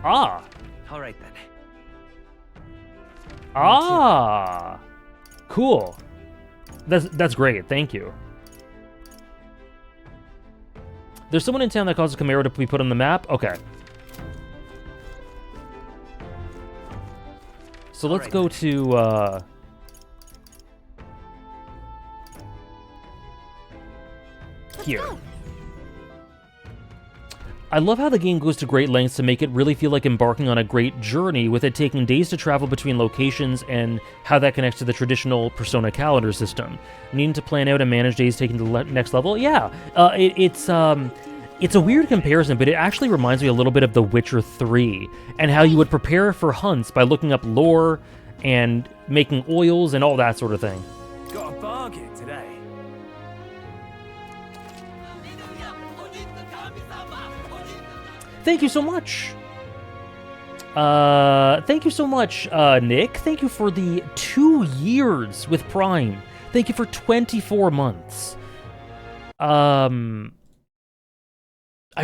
Ah. All right then. Ah. Cool. That's great. Thank you. There's someone in town that causes Camaro to be put on the map. Okay. So let's go to here. I love how the game goes to great lengths to make it really feel like embarking on a great journey, with it taking days to travel between locations and how that connects to the traditional Persona calendar system. Needing to plan out and manage days taking to the next level? Yeah, it's a weird comparison, but it actually reminds me a little bit of The Witcher 3, and how you would prepare for hunts by looking up lore and making oils and all that sort of thing. Got a bargain today. Thank you so much. Thank you so much, Nick. Thank you for the 2 years with Prime. Thank you for 24 months. I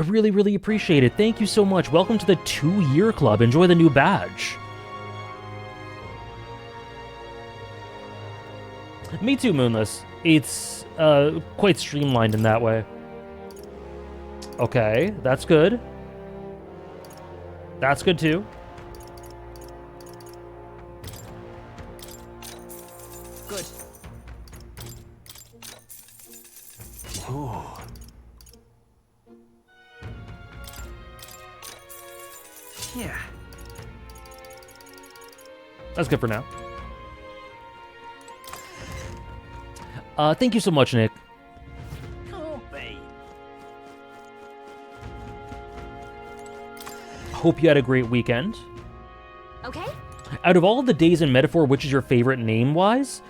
really, really appreciate it. Thank you so much. Welcome to the 2-year club. Enjoy the new badge. Me too, Moonless. It's quite streamlined in that way. Okay, that's good. That's good too. Good. Ooh. Yeah. That's good for now. Thank you so much, Nick. Hope you had a great weekend. Okay. Out of all of the days in Metaphor, which is your favorite name-wise?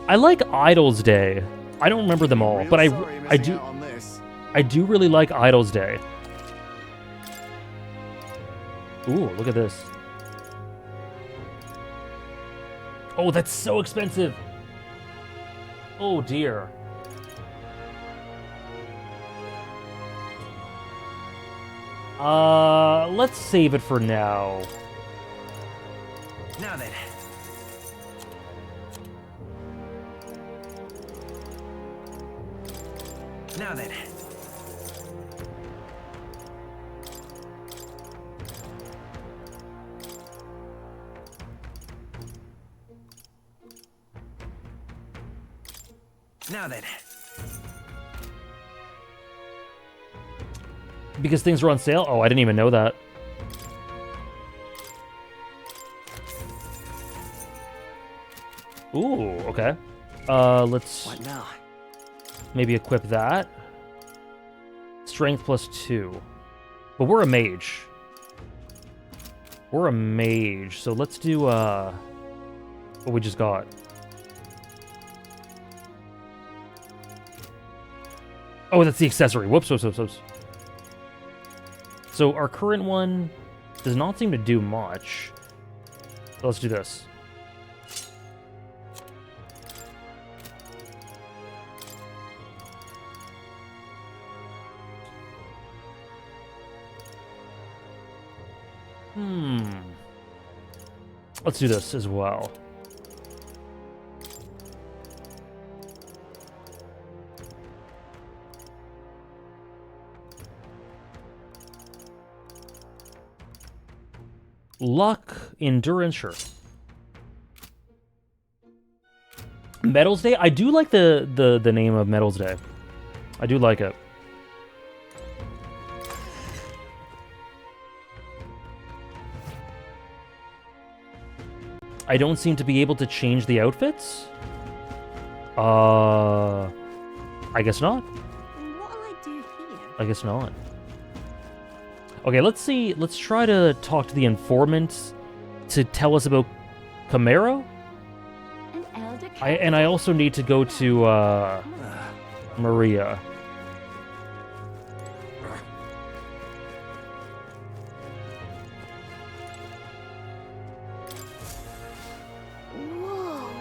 I like Idol's Day. I don't remember them all, but I do really like Idol's Day. Ooh, look at this. Oh, that's so expensive. Oh dear. Let's save it for now. Now then. Now then. Now then. Because things are on sale? Oh, I didn't even know that. Ooh, okay. Let's... What now? Maybe equip that. Strength +2. But we're a mage. We're a mage, so let's do, what we just got. Oh, that's the accessory. Whoops. So our current one does not seem to do much. So let's do this. Let's do this as well. Luck, endurance, sure. Metals Day? I do like the name of Metals Day. I do like it. I don't seem to be able to change the outfits? I guess not. What'll I do here? I guess not. Okay, let's see. Let's try to talk to the informant to tell us about Camaro. And I also need to go to Maria.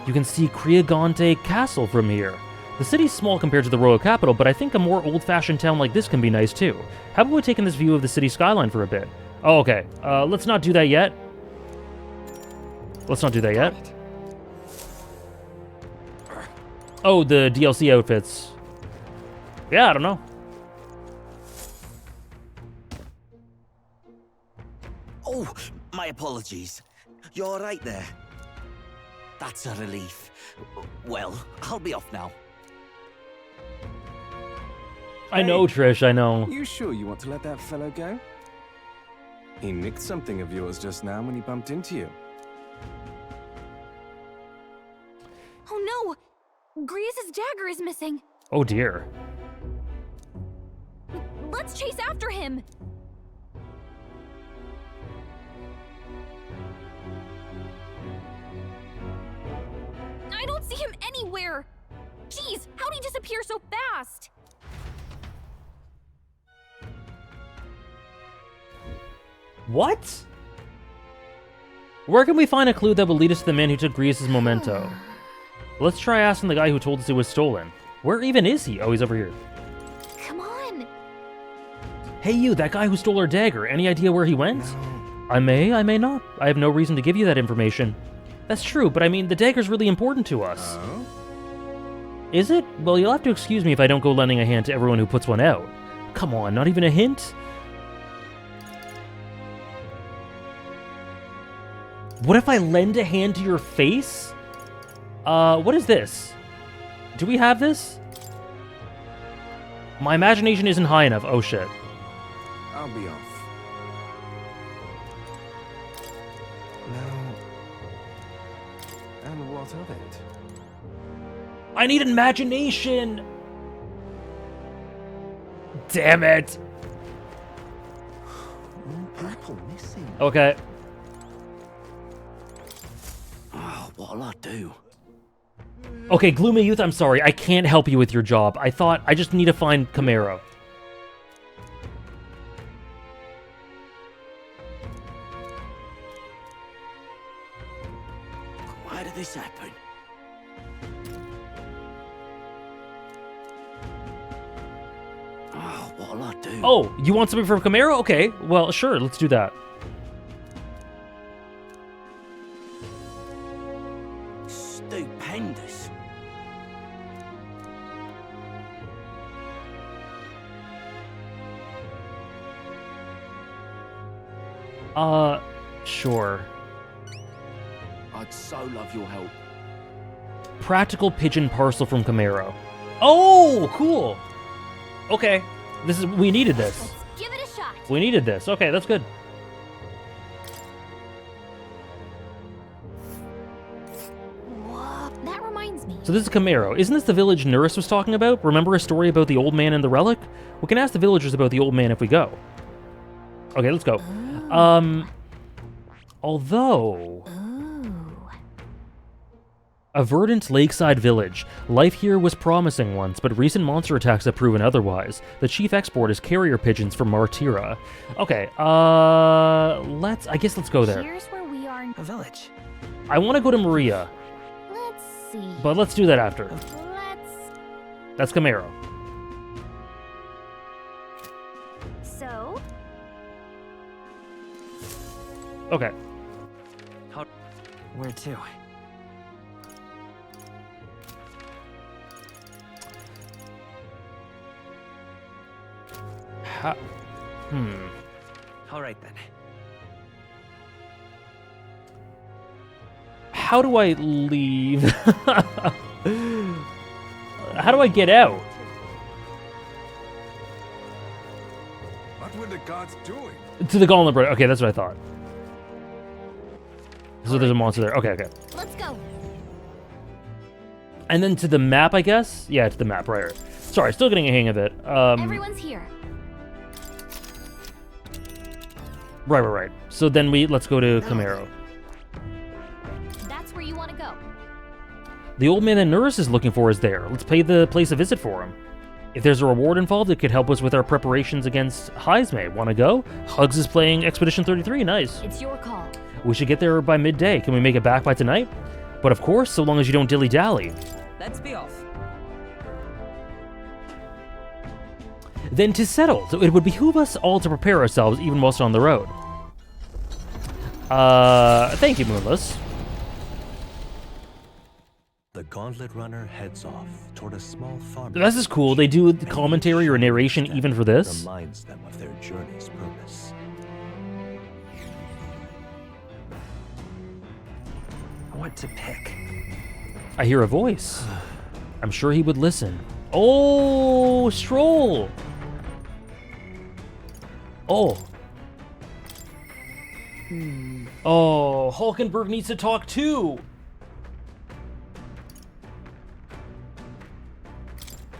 You can see Creagante Castle from here. The city's small compared to the royal capital, but I think a more old-fashioned town like this can be nice too. How about we take in this view of the city skyline for a bit? Oh, okay. Let's not do that yet. Let's not do that yet. Oh, the DLC outfits. Yeah, I don't know. Oh, my apologies. You're right there. That's a relief. Well, I'll be off now. I know, Trish, I know. You sure you want to let that fellow go? He nicked something of yours just now when he bumped into you. Oh no! Grievous' dagger is missing. Oh dear. Let's chase after him. I don't see him anywhere. Jeez, how'd he disappear so fast? What? Where can we find a clue that will lead us to the man who took Grievous' memento? Let's try asking the guy who told us it was stolen. Where even is he? Oh, he's over here. Come on. Hey you, that guy who stole our dagger. Any idea where he went? I may not. I have no reason to give you that information. That's true, but I mean, the dagger's really important to us. Oh? Is it? Well, you'll have to excuse me if I don't go lending a hand to everyone who puts one out. Come on, not even a hint? What if I lend a hand to your face? What is this? Do we have this? My imagination isn't high enough. Oh, shit. I'll be off. Now, And what of it? I need imagination! Damn it! Purple missing. Okay. Oh, what'll I do? Okay, Gloomy Youth, I'm sorry. I can't help you with your job. I thought I just need to find Camaro. Why did this happen? Oh, what'll I do? Oh, you want something from Camaro? Okay, well, sure, let's do that. Stupendous. Sure. I'd so love your help. Practical pigeon parcel from Camaro. Oh, cool. Okay, we needed this. Give it a shot. We needed this. Okay, that's good. Whoa, that reminds me. So this is Camaro. Isn't this the village Nurus was talking about? Remember a story about the old man and the relic? We can ask the villagers about the old man if we go. Okay, let's go. Although... A verdant lakeside village. Life here was promising once, but recent monster attacks have proven otherwise. The chief export is carrier pigeons from Martira. Okay, I guess let's go there. Here's where we are. A village. I want to go to Maria, Let's see. but let's do that after. Let's... That's Camaro. So? Okay. Where to? All right then. How do I leave? How do I get out? What were the gods doing? To the Gauntlet Bridge. Okay, that's what I thought. So there's a monster there. Okay, okay. Let's go. And then to the map, I guess? Yeah, to the map, right. Sorry, still getting a hang of it. Everyone's here. Right. So then let's go to Camaro. That's where you want to go. The old man that Nurus is looking for is there. Let's pay the place a visit for him. If there's a reward involved, it could help us with our preparations against Heisme. Want to go? Hugs is playing Expedition 33. Nice. It's your call. We should get there by midday. Can we make it back by tonight? But of course, so long as you don't dilly-dally. Let's be off. Then 'tis settled. So it would behoove us all to prepare ourselves even whilst on the road. Thank you, Moonless. The Gauntlet Runner heads off toward a small farm. This is cool. They do commentary or narration even for this. Reminds them of their journey's purpose. What to pick? I hear a voice. I'm sure he would listen. Oh, Stroll. Oh. Oh, Hulkenberg needs to talk too.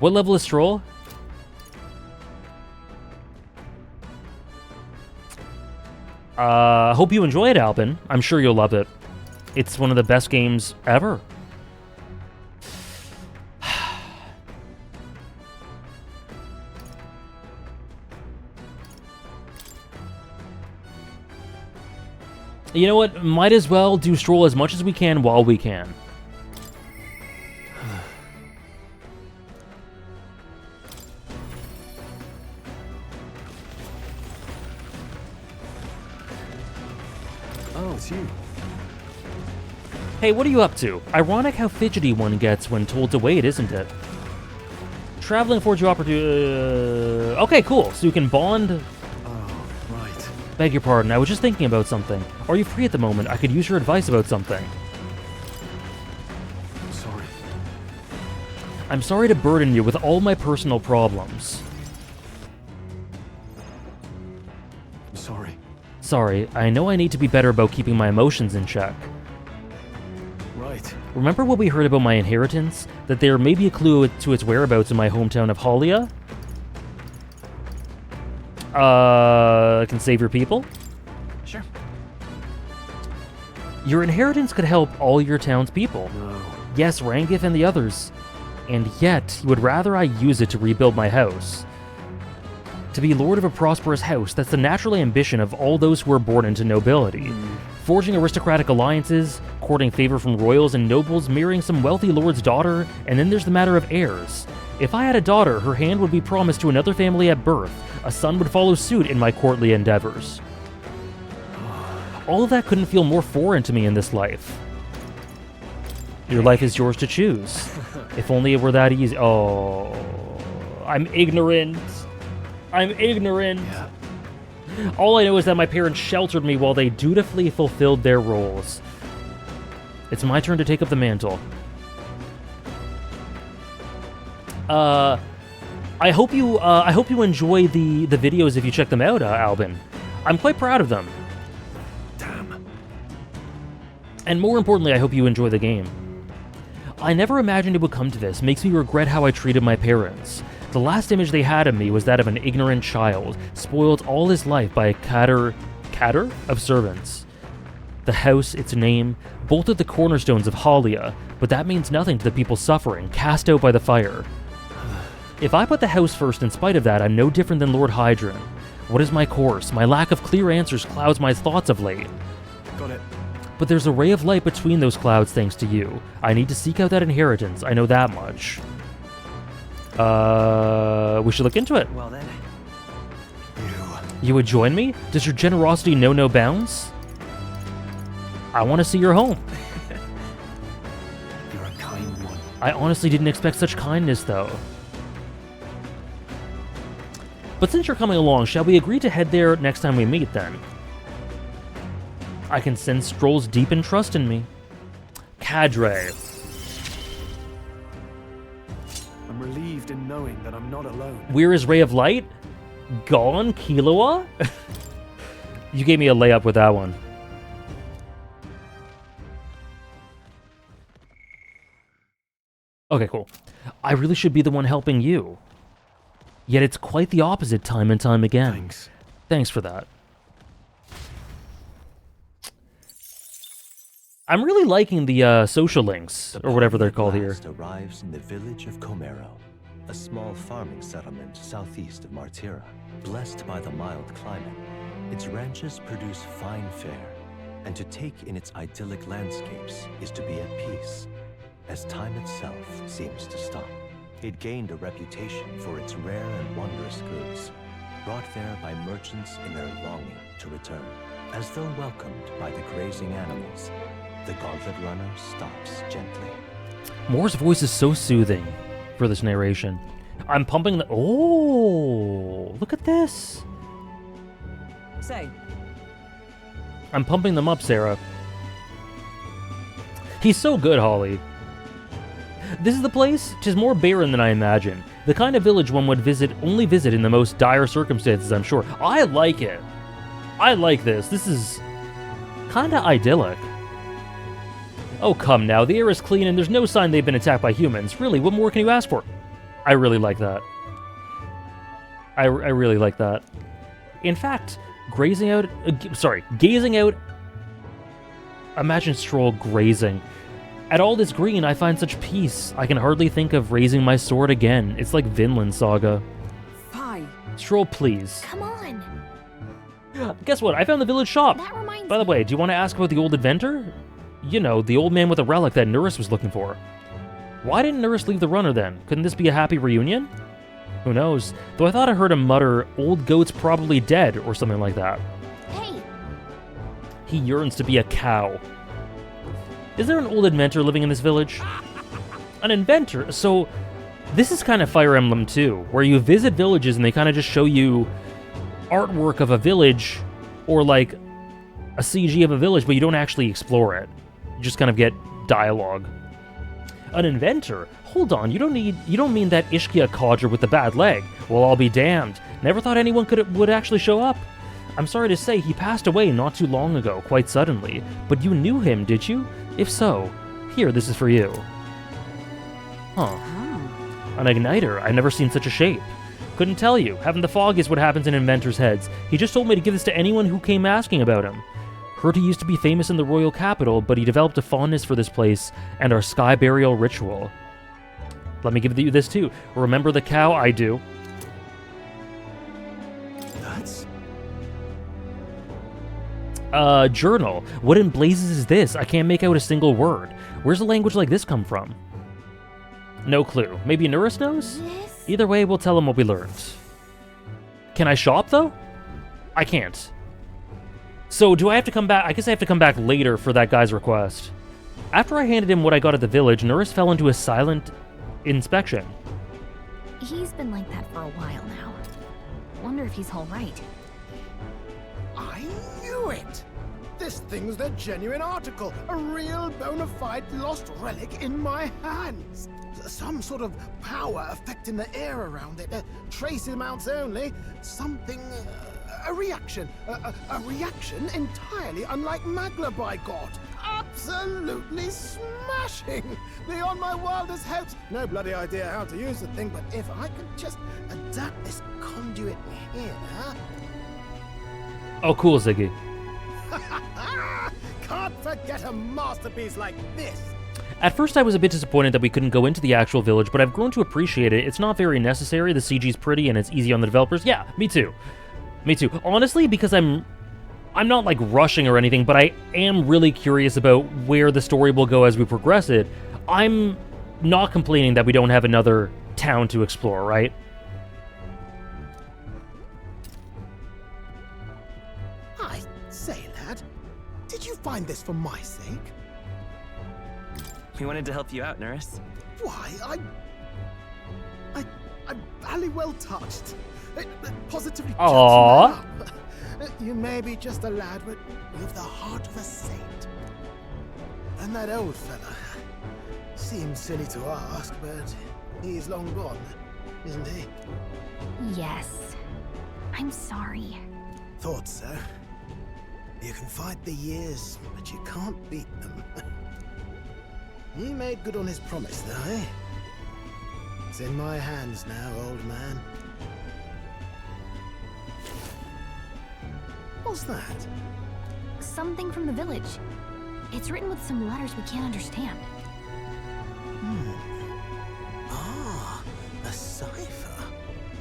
What level is Stroll? Hope you enjoy it, Alpin. I'm sure you'll love it. It's one of the best games ever. You know what? Might as well do Stroll as much as we can while we can. Oh, it's you. Hey, what are you up to? Ironic how fidgety one gets when told to wait, isn't it? Traveling affords you opportunity. Okay, cool. So you can bond. Oh, right. Beg your pardon. I was just thinking about something. Are you free at the moment? I could use your advice about something. I'm sorry. I'm sorry to burden you with all my personal problems. I'm sorry. Sorry. I know I need to be better about keeping my emotions in check. Right. right. Remember what we heard about my inheritance? That there may be a clue to its whereabouts in my hometown of Halia? Can save your people? Sure. Your inheritance could help all your townspeople. No. Yes, Rangif and the others. And yet, you would rather I use it to rebuild my house. To be lord of a prosperous house, that's the natural ambition of all those who are born into nobility. Forging aristocratic alliances, courting favor from royals and nobles, marrying some wealthy lord's daughter, and then there's the matter of heirs. If I had a daughter, her hand would be promised to another family at birth. A son would follow suit in my courtly endeavors. All of that couldn't feel more foreign to me in this life. Your life is yours to choose. If only it were that easy. Oh, I'm ignorant. I'm ignorant. Yeah. All I know is that my parents sheltered me while they dutifully fulfilled their roles. It's my turn to take up the mantle. I hope you enjoy the videos if you check them out, Albin. I'm quite proud of them. Damn. And more importantly, I hope you enjoy the game. I never imagined it would come to this. Makes me regret how I treated my parents. The last image they had of me was that of an ignorant child, spoiled all his life by a cadre of servants. The house, its name, bolted the cornerstones of Halia, but that means nothing to the people suffering, cast out by the fire. If I put the house first in spite of that, I'm no different than Lord Hydron. What is my course? My lack of clear answers clouds my thoughts of late. Got it. But there's a ray of light between those clouds thanks to you. I need to seek out that inheritance, I know that much. We should look into it. Well then. You would join me? Does your generosity know no bounds? I want to see your home. You're a kind one. I honestly didn't expect such kindness, though. But since you're coming along, shall we agree to head there next time we meet, then? I can sense Stroll's deep trust in me. Cadre. I'm relieved in knowing that I'm not alone. Where is Ray of Light? Gone? Killua? You gave me a layup with that one. Okay, cool. I really should be the one helping you. Yet it's quite the opposite time and time again. Thanks. Thanks for that. I'm really liking the social links, or whatever they're called here. Arrives in the village of Comero, a small farming settlement southeast of Martira. Blessed by the mild climate, its ranches produce fine fare, and to take in its idyllic landscapes is to be at peace, as time itself seems to stop. It gained a reputation for its rare and wondrous goods, brought there by merchants in their longing to return. As though welcomed by the grazing animals, the gauntlet runner stops gently. Moore's voice is so soothing for this narration. I'm pumping the... Oh, look at this. Say. I'm pumping them up, Sarah. He's so good, Holly. This is the place? 'Tis more barren than I imagined. The kind of village one would only visit in the most dire circumstances, I'm sure. I like it. I like this. This is kinda idyllic. Oh, come now. The air is clean and there's no sign they've been attacked by humans. Really, what more can you ask for? I really like that. I really like that. In fact, gazing out... Imagine Stroll grazing. At all this green, I find such peace. I can hardly think of raising my sword again. It's like Vinland Saga. Fine. Stroll, please. Come on. Guess what? I found the village shop. That reminds By the way, do you want to ask about the old inventor? You know, the old man with the relic that Nurus was looking for. Why didn't Nurus leave the runner then? Couldn't this be a happy reunion? Who knows? Though I thought I heard him mutter, "Old goat's probably dead," or something like that. Hey. He yearns to be a cow. Is there an old inventor living in this village? An inventor? So, this is kind of Fire Emblem 2, where you visit villages and they kind of just show you artwork of a village, or like a CG of a village, but you don't actually explore it. You just kind of get dialogue. An inventor? Hold on, you don't mean that Ishkia codger with the bad leg? Well, I'll be damned. Never thought anyone would actually show up. I'm sorry to say, he passed away not too long ago, quite suddenly. But you knew him, did you? If so, Here, this is for you. Huh. An igniter. I've never seen such a shape. Couldn't tell you. Having the fog is what happens in inventors' heads. He just told me to give this to anyone who came asking about him. Heard he used to be famous in the royal capital, but he developed a fondness for this place and our sky burial ritual. Let me give you this too. Remember the cow? I do. That's... Journal. What in blazes is this? I can't make out a single word. Where's a language like this come from? No clue. Maybe Nurus knows? Either way, we'll tell him what we learned. Can I shop, though? I can't. So, do I have to come back? I guess I have to come back later for that guy's request. After I handed him what I got at the village, Nurus fell into a silent inspection. He's been like that for a while now. Wonder if he's all right. I knew it! This thing's the genuine article, a real bona fide lost relic in my hands. Some sort of power affecting the air around it. Trace amounts only. Something... a reaction. A reaction entirely unlike Magla, by God. Absolutely smashing! Beyond my wildest hopes. No bloody idea how to use the thing, but if I could just adapt this conduit here... Oh, cool, Ziggy. Can't forget a masterpiece like this. At first I was a bit disappointed that we couldn't go into the actual village, but I've grown to appreciate it. It's not very necessary, the CG's pretty, and it's easy on the developers. Yeah, me too. Me too. Honestly, because I'm not like rushing or anything, but I am really curious about where the story will go as we progress it. I'm not complaining that we don't have another town to explore, right? I say, lad, did you find this for my sake? We wanted to help you out, Nurus. Why, I'm barely well touched. It positively Aww. jumps me up. You may be just a lad, but you've the heart of a saint. And that old fella seems silly to ask, but he's long gone, isn't he? Yes. I'm sorry. Thought so. You can fight the years, but you can't beat them. He made good on his promise, though, eh? It's in my hands now, old man. What's that? Something from the village. It's written with some letters we can't understand. Ah, a cipher.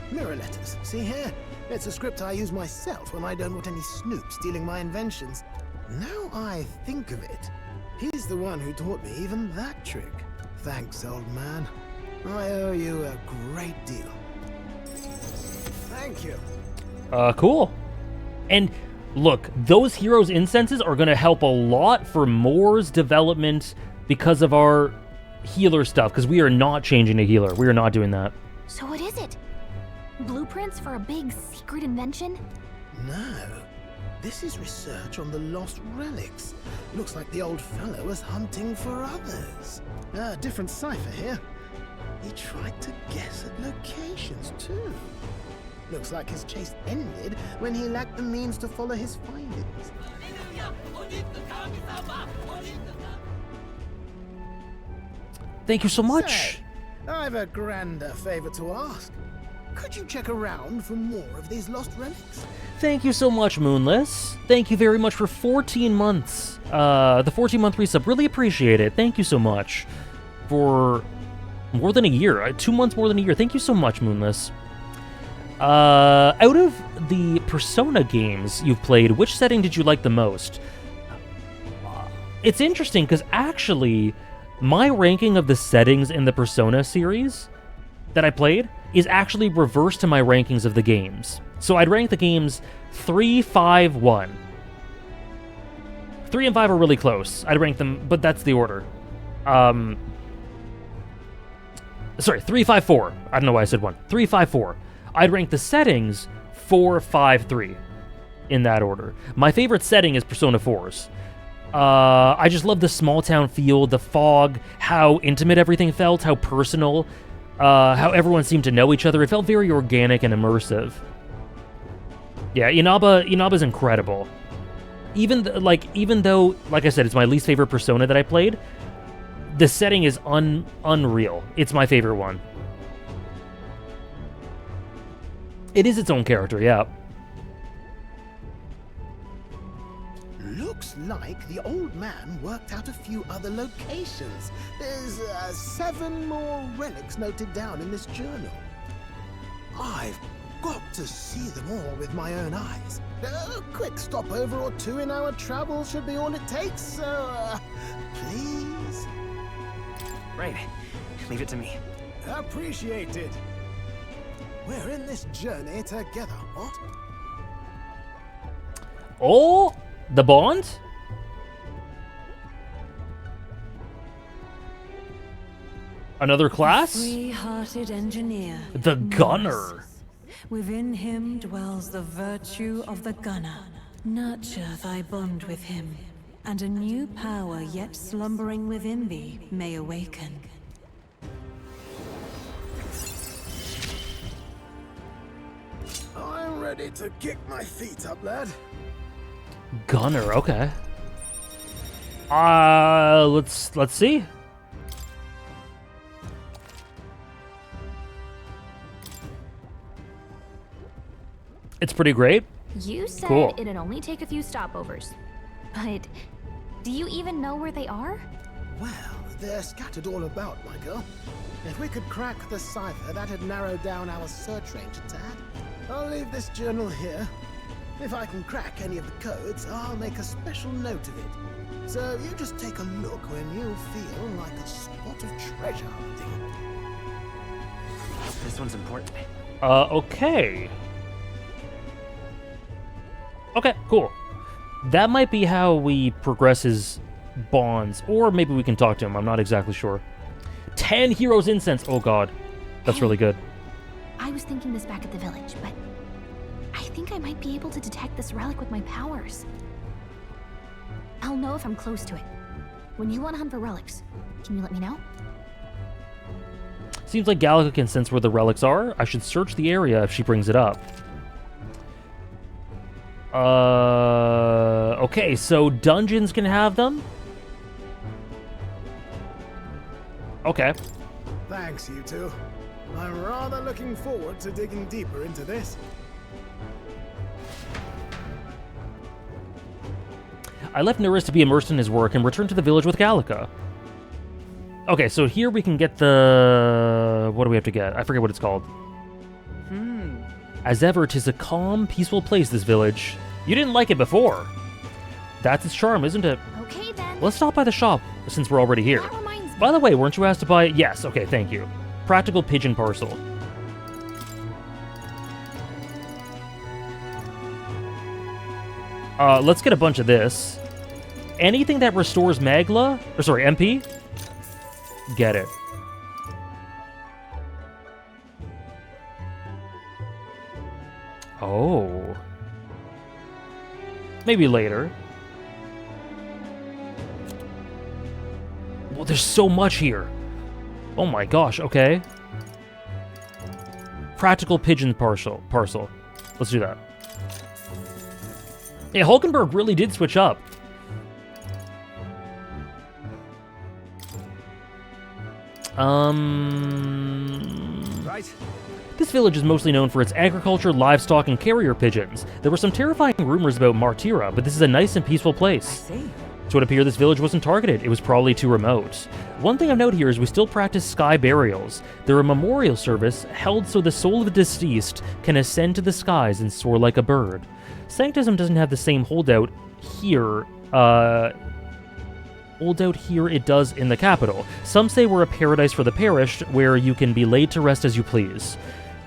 Mirror letters. See here? It's a script I use myself when I don't want any snoop stealing my inventions. Now I think of it, he's the one who taught me even that trick. Thanks, old man. I owe you a great deal. Thank you. Cool. And look, those heroes' incenses are going to help a lot for Moore's development because of our healer stuff, because we are not changing to healer. We are not doing that. So what is it? Blueprints for a big secret invention? No. This is research on the lost relics. Looks like the old fellow was hunting for others. Different cipher here. He tried to guess at locations, too. Looks like his chase ended when he lacked the means to follow his findings. Thank you so much. Say, I've a grander favor to ask. Could you check around for more of these lost relics? Thank you so much, Moonless. Thank you very much for 14 months. The 14-month resub. Really appreciate it. Thank you so much for more than a year. 2 months more than a year. Thank you so much, Moonless. Out of the Persona games you've played, which setting did you like the most? It's interesting because actually, my ranking of the settings in the Persona series that I played is actually reversed to my rankings of the games. So I'd rank the games 3, 5, 1. 3 and 5 are really close. I'd rank them, but that's the order. Sorry, 3, 5, 4. I don't know why I said 1. 3, 5, 4. I'd rank the settings 4, 5, 3 in that order. My favorite setting is Persona 4's. I just love the small town feel, the fog, how intimate everything felt, how personal, how everyone seemed to know each other. It felt very organic and immersive. Yeah, Inaba's incredible. Even though, like I said, it's my least favorite Persona that I played, The setting is unreal. It's my favorite one. It is its own character, yeah. Looks like the old man worked out a few other locations. There's 7 more relics noted down in this journal. I've got to see them all with my own eyes. A quick stopover or 2 in our travels should be all it takes, so please? Right. Leave it to me. Appreciated. We're in this journey together, what? Oh, the bond? Another class? Free-hearted engineer. The gunner. Within him dwells the virtue of the gunner. Nurture thy bond with him, and a new power yet slumbering within thee may awaken. I'm ready to kick my feet up, lad. Gunner, okay. Let's see. It's pretty great. You said Cool. it'd only take a few stopovers. But do you even know where they are? Well, they're scattered all about, my girl. If we could crack the cipher, that'd narrow down our search range a tad. I'll leave this journal here. If I can crack any of the codes, I'll make a special note of it. So you just take a look when you feel like a spot of treasure hunting. This one's important. Okay. Okay, cool. That might be how we progress his bonds, or maybe we can talk to him. I'm not exactly sure. 10 heroes incense. Oh god, that's really good. I was thinking this back at the village, but I think I might be able to detect this relic with my powers. I'll know if I'm close to it. When you want to hunt for relics, can you let me know? Seems like Gallica can sense where the relics are. I should search the area if she brings it up. Okay, so dungeons can have them? Okay. Thanks, you two. I'm rather looking forward to digging deeper into this. I left Nurus to be immersed in his work and returned to the village with Gallica. Okay, so here we can get the... What do we have to get? I forget what it's called. As ever, 'tis a calm, peaceful place, this village. You didn't like it before. That's its charm, isn't it? Okay, then. Let's stop by the shop, since we're already here. By the way, weren't you asked to buy... Yes, okay, thank you. Practical pigeon parcel. Let's get a bunch of this. Anything that restores Magla... Or sorry, MP? Get it. Oh. Maybe later. Well, there's so much here. Oh my gosh, okay. Practical pigeon parcel. Let's do that. Yeah, Hulkenberg really did switch up. Right. This village is mostly known for its agriculture, livestock, and carrier pigeons. There were some terrifying rumors about Martira, but this is a nice and peaceful place. I see. So it appeared this village wasn't targeted. It was probably too remote. One thing of note here is we still practice sky burials. They're a memorial service held so the soul of the deceased can ascend to the skies and soar like a bird. Sanctism doesn't have the same holdout here. It does in the capital. Some say we're a paradise for the perished, where you can be laid to rest as you please.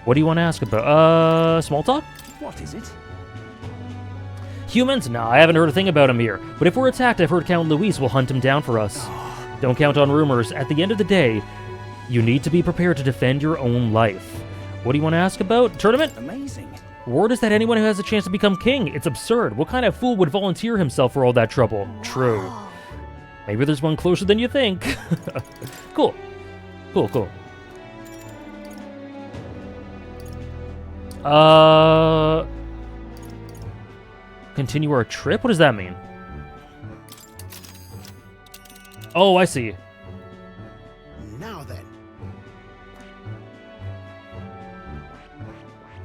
What do you want to ask about? Small talk? What is it? Humans? Nah, I haven't heard a thing about him here. But if we're attacked, I've heard Count Luis will hunt him down for us. Don't count on rumors. At the end of the day, you need to be prepared to defend your own life. What do you want to ask about? Tournament? Amazing. Word is that anyone who has a chance to become king. It's absurd. What kind of fool would volunteer himself for all that trouble? True. Maybe there's one closer than you think. Cool. Cool. Continue our trip? What does that mean? Oh, I see.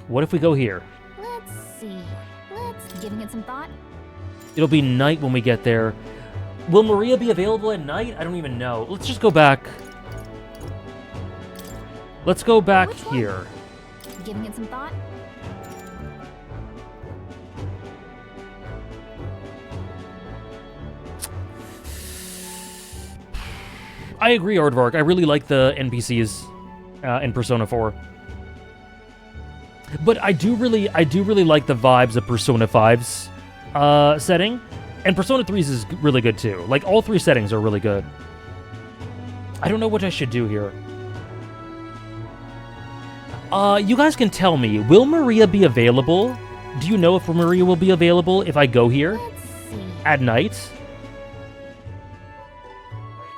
What if we go here? Let's see. Giving it some thought? It'll be night when we get there. Will Maria be available at night? I don't even know. Let's just go back. Let's go back here. Giving it some thought? I agree, Aardvark. I really like the NPCs in Persona 4. But I do really like the vibes of Persona 5's setting. And Persona 3's is really good too. Like, all three settings are really good. I don't know what I should do here. You guys can tell me, will Maria be available? Do you know if Maria will be available if I go here at night?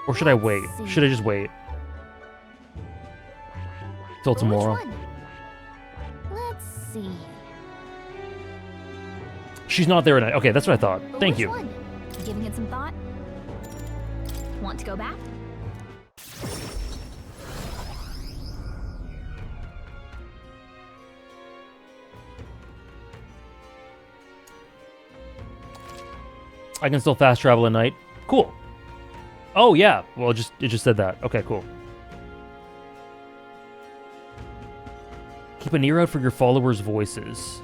Or should I wait? Should I just wait till tomorrow? Let's see. She's not there at night. Okay, that's what I thought. Thank you. Giving it some thought? Want to go back? I can still fast travel at night. Cool. Oh yeah. Well, it just said that. Okay, cool. Keep an ear out for your followers' voices.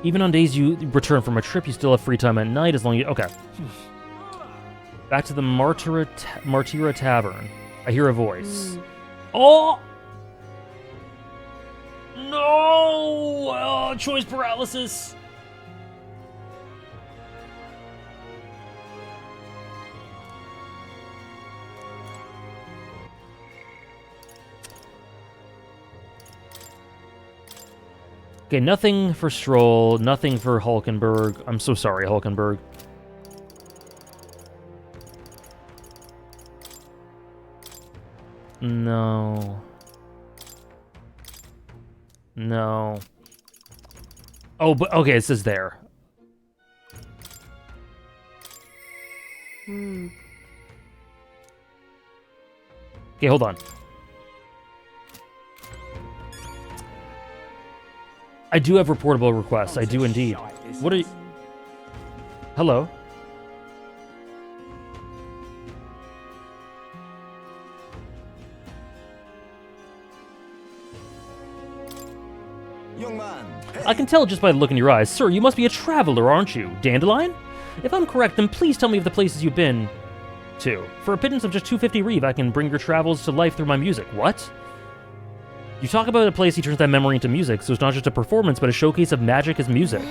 Even on days you return from a trip, you still have free time at night as long as you... Okay. Back to the Martira Tavern. I hear a voice. Oh! No! Oh, choice paralysis! Okay, nothing for Stroll, nothing for Hulkenberg. I'm so sorry, Hulkenberg. No. No. Oh, but okay, it says there. Okay, hold on. I do have reportable requests. I do indeed. What are you... Hello? Young man. I can tell just by the look in your eyes. Sir, you must be a traveler, aren't you? Dandelion? If I'm correct, then please tell me of the places you've been to. For a pittance of just 250 reeve, I can bring your travels to life through my music. What? You talk about a place he turns that memory into music, so it's not just a performance, but a showcase of magic as music.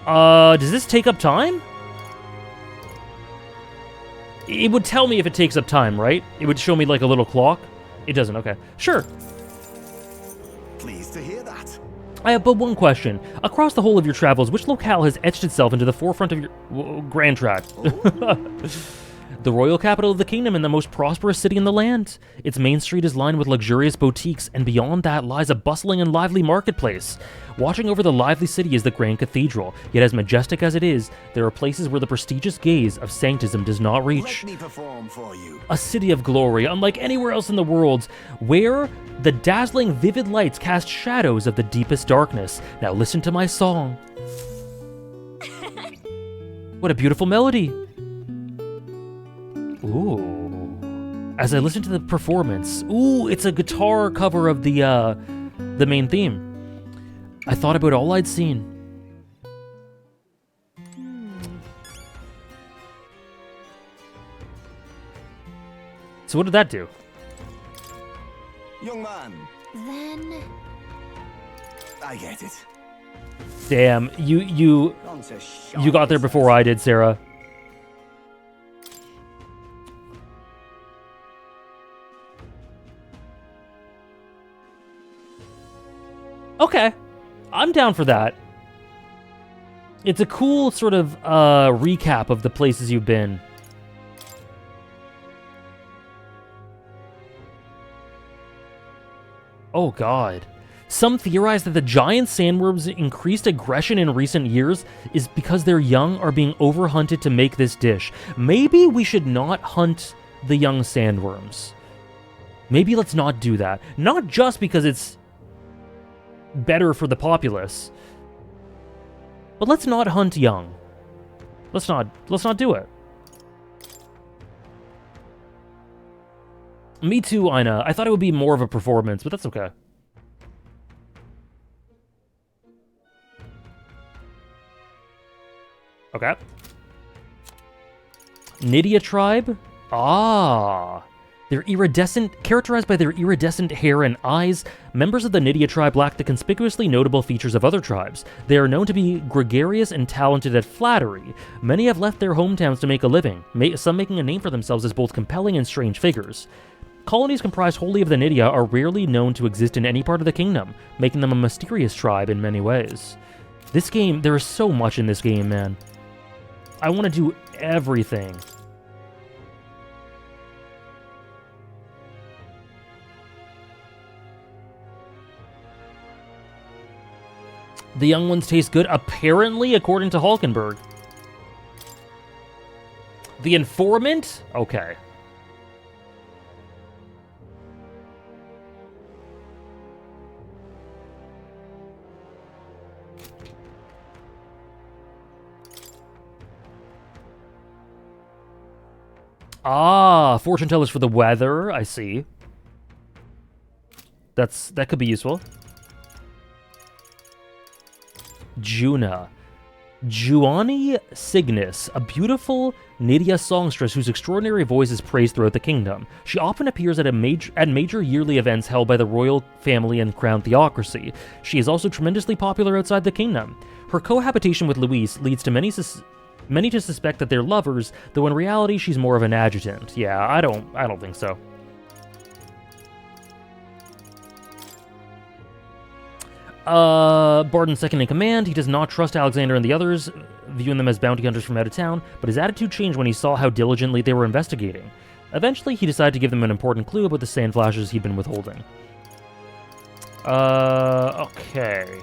Does this take up time? It would tell me if it takes up time, right? It would show me like a little clock. It doesn't, okay. Sure. Pleased to hear that. I have but one question. Across the whole of your travels, which locale has etched itself into the forefront of your grand tract? The royal capital of the kingdom and the most prosperous city in the land. Its main street is lined with luxurious boutiques, and beyond that lies a bustling and lively marketplace. Watching over the lively city is the grand cathedral, yet as majestic as it is, there are places where the prestigious gaze of sanctism does not reach. Let me perform for you. A city of glory, unlike anywhere else in the world, where the dazzling vivid lights cast shadows of the deepest darkness. Now listen to my song. What a beautiful melody. Ooh. As I listen to the performance, ooh, it's a guitar cover of the main theme. I thought about all I'd seen. So what did that do? Young man. Then... I get it. Damn, you got there before I did, Sarah. Okay, I'm down for that. It's a cool sort of recap of the places you've been. Oh God. Some theorize that the giant sandworms' increased aggression in recent years is because their young are being overhunted to make this dish. Maybe we should not hunt the young sandworms. Maybe let's not do that. Not just because it's better for the populace, but let's not hunt young. Let's not do it. Me too, Ina. I thought it would be more of a performance, but that's okay. Okay. Nydia tribe? Ah. They're iridescent, characterized by their iridescent hair and eyes. Members of the Nydia tribe lack the conspicuously notable features of other tribes. They are known to be gregarious and talented at flattery. Many have left their hometowns to make a living, some making a name for themselves as both compelling and strange figures. Colonies comprised wholly of the Nydia are rarely known to exist in any part of the kingdom, making them a mysterious tribe in many ways. This game, there is so much in this game, man. I want to do everything. The young ones taste good, apparently, according to Hulkenberg. The informant? Okay. Ah, fortune tellers for the weather, I see. That could be useful. Juna. Juani Cygnus, a beautiful Nydia songstress whose extraordinary voice is praised throughout the kingdom. She often appears at major yearly events held by the royal family and crown theocracy. She is also tremendously popular outside the kingdom. Her cohabitation with Luis leads to many to suspect that they're lovers, though in reality she's more of an adjutant. Yeah, I don't think so. Barden's second in command. He does not trust Alexander and the others, viewing them as bounty hunters from out of town, but his attitude changed when he saw how diligently they were investigating. Eventually, he decided to give them an important clue about the sand flashes he'd been withholding. Okay.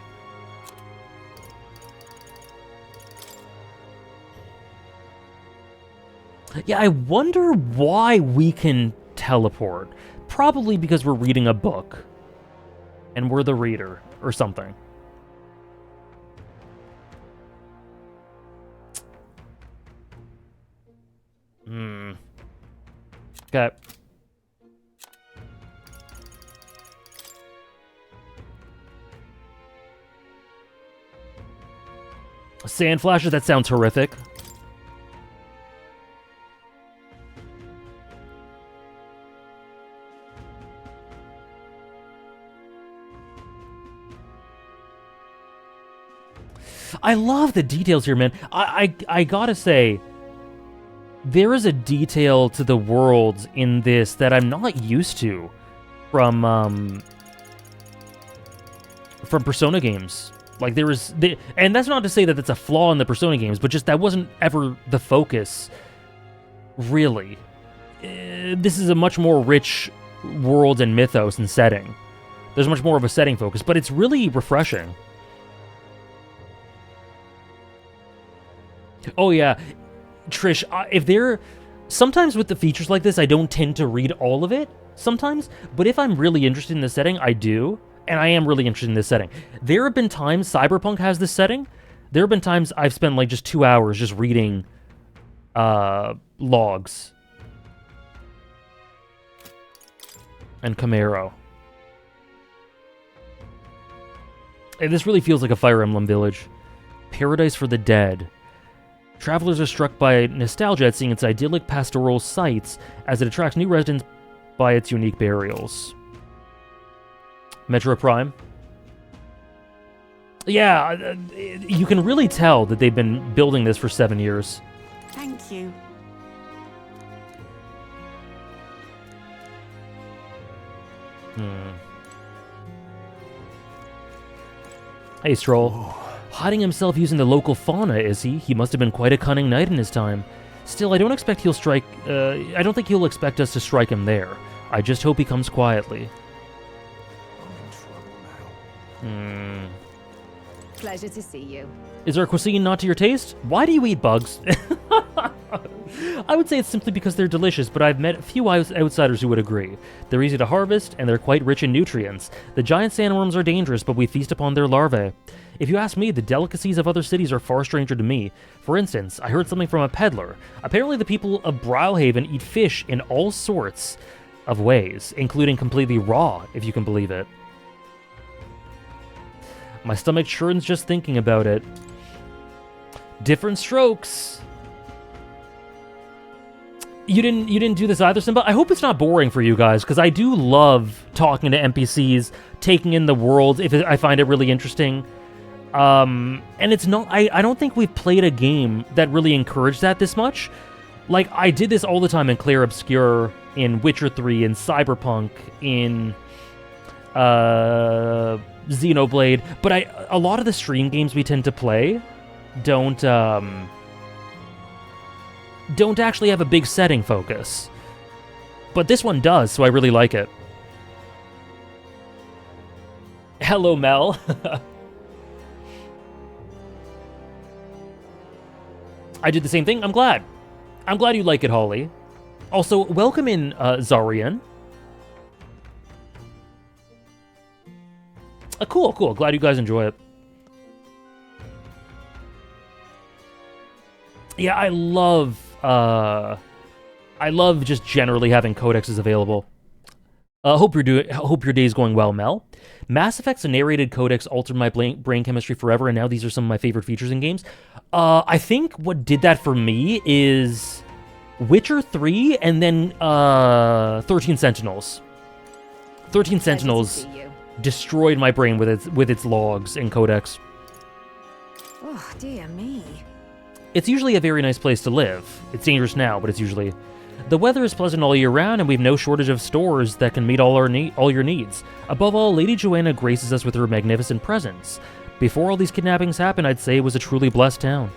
Yeah, I wonder why we can teleport. Probably because we're reading a book. And we're the reader, or something. Okay. Sand flashes, that sounds horrific. I love the details here, man. I gotta say, there is a detail to the worlds in this that I'm not used to from Persona games. Like, and that's not to say that that's a flaw in the Persona games, but just that wasn't ever the focus, really. This is a much more rich world and mythos and setting. There's much more of a setting focus, but it's really refreshing. Oh yeah, Trish, sometimes with the features like this, I don't tend to read all of it, sometimes, but if I'm really interested in the setting, I do, and I am really interested in this setting. There have been times Cyberpunk has this setting, there have been times I've spent like just 2 hours just reading logs. And Camaro. And this really feels like a Fire Emblem village. Paradise for the Dead. Travelers are struck by nostalgia at seeing its idyllic pastoral sites as it attracts new residents by its unique burials. Metro Prime. Yeah, you can really tell that they've been building this for 7 years. Thank you. Hey, Stroll. Hiding himself using the local fauna, is he? He must have been quite a cunning knight in his time. Still, I don't think he'll expect us to strike him there. I just hope he comes quietly. Pleasure to see you. Is there a cuisine not to your taste? Why do you eat bugs? I would say it's simply because they're delicious, but I've met a few outsiders who would agree. They're easy to harvest, and they're quite rich in nutrients. The giant sandworms are dangerous, but we feast upon their larvae. If you ask me, the delicacies of other cities are far stranger to me. For instance, I heard something from a peddler. Apparently the people of Browhaven eat fish in all sorts of ways, including completely raw, if you can believe it. My stomach churns just thinking about it. Different strokes. You didn't do this either, Simba? I hope it's not boring for you guys, because I do love talking to NPCs, taking in the world if I find it really interesting. And it's not... I don't think we've played a game that really encouraged that this much. Like, I did this all the time in Clair Obscur, in Witcher 3, in Cyberpunk, in Xenoblade, but a lot of the stream games we tend to play don't actually have a big setting focus. But this one does, so I really like it. Hello, Mel. I did the same thing. I'm glad. I'm glad you like it, Holly. Also, welcome in, Zarian. Cool, cool. Glad you guys enjoy it. Yeah, I love just generally having codexes available. Hope your day's going well, Mel. Mass Effect's narrated codex altered my brain chemistry forever, and now these are some of my favorite features in games. I think what did that for me is Witcher 3 and then 13 Sentinels. 13 Sentinels destroyed my brain with its logs and codex. Oh, dear me. It's usually a very nice place to live. It's dangerous now, but it's usually... The weather is pleasant all year round, and we've no shortage of stores that can meet all your needs. Above all, Lady Joanna graces us with her magnificent presence. Before all these kidnappings happened, I'd say it was a truly blessed town.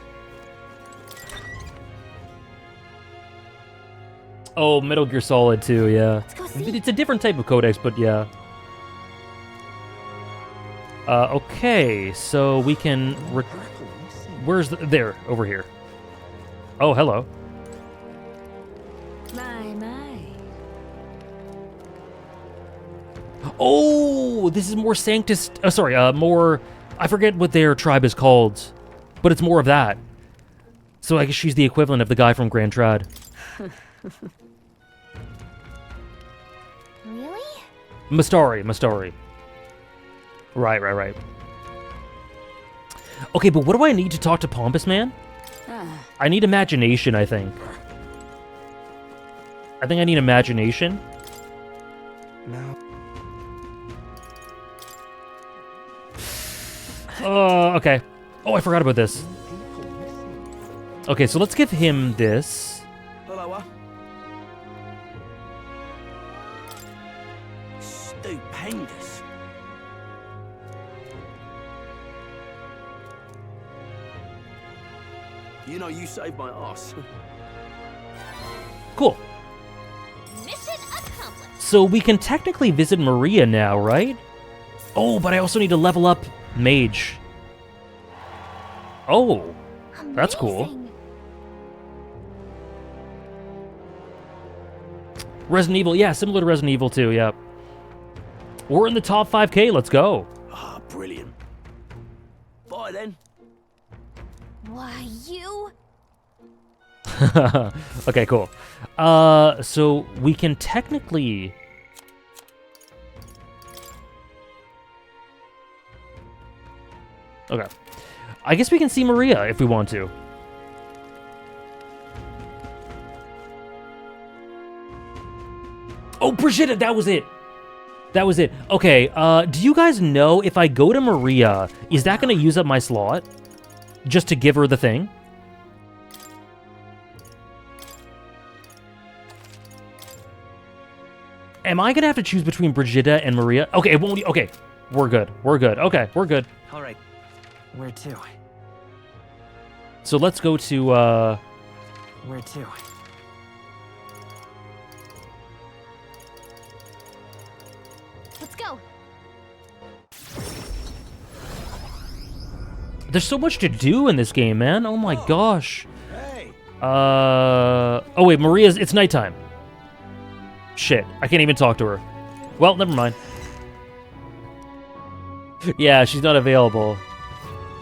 Oh, Metal Gear Solid 2, yeah. It's a different type of codex, but yeah. Okay, so we can... Where's the... There, over here. Oh, hello. My. Oh, this is more Sanctus... Oh, sorry, more... I forget what their tribe is called, but it's more of that. So I guess she's the equivalent of the guy from Grand Trad. Really? Mastari. Right. Okay, but what do I need to talk to Pompous Man? I need imagination, I think. I need imagination. No. Okay. Oh, I forgot about this. Okay, so let's give him this. Hello. Stupendous. You know, you saved my ass. Cool. Mission accomplished. So we can technically visit Maria now, right? Oh, but I also need to level up Mage. Oh, that's cool. Resident Evil, yeah, similar to Resident Evil 2, yeah. We're in the top 5K, let's go. Ah, brilliant. Bye then. Why, you? Okay, cool. So we can technically... Okay. I guess we can see Maria if we want to. Oh, Brigitte, that was it. That was it. Okay, do you guys know if I go to Maria, is that going to use up my slot? Just to give her the thing? Am I going to have to choose between Brigitte and Maria? Okay, it won't... Okay, we're good. Okay, we're good. All right. Where to? So let's go to, Where to? Let's go. There's so much to do in this game, man. Oh my gosh. Oh wait, Maria's, it's nighttime. Shit, I can't even talk to her. Well, never mind. Yeah, she's not available.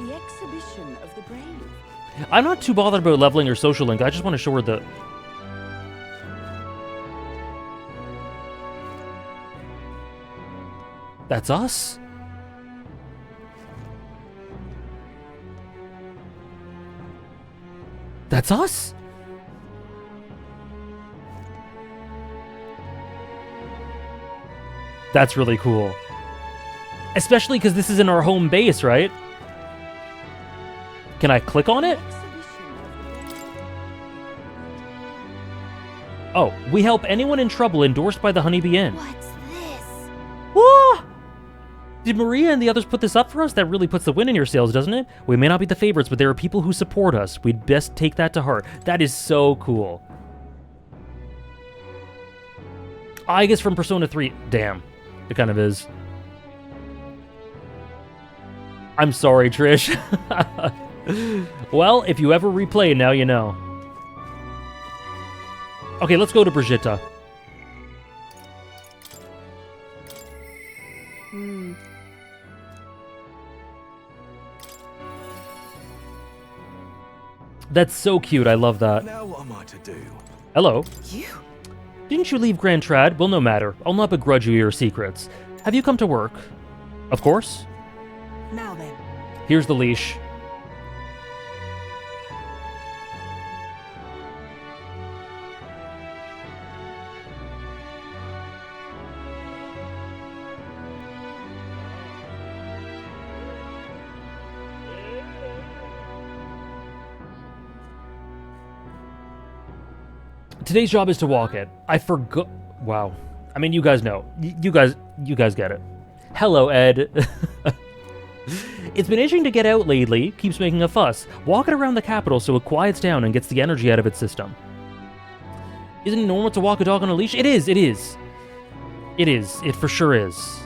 The exhibition of the brave. I'm not too bothered about leveling her social link. I just want to show her the... That's us? That's us? That's really cool. Especially because this is in our home base, right? Can I click on it? Oh, we help anyone in trouble, endorsed by the Honeybee Inn. What's this? Ah! Did Maria and the others put this up for us? That really puts the wind in your sails, doesn't it? We may not be the favorites, but there are people who support us. We'd best take that to heart. That is so cool. I guess from Persona 3. Damn. It kind of is. I'm sorry, Trish. Well, if you ever replay, now you know. Okay, let's go to Brigitte. That's so cute. I love that. Now what am I to do? Hello. You? Didn't you leave Grand Trad? Well, no matter. I'll not begrudge you your secrets. Have you come to work? Of course. Now then. Here's the leash. Today's job is to walk it. I forgot. Wow. I mean, you guys know. You guys get it. Hello, Ed. It's been itching to get out lately. Keeps making a fuss. Walk it around the capital so it quiets down and gets the energy out of its system. Isn't it normal to walk a dog on a leash? It is. It is. It is. It for sure is.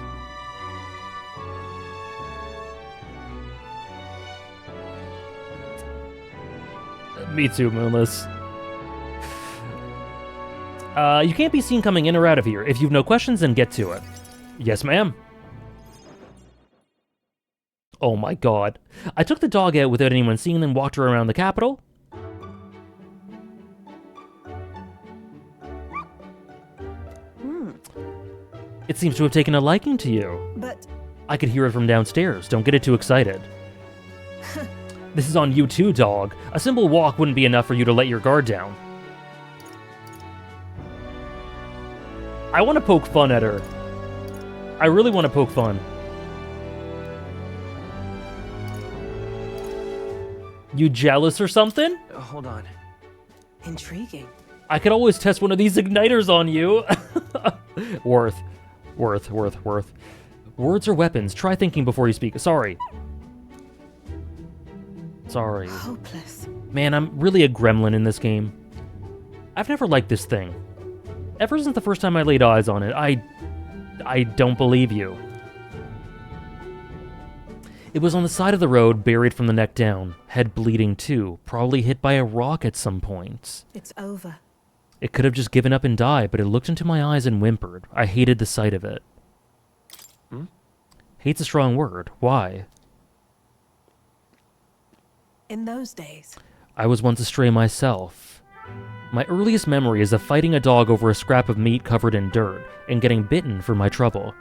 Me too, Moonless. You can't be seen coming in or out of here. If you've no questions, then get to it. Yes, ma'am. Oh my god. I took the dog out without anyone seeing, then walked her around the capital. It seems to have taken a liking to you. But... I could hear it from downstairs. Don't get it too excited. This is on you too, dog. A simple walk wouldn't be enough for you to let your guard down. I want to poke fun at her. I really want to poke fun. You jealous or something? Hold on. Intriguing. I could always test one of these igniters on you. Worth. Words are weapons. Try thinking before you speak. Sorry. Hopeless. Man, I'm really a gremlin in this game. I've never liked this thing. Ever since the first time I laid eyes on it, I don't believe you. It was on the side of the road, buried from the neck down, head bleeding too, probably hit by a rock at some point. It's over. It could have just given up and died, but it looked into my eyes and whimpered. I hated the sight of it. Hate's a strong word. Why? In those days. I was once a stray myself. My earliest memory is of fighting a dog over a scrap of meat covered in dirt, and getting bitten for my trouble.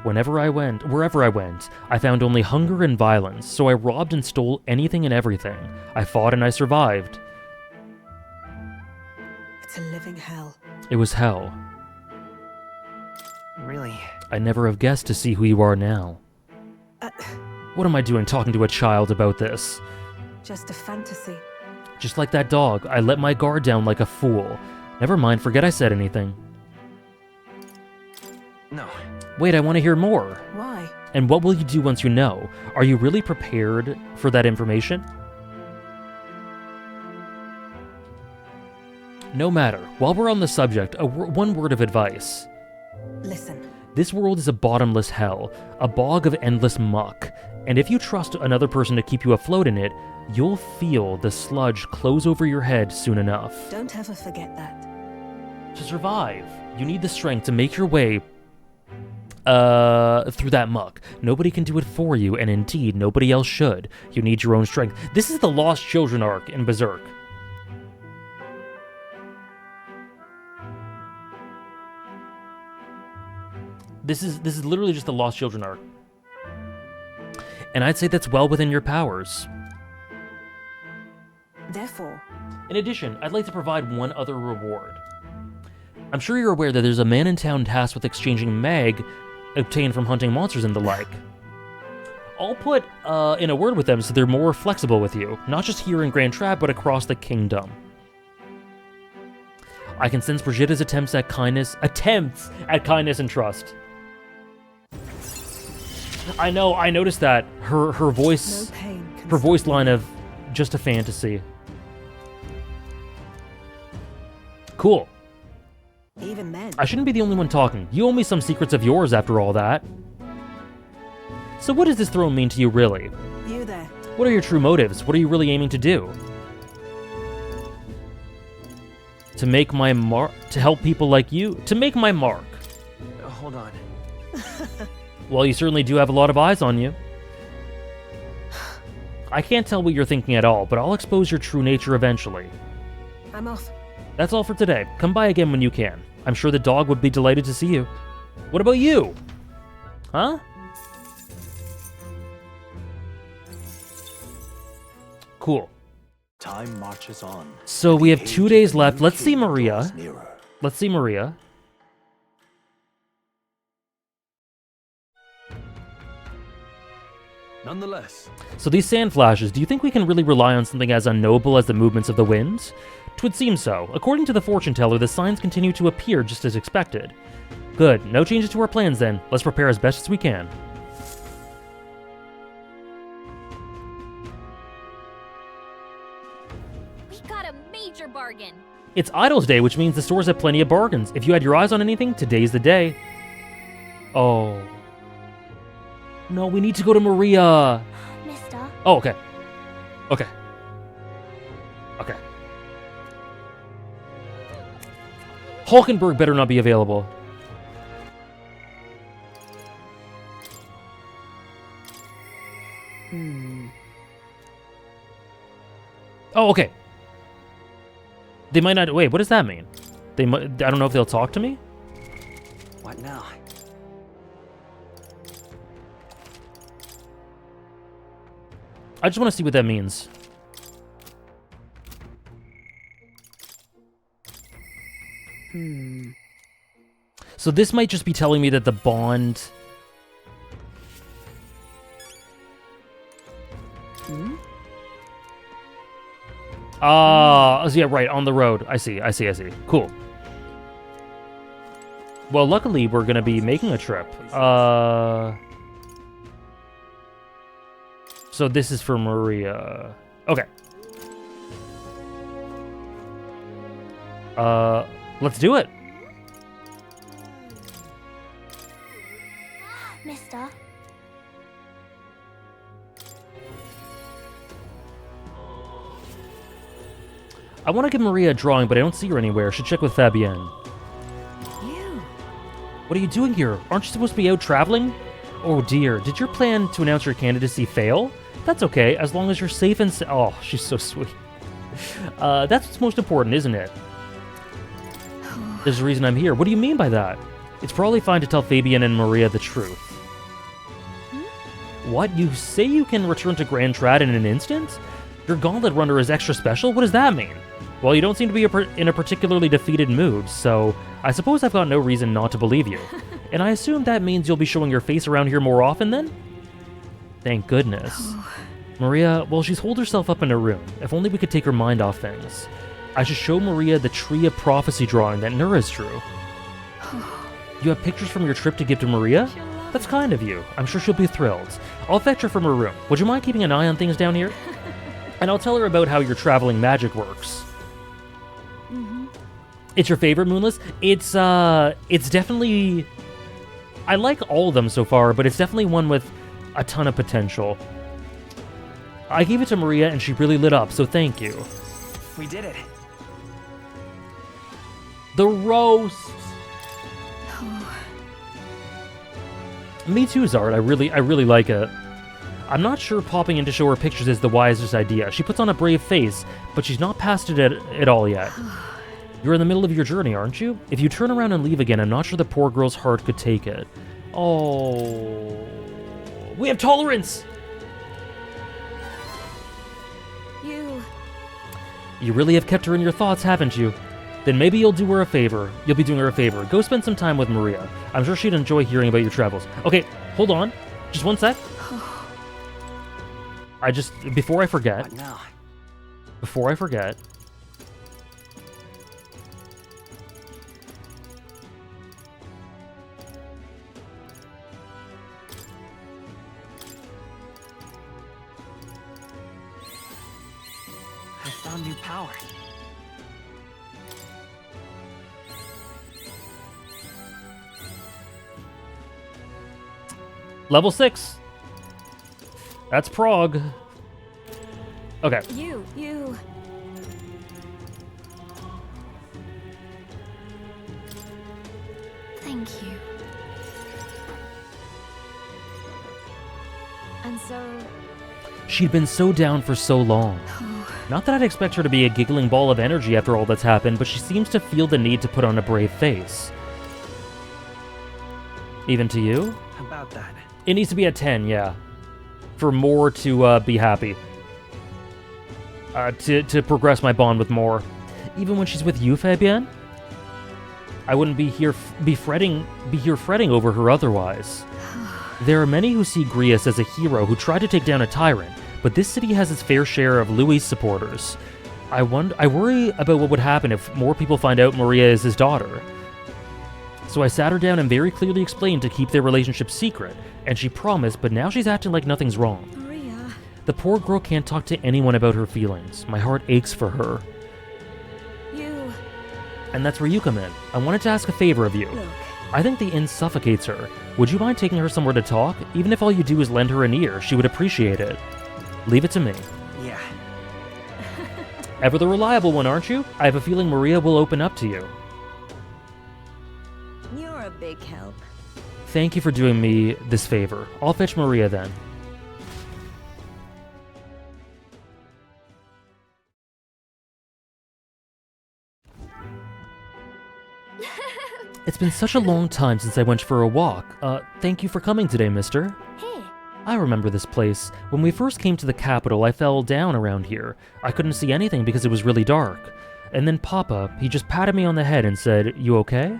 Wherever I went, I found only hunger and violence, so I robbed and stole anything and everything. I fought and I survived. It's a living hell. It was hell. Really? I never have guessed to see who you are now. What am I doing talking to a child about this? Just a fantasy. Just like that dog, I let my guard down like a fool. Never mind, forget I said anything. No. Wait, I want to hear more. Why? And what will you do once you know? Are you really prepared for that information? No matter. While we're on the subject, one word of advice. Listen. This world is a bottomless hell, a bog of endless muck. And if you trust another person to keep you afloat in it, you'll feel the sludge close over your head soon enough. Don't ever forget that. To survive, you need the strength to make your way through that muck. Nobody can do it for you, and indeed, nobody else should. You need your own strength. This is the Lost Children arc in Berserk. This is literally just the Lost Children arc. And I'd say that's well within your powers. Therefore, in addition, I'd like to provide one other reward. I'm sure you're aware that there's a man in town tasked with exchanging mag obtained from hunting monsters and the like. I'll put in a word with them so they're more flexible with you, not just here in Grand Trap, but across the kingdom. I can sense Brigitta's attempts at kindness and trust. I know, I noticed that. Her voice, her voice line of just a fantasy. Cool. Even then. I shouldn't be the only one talking. You owe me some secrets of yours after all that. So what does this throne mean to you, really? You there. What are your true motives? What are you really aiming to do? To make my mark? To help people like you? To make my mark? Hold on. Well, you certainly do have a lot of eyes on you. I can't tell what you're thinking at all, but I'll expose your true nature eventually. I'm off. That's all for today. Come by again when you can. I'm sure the dog would be delighted to see you. What about you? Huh? Cool. Time marches on. So we have 2 days left. Let's see Maria. Let's see Maria. Nonetheless. So these sand flashes, do you think we can really rely on something as unknowable as the movements of the winds? 'Twould seem so. According to the fortune teller, the signs continue to appear just as expected. Good. No changes to our plans then. Let's prepare as best as we can. We got a major bargain. It's Idol's Day, which means the stores have plenty of bargains. If you had your eyes on anything, today's the day. Oh. No, we need to go to Maria. Mister. Oh, okay. Okay. Okay. Hulkenberg better not be available. Oh, okay. They might not... Wait, what does that mean? They might... I don't know if they'll talk to me? What now? I just want to see what that means. So this might just be telling me that the bond... yeah, right, on the road. I see. Cool. Well, luckily, we're going to be making a trip. So this is for Maria. Okay. Let's do it. Mister. I want to give Maria a drawing, but I don't see her anywhere. Should check with Fabienne. You. What are you doing here? Aren't you supposed to be out traveling? Oh dear, did your plan to announce your candidacy fail? That's okay, as long as you're safe and oh, she's so sweet. That's what's most important, isn't it? There's a reason I'm here. What do you mean by that? It's probably fine to tell Fabienne and Maria the truth. What? You say you can return to Grand Trad in an instant? Your gauntlet runner is extra special? What does that mean? Well, you don't seem to be in a particularly defeated mood, so I suppose I've got no reason not to believe you. And I assume that means you'll be showing your face around here more often then? Thank goodness. Maria, well, she's holed herself up in her room. If only we could take her mind off things. I should show Maria the Tree of Prophecy drawing that Nurus drew. You have pictures from your trip to give to Maria? That's kind of you. I'm sure she'll be thrilled. I'll fetch her from her room. Would you mind keeping an eye on things down here? And I'll tell her about how your traveling magic works. It's your favorite Moonless? It's definitely... I like all of them so far, but it's definitely one with a ton of potential. I gave it to Maria and she really lit up, so thank you. We did it. The roast. Me too, Zard. I really like it. I'm not sure popping in to show her pictures is the wisest idea. She puts on a brave face, but she's not past it at all yet. You're in the middle of your journey, aren't you? If you turn around and leave again, I'm not sure the poor girl's heart could take it. Oh... We have tolerance! You really have kept her in your thoughts, haven't you? Then maybe you'll do her a favor. You'll be doing her a favor. Go spend some time with Maria. I'm sure she'd enjoy hearing about your travels. Okay, hold on. Just one sec. Before I forget. What now? Before I forget. I found new power. Level 6. That's Prague. Okay. You. Thank you. And so... She'd been so down for so long. Not that I'd expect her to be a giggling ball of energy after all that's happened, but she seems to feel the need to put on a brave face. Even to you? About that. It needs to be a 10, yeah. For more to be happy. To progress my bond with more. Even when she's with you, Fabienne? I wouldn't be here fretting over her otherwise. There are many who see Grius as a hero who tried to take down a tyrant, but this city has its fair share of Louis' supporters. I worry about what would happen if more people find out Maria is his daughter. So I sat her down and very clearly explained to keep their relationship secret, and she promised, but now she's acting like nothing's wrong. Maria. The poor girl can't talk to anyone about her feelings. My heart aches for her. You. And that's where you come in. I wanted to ask a favor of you. Look. I think the inn suffocates her. Would you mind taking her somewhere to talk? Even if all you do is lend her an ear, she would appreciate it. Leave it to me. Yeah. Ever the reliable one, aren't you? I have a feeling Maria will open up to you. You're a big help. Thank you for doing me this favor. I'll fetch Maria then. It's been such a long time since I went for a walk. Thank you for coming today, mister. Here. I remember this place. When we first came to the capital, I fell down around here. I couldn't see anything because it was really dark. And then Papa, he just patted me on the head and said, "You okay?"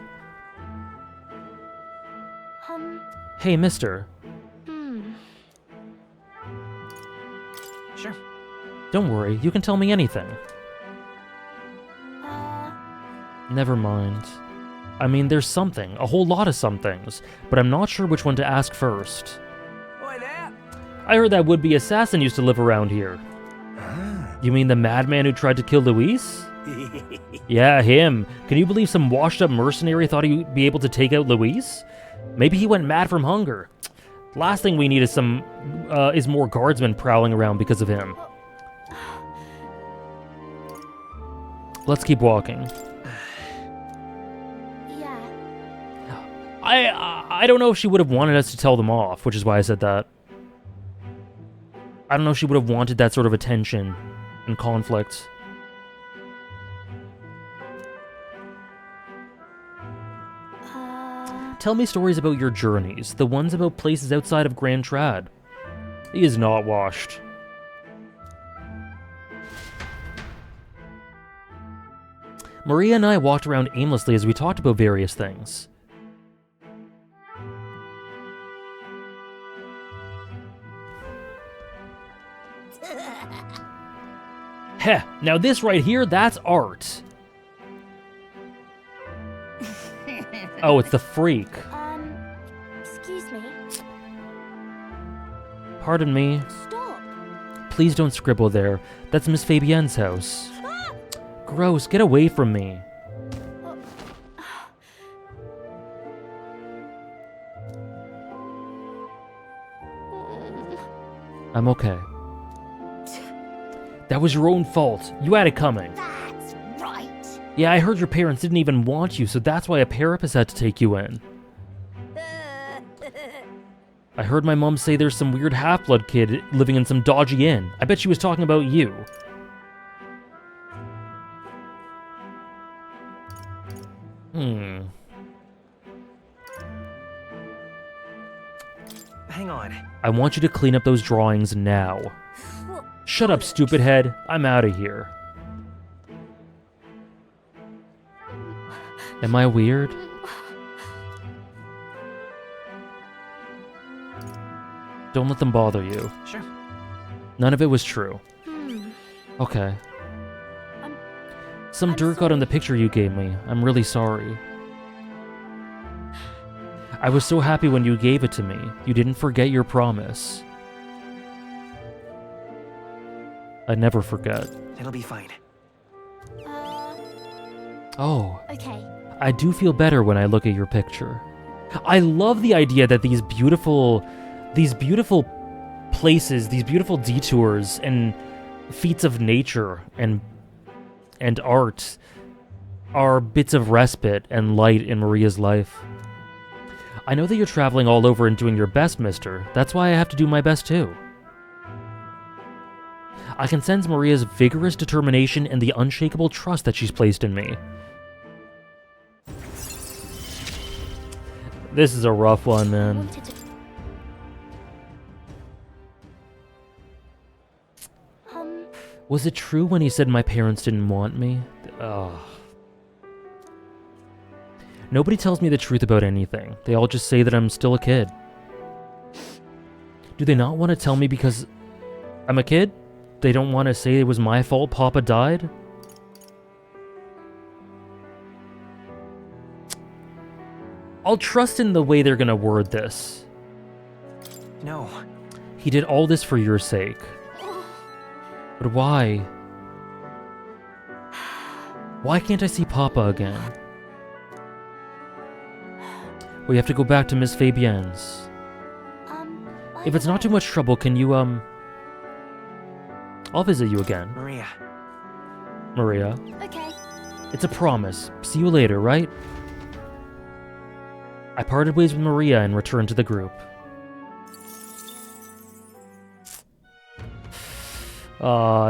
Hey, mister. Sure. Don't worry, you can tell me anything. Never mind. I mean, there's something, a whole lot of somethings, but I'm not sure which one to ask first. Oi there! I heard that would-be assassin used to live around here. You mean the madman who tried to kill Luis? Yeah, him. Can you believe some washed-up mercenary thought he'd be able to take out Luis? Maybe he went mad from hunger. Last thing we need is more guardsmen prowling around because of him. Let's keep walking. I don't know if she would have wanted us to tell them off, which is why I said that. I don't know if she would have wanted that sort of attention and conflict. Tell me stories about your journeys, the ones about places outside of Grand Trad. He is not washed. Maria and I walked around aimlessly as we talked about various things. Heh, now this right here, that's art. Oh, it's the freak. Excuse me. Pardon me. Stop. Please don't scribble there. That's Miss Fabienne's house. Gross, get away from me. I'm okay. That was your own fault. You had it coming. That's right. Yeah, I heard your parents didn't even want you, so that's why a therapist had to take you in. I heard my mom say there's some weird half-blood kid living in some dodgy inn. I bet she was talking about you. Hang on. I want you to clean up those drawings now. Shut up, stupid head. I'm out of here. Am I weird? Don't let them bother you. Sure. None of it was true. Okay. Some dirt got on the picture you gave me. I'm really sorry. I was so happy when you gave it to me. You didn't forget your promise. I never forget. It'll be fine. Oh. Okay. I do feel better when I look at your picture. I love the idea that these beautiful places, these beautiful detours and feats of nature and art are bits of respite and light in Maria's life. I know that you're traveling all over and doing your best, mister. That's why I have to do my best too. I can sense Maria's vigorous determination and the unshakable trust that she's placed in me. This is a rough one, man. Was it true when he said my parents didn't want me? Ugh. Nobody tells me the truth about anything. They all just say that I'm still a kid. Do they not want to tell me because I'm a kid? They don't want to say it was my fault Papa died? I'll trust in the way they're gonna word this. No. He did all this for your sake. But why? Why can't I see Papa again? We have to go back to Miss Fabienne's. If it's not too much trouble, can you, I'll visit you again. Maria. Maria. Okay. It's a promise. See you later, right? I parted ways with Maria and returned to the group.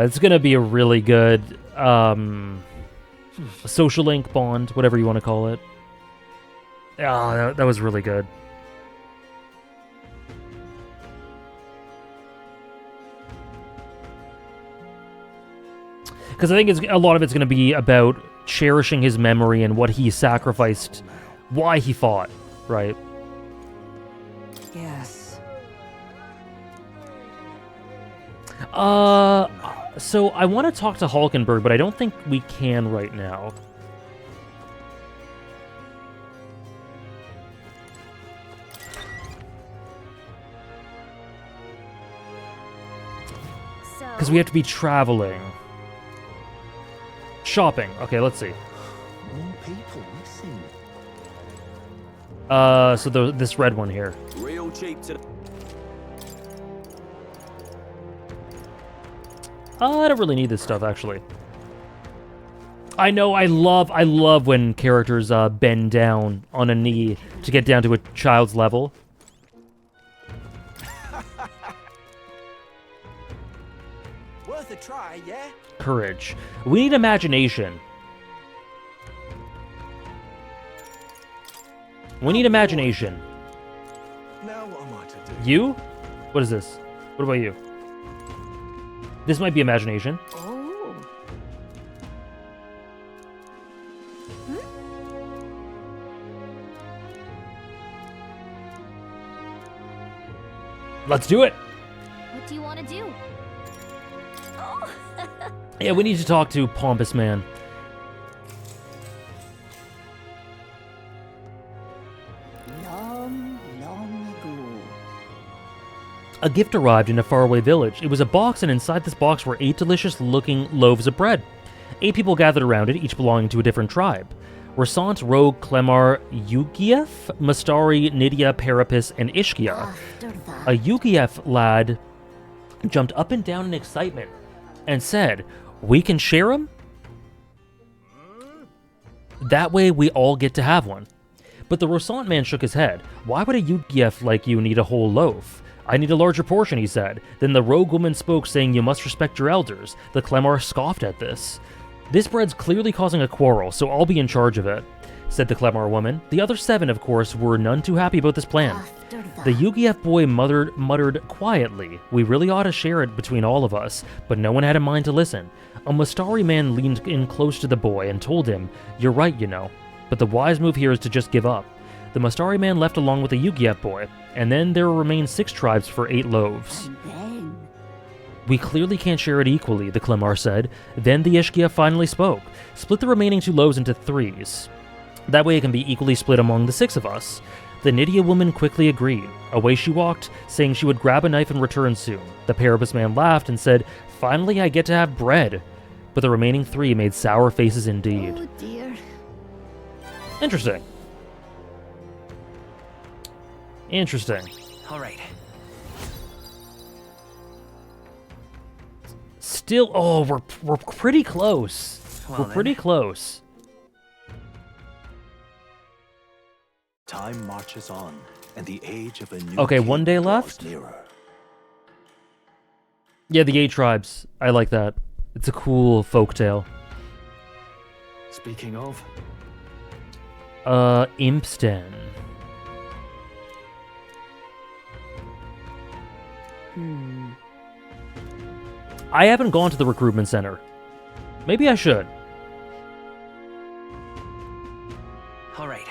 It's gonna be a really good, social link bond, whatever you want to call it. That was really good. Because I think a lot of it's going to be about cherishing his memory and what he sacrificed, why he fought, right? Yes. So I want to talk to Hulkenberg, but I don't think we can right now. Because we have to be traveling. Shopping. Okay, let's see. More people missing. So this red one here. Real cheap to... I don't really need this stuff, actually. I know, I love when characters bend down on a knee to get down to a child's level. Worth a try, yeah? Courage. We need imagination. We need imagination. Now what am I to do? You? What is this? What about you? This might be imagination. Oh. Let's do it. What do you want to do? Oh. Yeah, we need to talk to Pompous Man. Long, long ago. A gift arrived in a faraway village. It was a box, and inside this box were 8 delicious-looking loaves of bread. 8 people gathered around it, each belonging to a different tribe. Rasant, Rogue, Clemar, Yugiev, Mastari, Nydia, Parapis, and Ishkia. A Yugiev lad jumped up and down in excitement and said, "We can share them? That way we all get to have one." But the Rosant man shook his head. "Why would a Yugief like you need a whole loaf?" "I need a larger portion," he said. Then the rogue woman spoke, saying, "You must respect your elders." The Clemar scoffed at this. "This bread's clearly causing a quarrel, so I'll be in charge of it," said the Clemar woman. The other 7, of course, were none too happy about this plan. The Yugief boy muttered quietly, "We really ought to share it between all of us," but no one had a mind to listen. A Mustari man leaned in close to the boy and told him, "You're right, you know, but the wise move here is to just give up." The Mustari man left along with the Yugief boy, and then there remained 6 tribes for 8 loaves. "We clearly can't share it equally," the Clemar said. Then the Ishkia finally spoke. "Split the remaining 2 loaves into 3s. That way it can be equally split among the 6 of us." The Nydia woman quickly agreed. Away she walked, saying she would grab a knife and return soon. The Parabus man laughed and said, "Finally I get to have bread." But the remaining 3 made sour faces indeed. Oh dear. Interesting. Interesting. All right. Still, oh, we're pretty close. Well, we're pretty close. Time marches on, and the age of a new Okay, king 1 day draws left. nearer. Yeah, the 8 tribes. I like that. It's a cool folktale. Speaking of, Impsden. I haven't gone to the recruitment center. Maybe I should. All right.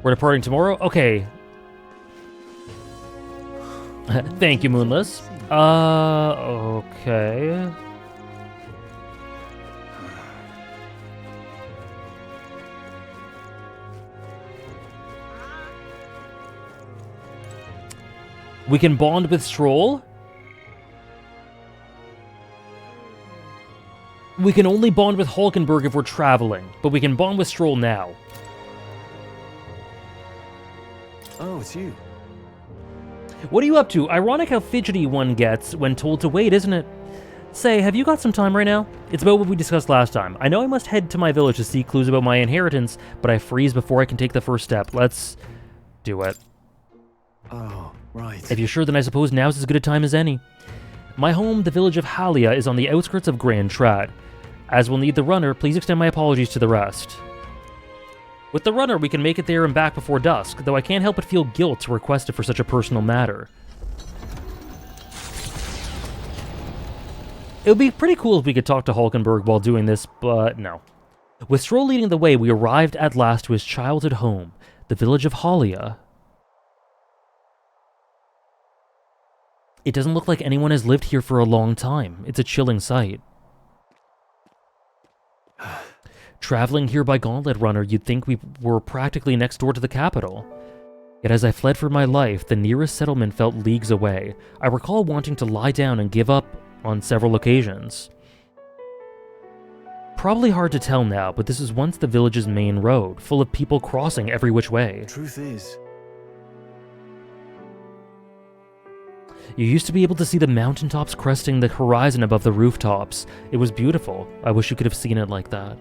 We're departing tomorrow? Okay. Thank you, Moonless. Okay. We can bond with Stroll. We can only bond with Hulkenberg if we're traveling, but we can bond with Stroll now. oh, it's you. What are you up to? Ironic how fidgety one gets when told to wait, isn't it? Say, have you got some time right now? It's about what we discussed last time. I know I must head to my village to see clues about my inheritance, but I freeze before I can take the first step. Let's do it. Oh, right. If you're sure, then I suppose now's as good a time as any. My home, the village of Halia, is on the outskirts of Grand Trad. As we'll need the runner, please extend my apologies to the rest. With the runner, we can make it there and back before dusk, though I can't help but feel guilt to request it for such a personal matter. It would be pretty cool if we could talk to Hulkenberg while doing this, but no. With Stroll leading the way, we arrived at last to his childhood home, the village of Halia. It doesn't look like anyone has lived here for a long time. It's a chilling sight. Traveling here by Gauntlet Runner, you'd think we were practically next door to the capital. Yet as I fled for my life, the nearest settlement felt leagues away. I recall wanting to lie down and give up on several occasions. Probably hard to tell now, but this was once the village's main road, full of people crossing every which way. Truth is, you used to be able to see the mountaintops cresting the horizon above the rooftops. It was beautiful. I wish you could have seen it like that.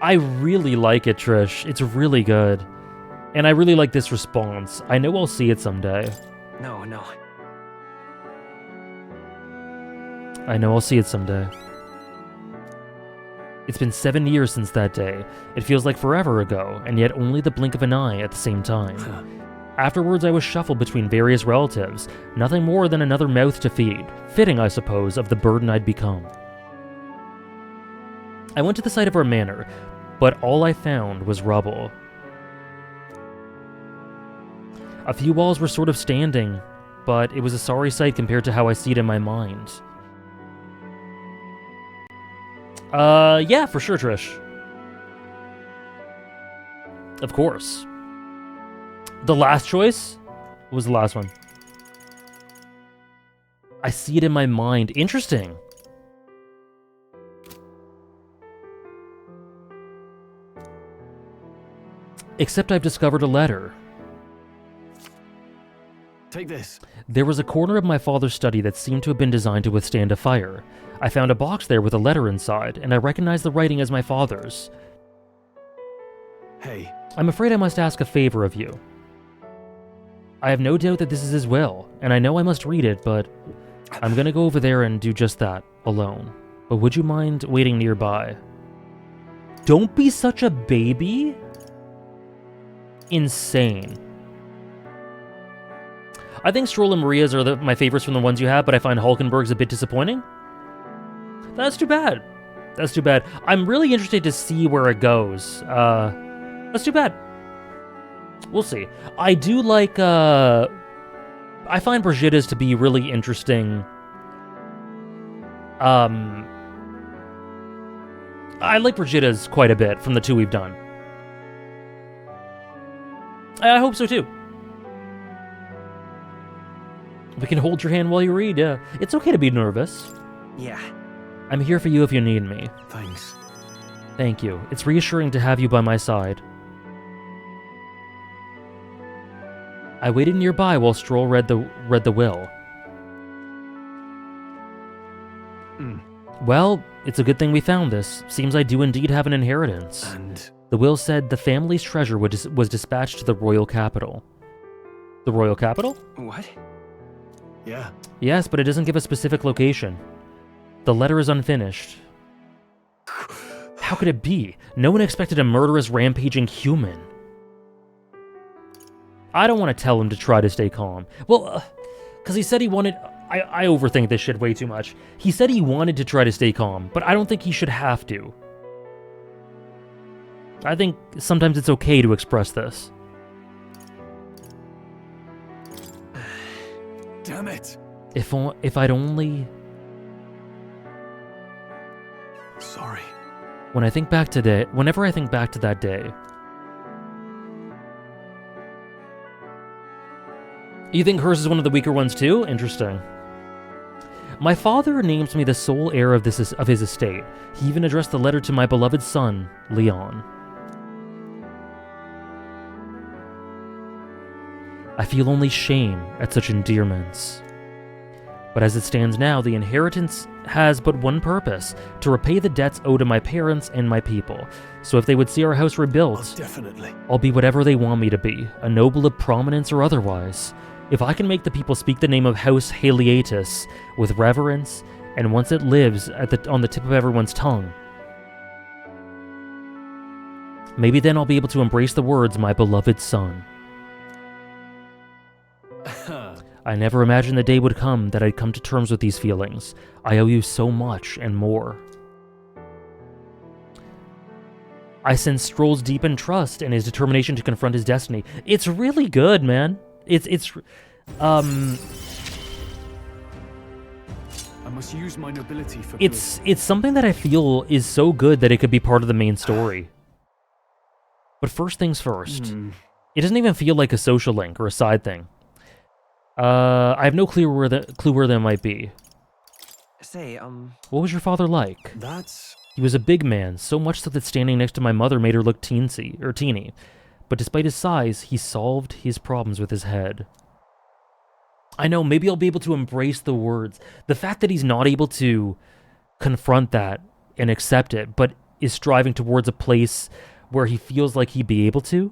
I really like it, Trish. It's really good. And I really like this response. I know I'll see it someday. No. I know I'll see it someday. It's been 7 years since that day. It feels like forever ago, and yet only the blink of an eye at the same time. Afterwards, I was shuffled between various relatives, nothing more than another mouth to feed, fitting, I suppose, of the burden I'd become. I went to the site of our manor, but all I found was rubble. A few walls were sort of standing, but it was a sorry sight compared to how I see it in my mind. Yeah, for sure, Trish. Of course. The last choice? What was the last one? I see it in my mind. Interesting. Except I've discovered a letter. Take this. There was a corner of my father's study that seemed to have been designed to withstand a fire. I found a box there with a letter inside, and I recognized the writing as my father's. Hey. I'm afraid I must ask a favor of you. I have no doubt that this is his will, and I know I must read it, but I'm gonna go over there and do just that, alone. But would you mind waiting nearby? Don't be such a baby? Insane. I think Stroll and Maria's are my favorites from the ones you have, but I find Hulkenberg's a bit disappointing. That's too bad. That's too bad. I'm really interested to see where it goes. That's too bad. We'll see. I do like, I find Brigitta's to be really interesting. I like Brigitta's quite a bit from the two we've done. I hope so too. We can hold your hand while you read, yeah. It's okay to be nervous. Yeah. I'm here for you if you need me. Thanks. Thank you. It's reassuring to have you by my side. I waited nearby while Stroll read the will. Well, it's a good thing we found this. Seems I do indeed have an inheritance. And the will said the family's treasure was dispatched to the royal capital. The royal capital? What? Yeah. Yes, but it doesn't give a specific location. The letter is unfinished. How could it be? No one expected a murderous, rampaging human. I don't want to tell him to try to stay calm. Well, because he said he wanted... I overthink this shit way too much. He said he wanted to try to stay calm, but I don't think he should have to. I think sometimes it's okay to express this. Damn it. If I'd only... Sorry. Whenever I think back to that day... You think hers is one of the weaker ones too? Interesting. My father names me the sole heir of his estate. He even addressed the letter to my beloved son, Leon. I feel only shame at such endearments. But as it stands now, the inheritance has but one purpose, to repay the debts owed to my parents and my people. So if they would see our house rebuilt, definitely. I'll be whatever they want me to be, a noble of prominence or otherwise. If I can make the people speak the name of House Haliatus with reverence, and once it lives on the tip of everyone's tongue, maybe then I'll be able to embrace the words, my beloved son. I never imagined the day would come that I'd come to terms with these feelings. I owe you so much and more. I sense Stroll's deepened trust and his determination to confront his destiny. It's really good, man. I must use my nobility for it's something that I feel is so good that it could be part of the main story. But first things first. It doesn't even feel like a social link or a side thing. I have no clue where that might be. Say, What was your father like? That's... He was a big man, so much so that standing next to my mother made her look teeny. But despite his size, he solved his problems with his head. I know, maybe I'll be able to embrace the words. The fact that he's not able to confront that and accept it, but is striving towards a place where he feels like he'd be able to,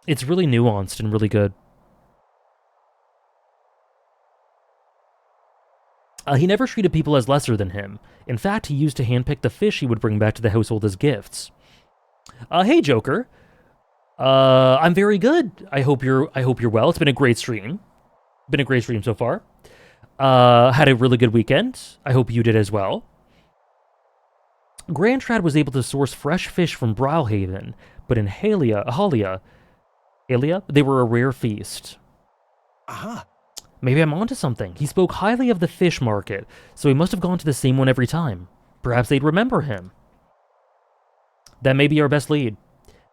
it's really nuanced and really good. He never treated people as lesser than him. In fact, he used to handpick the fish he would bring back to the household as gifts. Hey, Joker. I'm very good. I hope you're well. It's been a great stream. Been a great stream so far. Had a really good weekend. I hope you did as well. Grand Trad was able to source fresh fish from Browhaven, but in Halia, they were a rare feast. Aha. Maybe I'm onto something. He spoke highly of the fish market, so he must have gone to the same one every time. Perhaps they'd remember him. That may be our best lead.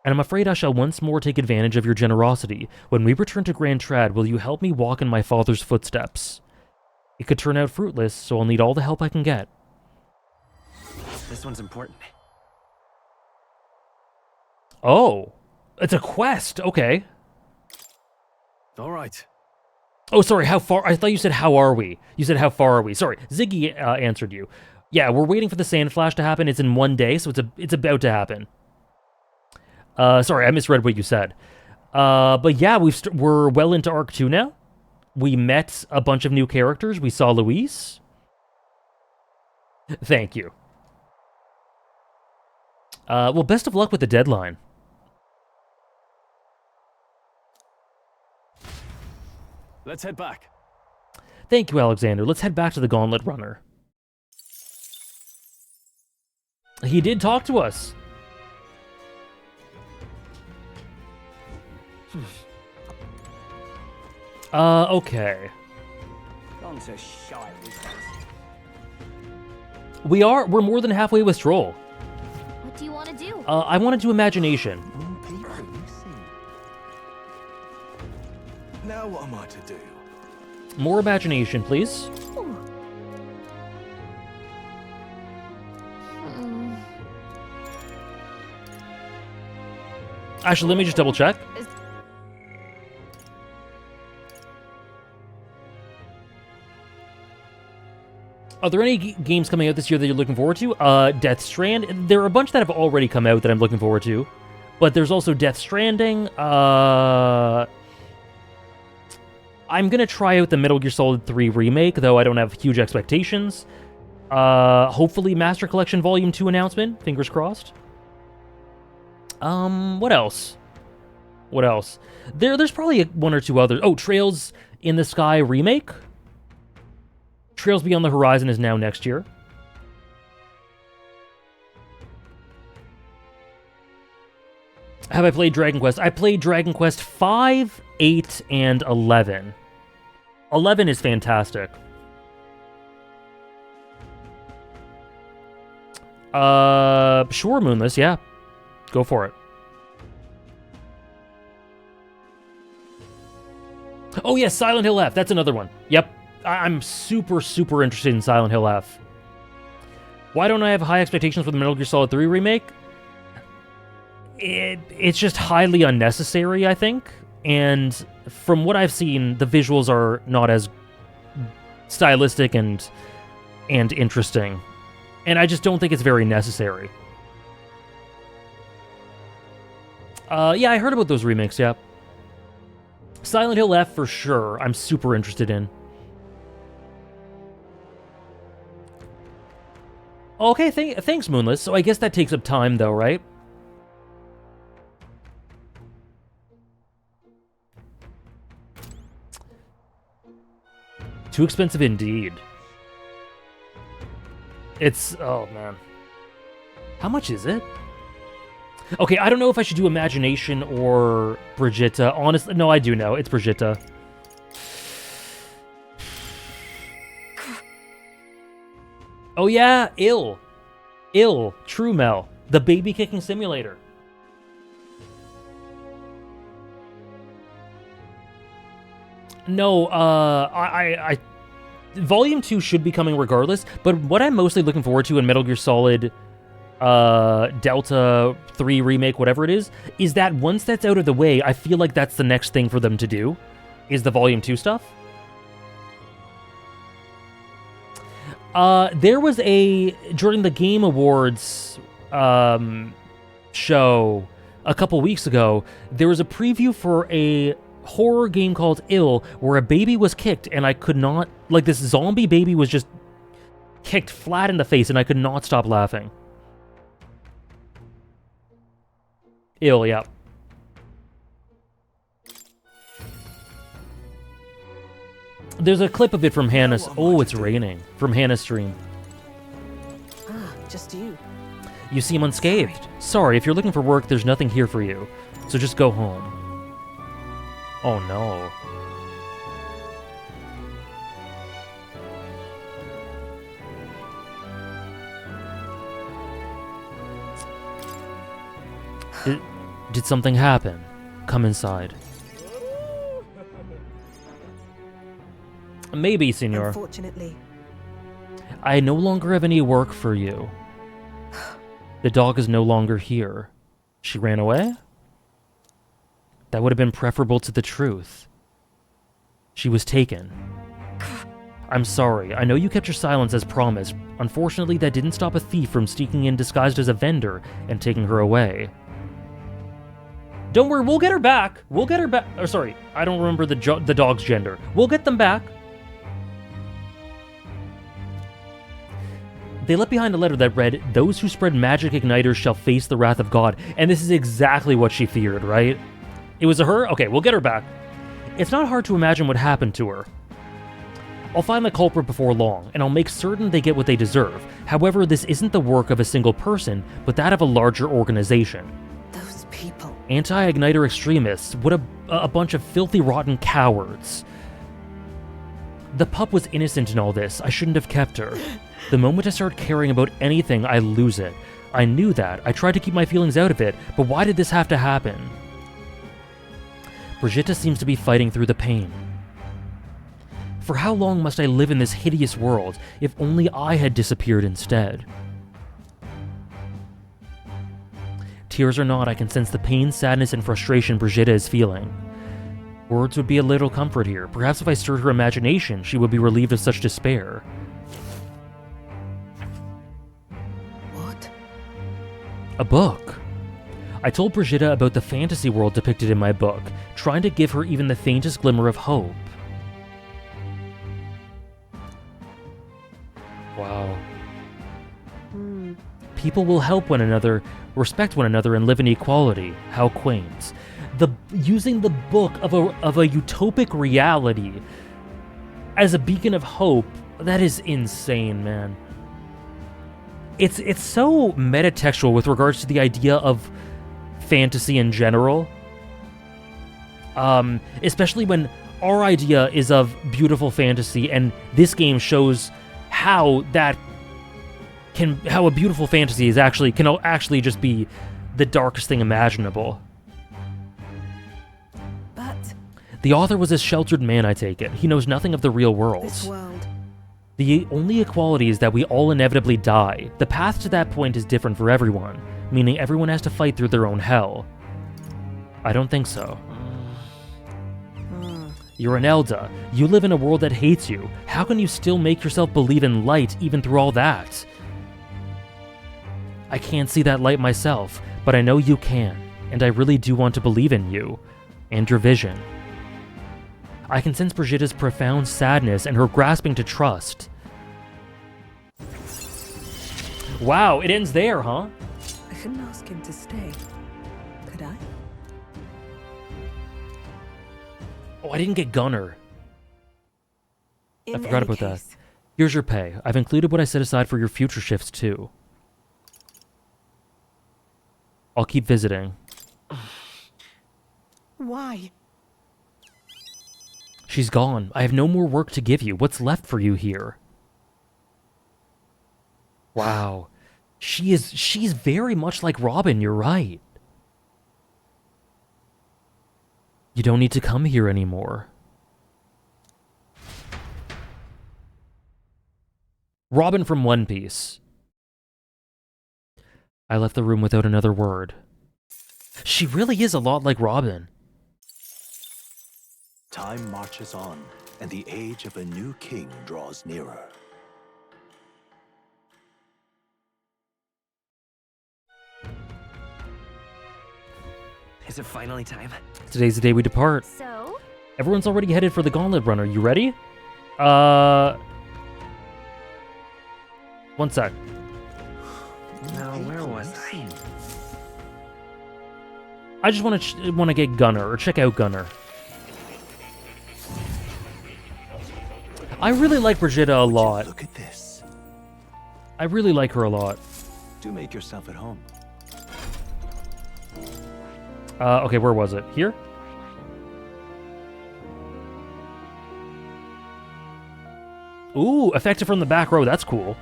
And I'm afraid I shall once more take advantage of your generosity. When we return to Grand Trad, will you help me walk in my father's footsteps? It could turn out fruitless, so I'll need all the help I can get. This one's important. Oh, it's a quest. Okay. All right. Oh, sorry, how far? I thought you said, how are we? You said, how far are we? Sorry, Ziggy answered you. Yeah, we're waiting for the sand flash to happen. It's in 1 day, so it's about to happen. Sorry, I misread what you said. But yeah, we're well into Arc 2 now. We met a bunch of new characters. We saw Luis. Thank you. Well, best of luck with the deadline. Let's head back. Thank you, Alexander. Let's head back to the Gauntlet Runner. He did talk to us. Okay. Gone to shite, these guys. We're more than halfway with Stroll. What do you want to do? I want to do Imagination. Now what am I to do? More Imagination, please. Actually, let me just double check. Are there any games coming out this year that you're looking forward to? Death Strand. There are a bunch that have already come out that I'm looking forward to. But there's also Death Stranding. I'm going to try out the Metal Gear Solid 3 remake, though I don't have huge expectations. Hopefully Master Collection Volume 2 announcement. Fingers crossed. What else? What else? There's probably one or two others. Oh, Trails in the Sky remake. Trails Beyond the Horizon is now next year. Have I played Dragon Quest? I played Dragon Quest 5, 8, and 11. 11 is fantastic. Sure, Moonless, yeah. Go for it. Oh, yes, Silent Hill F. That's another one. Yep. I'm super, super interested in Silent Hill F. Why don't I have high expectations for the Metal Gear Solid 3 remake? It's just highly unnecessary, I think. And from what I've seen, the visuals are not as stylistic and interesting. And I just don't think it's very necessary. Yeah, I heard about those remakes, yeah. Silent Hill F for sure, I'm super interested in. Okay, thanks, Moonless. So I guess that takes up time, though, right? Too expensive indeed. It's... oh, man. How much is it? Okay, I don't know if I should do Imagination or Brigitta. Honestly, no, I do know. It's Brigitta. Oh yeah, Ill, True Mel, the baby kicking simulator. No, Volume 2 should be coming regardless, but what I'm mostly looking forward to in Metal Gear Solid Delta 3 remake, whatever it is that once that's out of the way, I feel like that's the next thing for them to do, is the Volume 2 stuff. There was during the Game Awards show a couple weeks ago, there was a preview for a horror game called Ill, where a baby was kicked, and I could not, like, this zombie baby was just kicked flat in the face, and I could not stop laughing. Ill, yeah. There's a clip of it from Hannah's... oh, it's raining. From Hannah's stream. Ah, just you. You seem unscathed. Sorry, if you're looking for work, there's nothing here for you. So just go home. Oh, no. Did something happen? Come inside. Maybe, senor. Unfortunately. I no longer have any work for you. The dog is no longer here. She ran away? That would have been preferable to the truth. She was taken. I'm sorry. I know you kept your silence as promised. Unfortunately, that didn't stop a thief from sneaking in disguised as a vendor and taking her away. Don't worry, we'll get her back. We'll get her back. Oh, sorry, I don't remember the dog's gender. We'll get them back. They left behind a letter that read, "Those who spread magic igniters shall face the wrath of God." And this is exactly what she feared, right? It was her? Okay, we'll get her back. It's not hard to imagine what happened to her. I'll find the culprit before long, and I'll make certain they get what they deserve. However, this isn't the work of a single person, but that of a larger organization. Those people. Anti-igniter extremists. What a bunch of filthy, rotten cowards. The pup was innocent in all this. I shouldn't have kept her. The moment I start caring about anything, I lose it. I knew that. I tried to keep my feelings out of it, but why did this have to happen? Brigitte seems to be fighting through the pain. For how long must I live in this hideous world? If only I had disappeared instead. Tears or not, I can sense the pain, sadness, and frustration Brigitte is feeling. Words would be a little comfort here. Perhaps if I stirred her imagination, she would be relieved of such despair. What? A book. I told Brigitte about the fantasy world depicted in my book, trying to give her even the faintest glimmer of hope. Wow. People will help one another, respect one another, and live in equality. How quaint. Using the book of a utopic reality as a beacon of hope, that is insane, man. It's so metatextual with regards to the idea of fantasy in general. Especially when our idea is of beautiful fantasy, and this game shows how a beautiful fantasy can actually just be the darkest thing imaginable. But the author was a sheltered man, I take it. He knows nothing of the real world. this world. The only equality is that we all inevitably die. The path to that point is different for everyone, meaning everyone has to fight through their own hell. I don't think so. You're an Elda. You live in a world that hates you. How can you still make yourself believe in light even through all that? I can't see that light myself, but I know you can, and I really do want to believe in you and your vision. I can sense Brigitte's profound sadness and her grasping to trust. Wow, it ends there, huh? I couldn't ask him to stay, could I? Oh, I didn't get Gunner. I forgot about that. case. Here's your pay. I've included what I set aside for your future shifts, too. I'll keep visiting. Why? She's gone. I have no more work to give you. What's left for you here? Wow. She's very much like Robin, you're right. You don't need to come here anymore. Robin from One Piece. I left the room without another word. She really is a lot like Robin. Time marches on, and the age of a new king draws nearer. Is it finally time? Today's the day we depart. So? Everyone's already headed for the Gauntlet Run. Are you ready? One sec. No, where was I? I just want to get Gunner, or check out Gunner. I really like Brigitte a lot. Look at this. I really like her a lot. Do make yourself at home. Okay, where was it? Here? Ooh, effective from the back row. That's cool.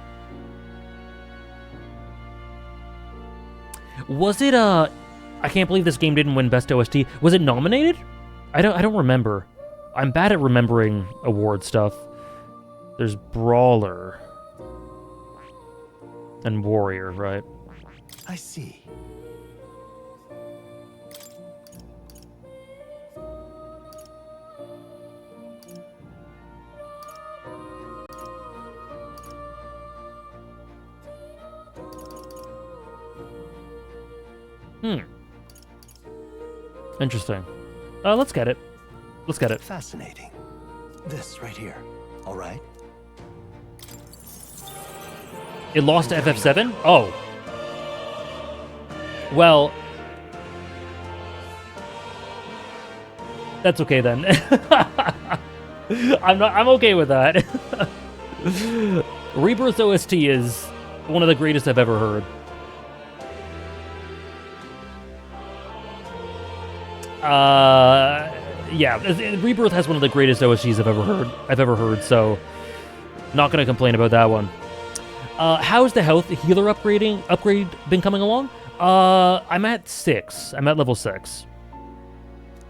Was it, I can't believe this game didn't win Best OST. Was it nominated? I don't remember. I'm bad at remembering award stuff. There's Brawler. And Warrior, right? I see. Interesting. Let's get it. Let's get it. Fascinating. This right here. All right. It lost to FF7? Oh. Well, that's okay then. I'm okay with that. Rebirth OST is one of the greatest I've ever heard. Yeah, Rebirth has one of the greatest OSTs I've ever heard, so not gonna complain about that one. How's the health healer upgrade been coming along? I'm at 6. I'm at level 6.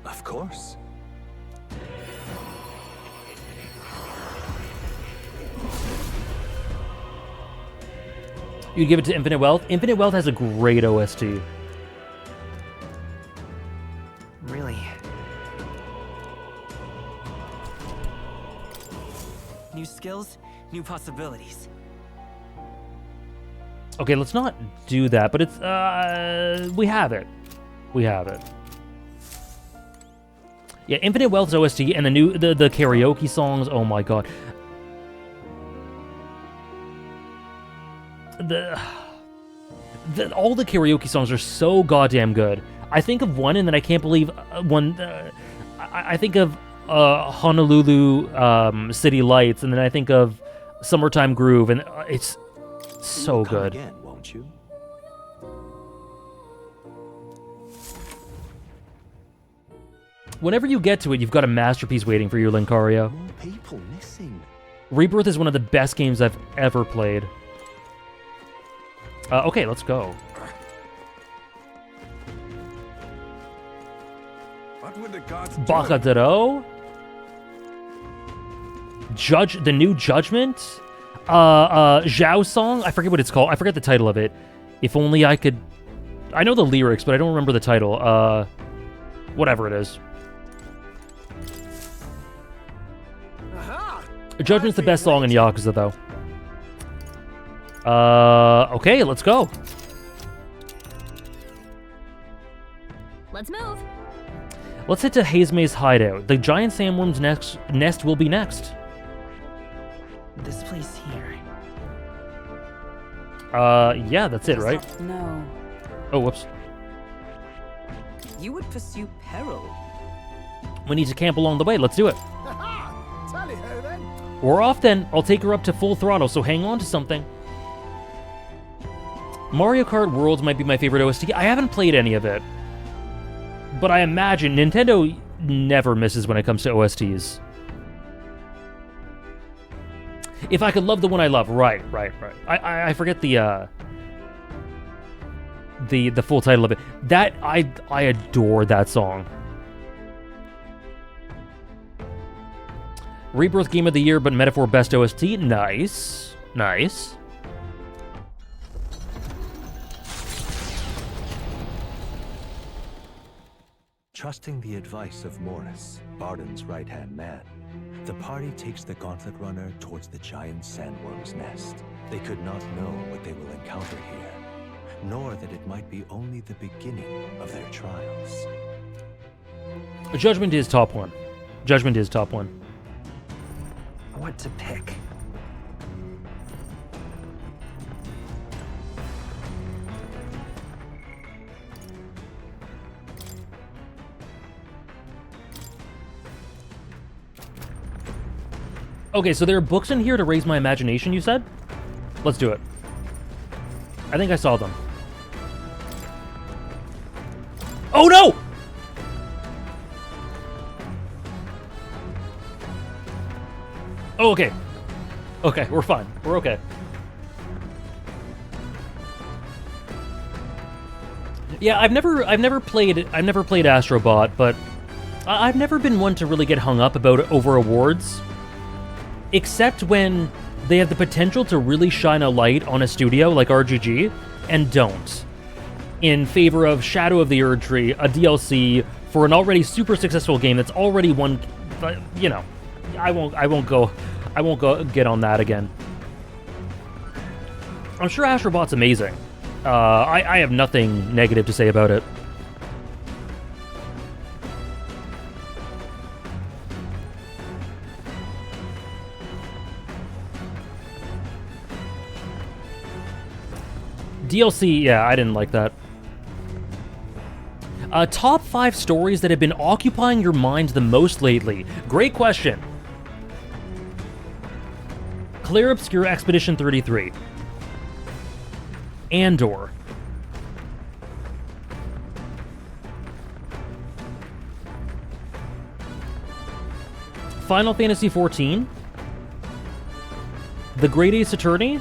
Of course. You give it to Infinite Wealth? Infinite Wealth has a great OST. Really? New skills, new possibilities. Okay, let's not do that, but it's, we have it. We have it. Yeah, Infinite Wealth's OST and the karaoke songs, oh my god. All the karaoke songs are so goddamn good. I think of one and then I can't believe I think of Honolulu City Lights, and then I think of Summertime Groove, and it's so good. Again, won't you? Whenever you get to it, you've got a masterpiece waiting for you, Lincario. More people missing. Rebirth is one of the best games I've ever played. Okay, let's go. What would the gods do? Bacadero? The new Judgment? Zhao song? I forget what it's called. I forget the title of it. If only I could... I know the lyrics, but I don't remember the title. Whatever it is. Judgment's the best song in Yakuza, though. Okay, let's go. Let's move. Let's head to Heisme's hideout. The giant sandworm's nest will be next. This place here. Yeah, that's it, right? No. Oh, whoops. You would pursue peril. We need to camp along the way. Let's do it. Tally-ho then. We're off then. I'll take her up to full throttle, so hang on to something. Mario Kart Worlds might be my favorite OST. I haven't played any of it. But I imagine Nintendo never misses when it comes to OSTs. If I could love the one I love. Right. I forget the full title of it. That, I adore that song. Rebirth Game of the Year, but Metaphor Best OST. Nice. Nice. Trusting the advice of Morris, Barden's right-hand man, the party takes the Gauntlet Runner towards the giant sandworm's nest. They could not know what they will encounter here, nor that it might be only the beginning of their trials. Judgment is top one. Judgment is top one. What to pick? Okay, so there are books in here to raise my imagination, you said? Let's do it. I think I saw them. Oh no! Oh, okay. Okay, we're fine. We're okay. Yeah, I've never played Astrobot, but I've never been one to really get hung up over awards. Except when they have the potential to really shine a light on a studio like RGG, and don't. In favor of Shadow of the Erdtree, a DLC for an already super successful game that's already won, you know, I won't go get on that again. I'm sure Astrobot's amazing, I have nothing negative to say about it. DLC, yeah, I didn't like that. Top 5 stories that have been occupying your mind the most lately. Great question. Clear Obscure Expedition 33. Andor. Final Fantasy XIV. The Great Ace Attorney.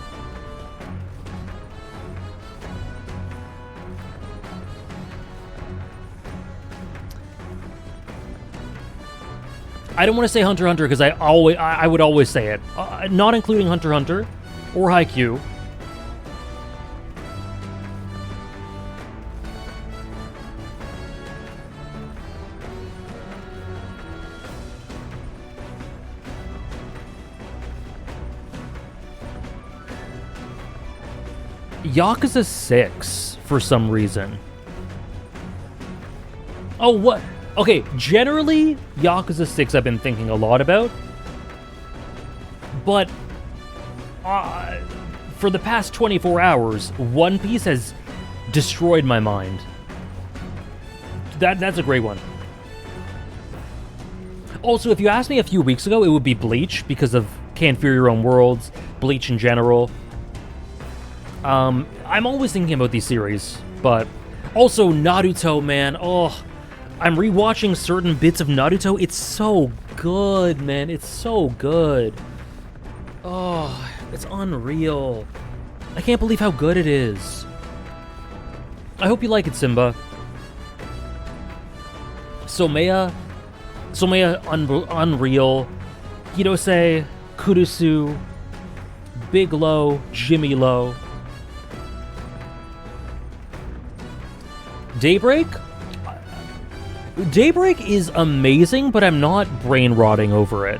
I don't want to say Hunter x Hunter because I would always say it. Not including Hunter x Hunter or Haikyuu. Yakuza 6 for some reason. Oh, what? Okay, generally, Yakuza 6 I've been thinking a lot about. But for the past 24 hours, One Piece has destroyed my mind. That's a great one. Also, if you asked me a few weeks ago, it would be Bleach because of Can't Fear Your Own Worlds, Bleach in general. I'm always thinking about these series, but also Naruto, man. Oh, I'm rewatching certain bits of Naruto. It's so good, man. It's so good. Oh, it's unreal. I can't believe how good it is. I hope you like it, Simba. Somea, unreal. Hirose, Kurusu, Big Low, Jimmy Low. Daybreak? Daybreak is amazing, but I'm not brain rotting over it.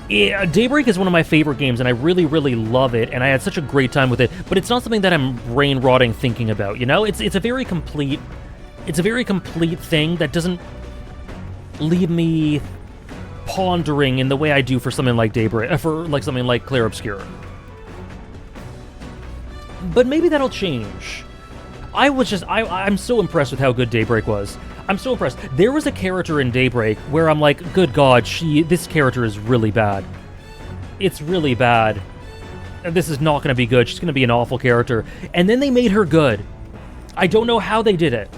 Daybreak is one of my favorite games, and I really, really love it, and I had such a great time with it, but it's not something that I'm brain rotting thinking about, you know? It's a very complete thing that doesn't leave me pondering in the way I do for something like Daybreak, for like something like Clear Obscure. But maybe that'll change. I'm so impressed with how good Daybreak was. I'm so impressed. There was a character in Daybreak where I'm like, good God, this character is really bad. It's really bad. And this is not going to be good. She's going to be an awful character. And then they made her good. I don't know how they did it.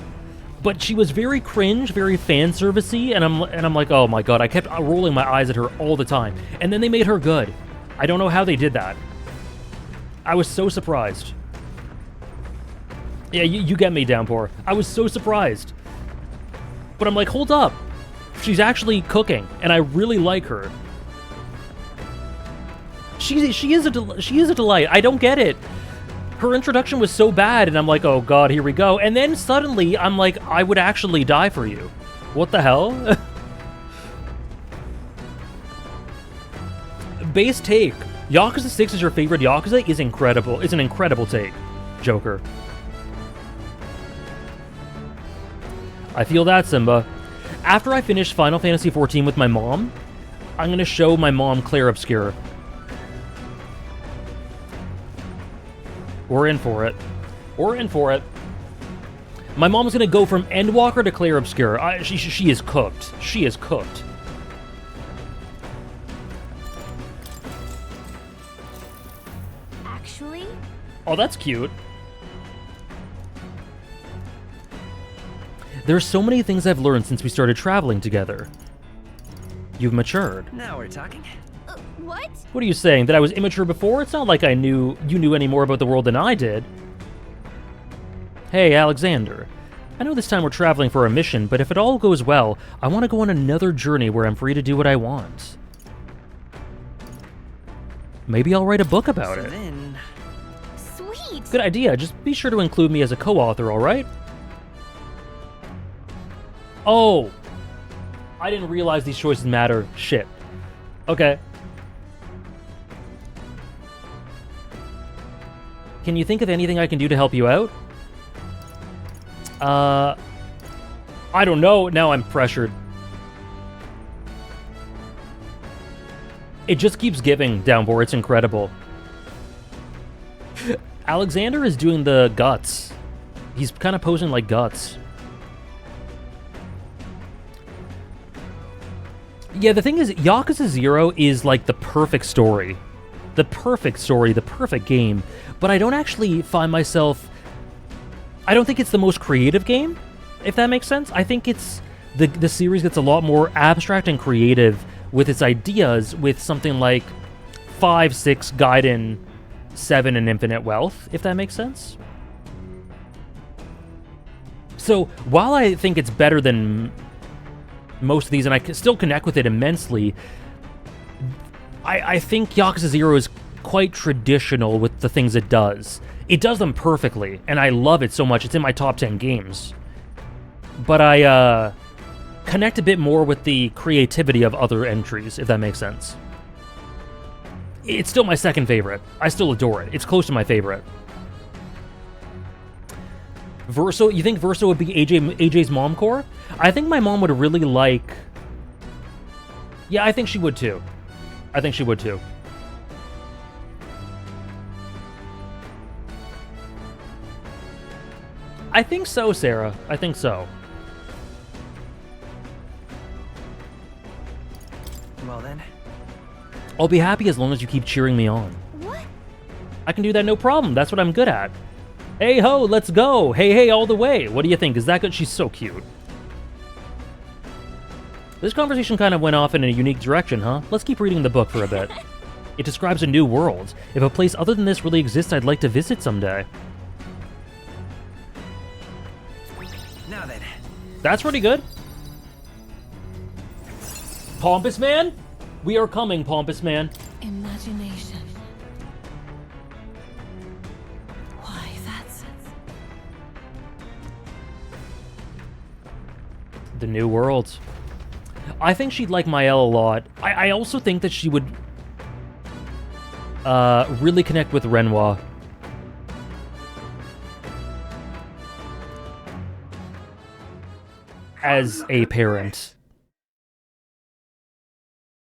But she was very cringe, very fan servicey, and I'm like, oh my God, I kept rolling my eyes at her all the time. And then they made her good. I don't know how they did that. I was so surprised. Yeah, you get me, Downpour. I was so surprised. But I'm like, hold up. She's actually cooking, and I really like her. She is a delight. I don't get it. Her introduction was so bad, and I'm like, oh God, here we go. And then suddenly, I'm like, I would actually die for you. What the hell? Base take. Yakuza 6 is your favorite Yakuza is incredible. It's an incredible take, Joker. I feel that, Simba. After I finish Final Fantasy XIV with my mom, I'm going to show my mom Clear Obscure. We're in for it. We're in for it. My mom's going to go from Endwalker to Clear Obscure. She is cooked. She is cooked. Actually? Oh, that's cute. There's so many things I've learned since we started traveling together. You've matured. Now we're talking. What? What are you saying? That I was immature before? It's not like you knew any more about the world than I did. Hey, Alexander. I know this time we're traveling for a mission, but if it all goes well, I want to go on another journey where I'm free to do what I want. Maybe I'll write a book about it. Sweet! Good idea. Just be sure to include me as a co-author, alright? Oh! I didn't realize these choices matter. Shit. Okay. Can you think of anything I can do to help you out? I don't know. Now I'm pressured. It just keeps giving, Downpour. It's incredible. Alexander is doing the guts. He's kind of posing like guts. Yeah, the thing is, Yakuza 0 is like the perfect story. The perfect game. But I don't actually find myself... I don't think it's the most creative game, if that makes sense. I think it's... The series gets a lot more abstract and creative with its ideas with something like 5, 6, Gaiden, 7, and Infinite Wealth, if that makes sense. So, while I think it's better than most of these, and I can still connect with it immensely, I think Yakuza 0 is quite traditional with the things it does. It does them perfectly, and I love it so much. It's in my top 10 games. But I connect a bit more with the creativity of other entries, if that makes sense. It's still my second favorite. I still adore it. It's close to my favorite. Verso, you think Verso would be AJ's mom core? I think my mom would really like... Yeah, I think she would too. I think she would too. I think so, Sarah. I think so. Well then. I'll be happy as long as you keep cheering me on. What? I can do that no problem. That's what I'm good at. Hey ho, let's go. Hey hey all the way. What do you think? Is that good? She's so cute. This conversation kind of went off in a unique direction, huh? Let's keep reading the book for a bit. It describes a new world. If a place other than this really exists, I'd like to visit someday. Now then. That's pretty good. Pompous Man? We are coming, Pompous Man. Imagination. Why, that's... The new world. I think she'd like Mael a lot. I also think that she would really connect with Renoir. As a parent.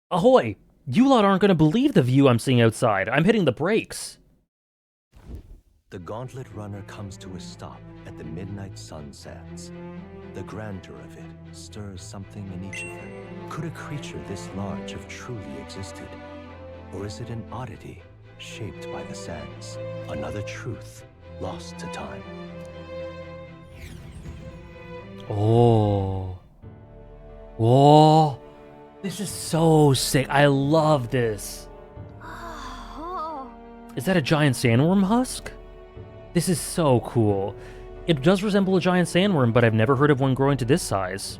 Ahoy! You lot aren't going to believe the view I'm seeing outside. I'm hitting the brakes. The gauntlet runner comes to a stop at the midnight sun sands. The grandeur of it stirs something in each of them. Could a creature this large have truly existed? Or is it an oddity shaped by the sands? Another truth lost to time. Oh. Whoa. This is so sick. I love this. Is that a giant sandworm husk? This is so cool. It does resemble a giant sandworm, but I've never heard of one growing to this size.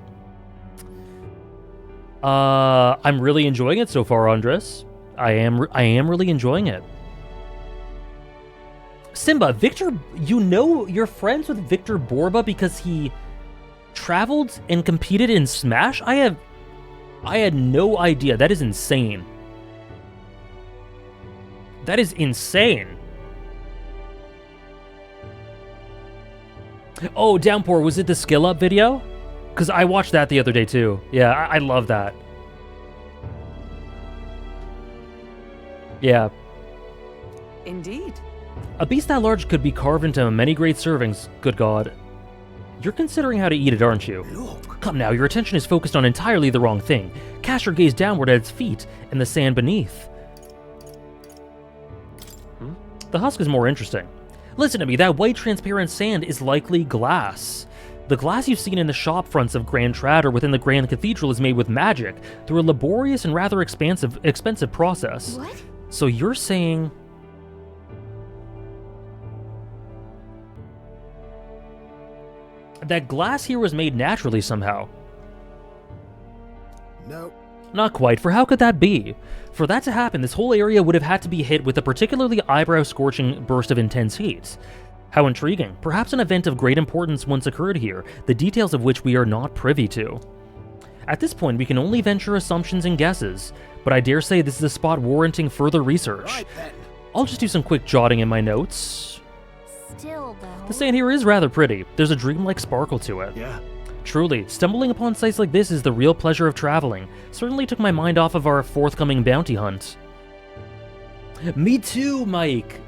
I'm really enjoying it so far, Andres. I am really enjoying it. Simba, Victor, you know you're friends with Victor Borba because he traveled and competed in Smash? I had no idea. That is insane. That is insane. Oh, Downpour, was it the skill up video? Because I watched that the other day too. Yeah, I love that. Yeah. Indeed. A beast that large could be carved into many great servings, good God. You're considering how to eat it, aren't you? Look. Come now, your attention is focused on entirely the wrong thing. Cast your gaze downward at its feet and the sand beneath. The husk is more interesting. Listen to me, that white transparent sand is likely glass. The glass you've seen in the shop fronts of Grand Trad or within the Grand Cathedral is made with magic through a laborious and rather expensive process. What? So you're saying... that glass here was made naturally somehow? No. Not quite, for how could that be? For that to happen, this whole area would have had to be hit with a particularly eyebrow-scorching burst of intense heat. How intriguing. Perhaps an event of great importance once occurred here, the details of which we are not privy to. At this point, we can only venture assumptions and guesses, but I dare say this is a spot warranting further research. Right then. I'll just do some quick jotting in my notes. Still, though. The sand here is rather pretty. There's a dreamlike sparkle to it. Yeah. Truly, stumbling upon sights like this is the real pleasure of traveling. Certainly took my mind off of our forthcoming bounty hunt. Me too, Mike.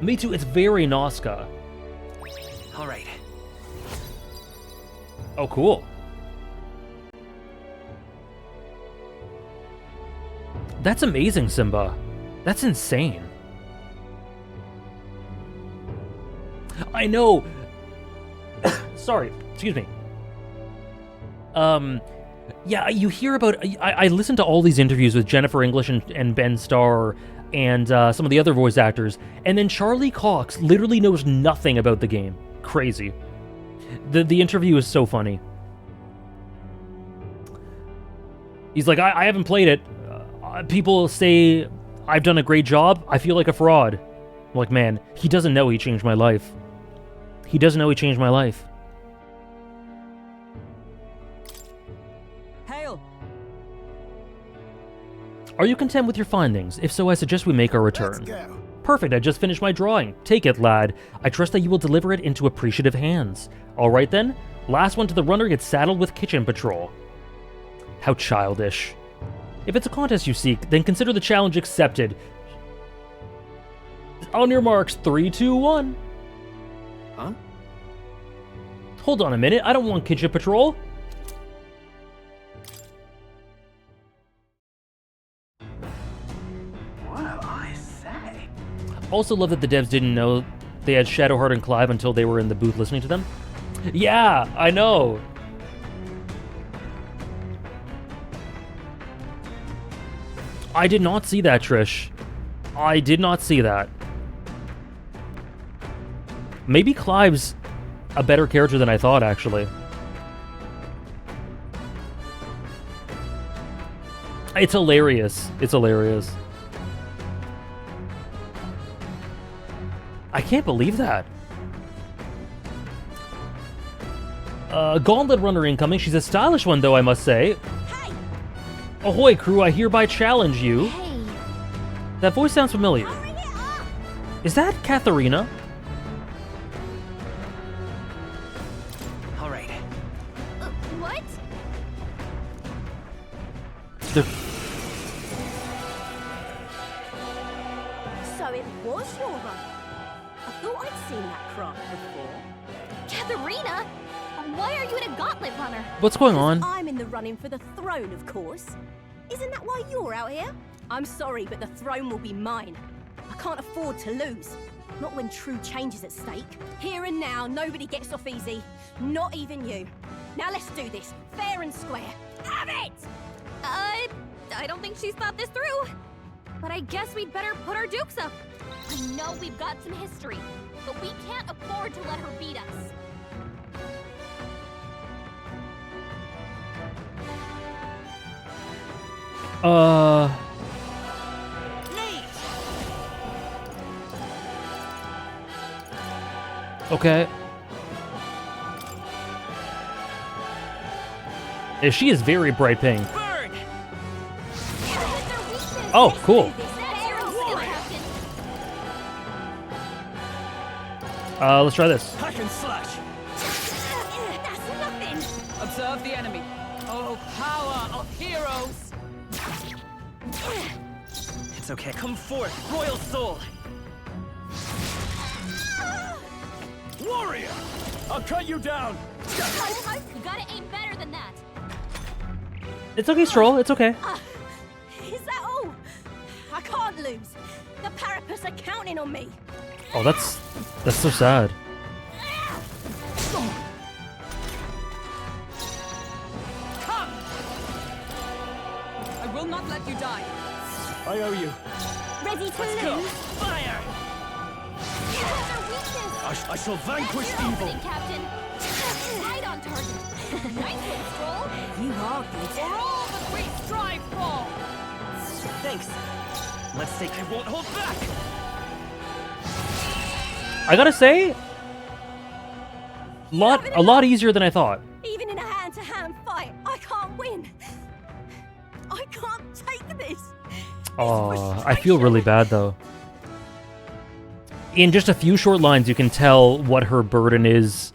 Me too. It's very Nazca. All right. Oh, cool. That's amazing, Simba. That's insane. I know. Sorry, excuse me. Yeah, you hear about... I listened to all these interviews with Jennifer English and Ben Starr and some of the other voice actors, and then Charlie Cox literally knows nothing about the game. Crazy. The interview is so funny. He's like, I haven't played it. People say I've done a great job. I feel like a fraud. I'm like, man, he doesn't know he changed my life. He doesn't know he changed my life. Hail! Are you content with your findings? If so, I suggest we make our return. Let's go. Perfect, I just finished my drawing. Take it, lad. I trust that you will deliver it into appreciative hands. Alright then, last one to the runner gets saddled with kitchen patrol. How childish. If it's a contest you seek, then consider the challenge accepted. On your marks, 3, 2, 1. Huh? Hold on a minute, I don't want kitchen patrol. Well, I say. Also love that the devs didn't know they had Shadowheart and Clive until they were in the booth listening to them. Yeah, I know. I did not see that, Trish. I did not see that. Maybe Clive's a better character than I thought, actually. It's hilarious. It's hilarious. I can't believe that. Gauntlet Runner incoming. She's a stylish one, though, I must say. Hey! Ahoy, crew, I hereby challenge you. Hey! That voice sounds familiar. Is that Katharina? All right. What? So it was your run. I thought I'd seen that craft before. Katharina? Why are you in a gauntlet runner? What's going on? I'm in the running for the throne, of course. Isn't that why you're out here? I'm sorry, but the throne will be mine. I can't afford to lose. Not when true change is at stake. Here and now, nobody gets off easy. Not even you. Now let's do this, fair and square. Have it! I don't think she's thought this through. But I guess we'd better put our dukes up. I know we've got some history, but we can't afford to let her beat us. Okay. She is very bright pink. Oh, cool. Let's try this. Hack and slash. That's nothing. Observe the enemy. Oh, power of heroes. It's okay. Come forth, royal soul. Warrior! I'll cut you down. You gotta aim better than that. It's okay, Stroll. It's okay. Is that all? I can't lose. The Parapus are counting on me. Oh, that's so sad. Come! I will not let you die. I owe you. Ready to Let's go. lose? Fire! I shall vanquish evil. Captain. Right on target. Nice one, Stroll. You are good. For all that we strive for. Thanks. Let's take. I won't hold back. I gotta say, a lot easier than I thought. Even in a hand-to-hand fight, I can't win. I can't take this. Oh, I feel really bad though. In just a few short lines, you can tell what her burden is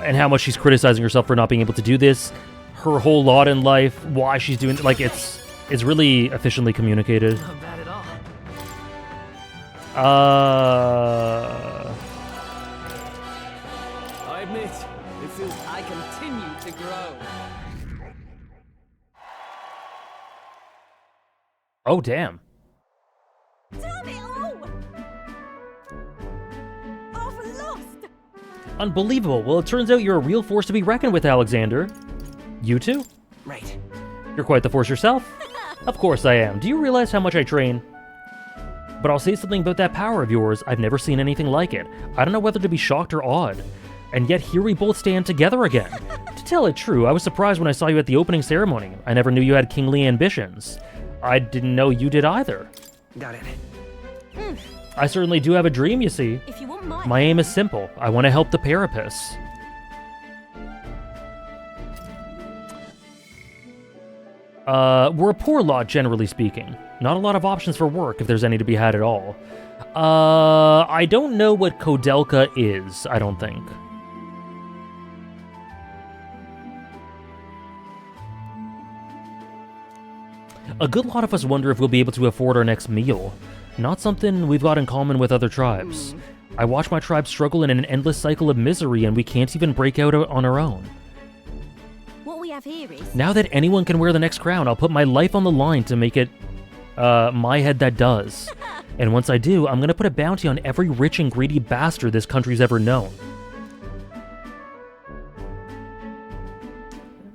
and how much she's criticizing herself for not being able to do this, her whole lot in life, why she's doing like it's really efficiently communicated. Not bad at all. I admit, it feels I continue to grow. Oh, damn. Damn it all! I've lost! Unbelievable. Well, it turns out you're a real force to be reckoned with, Alexander. You too? Right. You're quite the force yourself. Of course I am. Do you realize how much I train? But I'll say something about that power of yours. I've never seen anything like it. I don't know whether to be shocked or awed. And yet here we both stand together again. To tell it true, I was surprised when I saw you at the opening ceremony. I never knew you had kingly ambitions. I didn't know you did either. Got it. I certainly do have a dream, you see. If you want mine. My aim is simple. I want to help the Parapus. We're a poor lot, generally speaking. Not a lot of options for work, if there's any to be had at all. I don't know what Kodelka is, I don't think. A good lot of us wonder if we'll be able to afford our next meal. Not something we've got in common with other tribes. I watch my tribe struggle in an endless cycle of misery, and we can't even break out on our own. What we have here is... Now that anyone can wear the next crown, I'll put my life on the line to make it, my head that does. And once I do, I'm gonna put a bounty on every rich and greedy bastard this country's ever known.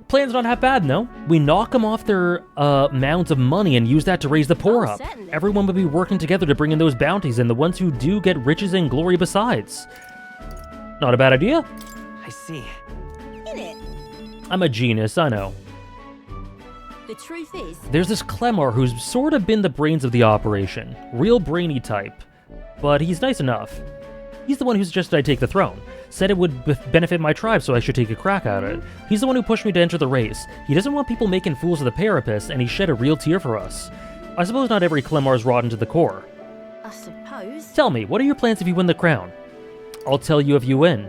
Plan's not half bad, no? We knock them off their mounds of money and use that to raise the poor up. Certainly. Everyone would be working together to bring in those bounties, and the ones who do get riches and glory besides. Not a bad idea. I see. In it. I'm a genius, I know. The truth is... There's this Clemar who's sort of been the brains of the operation. Real brainy type. But he's nice enough. He's the one who suggested I take the throne. Said it would benefit my tribe, so I should take a crack at it. He's the one who pushed me to enter the race. He doesn't want people making fools of the Parapus, and he shed a real tear for us. I suppose not every Clemar's rotten to the core. I suppose. Tell me, what are your plans if you win the crown? I'll tell you if you win.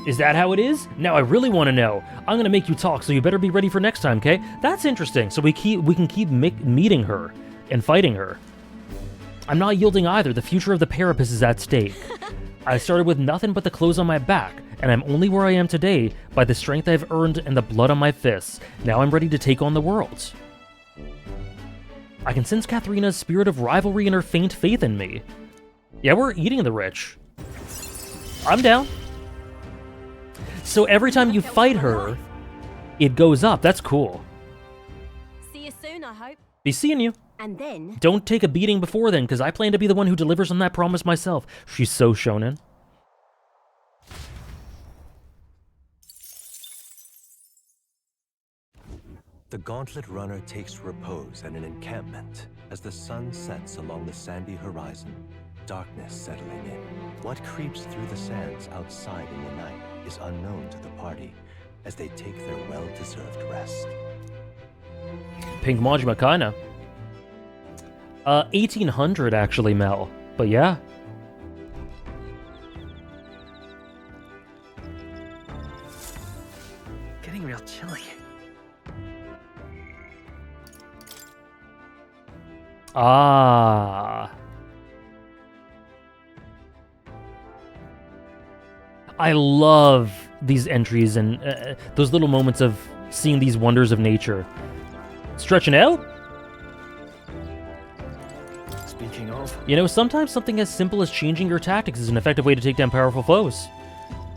Is that how it is? Now I really want to know. I'm gonna make you talk, so you better be ready for next time, okay? That's interesting. So we can keep meeting her and fighting her. I'm not yielding either. The future of the Parapus is at stake. I started with nothing but the clothes on my back, and I'm only where I am today by the strength I've earned and the blood on my fists. Now I'm ready to take on the world. I can sense Katharina's spirit of rivalry and her faint faith in me. Yeah, we're eating the rich. I'm down. So every time you fight her, it goes up. That's cool. See you soon, I hope. Be seeing you. And then... Don't take a beating before then, because I plan to be the one who delivers on that promise myself. She's so shonen. The gauntlet runner takes repose at an encampment as the sun sets along the sandy horizon, darkness settling in. What creeps through the sands outside in the night is unknown to the party as they take their well-deserved rest. Pink Majima, kinda. 1800 actually, Mel. But yeah. Getting real chilly. Ah. I love these entries and those little moments of seeing these wonders of nature. Stretching out? Speaking of... You know, sometimes something as simple as changing your tactics is an effective way to take down powerful foes.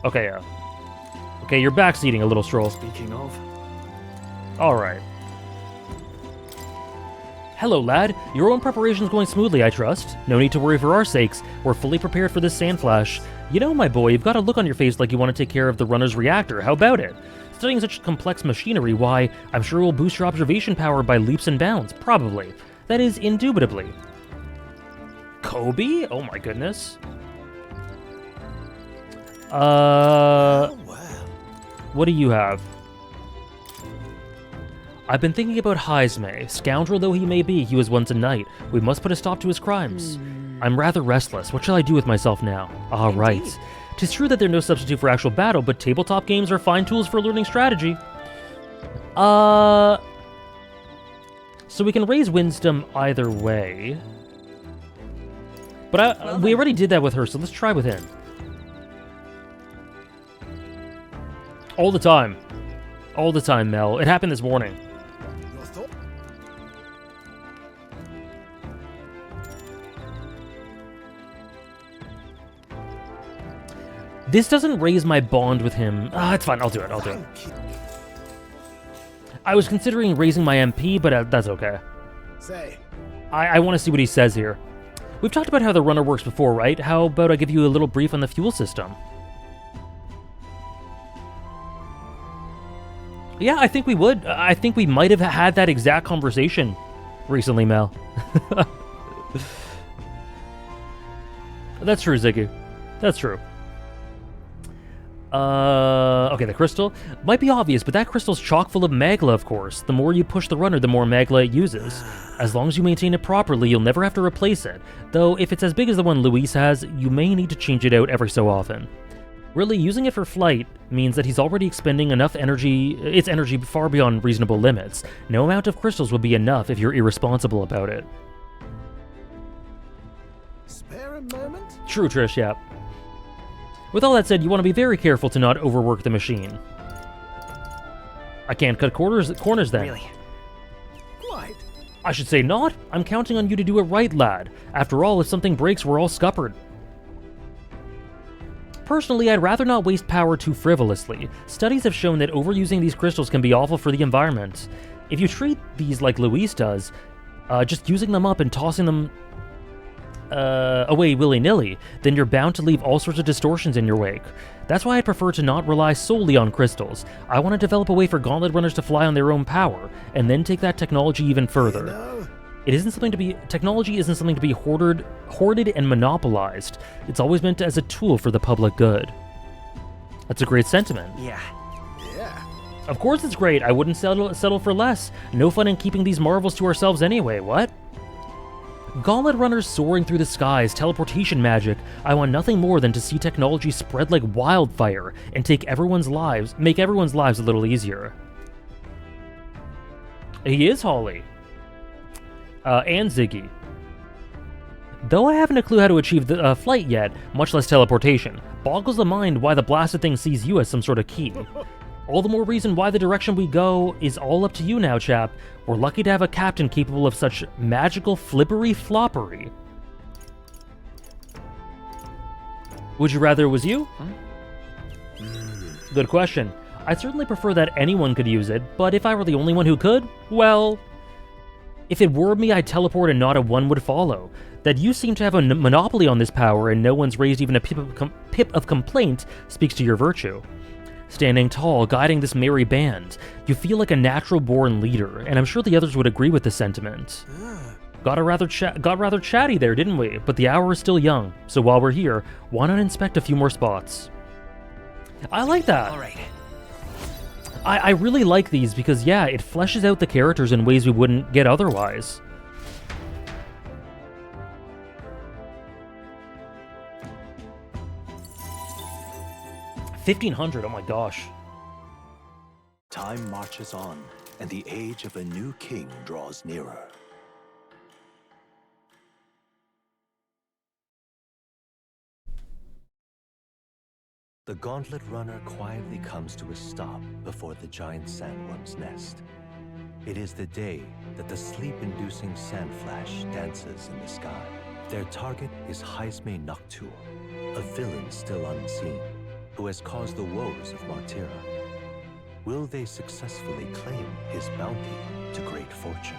Okay, yeah. Okay, you're backseating a little, Stroll. Speaking of... Alright. Hello, lad. Your own preparation's going smoothly, I trust. No need to worry for our sakes. We're fully prepared for this sand flash. You know, my boy, you've got a look on your face like you want to take care of the runner's reactor. How about it? Studying such complex machinery, why, I'm sure it will boost your observation power by leaps and bounds. Probably. That is, indubitably. Kobe? Oh my goodness. What do you have? I've been thinking about Heisme. Scoundrel though he may be, he was once a knight. We must put a stop to his crimes. I'm rather restless. What shall I do with myself now? Ah, right. 'Tis true that they're no substitute for actual battle, but tabletop games are fine tools for learning strategy. So we can raise wisdom either way. But we already did that with her, so let's try with him. All the time. All the time, Mel. It happened this morning. This doesn't raise my bond with him. It's fine. I'll do it. I'll do it. I was considering raising my MP, but that's okay. I want to see what he says here. We've talked about how the runner works before, right? How about I give you a little brief on the fuel system? Yeah, I think we would. I think we might have had that exact conversation recently, Mel. That's true, Ziggy. That's true. Okay, the crystal. Might be obvious, but that crystal's chock full of magla, of course. The more you push the runner, the more magla it uses. As long as you maintain it properly, you'll never have to replace it. Though, if it's as big as the one Luis has, you may need to change it out every so often. Really, using it for flight means that he's already expending enough its energy far beyond reasonable limits. No amount of crystals will be enough if you're irresponsible about it. Spare a moment? True, Trish, yeah. With all that said, you want to be very careful to not overwork the machine. I can't cut corners then. Really? Quite. I should say not. I'm counting on you to do it right, lad. After all, if something breaks, we're all scuppered. Personally, I'd rather not waste power too frivolously. Studies have shown that overusing these crystals can be awful for the environment. If you treat these like Luis does, just using them up and tossing them away willy-nilly, then you're bound to leave all sorts of distortions in your wake. That's why I prefer to not rely solely on crystals. I want to develop a way for gauntlet runners to fly on their own power, and then take that technology even further. Technology isn't something to be hoarded and monopolized. It's always meant as a tool for the public good. That's a great sentiment. Yeah. Of course it's great. I wouldn't settle for less. No fun in keeping these marvels to ourselves anyway, what? Gauntlet runners soaring through the skies, teleportation magic. I want nothing more than to see technology spread like wildfire and make everyone's lives a little easier. He is Holly. And Ziggy. Though I haven't a clue how to achieve the flight yet, much less teleportation, boggles the mind why the blasted thing sees you as some sort of key. All the more reason why the direction we go is all up to you now, chap. We're lucky to have a captain capable of such magical flippery-floppery. Would you rather it was you? Good question. I'd certainly prefer that anyone could use it, but if I were the only one who could, well... If it were me, I'd teleport and not a one would follow. That you seem to have a monopoly on this power and no one's raised even a pip of complaint speaks to your virtue. Standing tall, guiding this merry band, you feel like a natural-born leader, and I'm sure the others would agree with the sentiment. Got rather chatty there, didn't we? But the hour is still young, so while we're here, why not inspect a few more spots? I like that. All right. I really like these because, yeah, it fleshes out the characters in ways we wouldn't get otherwise. $1,500, oh my gosh. Time marches on, and the age of a new king draws nearer. The gauntlet runner quietly comes to a stop before the giant sandworm's nest. It is the day that the sleep-inducing sand flash dances in the sky. Their target is Heisme Noctul, a villain still unseen, who has caused the woes of Martira. Will they successfully claim his bounty to great fortune?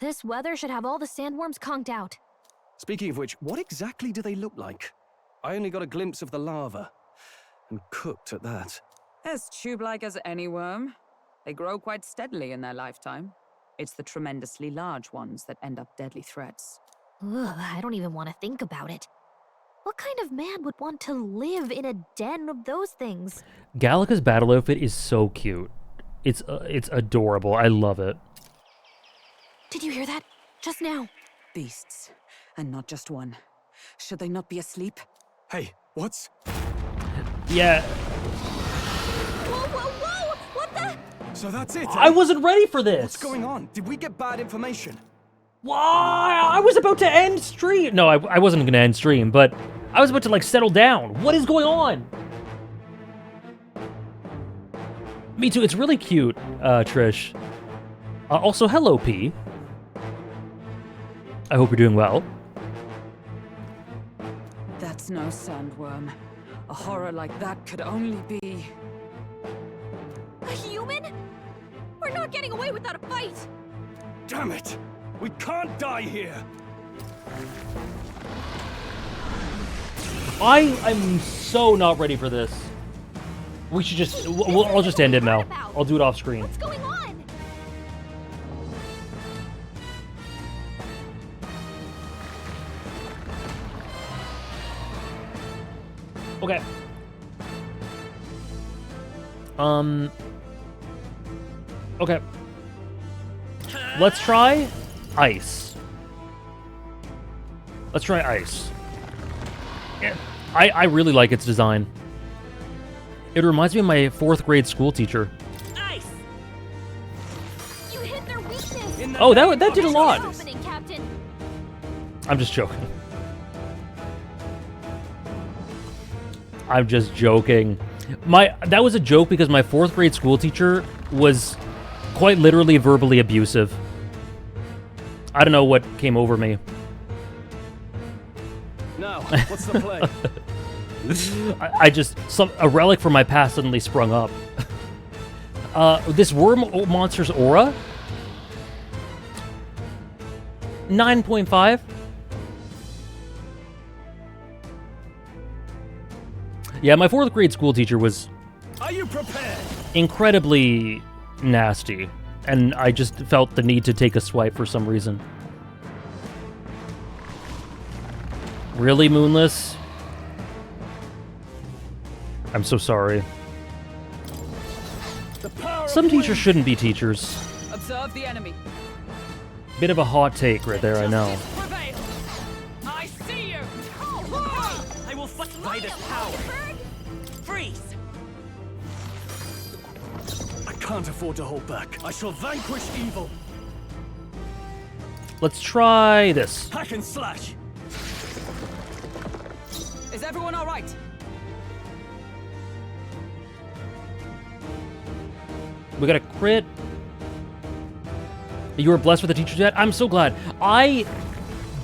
This weather should have all the sandworms conked out. Speaking of which, what exactly do they look like? I only got a glimpse of the lava. And cooked at that. As tube-like as any worm. They grow quite steadily in their lifetime. It's the tremendously large ones that end up deadly threats. Ugh, I don't even want to think about it. What kind of man would want to live in a den of those things? Gallica's battle outfit is so cute. It's adorable. I love it. Did you hear that? Just now. Beasts, and not just one. Should they not be asleep? Hey, what's... Yeah. Whoa, whoa, whoa! What the? So that's it, I wasn't ready for this. What's going on? Did we get bad information? Why? I was about to end stream. No, I wasn't going to end stream, but I was about to, like, settle down. What is going on? Me too. It's really cute, Trish. Also, hello, P. I hope you're doing well. That's no sandworm. A horror like that could only be... A human? We're not getting away without a fight! Damn it! We can't die here! I'm so not ready for this. We should just... I'll just end it, Mel. I'll do it off screen. What's going on? Okay. Okay. Let's try ice. Let's try ice. Yeah, I really like its design. It reminds me of my 4th grade school teacher. Ice! You hit their weakness! Oh, that did a lot. Opening, Captain. I'm just joking. I'm just joking. That was a joke because my 4th grade school teacher was quite literally verbally abusive. I don't know what came over me. Now, what's the play? A relic from my past suddenly sprung up. This worm monster's aura? 9.5. Yeah, my 4th grade school teacher was incredibly nasty, and I just felt the need to take a swipe for some reason. Really, Moonless? I'm so sorry. Some teachers shouldn't be teachers. Observe the enemy. Bit of a hot take right there, I know. Prevail. I see you. I will fight by this power. Freeze! I can't afford to hold back. I shall vanquish evil. Let's try this. Hack and slash. Is everyone all right? We got a crit. You were blessed with a teacher jet. I'm so glad. By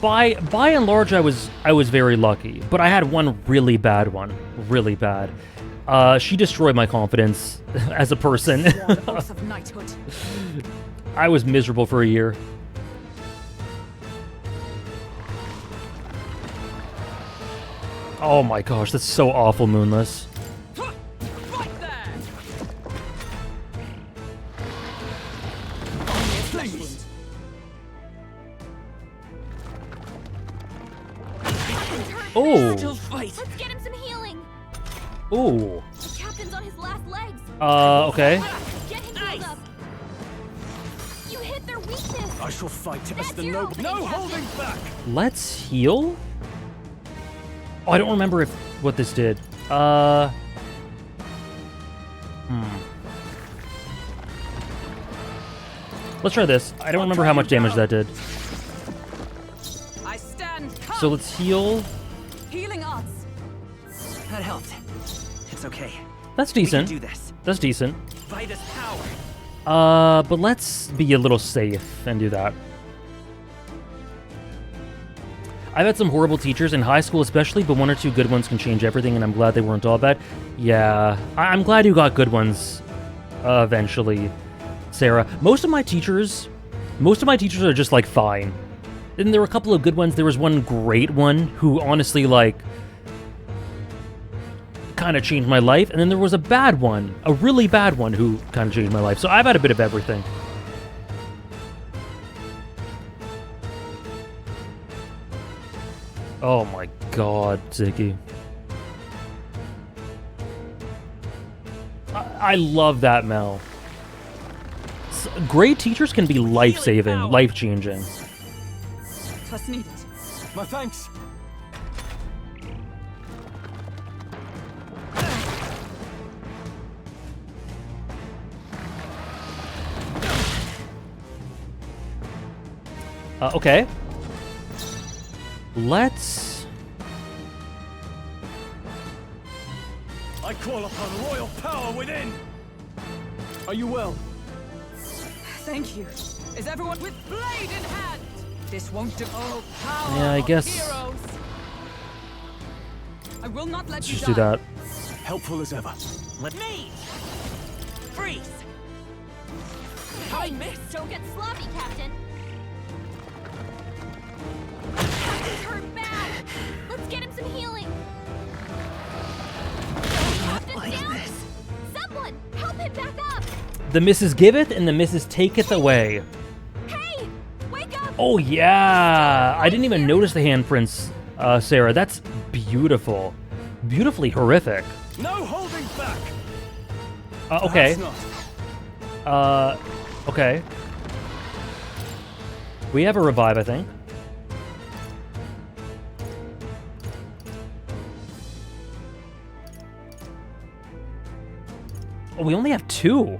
and large, I was very lucky, but I had one really bad one, really bad. She destroyed my confidence as a person. I was miserable for a year. Oh my gosh, that's so awful, Moonless. Oh. Still fight. Let's get him some healing. Ooh. The captain's on his last legs. Okay. Get him healed up. You hit their weakness. I shall fight as the your noble. No holding back. Let's heal. Oh, I don't remember what this did. Let's try this. I don't remember how much damage that did. I stand. So let's heal. Healing arts. That helped. It's okay. That's decent. We can do this. That's decent. By this power. But let's be a little safe and do that. I've had some horrible teachers in high school especially, but 1 or 2 good ones can change everything, and I'm glad they weren't all bad. Yeah, I'm glad you got good ones eventually, Sarah. Most of my teachers are just, like, fine. And there were a couple of good ones. There was one great one who honestly, like, kind of changed my life. And then there was a bad one, a really bad one who kind of changed my life. So I've had a bit of everything. Oh my god, Ziggy. I love that, Mel. Great teachers can be life-saving, life-changing. Trust needed. My thanks. Okay. Let's... I call upon royal power within! Are you well? Thank you. Is everyone with blade in hand? This won't do. Oh, power Yeah, I of guess... heroes. I will not let Let's you just die. do that. Helpful as ever. Let me! Freeze! I missed. Don't get sloppy, Captain. He's hurt bad. Let's get him some healing. Captain down. Someone help him back up. The Mrs. Giveth and the Mrs. Taketh away. Hey, wake up. Oh yeah! I didn't even notice the handprints, Sarah. That's beautiful. Beautifully horrific. No holding back! Okay. Perhaps not. Okay. We have a revive, I think. Oh, we only have 2.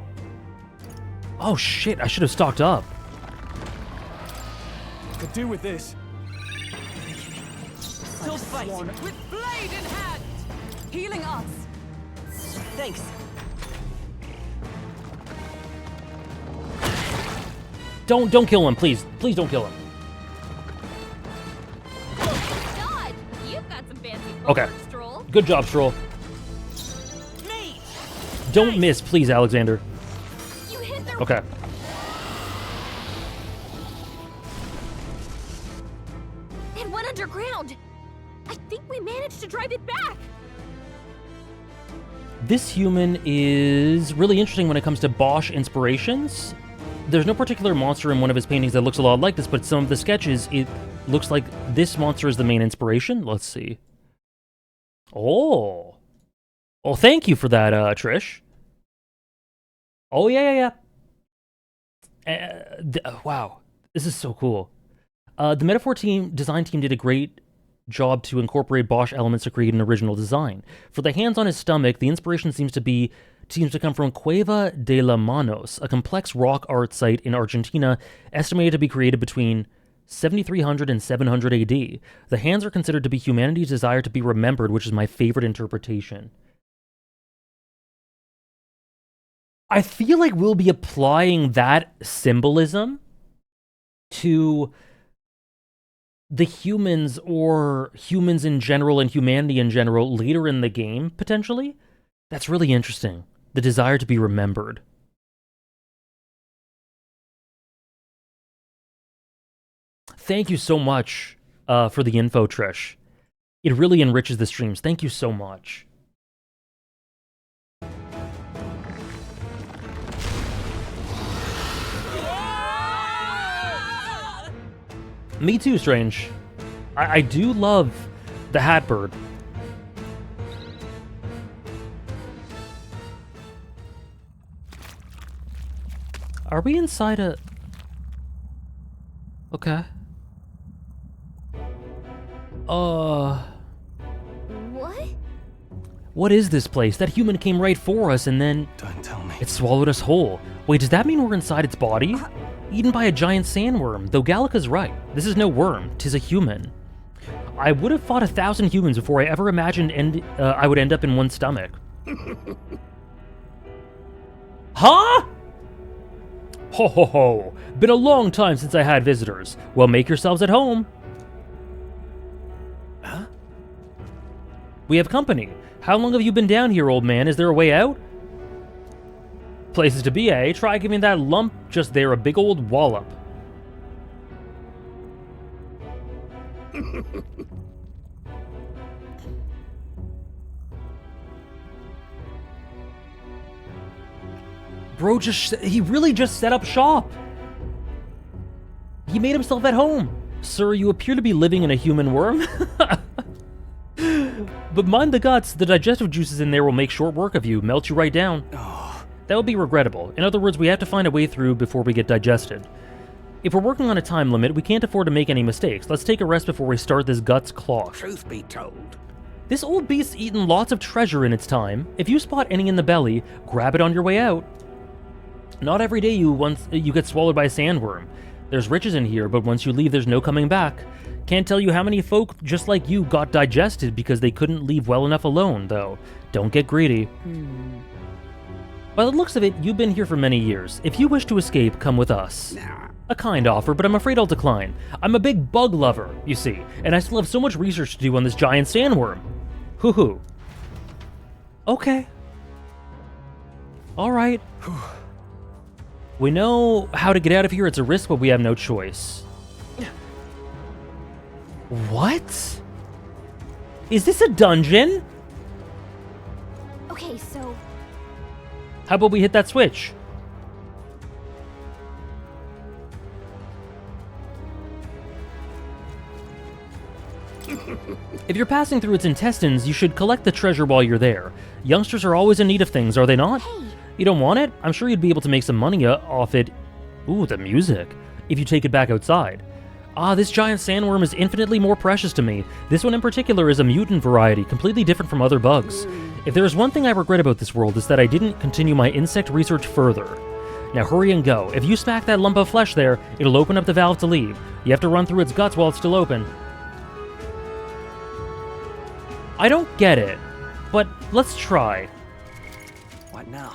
Oh shit, I should have stocked up. Could do with this. Still fighting with blade in hand. Healing us. Thanks. Don't kill him, please. Please don't kill him. God, you've got some fancy Okay. footwork, Stroll. Good job, Stroll. Don't miss, please, Alexander. You hit the... Okay. It went underground. I think we managed to drive it back. This human is really interesting when it comes to Bosch inspirations. There's no particular monster in one of his paintings that looks a lot like this, but some of the sketches, it looks like this monster is the main inspiration. Let's see. Oh. Oh, thank you for that, Trish. Oh, yeah. Wow. This is so cool. The Metaphor design team did a great job to incorporate Bosch elements to create an original design. For the hands on his stomach, the inspiration seems to come from Cueva de la Manos, a complex rock art site in Argentina, estimated to be created between 7300 and 700 AD. The hands are considered to be humanity's desire to be remembered, which is my favorite interpretation. I feel like we'll be applying that symbolism to the humans, or humans in general and humanity in general, later in the game, potentially. That's really interesting. The desire to be remembered. Thank you so much for the info, Trish. It really enriches the streams. Thank you so much. Me too, Strange. I do love the Hatbird. Are we inside a... Okay. What? What is this place? That human came right for us and then... Don't tell me. It swallowed us whole. Wait, does that mean we're inside its body? Eaten by a giant sandworm, though Gallica's right. This is no worm, 'tis a human. I would have fought 1,000 humans before I ever imagined I would end up in one stomach. Huh? Ho ho ho. Been a long time since I had visitors. Well, make yourselves at home. Huh? We have company. How long have you been down here, old man? Is there a way out? Places to be, eh? Try giving that lump just there a big old wallop. Bro, he really just set up shop. He made himself at home. Sir, you appear to be living in a human worm. But mind the guts, the digestive juices in there will make short work of you, melt you right down. That would be regrettable. In other words, we have to find a way through before we get digested. If we're working on a time limit, we can't afford to make any mistakes. Let's take a rest before we start this guts clock. Truth be told, this old beast's eaten lots of treasure in its time. If you spot any in the belly, grab it on your way out. Not every day you get swallowed by a sandworm. There's riches in here, but once you leave, there's no coming back. Can't tell you how many folk just like you got digested because they couldn't leave well enough alone, though. Don't get greedy. By the looks of it, you've been here for many years. If you wish to escape, come with us. A kind offer, but I'm afraid I'll decline. I'm a big bug lover, you see, and I still have so much research to do on this giant sandworm. Hoo-hoo. Okay. Alright. We know how to get out of here. It's a risk, but we have no choice. What? Is this a dungeon? Okay, so... How about we hit that switch? If you're passing through its intestines, you should collect the treasure while you're there. Youngsters are always in need of things, are they not? Hey. You don't want it? I'm sure you'd be able to make some money off it. Ooh, the music. If you take it back outside. Ah, this giant sandworm is infinitely more precious to me. This one in particular is a mutant variety, completely different from other bugs. If there is one thing I regret about this world, it's that I didn't continue my insect research further. Now hurry and go. If you smack that lump of flesh there, it'll open up the valve to leave. You have to run through its guts while it's still open. I don't get it, but let's try. What now?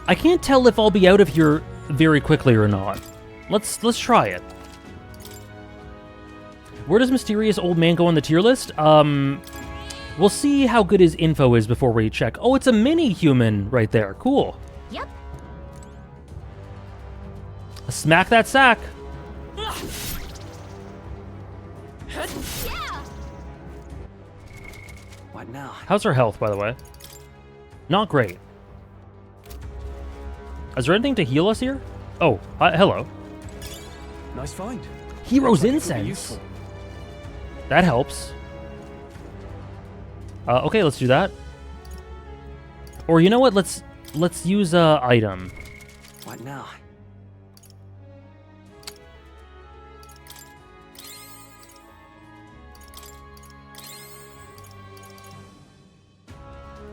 I can't tell if I'll be out of here very quickly or not. Let's try it. Where does mysterious old man go on the tier list? We'll see how good his info is before we check. Oh, it's a mini human right there. Cool. Yep. Smack that sack. What now? How's her health, by the way? Not great. Is there anything to heal us here? Oh, hello. Nice find. Hero's Incense. That helps. Okay, let's do that. Or you know what? Let's use a item. What now?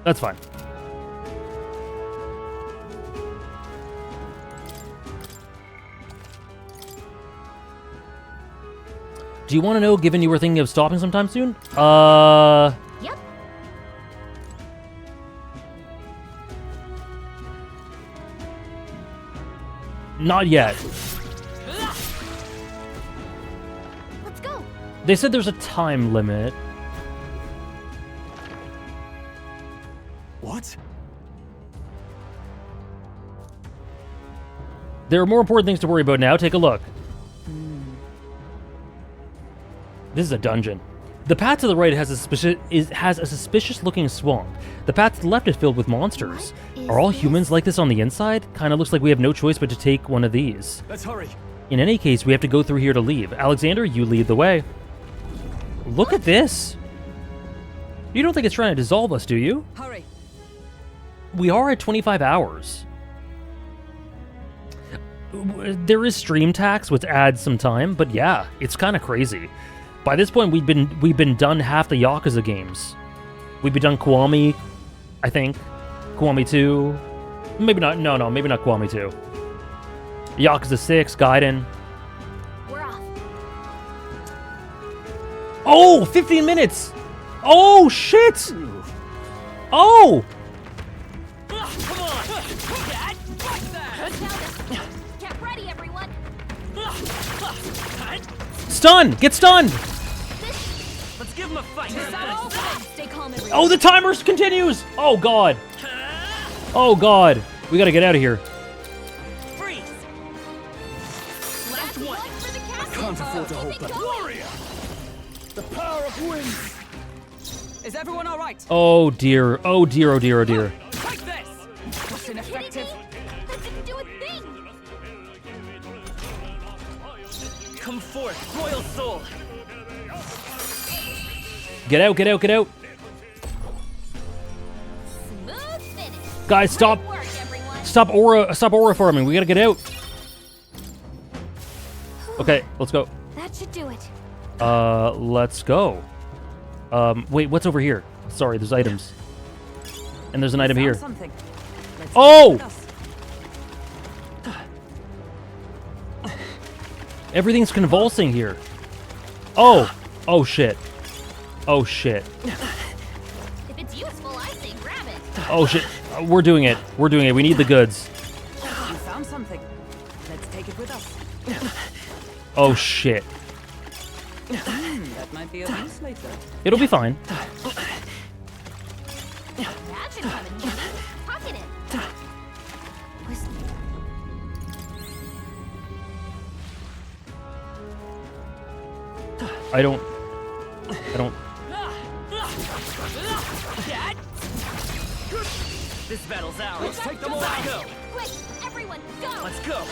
That's fine. Do you want to know, given you were thinking of stopping sometime soon? Yep. Not yet. Let's go. They said there's a time limit. What? There are more important things to worry about now. Take a look. This is a dungeon. The path to the right has a suspicious-looking swamp. The path to the left is filled with monsters. Are all humans like this on the inside? Kinda looks like we have no choice but to take one of these. Let's hurry. In any case, we have to go through here to leave. Alexander, you lead the way. Look at this. You don't think it's trying to dissolve us, do you? Hurry. We are at 25 hours. There is stream tax, which adds some time, but yeah, it's kind of crazy. By this point, we've been done half the Yakuza games. We've been done Kiwami, I think. Kiwami 2. Maybe not. No, maybe not Kiwami 2. Yakuza 6, Gaiden. We're off. Oh, 15 minutes! Oh, shit! Oh! Come on! Get ready, everyone. Stun! Get stunned! Let's give him a fight. Stay calm, everyone. Oh, the timer continues! Oh, God. Oh, God. We gotta get out of here. Freeze! Last one. I can't afford to hold back. Warrior! The power of winds! Is everyone alright? Oh, dear. Oh, dear, oh, dear, oh, dear. Take this! What's ineffective? That didn't do a thing. Come forth, royal soul! Get out, get out, get out. Guys, stop. Stop aura farming. We gotta get out. Okay, let's go. That should do it. Let's go. Wait, what's over here? Sorry, there's items. And there's an item here. Oh! Everything's convulsing here. Oh! Oh shit. Oh shit. If it's useful, I say grab it. Oh shit. We're doing it. We're doing it. We need the goods. You found something. Let's take it with us. Oh shit. That might be a use later. It'll be fine. Imagine coming here. Pocket it. Listen. I don't. This battle's ours. Let's take them all out. Go. Quick, everyone, go. Let's go.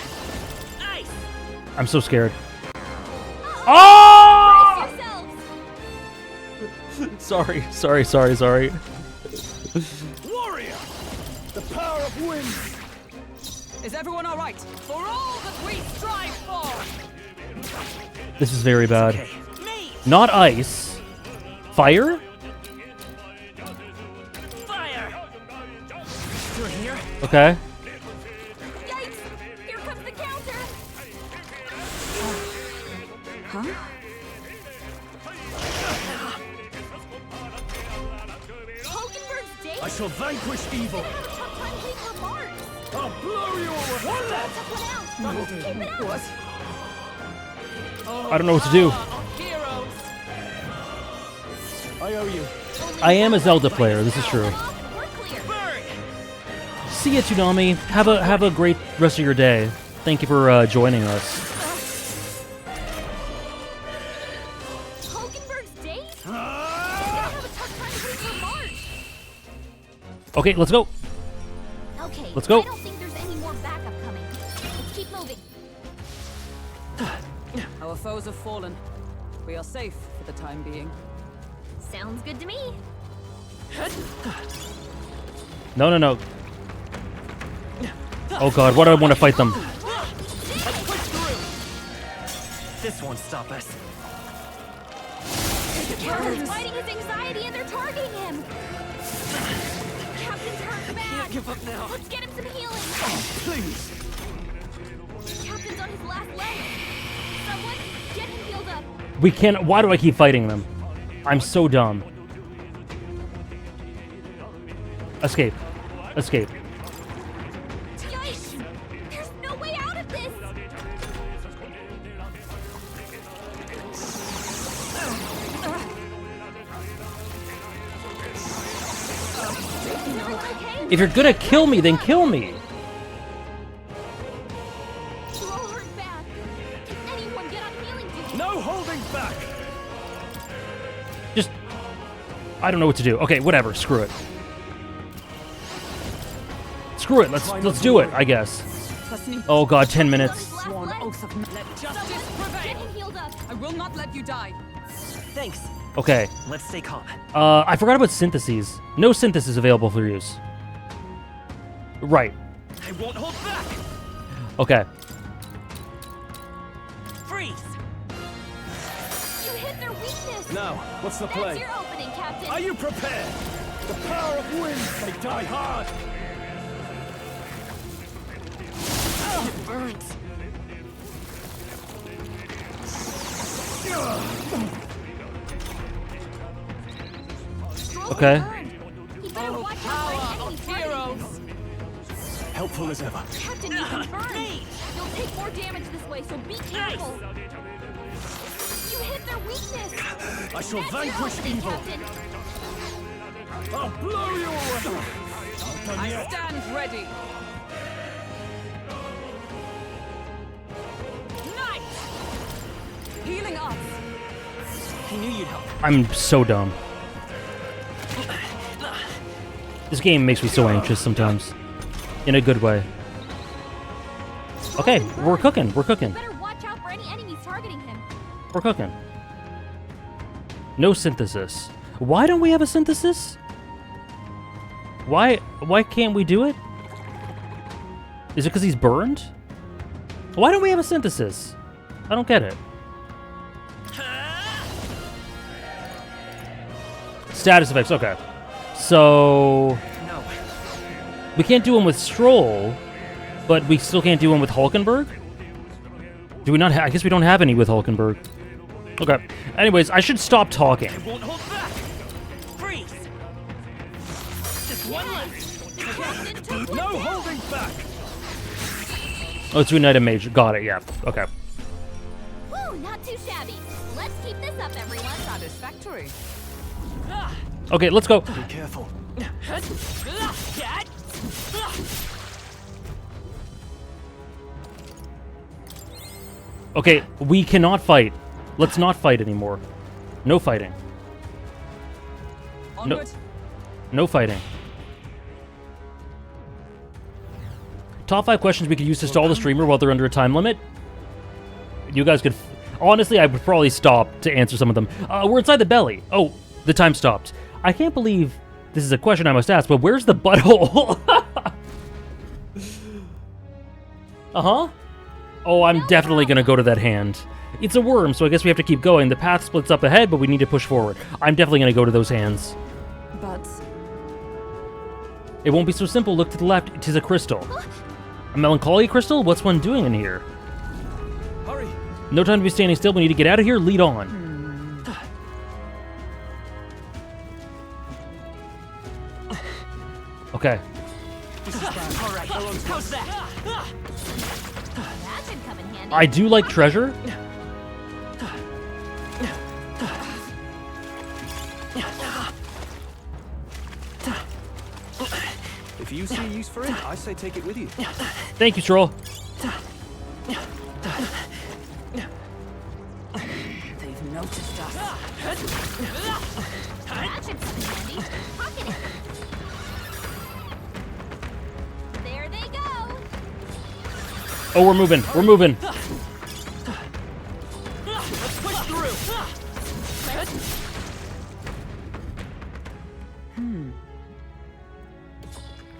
Nice. I'm so scared. Oh! Sorry. Warrior! The power of wind! Is everyone all right? For all that we strive for! This is very bad. Not ice. Fire? Through here. Okay. Yikes! Here comes the counter. Huh? Hulkenberg's day. I shall vanquish evil. I'll blow you away. One left. What? I don't know what to do. I owe you. I am a Zelda player. This is true. See ya, Tsunami. Have a great rest of your day. Thank you for joining us. Okay, let's go. Okay. Let's go. I don't think there's any more backup coming. Let's keep moving. Our foes have fallen. We are safe for the time being. Sounds good to me. No. Oh god, why do I want to fight them? This won't stop us. Captain's fighting his anxiety and they're targeting him. Captain's hurt bad. Can't give up now. Let's get him some healing. Please. Captain's on his last leg. Someone get him healed up. We can't. Why do I keep fighting them? I'm so dumb. Escape. Escape. Yikes! There's no way out of this. If you're gonna kill me, then kill me. You all hurt bad. Can anyone get on healing duty? No holding back. Just. I don't know what to do. Okay, whatever. Screw it. Screw it. Let's do it. I guess. Oh god, 10 minutes. Sworn oath of let justice prevail. I will not let you die. Thanks. Okay. Let's stay calm. I forgot about syntheses. No synthesis available for use. Right. I won't hold back. Okay. Freeze. You hit their weakness. Now, what's the play? That's your opening, Captain. Are you prepared? The power of wind may die hard. It burns. Okay. He better watch out for any enemies targeting him. Helpful as ever. Captain, you can burn. You'll take more damage this way, so be careful. You hit their weakness. I shall That's vanquish your opening, evil. Captain. I'll blow you away. I stand ready. Nice. Healing us. He knew you'd help. I'm so dumb. This game makes me so anxious sometimes. In a good way. Okay, we're cooking. We're cooking. Better watch out for any enemies targeting him. We're cooking. No synthesis. Why don't we have a synthesis? Why can't we do it? Is it because he's burned? Why don't we have a synthesis? I don't get it. Status effects, okay. So... No. We can't do one with Stroll, but we still can't do one with Hulkenberg? Do we not I guess we don't have any with Hulkenberg. Okay. Anyways, I should stop talking. Won't hold back. Freeze. Just one left. No holding back. Oh, it's Unite a Major. Got it, yeah. Okay. Woo, not too shabby. Let's keep this up, everyone. Satisfactory. Okay, let's go. Be careful. Okay, we cannot fight. Let's not fight anymore. No fighting. No, no fighting. Top 5 questions we could use to stall the streamer while they're under a time limit. You guys could... Honestly, I would probably stop to answer some of them. We're inside the belly. Oh, the time stopped. I can't believe this is a question I must ask, but where's the butthole? Uh-huh. Oh, I'm definitely going to go to that hand. It's a worm, so I guess we have to keep going. The path splits up ahead, but we need to push forward. I'm definitely going to go to those hands. But... It won't be so simple. Look to the left. It is a crystal. A melancholy crystal? What's one doing in here? Hurry. No time to be standing still. We need to get out of here. Lead on. Okay. Alright, how's that? That should come in handy. I do like treasure. If you see use for it, I say take it with you. Thank you, Troll. They've noticed us. That should come in handy. Pocket it. There they go. Oh, we're moving. We're moving. Let's push through.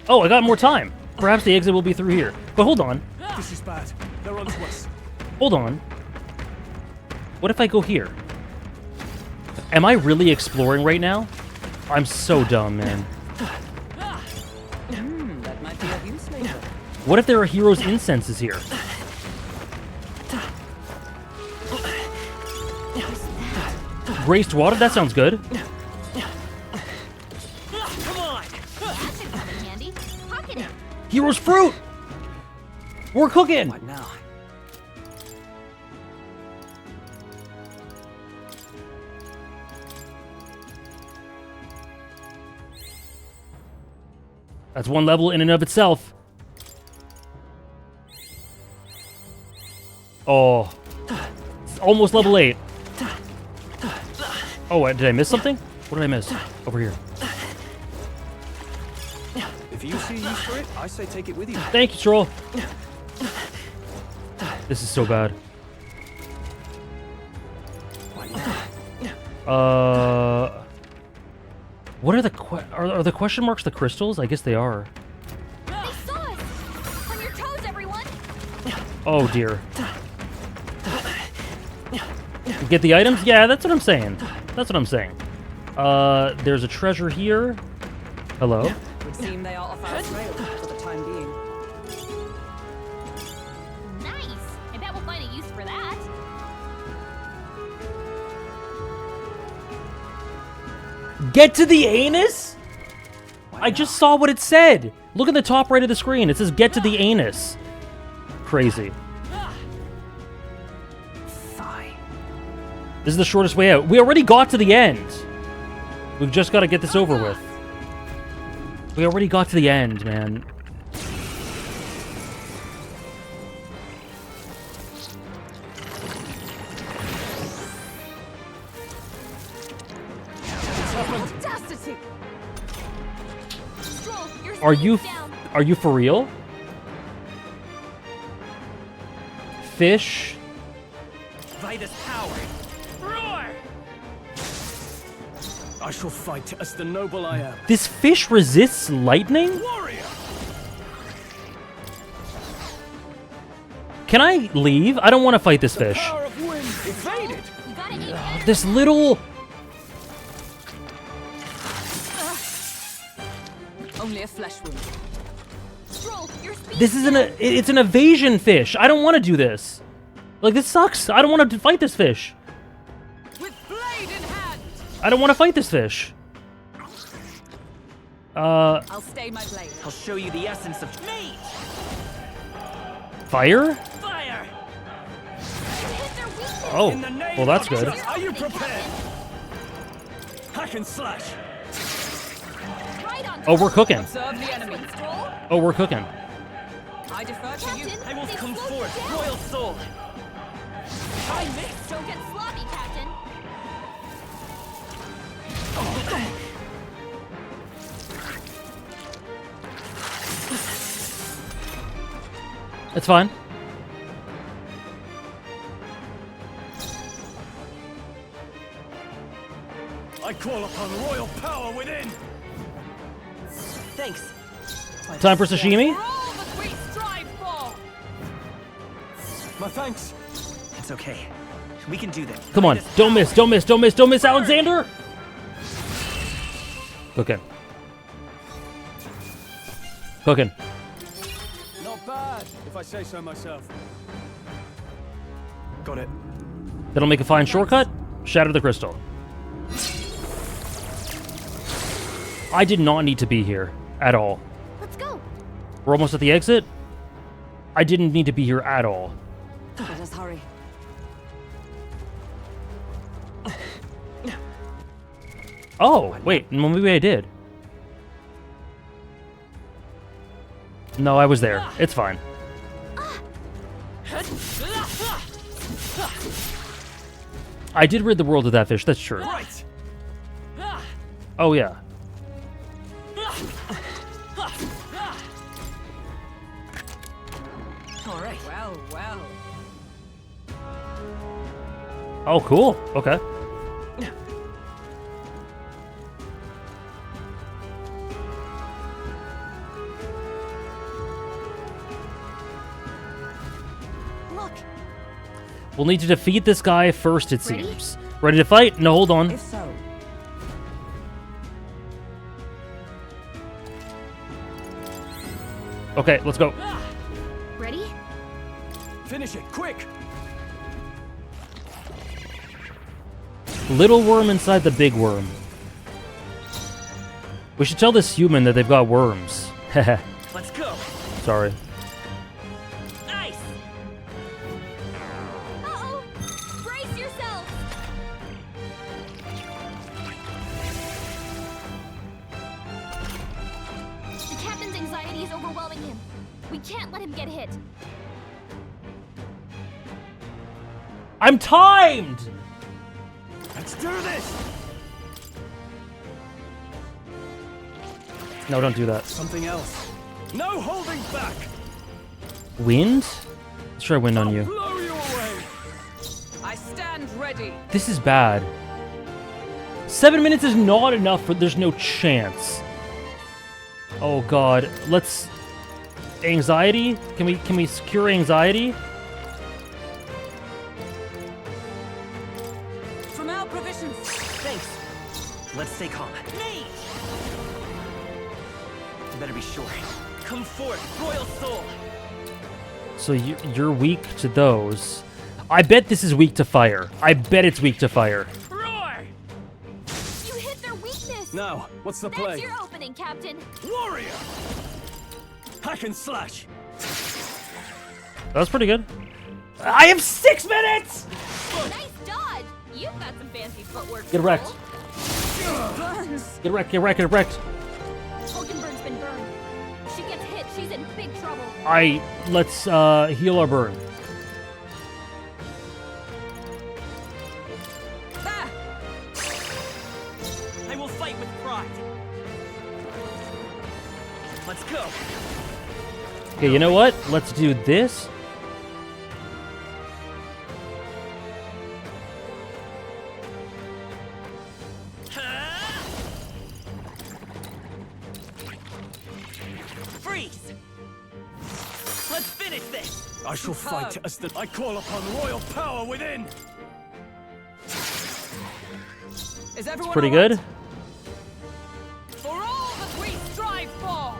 Oh, I got more time. Perhaps the exit will be through here. But hold on. This is bad. They're on to us. Hold on. What if I go here? Am I really exploring right now? I'm so dumb, man. That might be of use later. What if there are heroes' incenses here? Graced water? That sounds good. That should come in handy. Pocket it. Heroes' fruit! We're cooking! What now? That's one level in and of itself. Oh. It's almost level 8. Oh, did I miss something? What did I miss? Over here. If you see use for it, I say take it with you. Thank you, Troll. This is so bad. What are the are the question marks the crystals? I guess they are. They saw us. On your toes, everyone. Oh dear. Get the items? Yeah, that's what I'm saying. That's what I'm saying. There's a treasure here. Hello. Would seem they are off our trail for the time being. Nice. I bet we'll find a use for that. Get to the anus? I just saw what it said. Look at the top right of the screen. It says get to the anus. Crazy. This is the shortest way out. We already got to the end. We've just got to get this over with. We already got to the end, man. Audacity. Stroll, you're Are you for real? Fish. Vitus power. Roar! I shall fight as the noble I am. This fish resists lightning? Warrior! Can I leave? I don't want to fight this fish. Power of wind evaded! This little... Only a flesh wound. This is it's an evasion fish. I don't want to do this. Like, this sucks. I don't want to fight this fish. With blade in hand. I don't want to fight this fish. I'll stay my blade. I'll show you the essence of me. Fire? Fire! Oh, well, that's good. Are you prepared? Hack and slash. Oh, we're cooking. Observe the enemy. Oh, we're cooking. I defer to you. I will come forth, royal soul. I missed. Don't get sloppy, Captain. It's fine. I call upon royal power within. Thanks. Time for sashimi? My thanks. It's okay. We can do this. Come on. Don't miss. Don't miss. Don't miss. Don't miss, Alexander. Cooking. Cooking. Not bad, if I say so myself. Got it. That'll make a fine shortcut. Shatter the crystal. I did not need to be here at all. Let's go. We're almost at the exit. I didn't need to be here at all. Let us hurry. Oh, wait. Well, maybe I did. No, I was there. It's fine. I did rid the world of that fish. That's true. Right. Oh, yeah. All right. Well, well. Oh, cool. Okay. Look. We'll need to defeat this guy first, it seems. Ready to fight? No, hold on. If so, Okay, let's go. Ready? Finish it, quick! Little worm inside the big worm. We should tell this human that they've got worms. Heh. Let's go. Sorry. Nice. Uh-oh. Brace yourself. The captain's anxiety is overwhelming him. We can't let him get hit. I'm timed! Let's do this! No, don't do that. Something else. No holding back! Wind? Let's try wind on you. Blow you away! I stand ready. This is bad. 7 minutes is not enough for there's no chance. Oh god. Let's anxiety? Can we secure anxiety? From our provisions. Thanks. Let's stay calm. Me! You better be sure. Come forth, royal soul. So you're weak to those. I bet this is weak to fire. I bet it's weak to fire. Roar! You hit their weakness. Now, what's the That's play? your opening, Captain. Warrior! Hack and slash! That was pretty good. I have 6 minutes! Nice dodge. You've got some fancy footwork. Get wrecked. Burns. Get wrecked, get wrecked, get wrecked. Hulkenberg's been burned. She gets hit. She's in big trouble. Let's heal our burn. I will fight with pride. Let's go. Okay, you know what? Let's do this. Let's finish this! I shall fight as the... I call upon royal power within! Is everyone Pretty all right? good. For all that we strive for!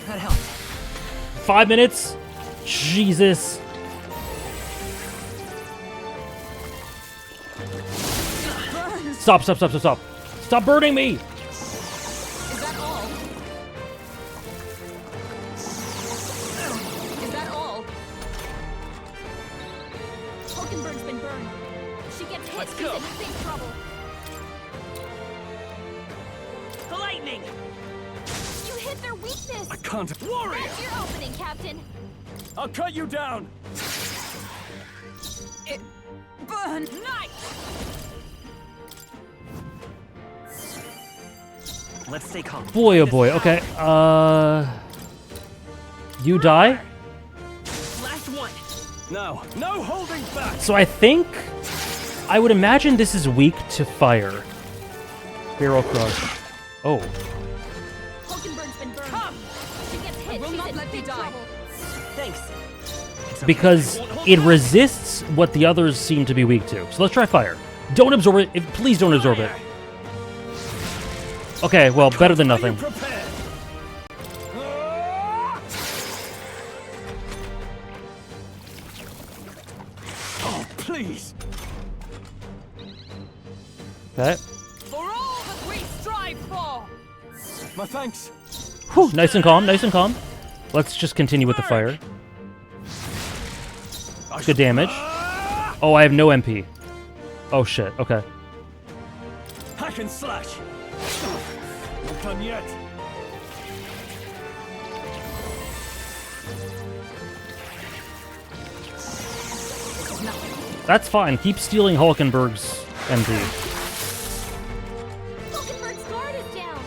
That helps. 5 minutes. Jesus. Stop, stop, stop, stop, stop. Stop burning me! Is that all? Is that all? Hulkenberg's been burned. She gets hit, Let's she's go. in big trouble. Lightning! You hit their weakness! I can't... Warrior! That's your opening, Captain. I'll cut you down! It burned. Night! Let's stay calm. Boy, oh boy. Okay. You die? Last one! No, no holding back! So I think... I would imagine this is weak to fire. Barrel crush. Oh. Hulkenberg's been burned. She gets hit, will she's not in let you big die. trouble. Thanks. Because it resists what the others seem to be weak to. So let's try fire. Don't absorb it. Please don't absorb it. Okay, well, better than nothing. Oh, please! Okay. For all that we strive for! My thanks. Whew, nice and calm, nice and calm. Let's just continue with the fire. Good damage. Oh, I have no MP. Oh shit, okay. Hack and slash! Not done yet. That's fine. Keep stealing Hulkenberg's MP. Hulkenberg's guard is down.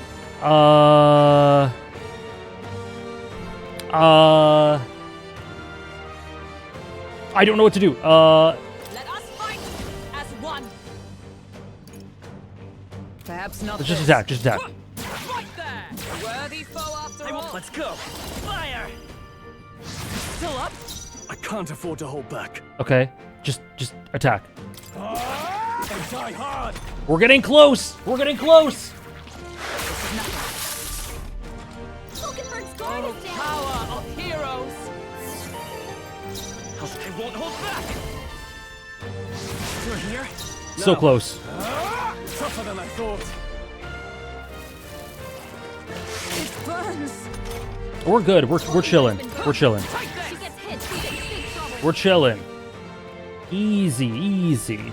I don't know what to do. Let us fight as one. Perhaps not. Let's just this. attack, just attack. Right there. A worthy foe after all. Let's go. Fire! Still up? I can't afford to hold back. Okay, just attack. And die hard! We're getting close! We're getting close! Hulkenberg's guard is down. Power of heroes. I won't hold back! Through here? So close. Tougher than I thought. It burns. We're good. We're chilling. We're chilling. She gets hit, she's in big trouble. We're chilling. Easy, easy.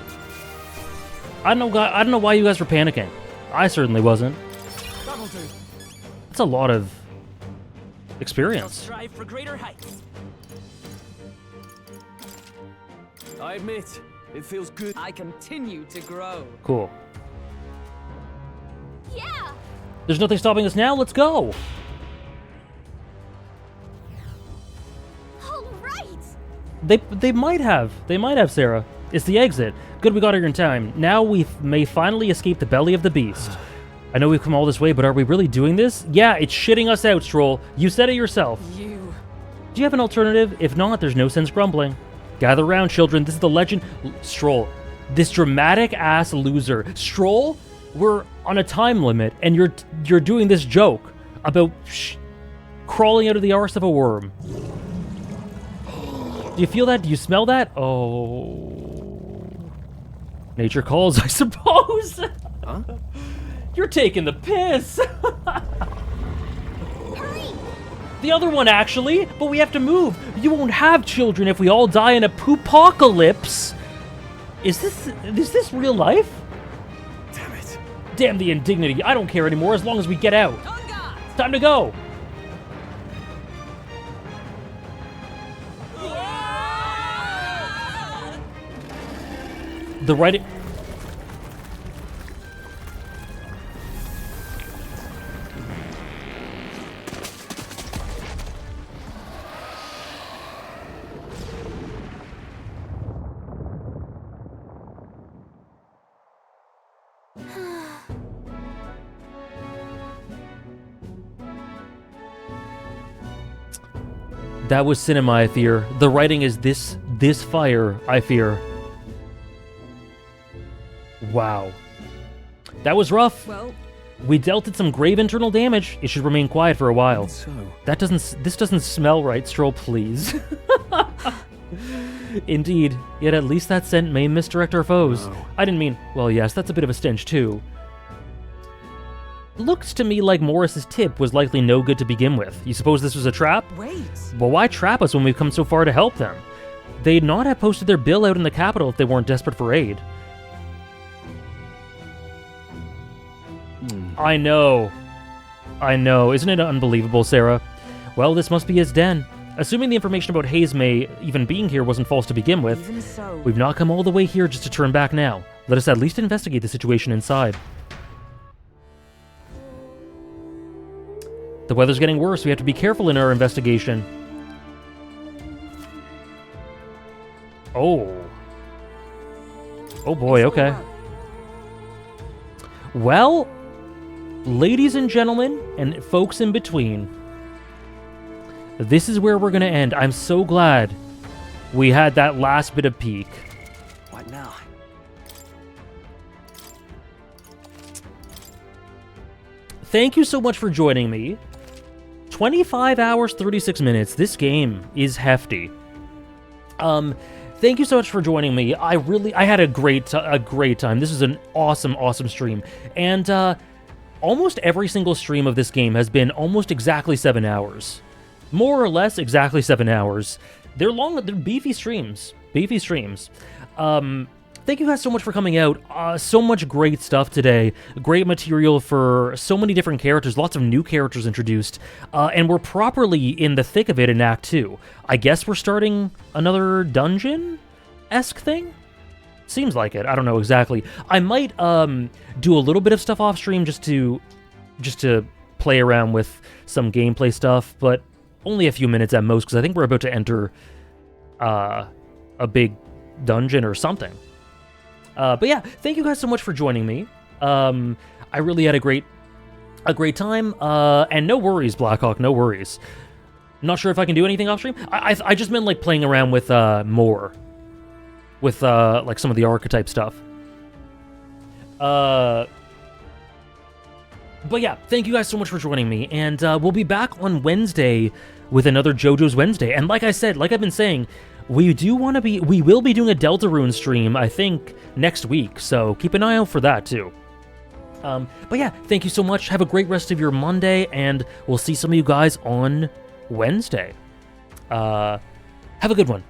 I don't know why you guys were panicking. I certainly wasn't. That'll do. That's a lot of I'll experience. strive for greater heights. I admit, it feels good. I continue to grow. Cool. Yeah. There's nothing stopping us now. Let's go. All right. They might have. They might have, Sarah. It's the exit. Good we got here in time. Now we may finally escape the belly of the beast. I know we've come all this way, but are we really doing this? Yeah, it's shitting us out, Stroll. You said it yourself. You. Do you have an alternative? If not, there's no sense grumbling. Gather round, children. This is the legend. Stroll. This dramatic-ass loser. Stroll, we're on a time limit, and you're doing this joke about crawling out of the arse of a worm. Do you feel that? Do you smell that? Oh. Nature calls, I suppose. Huh? You're taking the piss. Hurry. The other one, actually, but we have to move. You won't have children if we all die in a poopocalypse. Is this real life? Damn it. Damn the indignity. I don't care anymore as long as we get out. It's time to go. The right... That was cinema, I fear. The writing is this fire, I fear. Wow. That was rough. Well, we dealt it some grave internal damage. It should remain quiet for a while. So, This doesn't smell right, Stroll, please. Indeed. Yet at least that scent may misdirect our foes. no. I didn't mean, well, yes, that's a bit of a stench too. Looks to me like Morris's tip was likely no good to begin with. You suppose this was a trap? wait. Well, why trap us when we've come so far to help them? They'd not have posted their bill out in the capital if they weren't desperate for aid. I know. Isn't it unbelievable, Sarah? Well, this must be his den. Assuming the information about Heisme even being here wasn't false to begin with, Even so. we've not come all the way here just to turn back now. Let us at least investigate the situation inside. The weather's getting worse. We have to be careful in our investigation. Oh. Oh boy, okay. Well, ladies and gentlemen, and folks in between, this is where we're going to end. I'm so glad we had that last bit of peek. What now? Thank you so much for joining me. 25 hours, 36 minutes. This game is hefty. Thank you so much for joining me. I had a great time. This is an awesome stream. And almost every single stream of this game has been almost exactly 7 hours. More or less exactly 7 hours. They're long, they're beefy streams. Thank you guys so much for coming out. So much great stuff today. Great material for so many different characters. Lots of new characters introduced. And we're properly in the thick of it in Act 2. I guess we're starting another dungeon-esque thing? Seems like it. I don't know exactly. I might do a little bit of stuff off stream just to play around with some gameplay stuff, but only a few minutes at most, because I think we're about to enter a big dungeon or something. But yeah, thank you guys so much for joining me. I really had a great time. And no worries, Blackhawk, no worries. Not sure if I can do anything off stream. I just meant like playing around with more, with like some of the archetype stuff. But yeah, thank you guys so much for joining me, and we'll be back on Wednesday with another JoJo's Wednesday. And like I said, like I've been saying, we will be doing a Deltarune stream, I think, next week, so keep an eye out for that too. But yeah, thank you so much. Have a great rest of your Monday, and we'll see some of you guys on Wednesday. Have a good one.